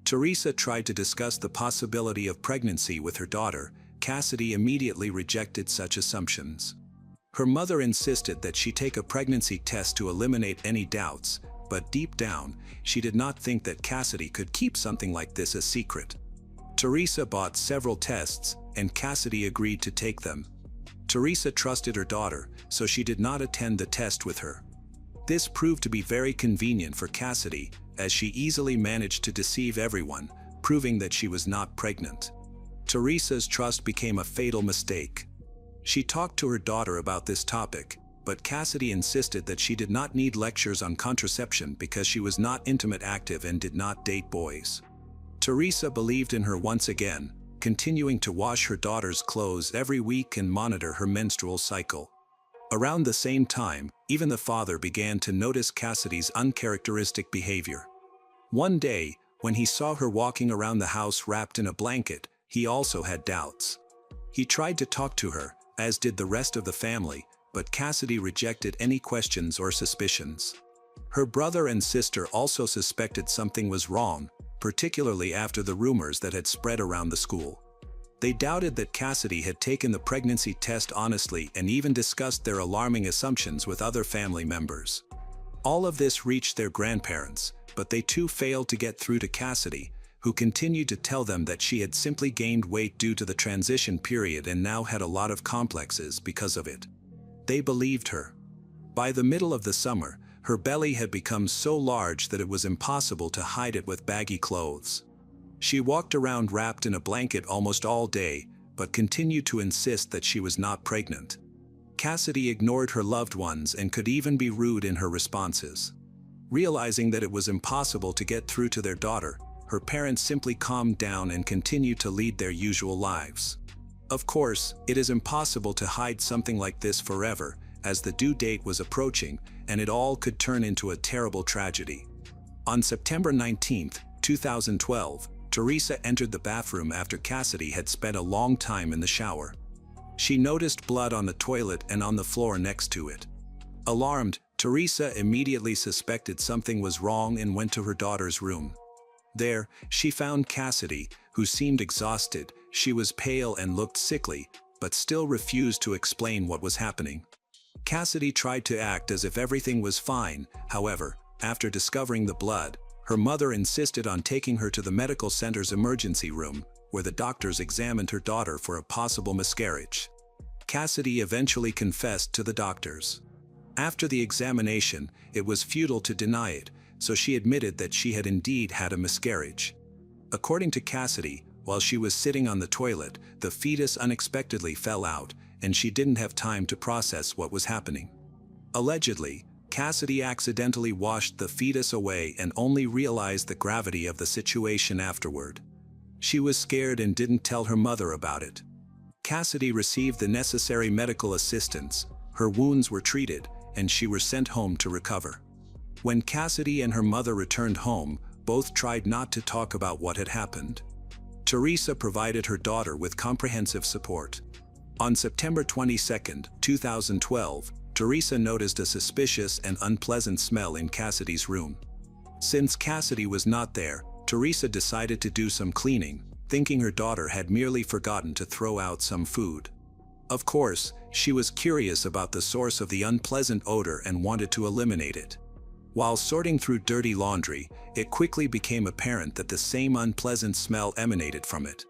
Teresa tried to discuss the possibility of pregnancy with her daughter. Cassidy immediately rejected such assumptions. Her mother insisted that she take a pregnancy test to eliminate any doubts, but deep down, she did not think that Cassidy could keep something like this a secret. Teresa bought several tests, and Cassidy agreed to take them. Teresa trusted her daughter, so she did not attend the test with her. This proved to be very convenient for Cassidy, as she easily managed to deceive everyone, proving that she was not pregnant. Teresa's trust became a fatal mistake. She talked to her daughter about this topic, but Cassidy insisted that she did not need lectures on contraception because she was not intimate active and did not date boys. Teresa believed in her once again, continuing to wash her daughter's clothes every week and monitor her menstrual cycle. Around the same time, even the father began to notice Cassidy's uncharacteristic behavior. One day, when he saw her walking around the house wrapped in a blanket, he also had doubts. He tried to talk to her, as did the rest of the family, but Cassidy rejected any questions or suspicions. Her brother and sister also suspected something was wrong, particularly after the rumors that had spread around the school. They doubted that Cassidy had taken the pregnancy test honestly and even discussed their alarming assumptions with other family members. All of this reached their grandparents, but they too failed to get through to Cassidy, who continued to tell them that she had simply gained weight due to the transition period and now had a lot of complexes because of it. They believed her. By the middle of the summer, her belly had become so large that it was impossible to hide it with baggy clothes. She walked around wrapped in a blanket almost all day, but continued to insist that she was not pregnant. Cassidy ignored her loved ones and could even be rude in her responses. Realizing that it was impossible to get through to their daughter, her parents simply calmed down and continued to lead their usual lives. Of course, it is impossible to hide something like this forever, as the due date was approaching, and it all could turn into a terrible tragedy. On September 19, 2012, Teresa entered the bathroom after Cassidy had spent a long time in the shower. She noticed blood on the toilet and on the floor next to it. Alarmed, Teresa immediately suspected something was wrong and went to her daughter's room. There, she found Cassidy, who seemed exhausted. She was pale and looked sickly, but still refused to explain what was happening. Cassidy tried to act as if everything was fine. However, after discovering the blood, her mother insisted on taking her to the medical center's emergency room, where the doctors examined her daughter for a possible miscarriage. Cassidy eventually confessed to the doctors. After the examination, it was futile to deny it, so she admitted that she had indeed had a miscarriage. According to Cassidy, while she was sitting on the toilet, the fetus unexpectedly fell out, and she didn't have time to process what was happening. Allegedly, Cassidy accidentally washed the fetus away and only realized the gravity of the situation afterward. She was scared and didn't tell her mother about it. Cassidy received the necessary medical assistance, her wounds were treated, and she was sent home to recover. When Cassidy and her mother returned home, both tried not to talk about what had happened. Teresa provided her daughter with comprehensive support. On September 22, 2012, Teresa noticed a suspicious and unpleasant smell in Cassidy's room. Since Cassidy was not there, Teresa decided to do some cleaning, thinking her daughter had merely forgotten to throw out some food. Of course, she was curious about the source of the unpleasant odor and wanted to eliminate it. While sorting through dirty laundry, it quickly became apparent that the same unpleasant smell emanated from it.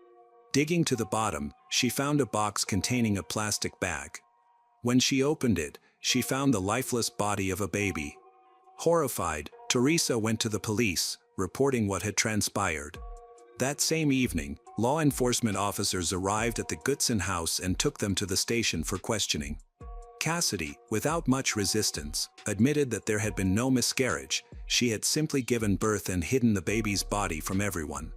Digging to the bottom, she found a box containing a plastic bag. When she opened it, she found the lifeless body of a baby. Horrified, Teresa went to the police, reporting what had transpired. That same evening, law enforcement officers arrived at the Goodson house and took them to the station for questioning. Cassidy, without much resistance, admitted that there had been no miscarriage. She had simply given birth and hidden the baby's body from everyone.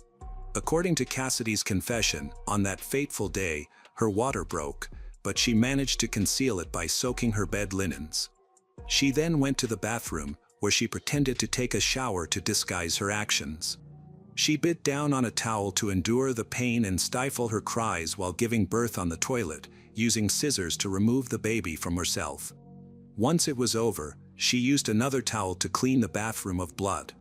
According to Cassidy's confession, on that fateful day, her water broke, but she managed to conceal it by soaking her bed linens. She then went to the bathroom, where she pretended to take a shower to disguise her actions. She bit down on a towel to endure the pain and stifle her cries while giving birth on the toilet, using scissors to remove the baby from herself. Once it was over, She used another towel to clean the bathroom of blood.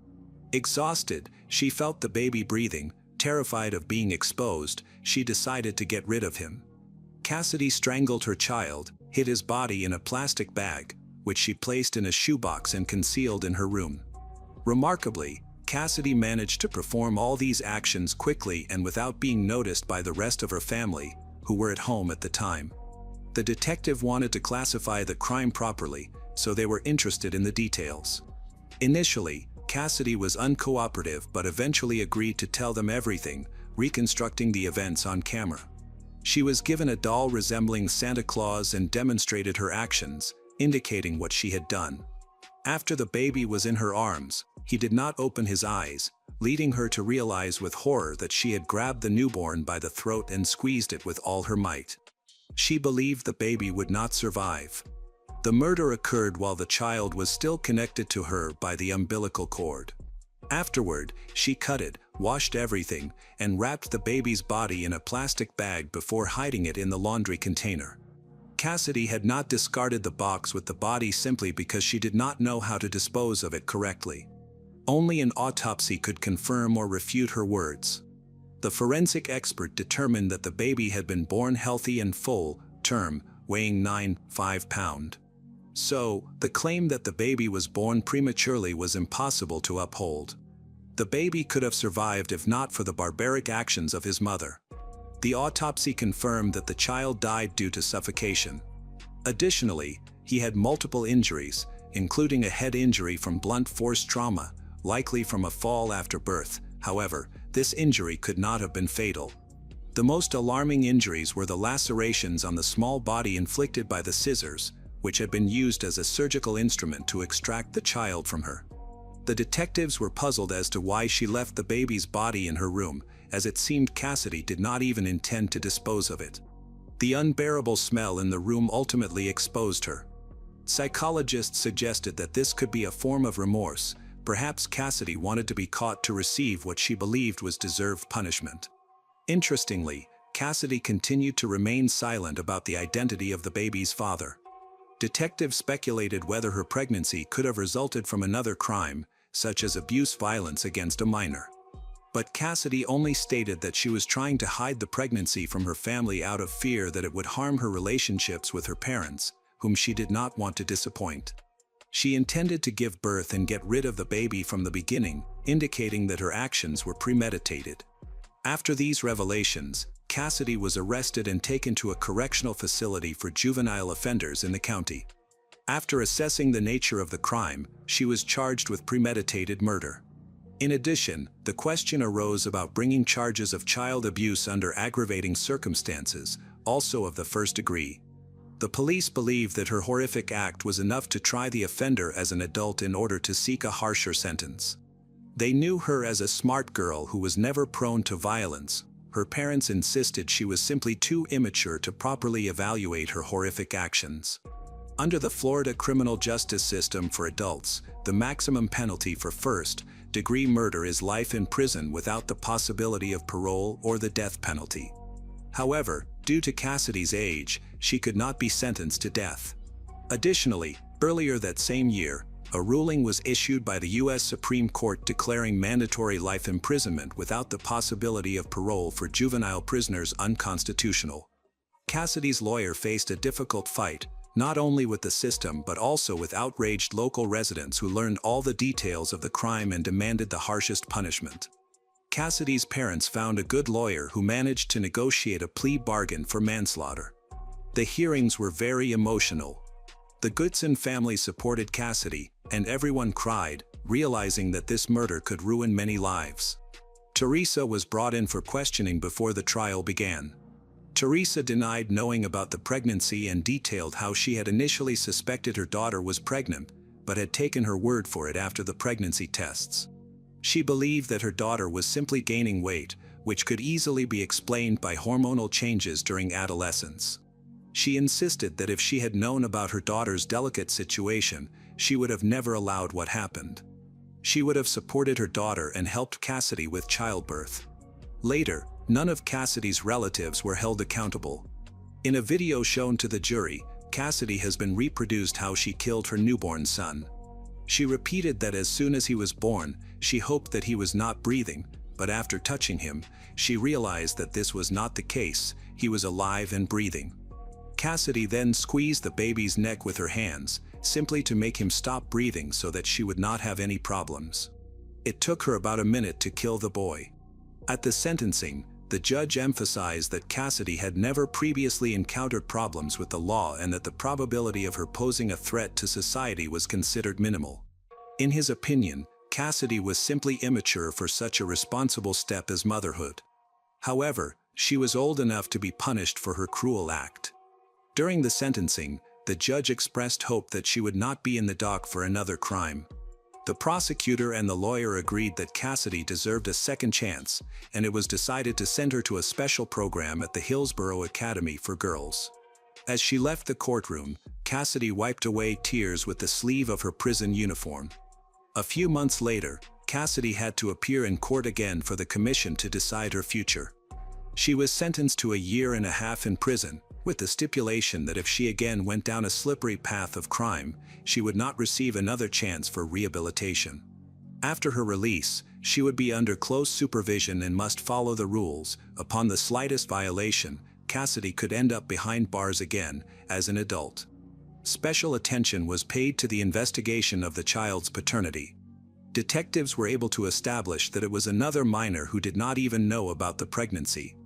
Exhausted, she felt the baby breathing. Terrified of being exposed, she decided to get rid of him. Cassidy strangled her child, hid his body in a plastic bag, which she placed in a shoebox and concealed in her room. Remarkably, Cassidy managed to perform all these actions quickly and without being noticed by the rest of her family, who were at home at the time. The detective wanted to classify the crime properly, so they were interested in the details. Initially, Cassidy was uncooperative but eventually agreed to tell them everything, reconstructing the events on camera. She was given a doll resembling Santa Claus and demonstrated her actions, indicating what she had done. After the baby was in her arms, he did not open his eyes, leading her to realize with horror that she had grabbed the newborn by the throat and squeezed it with all her might. She believed the baby would not survive. The murder occurred while the child was still connected to her by the umbilical cord. Afterward, she cut it, washed everything, and wrapped the baby's body in a plastic bag before hiding it in the laundry container. Cassidy had not discarded the box with the body simply because she did not know how to dispose of it correctly. Only an autopsy could confirm or refute her words. The forensic expert determined that the baby had been born healthy and full term, weighing 9.5 pounds. So, the claim that the baby was born prematurely was impossible to uphold. The baby could have survived if not for the barbaric actions of his mother. The autopsy confirmed that the child died due to suffocation. Additionally, he had multiple injuries, including a head injury from blunt force trauma, likely from a fall after birth. However, this injury could not have been fatal. The most alarming injuries were the lacerations on the small body inflicted by the scissors, which had been used as a surgical instrument to extract the child from her. The detectives were puzzled as to why she left the baby's body in her room, as it seemed Cassidy did not even intend to dispose of it. The unbearable smell in the room ultimately exposed her. Psychologists suggested that this could be a form of remorse. Perhaps Cassidy wanted to be caught to receive what she believed was deserved punishment. Interestingly, Cassidy continued to remain silent about the identity of the baby's father. Detectives speculated whether her pregnancy could have resulted from another crime, such as violence against a minor. But Cassidy only stated that she was trying to hide the pregnancy from her family out of fear that it would harm her relationships with her parents, whom she did not want to disappoint. She intended to give birth and get rid of the baby from the beginning, indicating that her actions were premeditated. After these revelations, Cassidy was arrested and taken to a correctional facility for juvenile offenders in the county. After assessing the nature of the crime, she was charged with premeditated murder. In addition, the question arose about bringing charges of child abuse under aggravating circumstances, also of the first degree. The police believed that her horrific act was enough to try the offender as an adult in order to seek a harsher sentence. They knew her as a smart girl who was never prone to violence. Her parents insisted she was simply too immature to properly evaluate her horrific actions. Under the Florida criminal justice system for adults, the maximum penalty for first-degree murder is life in prison without the possibility of parole or the death penalty. However, due to Cassidy's age, she could not be sentenced to death. Additionally, earlier that same year, a ruling was issued by the U.S. Supreme Court declaring mandatory life imprisonment without the possibility of parole for juvenile prisoners unconstitutional. Cassidy's lawyer faced a difficult fight, not only with the system but also with outraged local residents who learned all the details of the crime and demanded the harshest punishment. Cassidy's parents found a good lawyer who managed to negotiate a plea bargain for manslaughter. The hearings were very emotional. The Goodson family supported Cassidy, and everyone cried, realizing that this murder could ruin many lives. Teresa was brought in for questioning before the trial began. Teresa denied knowing about the pregnancy and detailed how she had initially suspected her daughter was pregnant, but had taken her word for it after the pregnancy tests. She believed that her daughter was simply gaining weight, which could easily be explained by hormonal changes during adolescence. She insisted that if she had known about her daughter's delicate situation, she would have never allowed what happened. She would have supported her daughter and helped Cassidy with childbirth. Later, none of Cassidy's relatives were held accountable. In a video shown to the jury, Cassidy has been reproduced how she killed her newborn son. She repeated that as soon as he was born, she hoped that he was not breathing, but after touching him, she realized that this was not the case, he was alive and breathing. Cassidy then squeezed the baby's neck with her hands, simply to make him stop breathing so that she would not have any problems. It took her about a minute to kill the boy. At the sentencing, the judge emphasized that Cassidy had never previously encountered problems with the law and that the probability of her posing a threat to society was considered minimal. In his opinion, Cassidy was simply immature for such a responsible step as motherhood. However, she was old enough to be punished for her cruel act. During the sentencing, the judge expressed hope that she would not be in the dock for another crime. The prosecutor and the lawyer agreed that Cassidy deserved a second chance, and it was decided to send her to a special program at the Hillsborough Academy for Girls. As she left the courtroom, Cassidy wiped away tears with the sleeve of her prison uniform. A few months later, Cassidy had to appear in court again for the commission to decide her future. She was sentenced to 1.5 years in prison, with the stipulation that if she again went down a slippery path of crime, she would not receive another chance for rehabilitation. After her release, she would be under close supervision and must follow the rules. Upon the slightest violation, Cassidy could end up behind bars again, as an adult. Special attention was paid to the investigation of the child's paternity. Detectives were able to establish that it was another minor who did not even know about the pregnancy.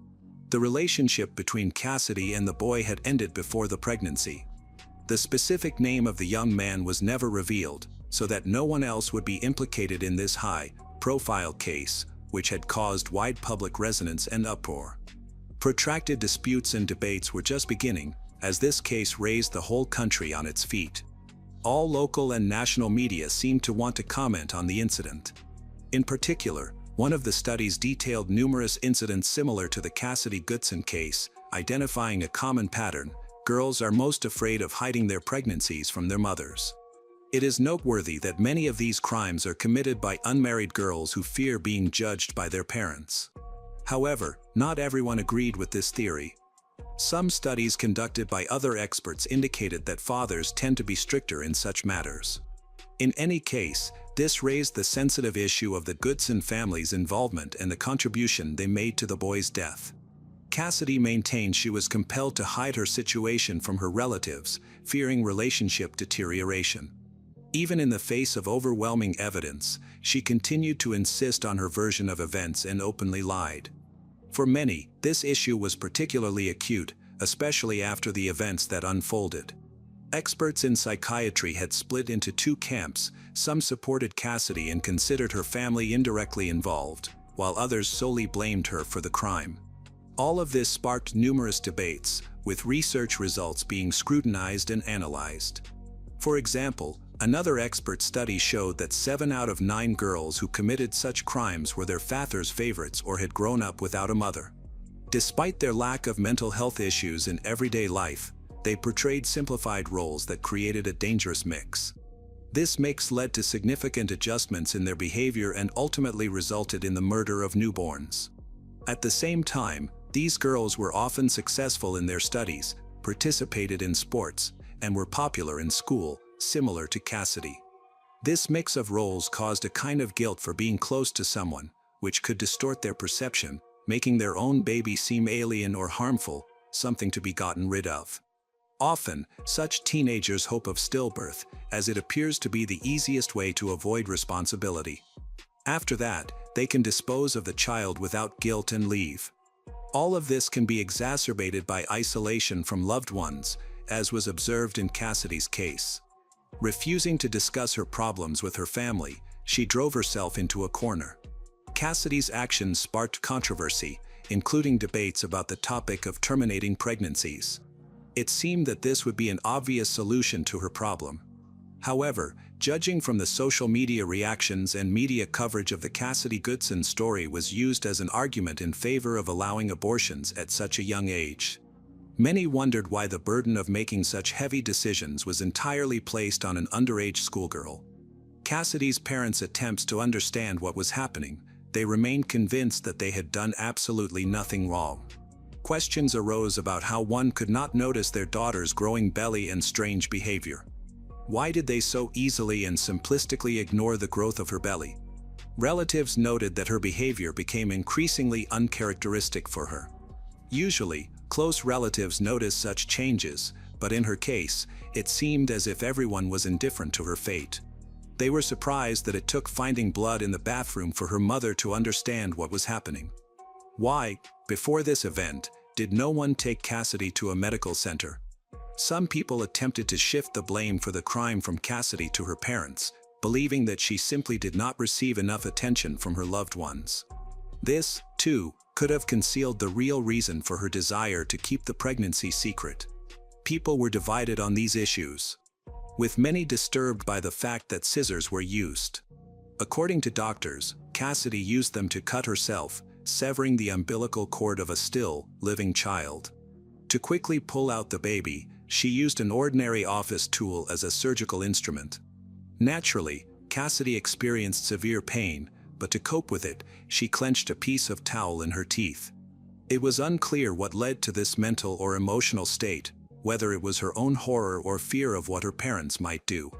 The relationship between Cassidy and the boy had ended before the pregnancy. The specific name of the young man was never revealed, so that no one else would be implicated in this high-profile case, which had caused wide public resonance and uproar. Protracted disputes and debates were just beginning, as this case raised the whole country on its feet. All local and national media seemed to want to comment on the incident. In particular, one of the studies detailed numerous incidents similar to the Cassidy Goodson case, identifying a common pattern: girls are most afraid of hiding their pregnancies from their mothers. It is noteworthy that many of these crimes are committed by unmarried girls who fear being judged by their parents. However, not everyone agreed with this theory. Some studies conducted by other experts indicated that fathers tend to be stricter in such matters. In any case, this raised the sensitive issue of the Goodson family's involvement and the contribution they made to the boy's death. Cassidy maintained she was compelled to hide her situation from her relatives, fearing relationship deterioration. Even in the face of overwhelming evidence, she continued to insist on her version of events and openly lied. For many, this issue was particularly acute, especially after the events that unfolded. Experts in psychiatry had split into two camps. Some supported Cassidy and considered her family indirectly involved, while others solely blamed her for the crime. All of this sparked numerous debates, with research results being scrutinized and analyzed. For example, another expert study showed that 7 out of 9 girls who committed such crimes were their father's favorites or had grown up without a mother. Despite their lack of mental health issues in everyday life, they portrayed simplified roles that created a dangerous mix. This mix led to significant adjustments in their behavior and ultimately resulted in the murder of newborns. At the same time, these girls were often successful in their studies, participated in sports, and were popular in school, similar to Cassidy. This mix of roles caused a kind of guilt for being close to someone, which could distort their perception, making their own baby seem alien or harmful, something to be gotten rid of. Often, such teenagers hope of stillbirth, as it appears to be the easiest way to avoid responsibility. After that, they can dispose of the child without guilt and leave. All of this can be exacerbated by isolation from loved ones, as was observed in Cassidy's case. Refusing to discuss her problems with her family, she drove herself into a corner. Cassidy's actions sparked controversy, including debates about the topic of terminating pregnancies. It seemed that this would be an obvious solution to her problem. However, judging from the social media reactions and media coverage of the Cassidy Goodson story was used as an argument in favor of allowing abortions at such a young age. Many wondered why the burden of making such heavy decisions was entirely placed on an underage schoolgirl. Cassidy's parents' attempts to understand what was happening, they remained convinced that they had done absolutely nothing wrong. questions arose about how one could not notice their daughter's growing belly and strange behavior. Why did they so easily and simplistically ignore the growth of her belly? Relatives noted that her behavior became increasingly uncharacteristic for her. Usually, close relatives notice such changes, but in her case, it seemed as if everyone was indifferent to her fate. They were surprised that it took finding blood in the bathroom for her mother to understand what was happening. Why, before this event, did no one take Cassidy to a medical center? Some people attempted to shift the blame for the crime from Cassidy to her parents, believing that she simply did not receive enough attention from her loved ones. This, too, could have concealed the real reason for her desire to keep the pregnancy secret. People were divided on these issues, with many disturbed by the fact that scissors were used. According to doctors, Cassidy used them to cut herself, severing the umbilical cord of a still, living child. To quickly pull out the baby, she used an ordinary office tool as a surgical instrument. Naturally, Cassidy experienced severe pain, but to cope with it, she clenched a piece of towel in her teeth. It was unclear what led to this mental or emotional state, whether it was her own horror or fear of what her parents might do.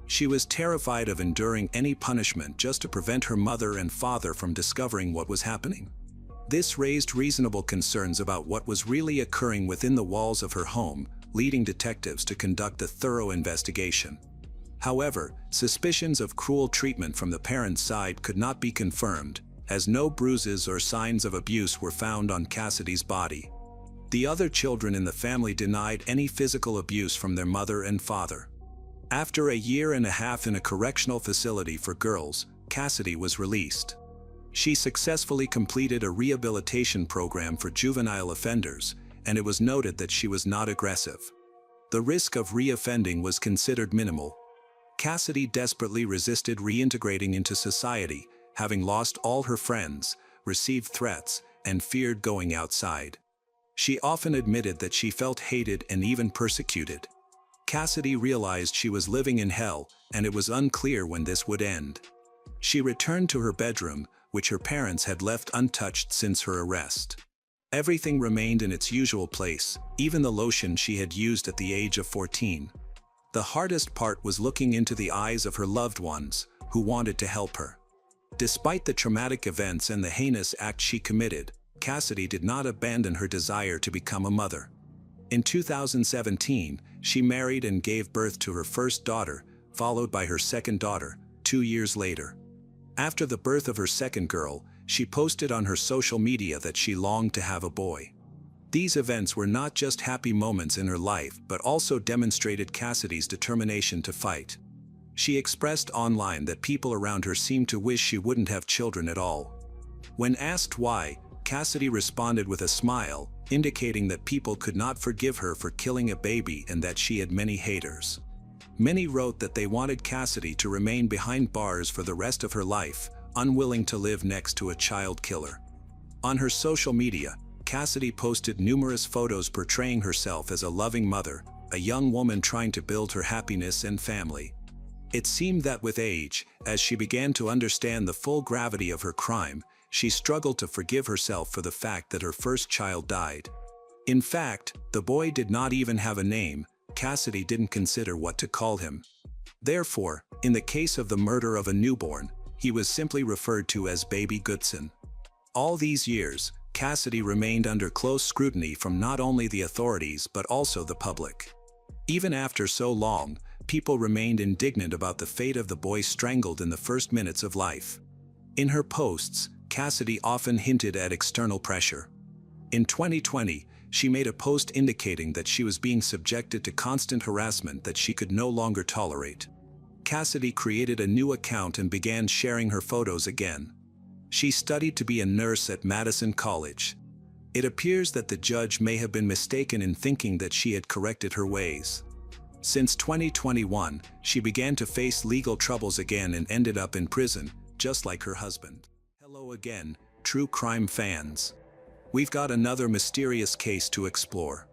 She was terrified of enduring any punishment just to prevent her mother and father from discovering what was happening. This raised reasonable concerns about what was really occurring within the walls of her home, leading detectives to conduct a thorough investigation. However, suspicions of cruel treatment from the parents' side could not be confirmed, as no bruises or signs of abuse were found on Cassidy's body. The other children in the family denied any physical abuse from their mother and father. After a year and a half in a correctional facility for girls, Cassidy was released. She successfully completed a rehabilitation program for juvenile offenders, and it was noted that she was not aggressive. The risk of reoffending was considered minimal. Cassidy desperately resisted reintegrating into society, having lost all her friends, received threats, and feared going outside. She often admitted that she felt hated and even persecuted. Cassidy realized she was living in hell, and it was unclear when this would end. She returned to her bedroom, which her parents had left untouched since her arrest. Everything remained in its usual place, even the lotion she had used at the age of 14. The hardest part was looking into the eyes of her loved ones, who wanted to help her. Despite the traumatic events and the heinous act she committed, Cassidy did not abandon her desire to become a mother. In 2017, she married and gave birth to her first daughter, followed by her second daughter, 2 years later. After the birth of her second girl, she posted on her social media that she longed to have a boy. These events were not just happy moments in her life but also demonstrated Cassidy's determination to fight. She expressed online that people around her seemed to wish she wouldn't have children at all. When asked why, Cassidy responded with a smile, indicating that people could not forgive her for killing a baby and that she had many haters. Many wrote that they wanted Cassidy to remain behind bars for the rest of her life, unwilling to live next to a child killer. On her social media, Cassidy posted numerous photos portraying herself as a loving mother, a young woman trying to build her happiness and family. It seemed that with age, as she began to understand the full gravity of her crime, she struggled to forgive herself for the fact that her first child died. In fact, the boy did not even have a name. Cassidy didn't consider what to call him. Therefore, in the case of the murder of a newborn, he was simply referred to as Baby Goodson. All these years, Cassidy remained under close scrutiny from not only the authorities but also the public. Even after so long, people remained indignant about the fate of the boy strangled in the first minutes of life. In her posts, Cassidy often hinted at external pressure. In 2020, she made a post indicating that she was being subjected to constant harassment that she could no longer tolerate. Cassidy created a new account and began sharing her photos again. She studied to be a nurse at Madison College. It appears that the judge may have been mistaken in thinking that she had corrected her ways. Since 2021, she began to face legal troubles again and ended up in prison, just like her husband. Hello again, true crime fans. We've got another mysterious case to explore.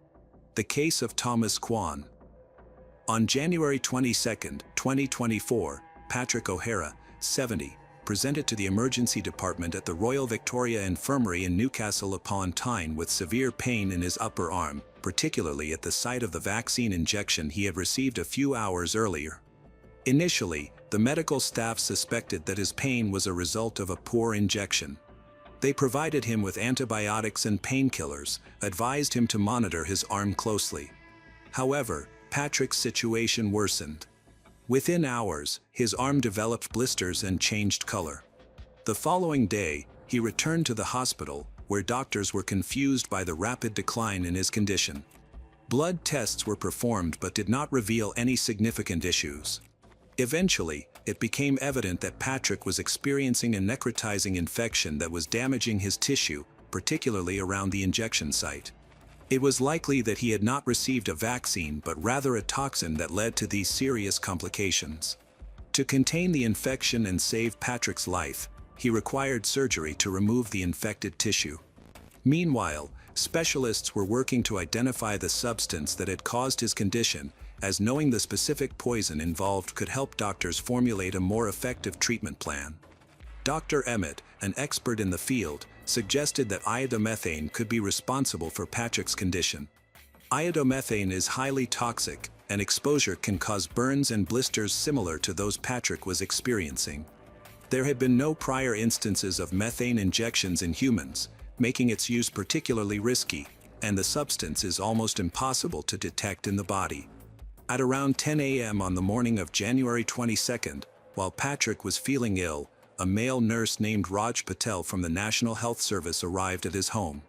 The case of Thomas Kwan. On January 22, 2024, Patrick O'Hara, 70, presented to the emergency department at the Royal Victoria Infirmary in Newcastle upon Tyne with severe pain in his upper arm, particularly at the site of the vaccine injection he had received a few hours earlier. Initially, the medical staff suspected that his pain was a result of a poor injection. They provided him with antibiotics and painkillers, advised him to monitor his arm closely. However, Patrick's situation worsened. Within hours, his arm developed blisters and changed color. The following day, he returned to the hospital, where doctors were confused by the rapid decline in his condition. Blood tests were performed but did not reveal any significant issues. Eventually, it became evident that Patrick was experiencing a necrotizing infection that was damaging his tissue, particularly around the injection site. It was likely that he had not received a vaccine but rather a toxin that led to these serious complications. To contain the infection and save Patrick's life, he required surgery to remove the infected tissue. Meanwhile, specialists were working to identify the substance that had caused his condition, as knowing the specific poison involved could help doctors formulate a more effective treatment plan. Dr. Emmett, an expert in the field, suggested that iodomethane could be responsible for Patrick's condition. Iodomethane is highly toxic, and exposure can cause burns and blisters similar to those Patrick was experiencing. There had been no prior instances of methane injections in humans, making its use particularly risky, and the substance is almost impossible to detect in the body. At around 10 a.m. on the morning of January 22, while Patrick was feeling ill, a male nurse named Raj Patel from the National Health Service arrived at his home.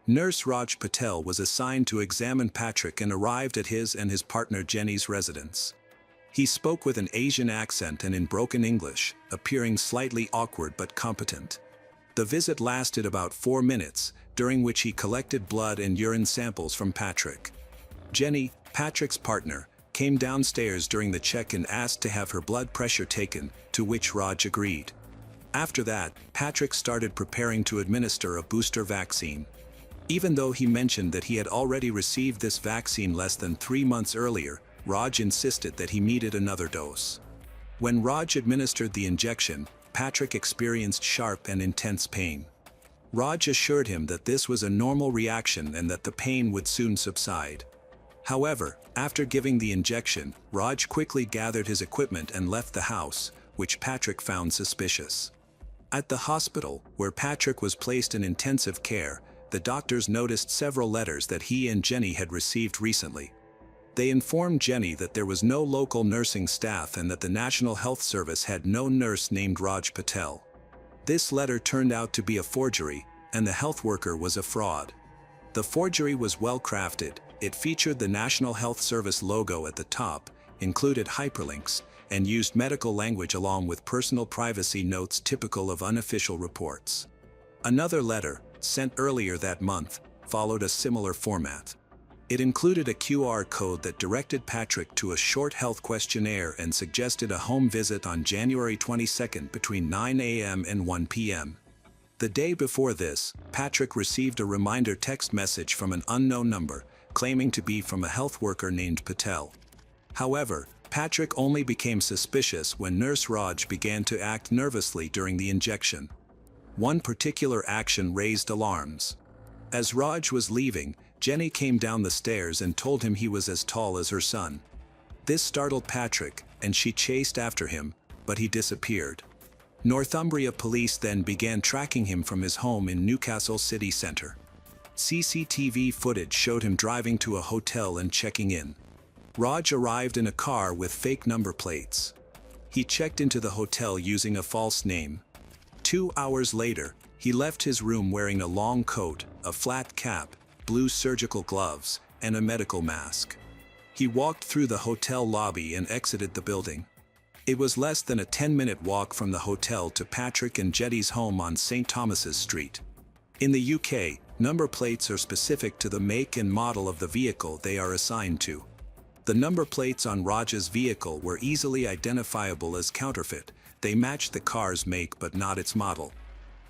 Nurse Raj Patel was assigned to examine Patrick and arrived at his and his partner Jenny's residence. He spoke with an Asian accent and in broken English, appearing slightly awkward but competent. The visit lasted about 4 minutes, during which he collected blood and urine samples from Patrick. Jenny, Patrick's partner, came downstairs during the check and asked to have her blood pressure taken, to which Raj agreed. After that, Patrick started preparing to administer a booster vaccine. Even though he mentioned that he had already received this vaccine less than 3 months earlier, Raj insisted that he needed another dose. When Raj administered the injection, Patrick experienced sharp and intense pain. Raj assured him that this was a normal reaction and that the pain would soon subside. However, after giving the injection, Raj quickly gathered his equipment and left the house, which Patrick found suspicious. At the hospital, where Patrick was placed in intensive care, the doctors noticed several letters that he and Jenny had received recently. They informed Jenny that there was no local nursing staff and that the National Health Service had no nurse named Raj Patel. This letter turned out to be a forgery, and the health worker was a fraud. The forgery was well crafted. It featured the National Health Service logo at the top, included hyperlinks, and used medical language along with personal privacy notes typical of unofficial reports. Another letter, sent earlier that month, followed a similar format. It included a QR code that directed Patrick to a short health questionnaire and suggested a home visit on January 22 between 9 a.m. and 1 p.m. The day before this, Patrick received a reminder text message from an unknown number, claiming to be from a health worker named Patel. However, Patrick only became suspicious when Nurse Raj began to act nervously during the injection. One particular action raised alarms. As Raj was leaving, Jenny came down the stairs and told him he was as tall as her son. This startled Patrick, and she chased after him, but he disappeared. Northumbria police then began tracking him from his home in Newcastle city centre. CCTV footage showed him driving to a hotel and checking in. Raj arrived in a car with fake number plates. He checked into the hotel using a false name. 2 hours later, he left his room wearing a long coat, a flat cap, blue surgical gloves, and a medical mask. He walked through the hotel lobby and exited the building. It was less than a 10-minute walk from the hotel to Patrick and Jetty's home on St. Thomas's Street. In the UK, number plates are specific to the make and model of the vehicle they are assigned to. The number plates on Raj's vehicle were easily identifiable as counterfeit. They matched the car's make but not its model.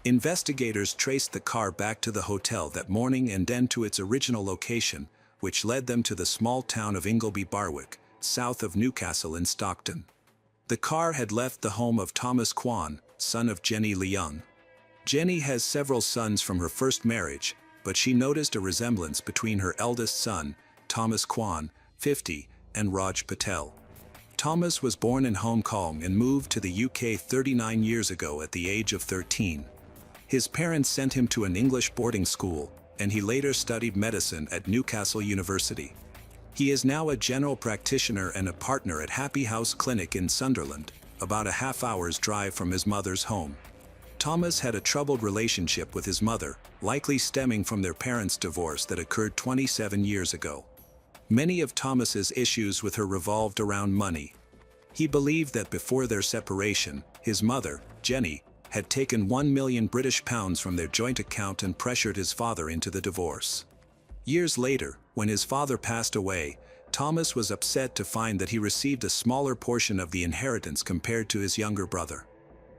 Investigators traced the car back to the hotel that morning and then to its original location, which led them to the small town of Ingleby Barwick, south of Newcastle in Stockton. The car had left the home of Thomas Kwan, son of Jenny Leung. Jenny has several sons from her first marriage, but she noticed a resemblance between her eldest son, Thomas Kwan, 50, and Raj Patel. Thomas was born in Hong Kong and moved to the UK 39 years ago at the age of 13. His parents sent him to an English boarding school, and he later studied medicine at Newcastle University. He is now a general practitioner and a partner at Happy House Clinic in Sunderland, about a half-hour's drive from his mother's home. Thomas had a troubled relationship with his mother, likely stemming from their parents' divorce that occurred 27 years ago. Many of Thomas's issues with her revolved around money. He believed that before their separation, his mother, Jenny, had taken £1 million from their joint account and pressured his father into the divorce. Years later, when his father passed away, Thomas was upset to find that he received a smaller portion of the inheritance compared to his younger brother.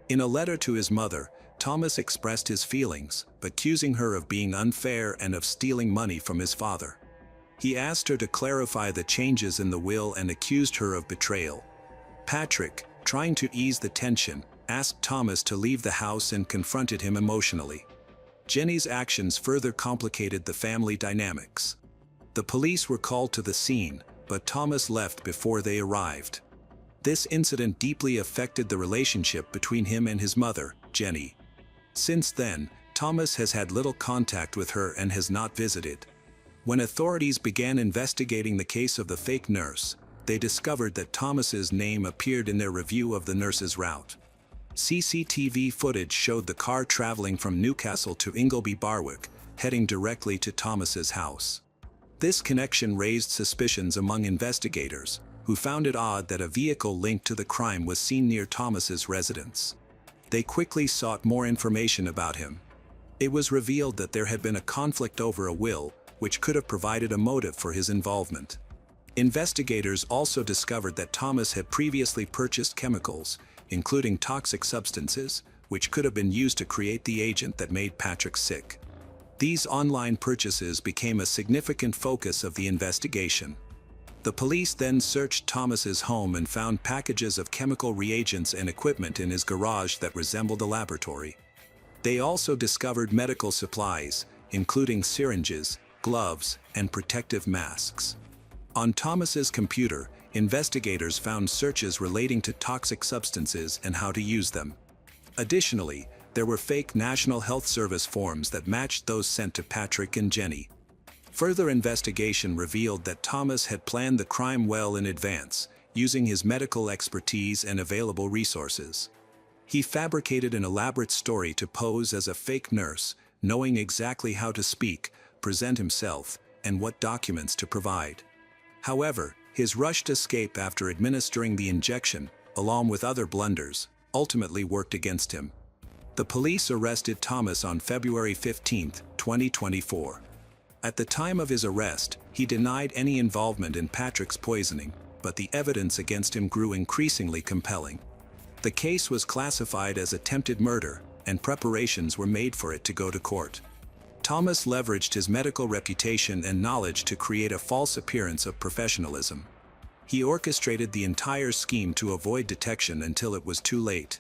In a letter to his mother, Thomas expressed his feelings, accusing her of being unfair and of stealing money from his father. He asked her to clarify the changes in the will and accused her of betrayal. Patrick, trying to ease the tension, asked Thomas to leave the house and confronted him emotionally. Jenny's actions further complicated the family dynamics. The police were called to the scene, but Thomas left before they arrived. This incident deeply affected the relationship between him and his mother, Jenny. Since then, Thomas has had little contact with her and has not visited. When authorities began investigating the case of the fake nurse, they discovered that Thomas's name appeared in their review of the nurse's route. CCTV footage showed the car traveling from Newcastle to Ingleby Barwick, heading directly to Thomas's house. This connection raised suspicions among investigators, who found it odd that a vehicle linked to the crime was seen near Thomas's residence. They quickly sought more information about him. It was revealed that there had been a conflict over a will, which could have provided a motive for his involvement. Investigators also discovered that Thomas had previously purchased chemicals, including toxic substances, which could have been used to create the agent that made Patrick sick. These online purchases became a significant focus of the investigation. The police then searched Thomas's home and found packages of chemical reagents and equipment in his garage that resembled a laboratory. They also discovered medical supplies, including syringes, gloves, and protective masks. On Thomas's computer, investigators found searches relating to toxic substances and how to use them. Additionally, there were fake National Health Service forms that matched those sent to Patrick and Jenny. Further investigation revealed that Thomas had planned the crime well in advance, using his medical expertise and available resources. He fabricated an elaborate story to pose as a fake nurse, knowing exactly how to speak, present himself, and what documents to provide. However, his rushed escape after administering the injection, along with other blunders, ultimately worked against him. The police arrested Thomas on February 15, 2024. At the time of his arrest, he denied any involvement in Patrick's poisoning, but the evidence against him grew increasingly compelling. The case was classified as attempted murder, and preparations were made for it to go to court. Thomas leveraged his medical reputation and knowledge to create a false appearance of professionalism. He orchestrated the entire scheme to avoid detection until it was too late.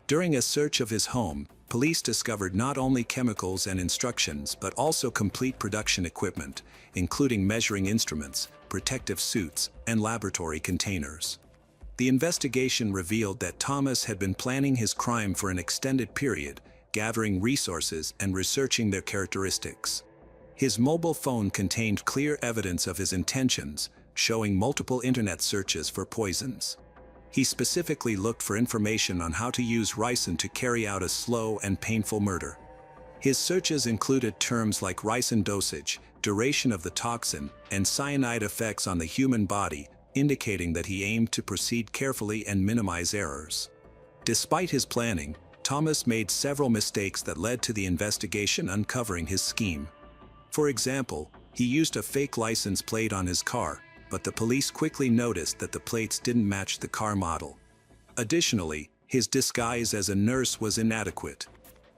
During a search of his home, police discovered not only chemicals and instructions but also complete production equipment, including measuring instruments, protective suits, and laboratory containers. The investigation revealed that Thomas had been planning his crime for an extended period, gathering resources and researching their characteristics. His mobile phone contained clear evidence of his intentions, showing multiple internet searches for poisons. He specifically looked for information on how to use ricin to carry out a slow and painful murder. His searches included terms like ricin dosage, duration of the toxin, and cyanide effects on the human body, indicating that he aimed to proceed carefully and minimize errors. Despite his planning, Thomas made several mistakes that led to the investigation uncovering his scheme. For example, he used a fake license plate on his car, but the police quickly noticed that the plates didn't match the car model. Additionally, his disguise as a nurse was inadequate.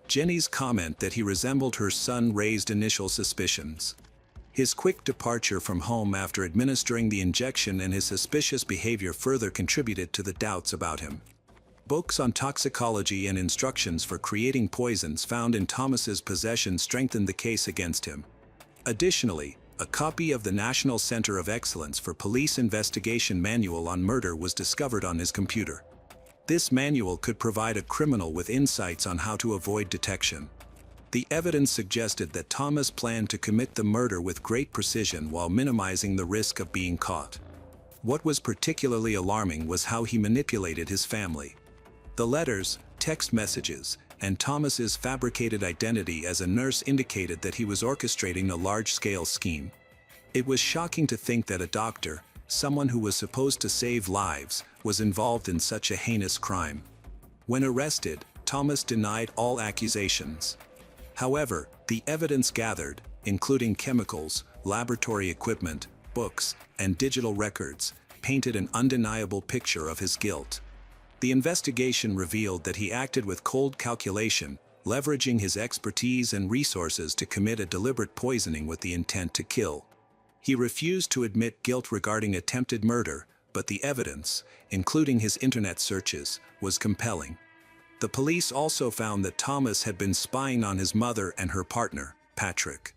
Jenny's comment that he resembled her son raised initial suspicions. His quick departure from home after administering the injection and his suspicious behavior further contributed to the doubts about him. Books on toxicology and instructions for creating poisons found in Thomas's possession strengthened the case against him. Additionally, a copy of the National Center of Excellence for Police Investigation Manual on Murder was discovered on his computer. This manual could provide a criminal with insights on how to avoid detection. The evidence suggested that Thomas planned to commit the murder with great precision while minimizing the risk of being caught. What was particularly alarming was how he manipulated his family. The letters, text messages, and Thomas's fabricated identity as a nurse indicated that he was orchestrating a large-scale scheme. It was shocking to think that a doctor, someone who was supposed to save lives, was involved in such a heinous crime. When arrested, Thomas denied all accusations. However, the evidence gathered, including chemicals, laboratory equipment, books, and digital records, painted an undeniable picture of his guilt. The investigation revealed that he acted with cold calculation, leveraging his expertise and resources to commit a deliberate poisoning with the intent to kill. He refused to admit guilt regarding attempted murder, but the evidence, including his internet searches, was compelling. The police also found that Thomas had been spying on his mother and her partner, Patrick.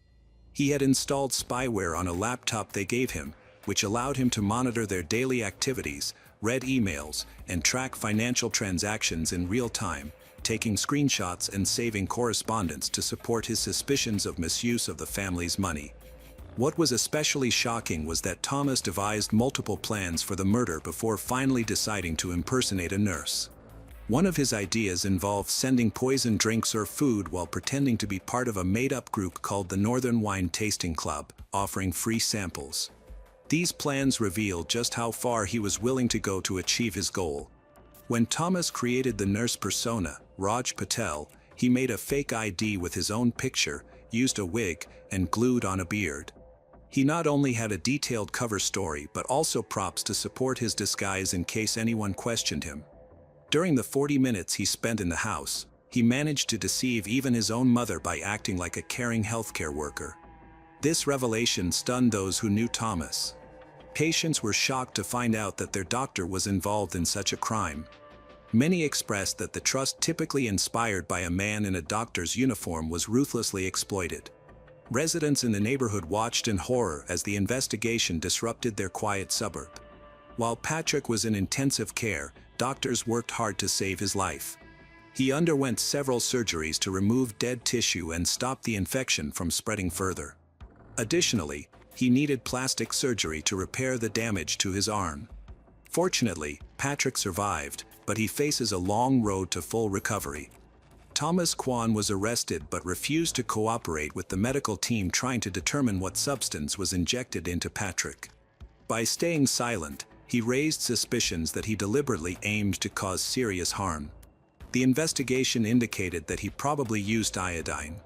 He had installed spyware on a laptop they gave him, which allowed him to monitor their daily activities, read emails, and track financial transactions in real time, taking screenshots and saving correspondence to support his suspicions of misuse of the family's money. What was especially shocking was that Thomas devised multiple plans for the murder before finally deciding to impersonate a nurse. One of his ideas involved sending poisoned drinks or food while pretending to be part of a made-up group called the Northern Wine Tasting Club, offering free samples. These plans revealed just how far he was willing to go to achieve his goal. When Thomas created the nurse persona, Raj Patel, he made a fake ID with his own picture, used a wig, and glued on a beard. He not only had a detailed cover story but also props to support his disguise in case anyone questioned him. During the 40 minutes he spent in the house, he managed to deceive even his own mother by acting like a caring healthcare worker. This revelation stunned those who knew Thomas. Patients were shocked to find out that their doctor was involved in such a crime. Many expressed that the trust typically inspired by a man in a doctor's uniform was ruthlessly exploited. Residents in the neighborhood watched in horror as the investigation disrupted their quiet suburb. While Patrick was in intensive care, doctors worked hard to save his life. He underwent several surgeries to remove dead tissue and stop the infection from spreading further. Additionally, he needed plastic surgery to repair the damage to his arm. Fortunately, Patrick survived, but he faces a long road to full recovery. Thomas Kwan was arrested but refused to cooperate with the medical team trying to determine what substance was injected into Patrick. By staying silent, he raised suspicions that he deliberately aimed to cause serious harm. The investigation indicated that he probably used iodine.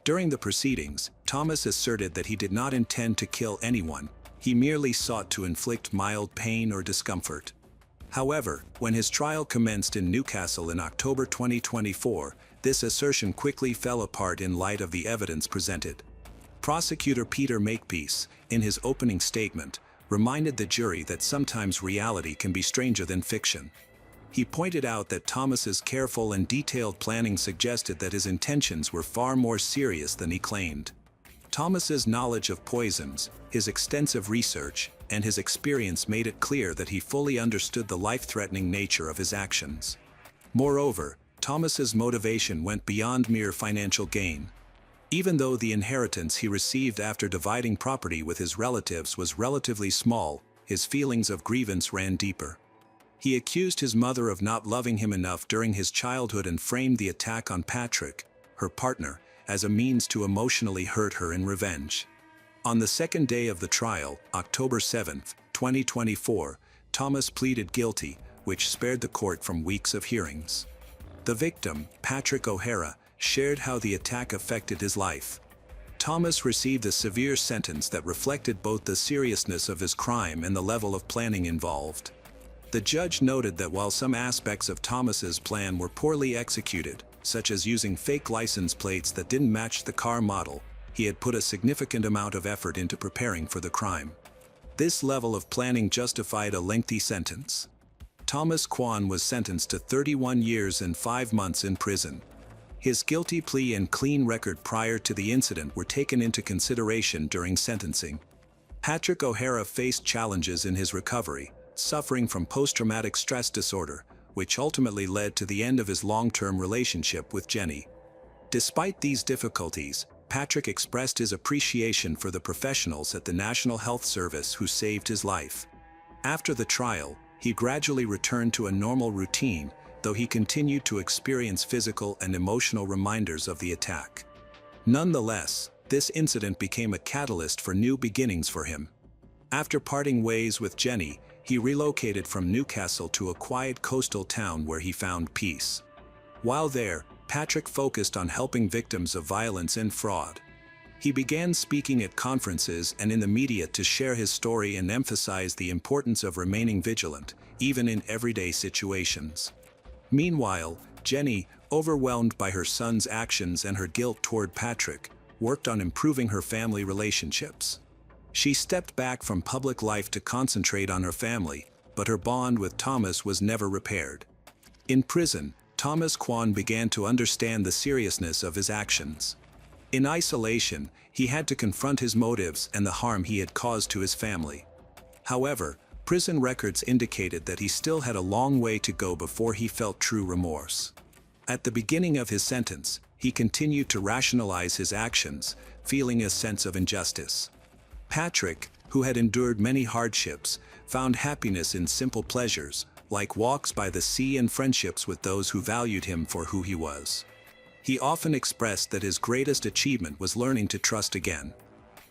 During the proceedings, Thomas asserted that he did not intend to kill anyone, he merely sought to inflict mild pain or discomfort. However, when his trial commenced in Newcastle in October 2024, this assertion quickly fell apart in light of the evidence presented. Prosecutor Peter Makepeace, in his opening statement, reminded the jury that sometimes reality can be stranger than fiction. He pointed out that Thomas's careful and detailed planning suggested that his intentions were far more serious than he claimed. Thomas's knowledge of poisons, his extensive research, and his experience made it clear that he fully understood the life-threatening nature of his actions. Moreover, Thomas's motivation went beyond mere financial gain. Even though the inheritance he received after dividing property with his relatives was relatively small, his feelings of grievance ran deeper. He accused his mother of not loving him enough during his childhood and framed the attack on Patrick, her partner, as a means to emotionally hurt her in revenge. On the second day of the trial, October 7, 2024, Thomas pleaded guilty, which spared the court from weeks of hearings. The victim, Patrick O'Hara, shared how the attack affected his life. Thomas received a severe sentence that reflected both the seriousness of his crime and the level of planning involved. The judge noted that while some aspects of Thomas's plan were poorly executed, such as using fake license plates that didn't match the car model, he had put a significant amount of effort into preparing for the crime. This level of planning justified a lengthy sentence. Thomas Kwan was sentenced to 31 years and 5 months in prison. His guilty plea and clean record prior to the incident were taken into consideration during sentencing. Patrick O'Hara faced challenges in his recovery, suffering from post-traumatic stress disorder, which ultimately led to the end of his long-term relationship with Jenny. Despite these difficulties, Patrick expressed his appreciation for the professionals at the National Health Service who saved his life. After the trial, he gradually returned to a normal routine, though he continued to experience physical and emotional reminders of the attack. Nonetheless, this incident became a catalyst for new beginnings for him. After parting ways with Jenny, he relocated from Newcastle to a quiet coastal town where he found peace. While there, Patrick focused on helping victims of violence and fraud. He began speaking at conferences and in the media to share his story and emphasize the importance of remaining vigilant, even in everyday situations. Meanwhile, Jenny, overwhelmed by her son's actions and her guilt toward Patrick, worked on improving her family relationships. She stepped back from public life to concentrate on her family, but her bond with Thomas was never repaired. In prison, Thomas Kwan began to understand the seriousness of his actions. In isolation, he had to confront his motives and the harm he had caused to his family. However, prison records indicated that he still had a long way to go before he felt true remorse. At the beginning of his sentence, he continued to rationalize his actions, feeling a sense of injustice. Patrick, who had endured many hardships, found happiness in simple pleasures, like walks by the sea and friendships with those who valued him for who he was. He often expressed that his greatest achievement was learning to trust again.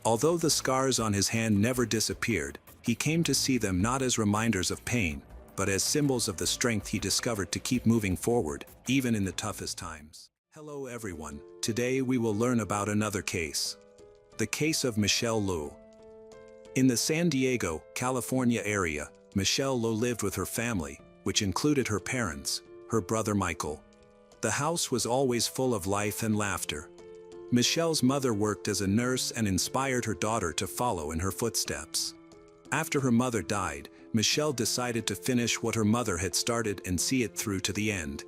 Although the scars on his hand never disappeared, he came to see them not as reminders of pain, but as symbols of the strength he discovered to keep moving forward, even in the toughest times. Hello everyone, today we will learn about another case. The case of Michelle Liu. In the San Diego, California area, Michelle Liu lived with her family, which included her parents, her brother Michael. The house was always full of life and laughter. Michelle's mother worked as a nurse and inspired her daughter to follow in her footsteps. After her mother died, Michelle decided to finish what her mother had started and see it through to the end.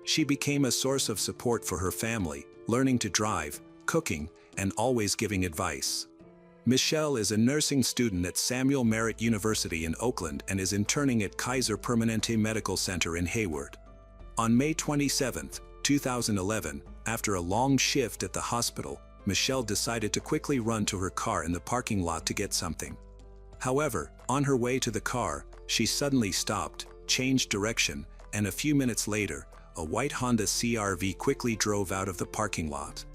She became a source of support for her family, learning to drive, cooking, and always giving advice. Michelle is a nursing student at Samuel Merritt University in Oakland and is interning at Kaiser Permanente Medical Center in Hayward. On May 27, 2011, after a long shift at the hospital, Michelle decided to quickly run to her car in the parking lot to get something. However, on her way to the car, she suddenly stopped, changed direction, and a few minutes later, a white Honda CR-V quickly drove out of the parking lot.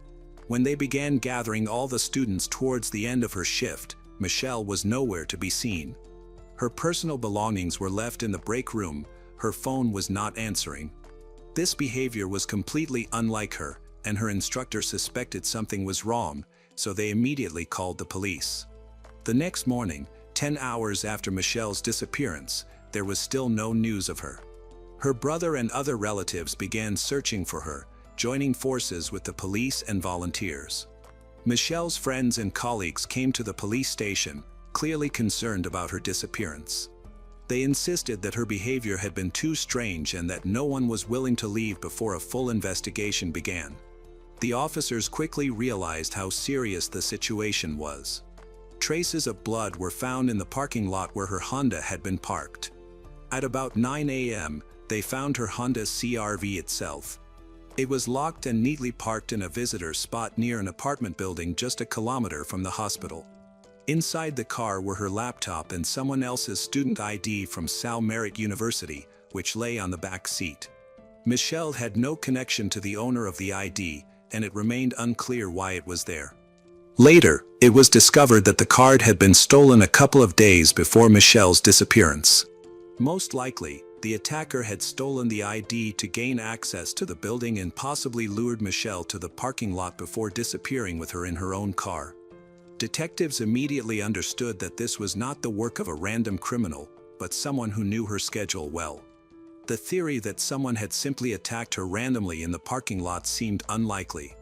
When they began gathering all the students towards the end of her shift, Michelle was nowhere to be seen. Her personal belongings were left in the break room, her phone was not answering. This behavior was completely unlike her, and her instructor suspected something was wrong, so they immediately called the police. The next morning, 10 hours after Michelle's disappearance, there was still no news of her. Her brother and other relatives began searching for her, joining forces with the police and volunteers. Michelle's friends and colleagues came to the police station, clearly concerned about her disappearance. They insisted that her behavior had been too strange and that no one was willing to leave before a full investigation began. The officers quickly realized how serious the situation was. Traces of blood were found in the parking lot where her Honda had been parked. At about 9 a.m., they found her Honda CR-V itself. It was locked and neatly parked in a visitor spot near an apartment building just a kilometer from the hospital. Inside the car were her laptop and someone else's student ID from Sal Merritt University, which lay on the back seat. Michelle had no connection to the owner of the ID, and it remained unclear why it was there. Later, it was discovered that the card had been stolen a couple of days before Michelle's disappearance. Most likely, the attacker had stolen the ID to gain access to the building and possibly lured Michelle to the parking lot before disappearing with her in her own car. Detectives immediately understood that this was not the work of a random criminal, but someone who knew her schedule well. The theory that someone had simply attacked her randomly in the parking lot seemed unlikely.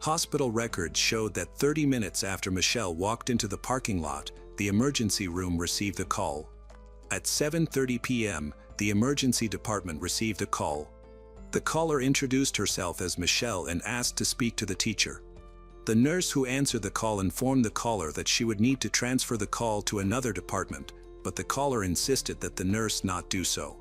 Hospital records showed that 30 minutes after Michelle walked into the parking lot, the emergency room received a call. At 7:30 p.m., the emergency department received a call. The caller introduced herself as Michelle and asked to speak to the teacher. The nurse who answered the call informed the caller that she would need to transfer the call to another department, but the caller insisted that the nurse not do so.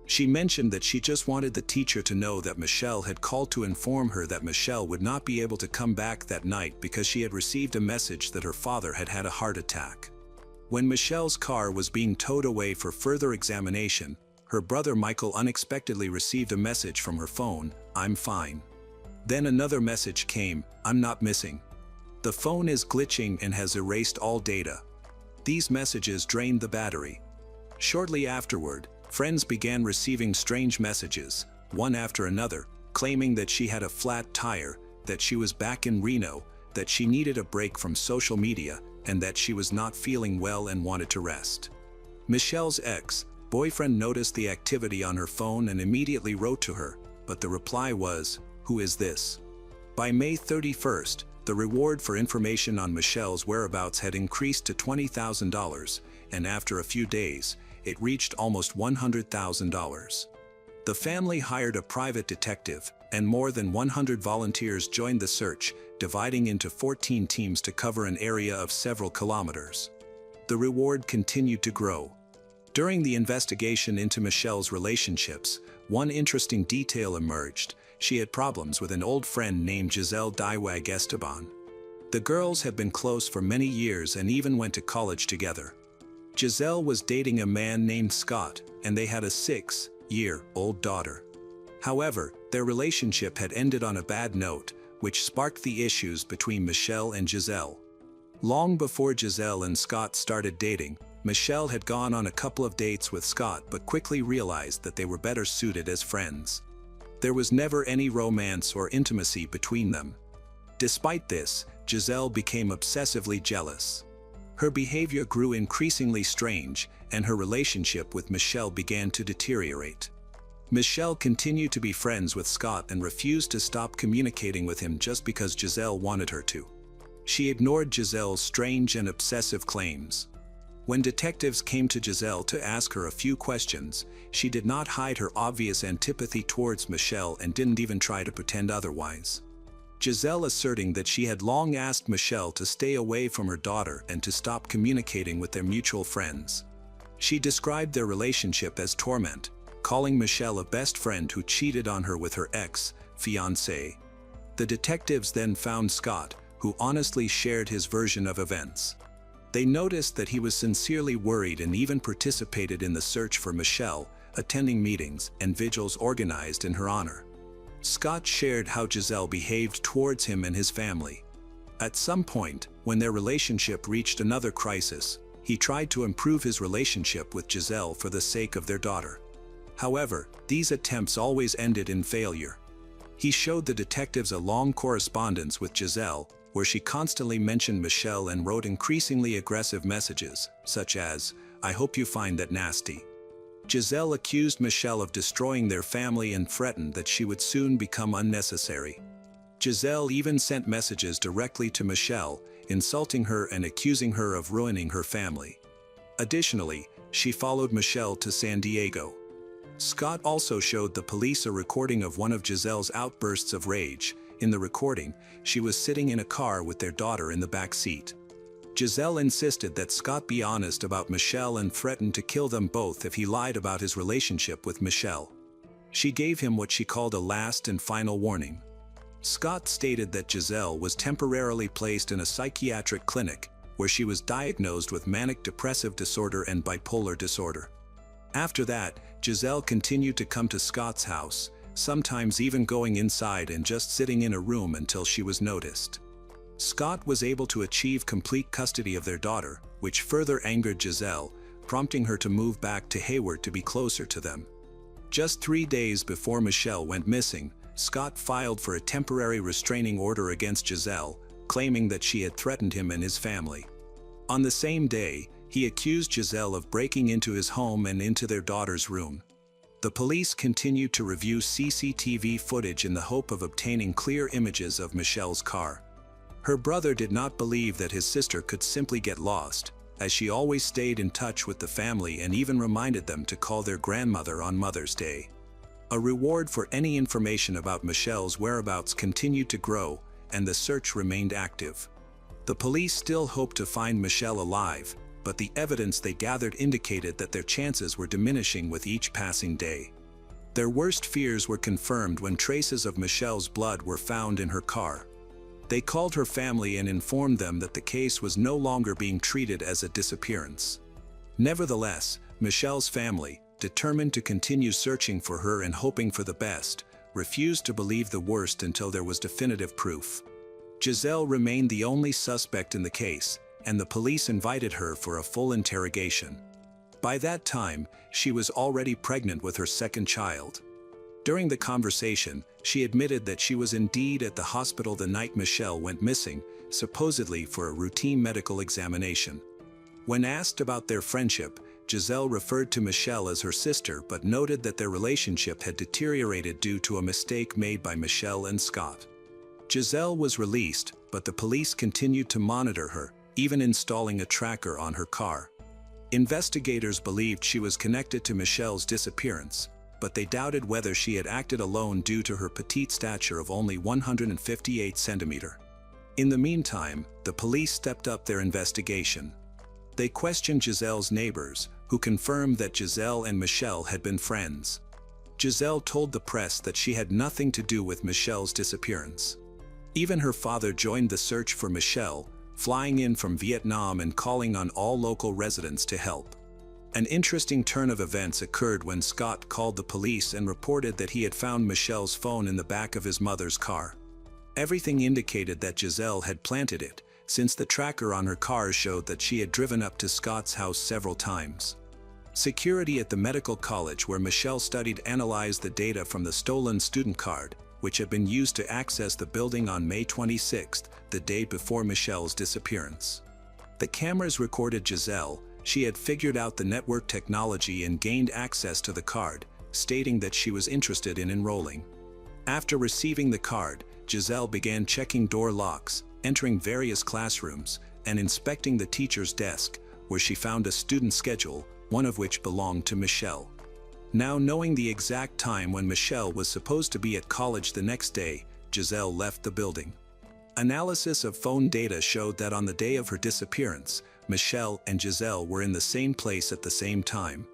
She mentioned that she just wanted the teacher to know that Michelle had called to inform her that Michelle would not be able to come back that night because she had received a message that her father had had a heart attack. When Michelle's car was being towed away for further examination, her brother Michael unexpectedly received a message from her phone, "I'm fine." Then another message came, "I'm not missing. The phone is glitching and has erased all data." These messages drained the battery. Shortly afterward, friends began receiving strange messages, one after another, claiming that she had a flat tire, that she was back in Reno, that she needed a break from social media, and that she was not feeling well and wanted to rest. Michelle's ex-boyfriend noticed the activity on her phone and immediately wrote to her, but the reply was, "Who is this?" By May 31st, the reward for information on Michelle's whereabouts had increased to $20,000, and after a few days, it reached almost $100,000. The family hired a private detective, and more than 100 volunteers joined the search, dividing into 14 teams to cover an area of several kilometers. The reward continued to grow. During the investigation into Michelle's relationships, one interesting detail emerged. She had problems with an old friend named Giselle Diwag Esteban. The girls had been close for many years and even went to college together. Giselle was dating a man named Scott, and they had a 6-year-old daughter. However, their relationship had ended on a bad note, which sparked the issues between Michelle and Giselle. Long before Giselle and Scott started dating, Michelle had gone on a couple of dates with Scott but quickly realized that they were better suited as friends. There was never any romance or intimacy between them. Despite this, Giselle became obsessively jealous. Her behavior grew increasingly strange, and her relationship with Michelle began to deteriorate. Michelle continued to be friends with Scott and refused to stop communicating with him just because Giselle wanted her to. She ignored Giselle's strange and obsessive claims. When detectives came to Giselle to ask her a few questions, she did not hide her obvious antipathy towards Michelle and didn't even try to pretend otherwise. Giselle asserting that she had long asked Michelle to stay away from her daughter and to stop communicating with their mutual friends. She described their relationship as torment, calling Michelle a best friend who cheated on her with her ex-fiancé. The detectives then found Scott, who honestly shared his version of events. They noticed that he was sincerely worried and even participated in the search for Michelle, attending meetings and vigils organized in her honor. Scott shared how Giselle behaved towards him and his family. At some point, when their relationship reached another crisis, he tried to improve his relationship with Giselle for the sake of their daughter. However, these attempts always ended in failure. He showed the detectives a long correspondence with Giselle, where she constantly mentioned Michelle and wrote increasingly aggressive messages, such as, "I hope you find that nasty." Giselle accused Michelle of destroying their family and threatened that she would soon become unnecessary. Giselle even sent messages directly to Michelle, insulting her and accusing her of ruining her family. Additionally, she followed Michelle to San Diego. Scott also showed the police a recording of one of Giselle's outbursts of rage. In the recording, she was sitting in a car with their daughter in the back seat. Giselle insisted that Scott be honest about Michelle and threatened to kill them both if he lied about his relationship with Michelle. She gave him what she called a last and final warning. Scott stated that Giselle was temporarily placed in a psychiatric clinic, where she was diagnosed with manic depressive disorder and bipolar disorder. After that, Giselle continued to come to Scott's house, sometimes even going inside and just sitting in a room until she was noticed. Scott was able to achieve complete custody of their daughter, which further angered Giselle, prompting her to move back to Hayward to be closer to them. Just 3 days before Michelle went missing, Scott filed for a temporary restraining order against Giselle, claiming that she had threatened him and his family. On the same day, he accused Giselle of breaking into his home and into their daughter's room. The police continued to review CCTV footage in the hope of obtaining clear images of Michelle's car. Her brother did not believe that his sister could simply get lost, as she always stayed in touch with the family and even reminded them to call their grandmother on Mother's Day. A reward for any information about Michelle's whereabouts continued to grow, and the search remained active. The police still hoped to find Michelle alive, but the evidence they gathered indicated that their chances were diminishing with each passing day. Their worst fears were confirmed when traces of Michelle's blood were found in her car. They called her family and informed them that the case was no longer being treated as a disappearance. Nevertheless, Michelle's family, determined to continue searching for her and hoping for the best, refused to believe the worst until there was definitive proof. Giselle remained the only suspect in the case, and the police invited her for a full interrogation. By that time, she was already pregnant with her second child. During the conversation, she admitted that she was indeed at the hospital the night Michelle went missing, supposedly for a routine medical examination. When asked about their friendship, Giselle referred to Michelle as her sister but noted that their relationship had deteriorated due to a mistake made by Michelle and Scott. Giselle was released, but the police continued to monitor her, even installing a tracker on her car. Investigators believed she was connected to Michelle's disappearance, but they doubted whether she had acted alone due to her petite stature of only 158 centimeters. In the meantime, the police stepped up their investigation. They questioned Giselle's neighbors, who confirmed that Giselle and Michelle had been friends. Giselle told the press that she had nothing to do with Michelle's disappearance. Even her father joined the search for Michelle, flying in from Vietnam and calling on all local residents to help. An interesting turn of events occurred when Scott called the police and reported that he had found Michelle's phone in the back of his mother's car. Everything indicated that Giselle had planted it, since the tracker on her car showed that she had driven up to Scott's house several times. Security at the medical college where Michelle studied analyzed the data from the stolen student card, which had been used to access the building on May 26, the day before Michelle's disappearance. The cameras recorded Giselle. She had figured out the network technology and gained access to the card, stating that she was interested in enrolling. After receiving the card, Giselle began checking door locks, entering various classrooms, and inspecting the teacher's desk, where she found a student schedule, one of which belonged to Michelle. Now knowing the exact time when Michelle was supposed to be at college the next day, Giselle left the building. Analysis of phone data showed that on the day of her disappearance, Michelle and Giselle were in the same place at the same time.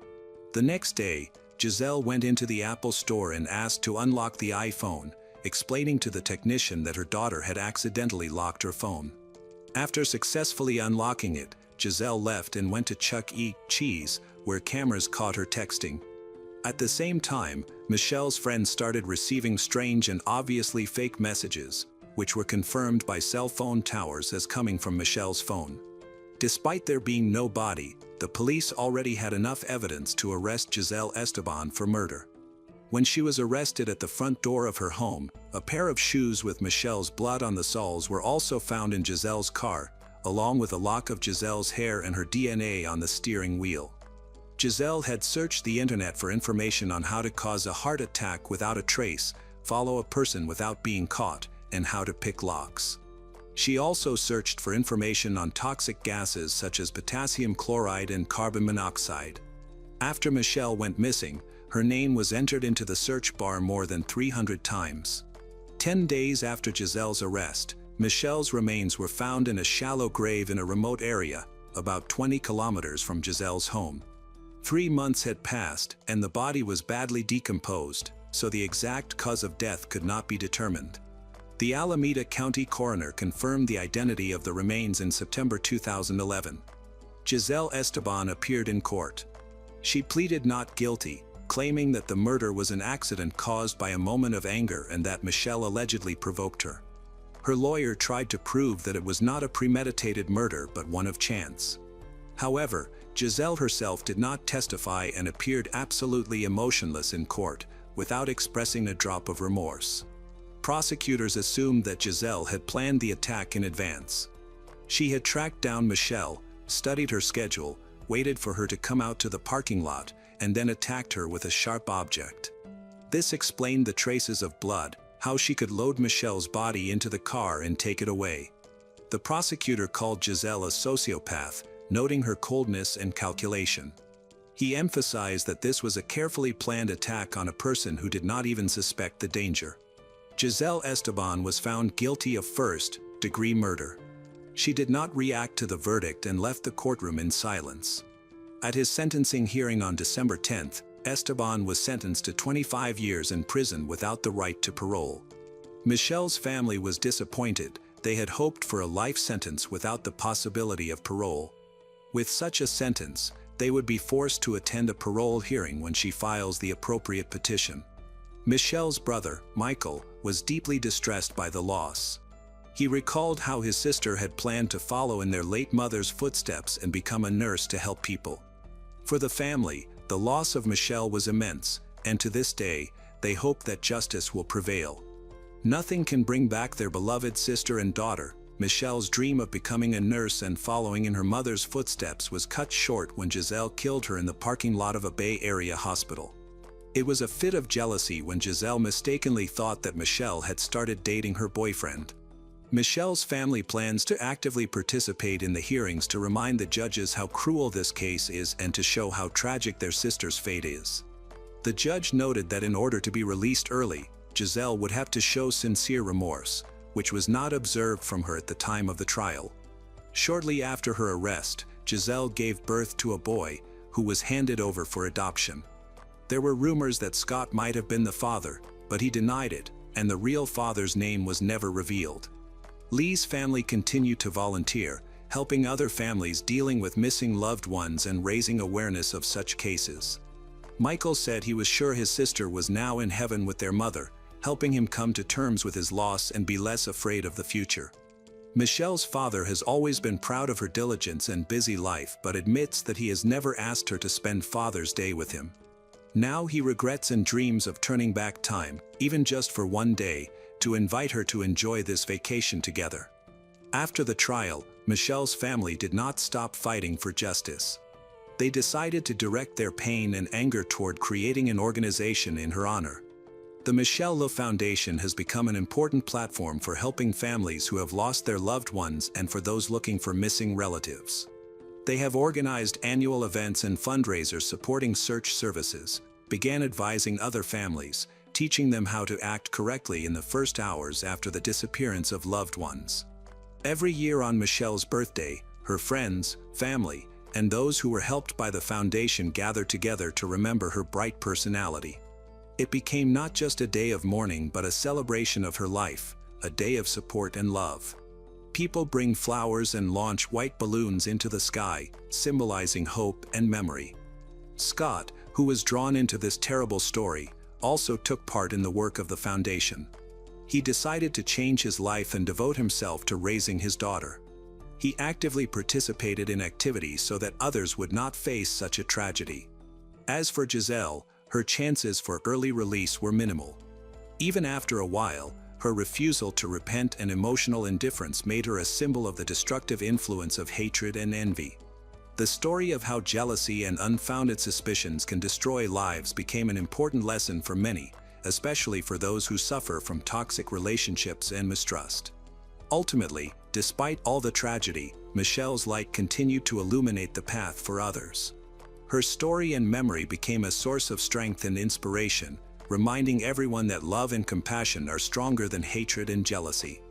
The next day, Giselle went into the Apple store and asked to unlock the iPhone, explaining to the technician that her daughter had accidentally locked her phone. After successfully unlocking it, Giselle left and went to Chuck E. Cheese, where cameras caught her texting. At the same time, Michelle's friends started receiving strange and obviously fake messages, which were confirmed by cell phone towers as coming from Michelle's phone. Despite there being no body, the police already had enough evidence to arrest Giselle Esteban for murder. When she was arrested at the front door of her home, a pair of shoes with Michelle's blood on the soles were also found in Giselle's car, along with a lock of Giselle's hair and her DNA on the steering wheel. Giselle had searched the internet for information on how to cause a heart attack without a trace, follow a person without being caught, and how to pick locks. She also searched for information on toxic gases such as potassium chloride and carbon monoxide. After Michelle went missing, her name was entered into the search bar more than 300 times. 10 days after Giselle's arrest, Michelle's remains were found in a shallow grave in a remote area, about 20 kilometers from Giselle's home. 3 months had passed, and the body was badly decomposed, so the exact cause of death could not be determined. The Alameda County coroner confirmed the identity of the remains in September 2011. Giselle Esteban appeared in court. She pleaded not guilty, claiming that the murder was an accident caused by a moment of anger and that Michelle allegedly provoked her. Her lawyer tried to prove that it was not a premeditated murder but one of chance. However, Giselle herself did not testify and appeared absolutely emotionless in court, without expressing a drop of remorse. Prosecutors assumed that Giselle had planned the attack in advance. She had tracked down Michelle, studied her schedule, waited for her to come out to the parking lot, and then attacked her with a sharp object. This explained the traces of blood, how she could load Michelle's body into the car and take it away. The prosecutor called Giselle a sociopath, noting her coldness and calculation. He emphasized that this was a carefully planned attack on a person who did not even suspect the danger. Giselle Esteban was found guilty of first-degree murder. She did not react to the verdict and left the courtroom in silence. At his sentencing hearing on December 10, Esteban was sentenced to 25 years in prison without the right to parole. Michelle's family was disappointed. They had hoped for a life sentence without the possibility of parole. With such a sentence, they would be forced to attend a parole hearing when she files the appropriate petition. Michelle's brother, Michael, was deeply distressed by the loss. He recalled how his sister had planned to follow in their late mother's footsteps and become a nurse to help people. For the family, the loss of Michelle was immense, and to this day, they hope that justice will prevail. Nothing can bring back their beloved sister and daughter. Michelle's dream of becoming a nurse and following in her mother's footsteps was cut short when Giselle killed her in the parking lot of a Bay Area hospital. It was a fit of jealousy when Giselle mistakenly thought that Michelle had started dating her boyfriend. Michelle's family plans to actively participate in the hearings to remind the judges how cruel this case is and to show how tragic their sister's fate is. The judge noted that in order to be released early, Giselle would have to show sincere remorse, which was not observed from her at the time of the trial. Shortly after her arrest, Giselle gave birth to a boy, who was handed over for adoption. There were rumors that Scott might have been the father, but he denied it, and the real father's name was never revealed. Lee's family continued to volunteer, helping other families dealing with missing loved ones and raising awareness of such cases. Michael said he was sure his sister was now in heaven with their mother, helping him come to terms with his loss and be less afraid of the future. Michelle's father has always been proud of her diligence and busy life but admits that he has never asked her to spend Father's Day with him. Now he regrets and dreams of turning back time, even just for one day, to invite her to enjoy this vacation together. After the trial, Michelle's family did not stop fighting for justice. They decided to direct their pain and anger toward creating an organization in her honor. The Michelle Lowe Foundation has become an important platform for helping families who have lost their loved ones and for those looking for missing relatives. They have organized annual events and fundraisers supporting search services, began advising other families, teaching them how to act correctly in the first hours after the disappearance of loved ones. Every year on Michelle's birthday, her friends, family, and those who were helped by the foundation gather together to remember her bright personality. It became not just a day of mourning but a celebration of her life, a day of support and love. People bring flowers and launch white balloons into the sky, symbolizing hope and memory. Scott, who was drawn into this terrible story, also took part in the work of the foundation. He decided to change his life and devote himself to raising his daughter. He actively participated in activities so that others would not face such a tragedy. As for Giselle, her chances for early release were minimal. Even after a while, her refusal to repent and emotional indifference made her a symbol of the destructive influence of hatred and envy. The story of how jealousy and unfounded suspicions can destroy lives became an important lesson for many, especially for those who suffer from toxic relationships and mistrust. Ultimately, despite all the tragedy, Michelle's light continued to illuminate the path for others. Her story and memory became a source of strength and inspiration, reminding everyone that love and compassion are stronger than hatred and jealousy.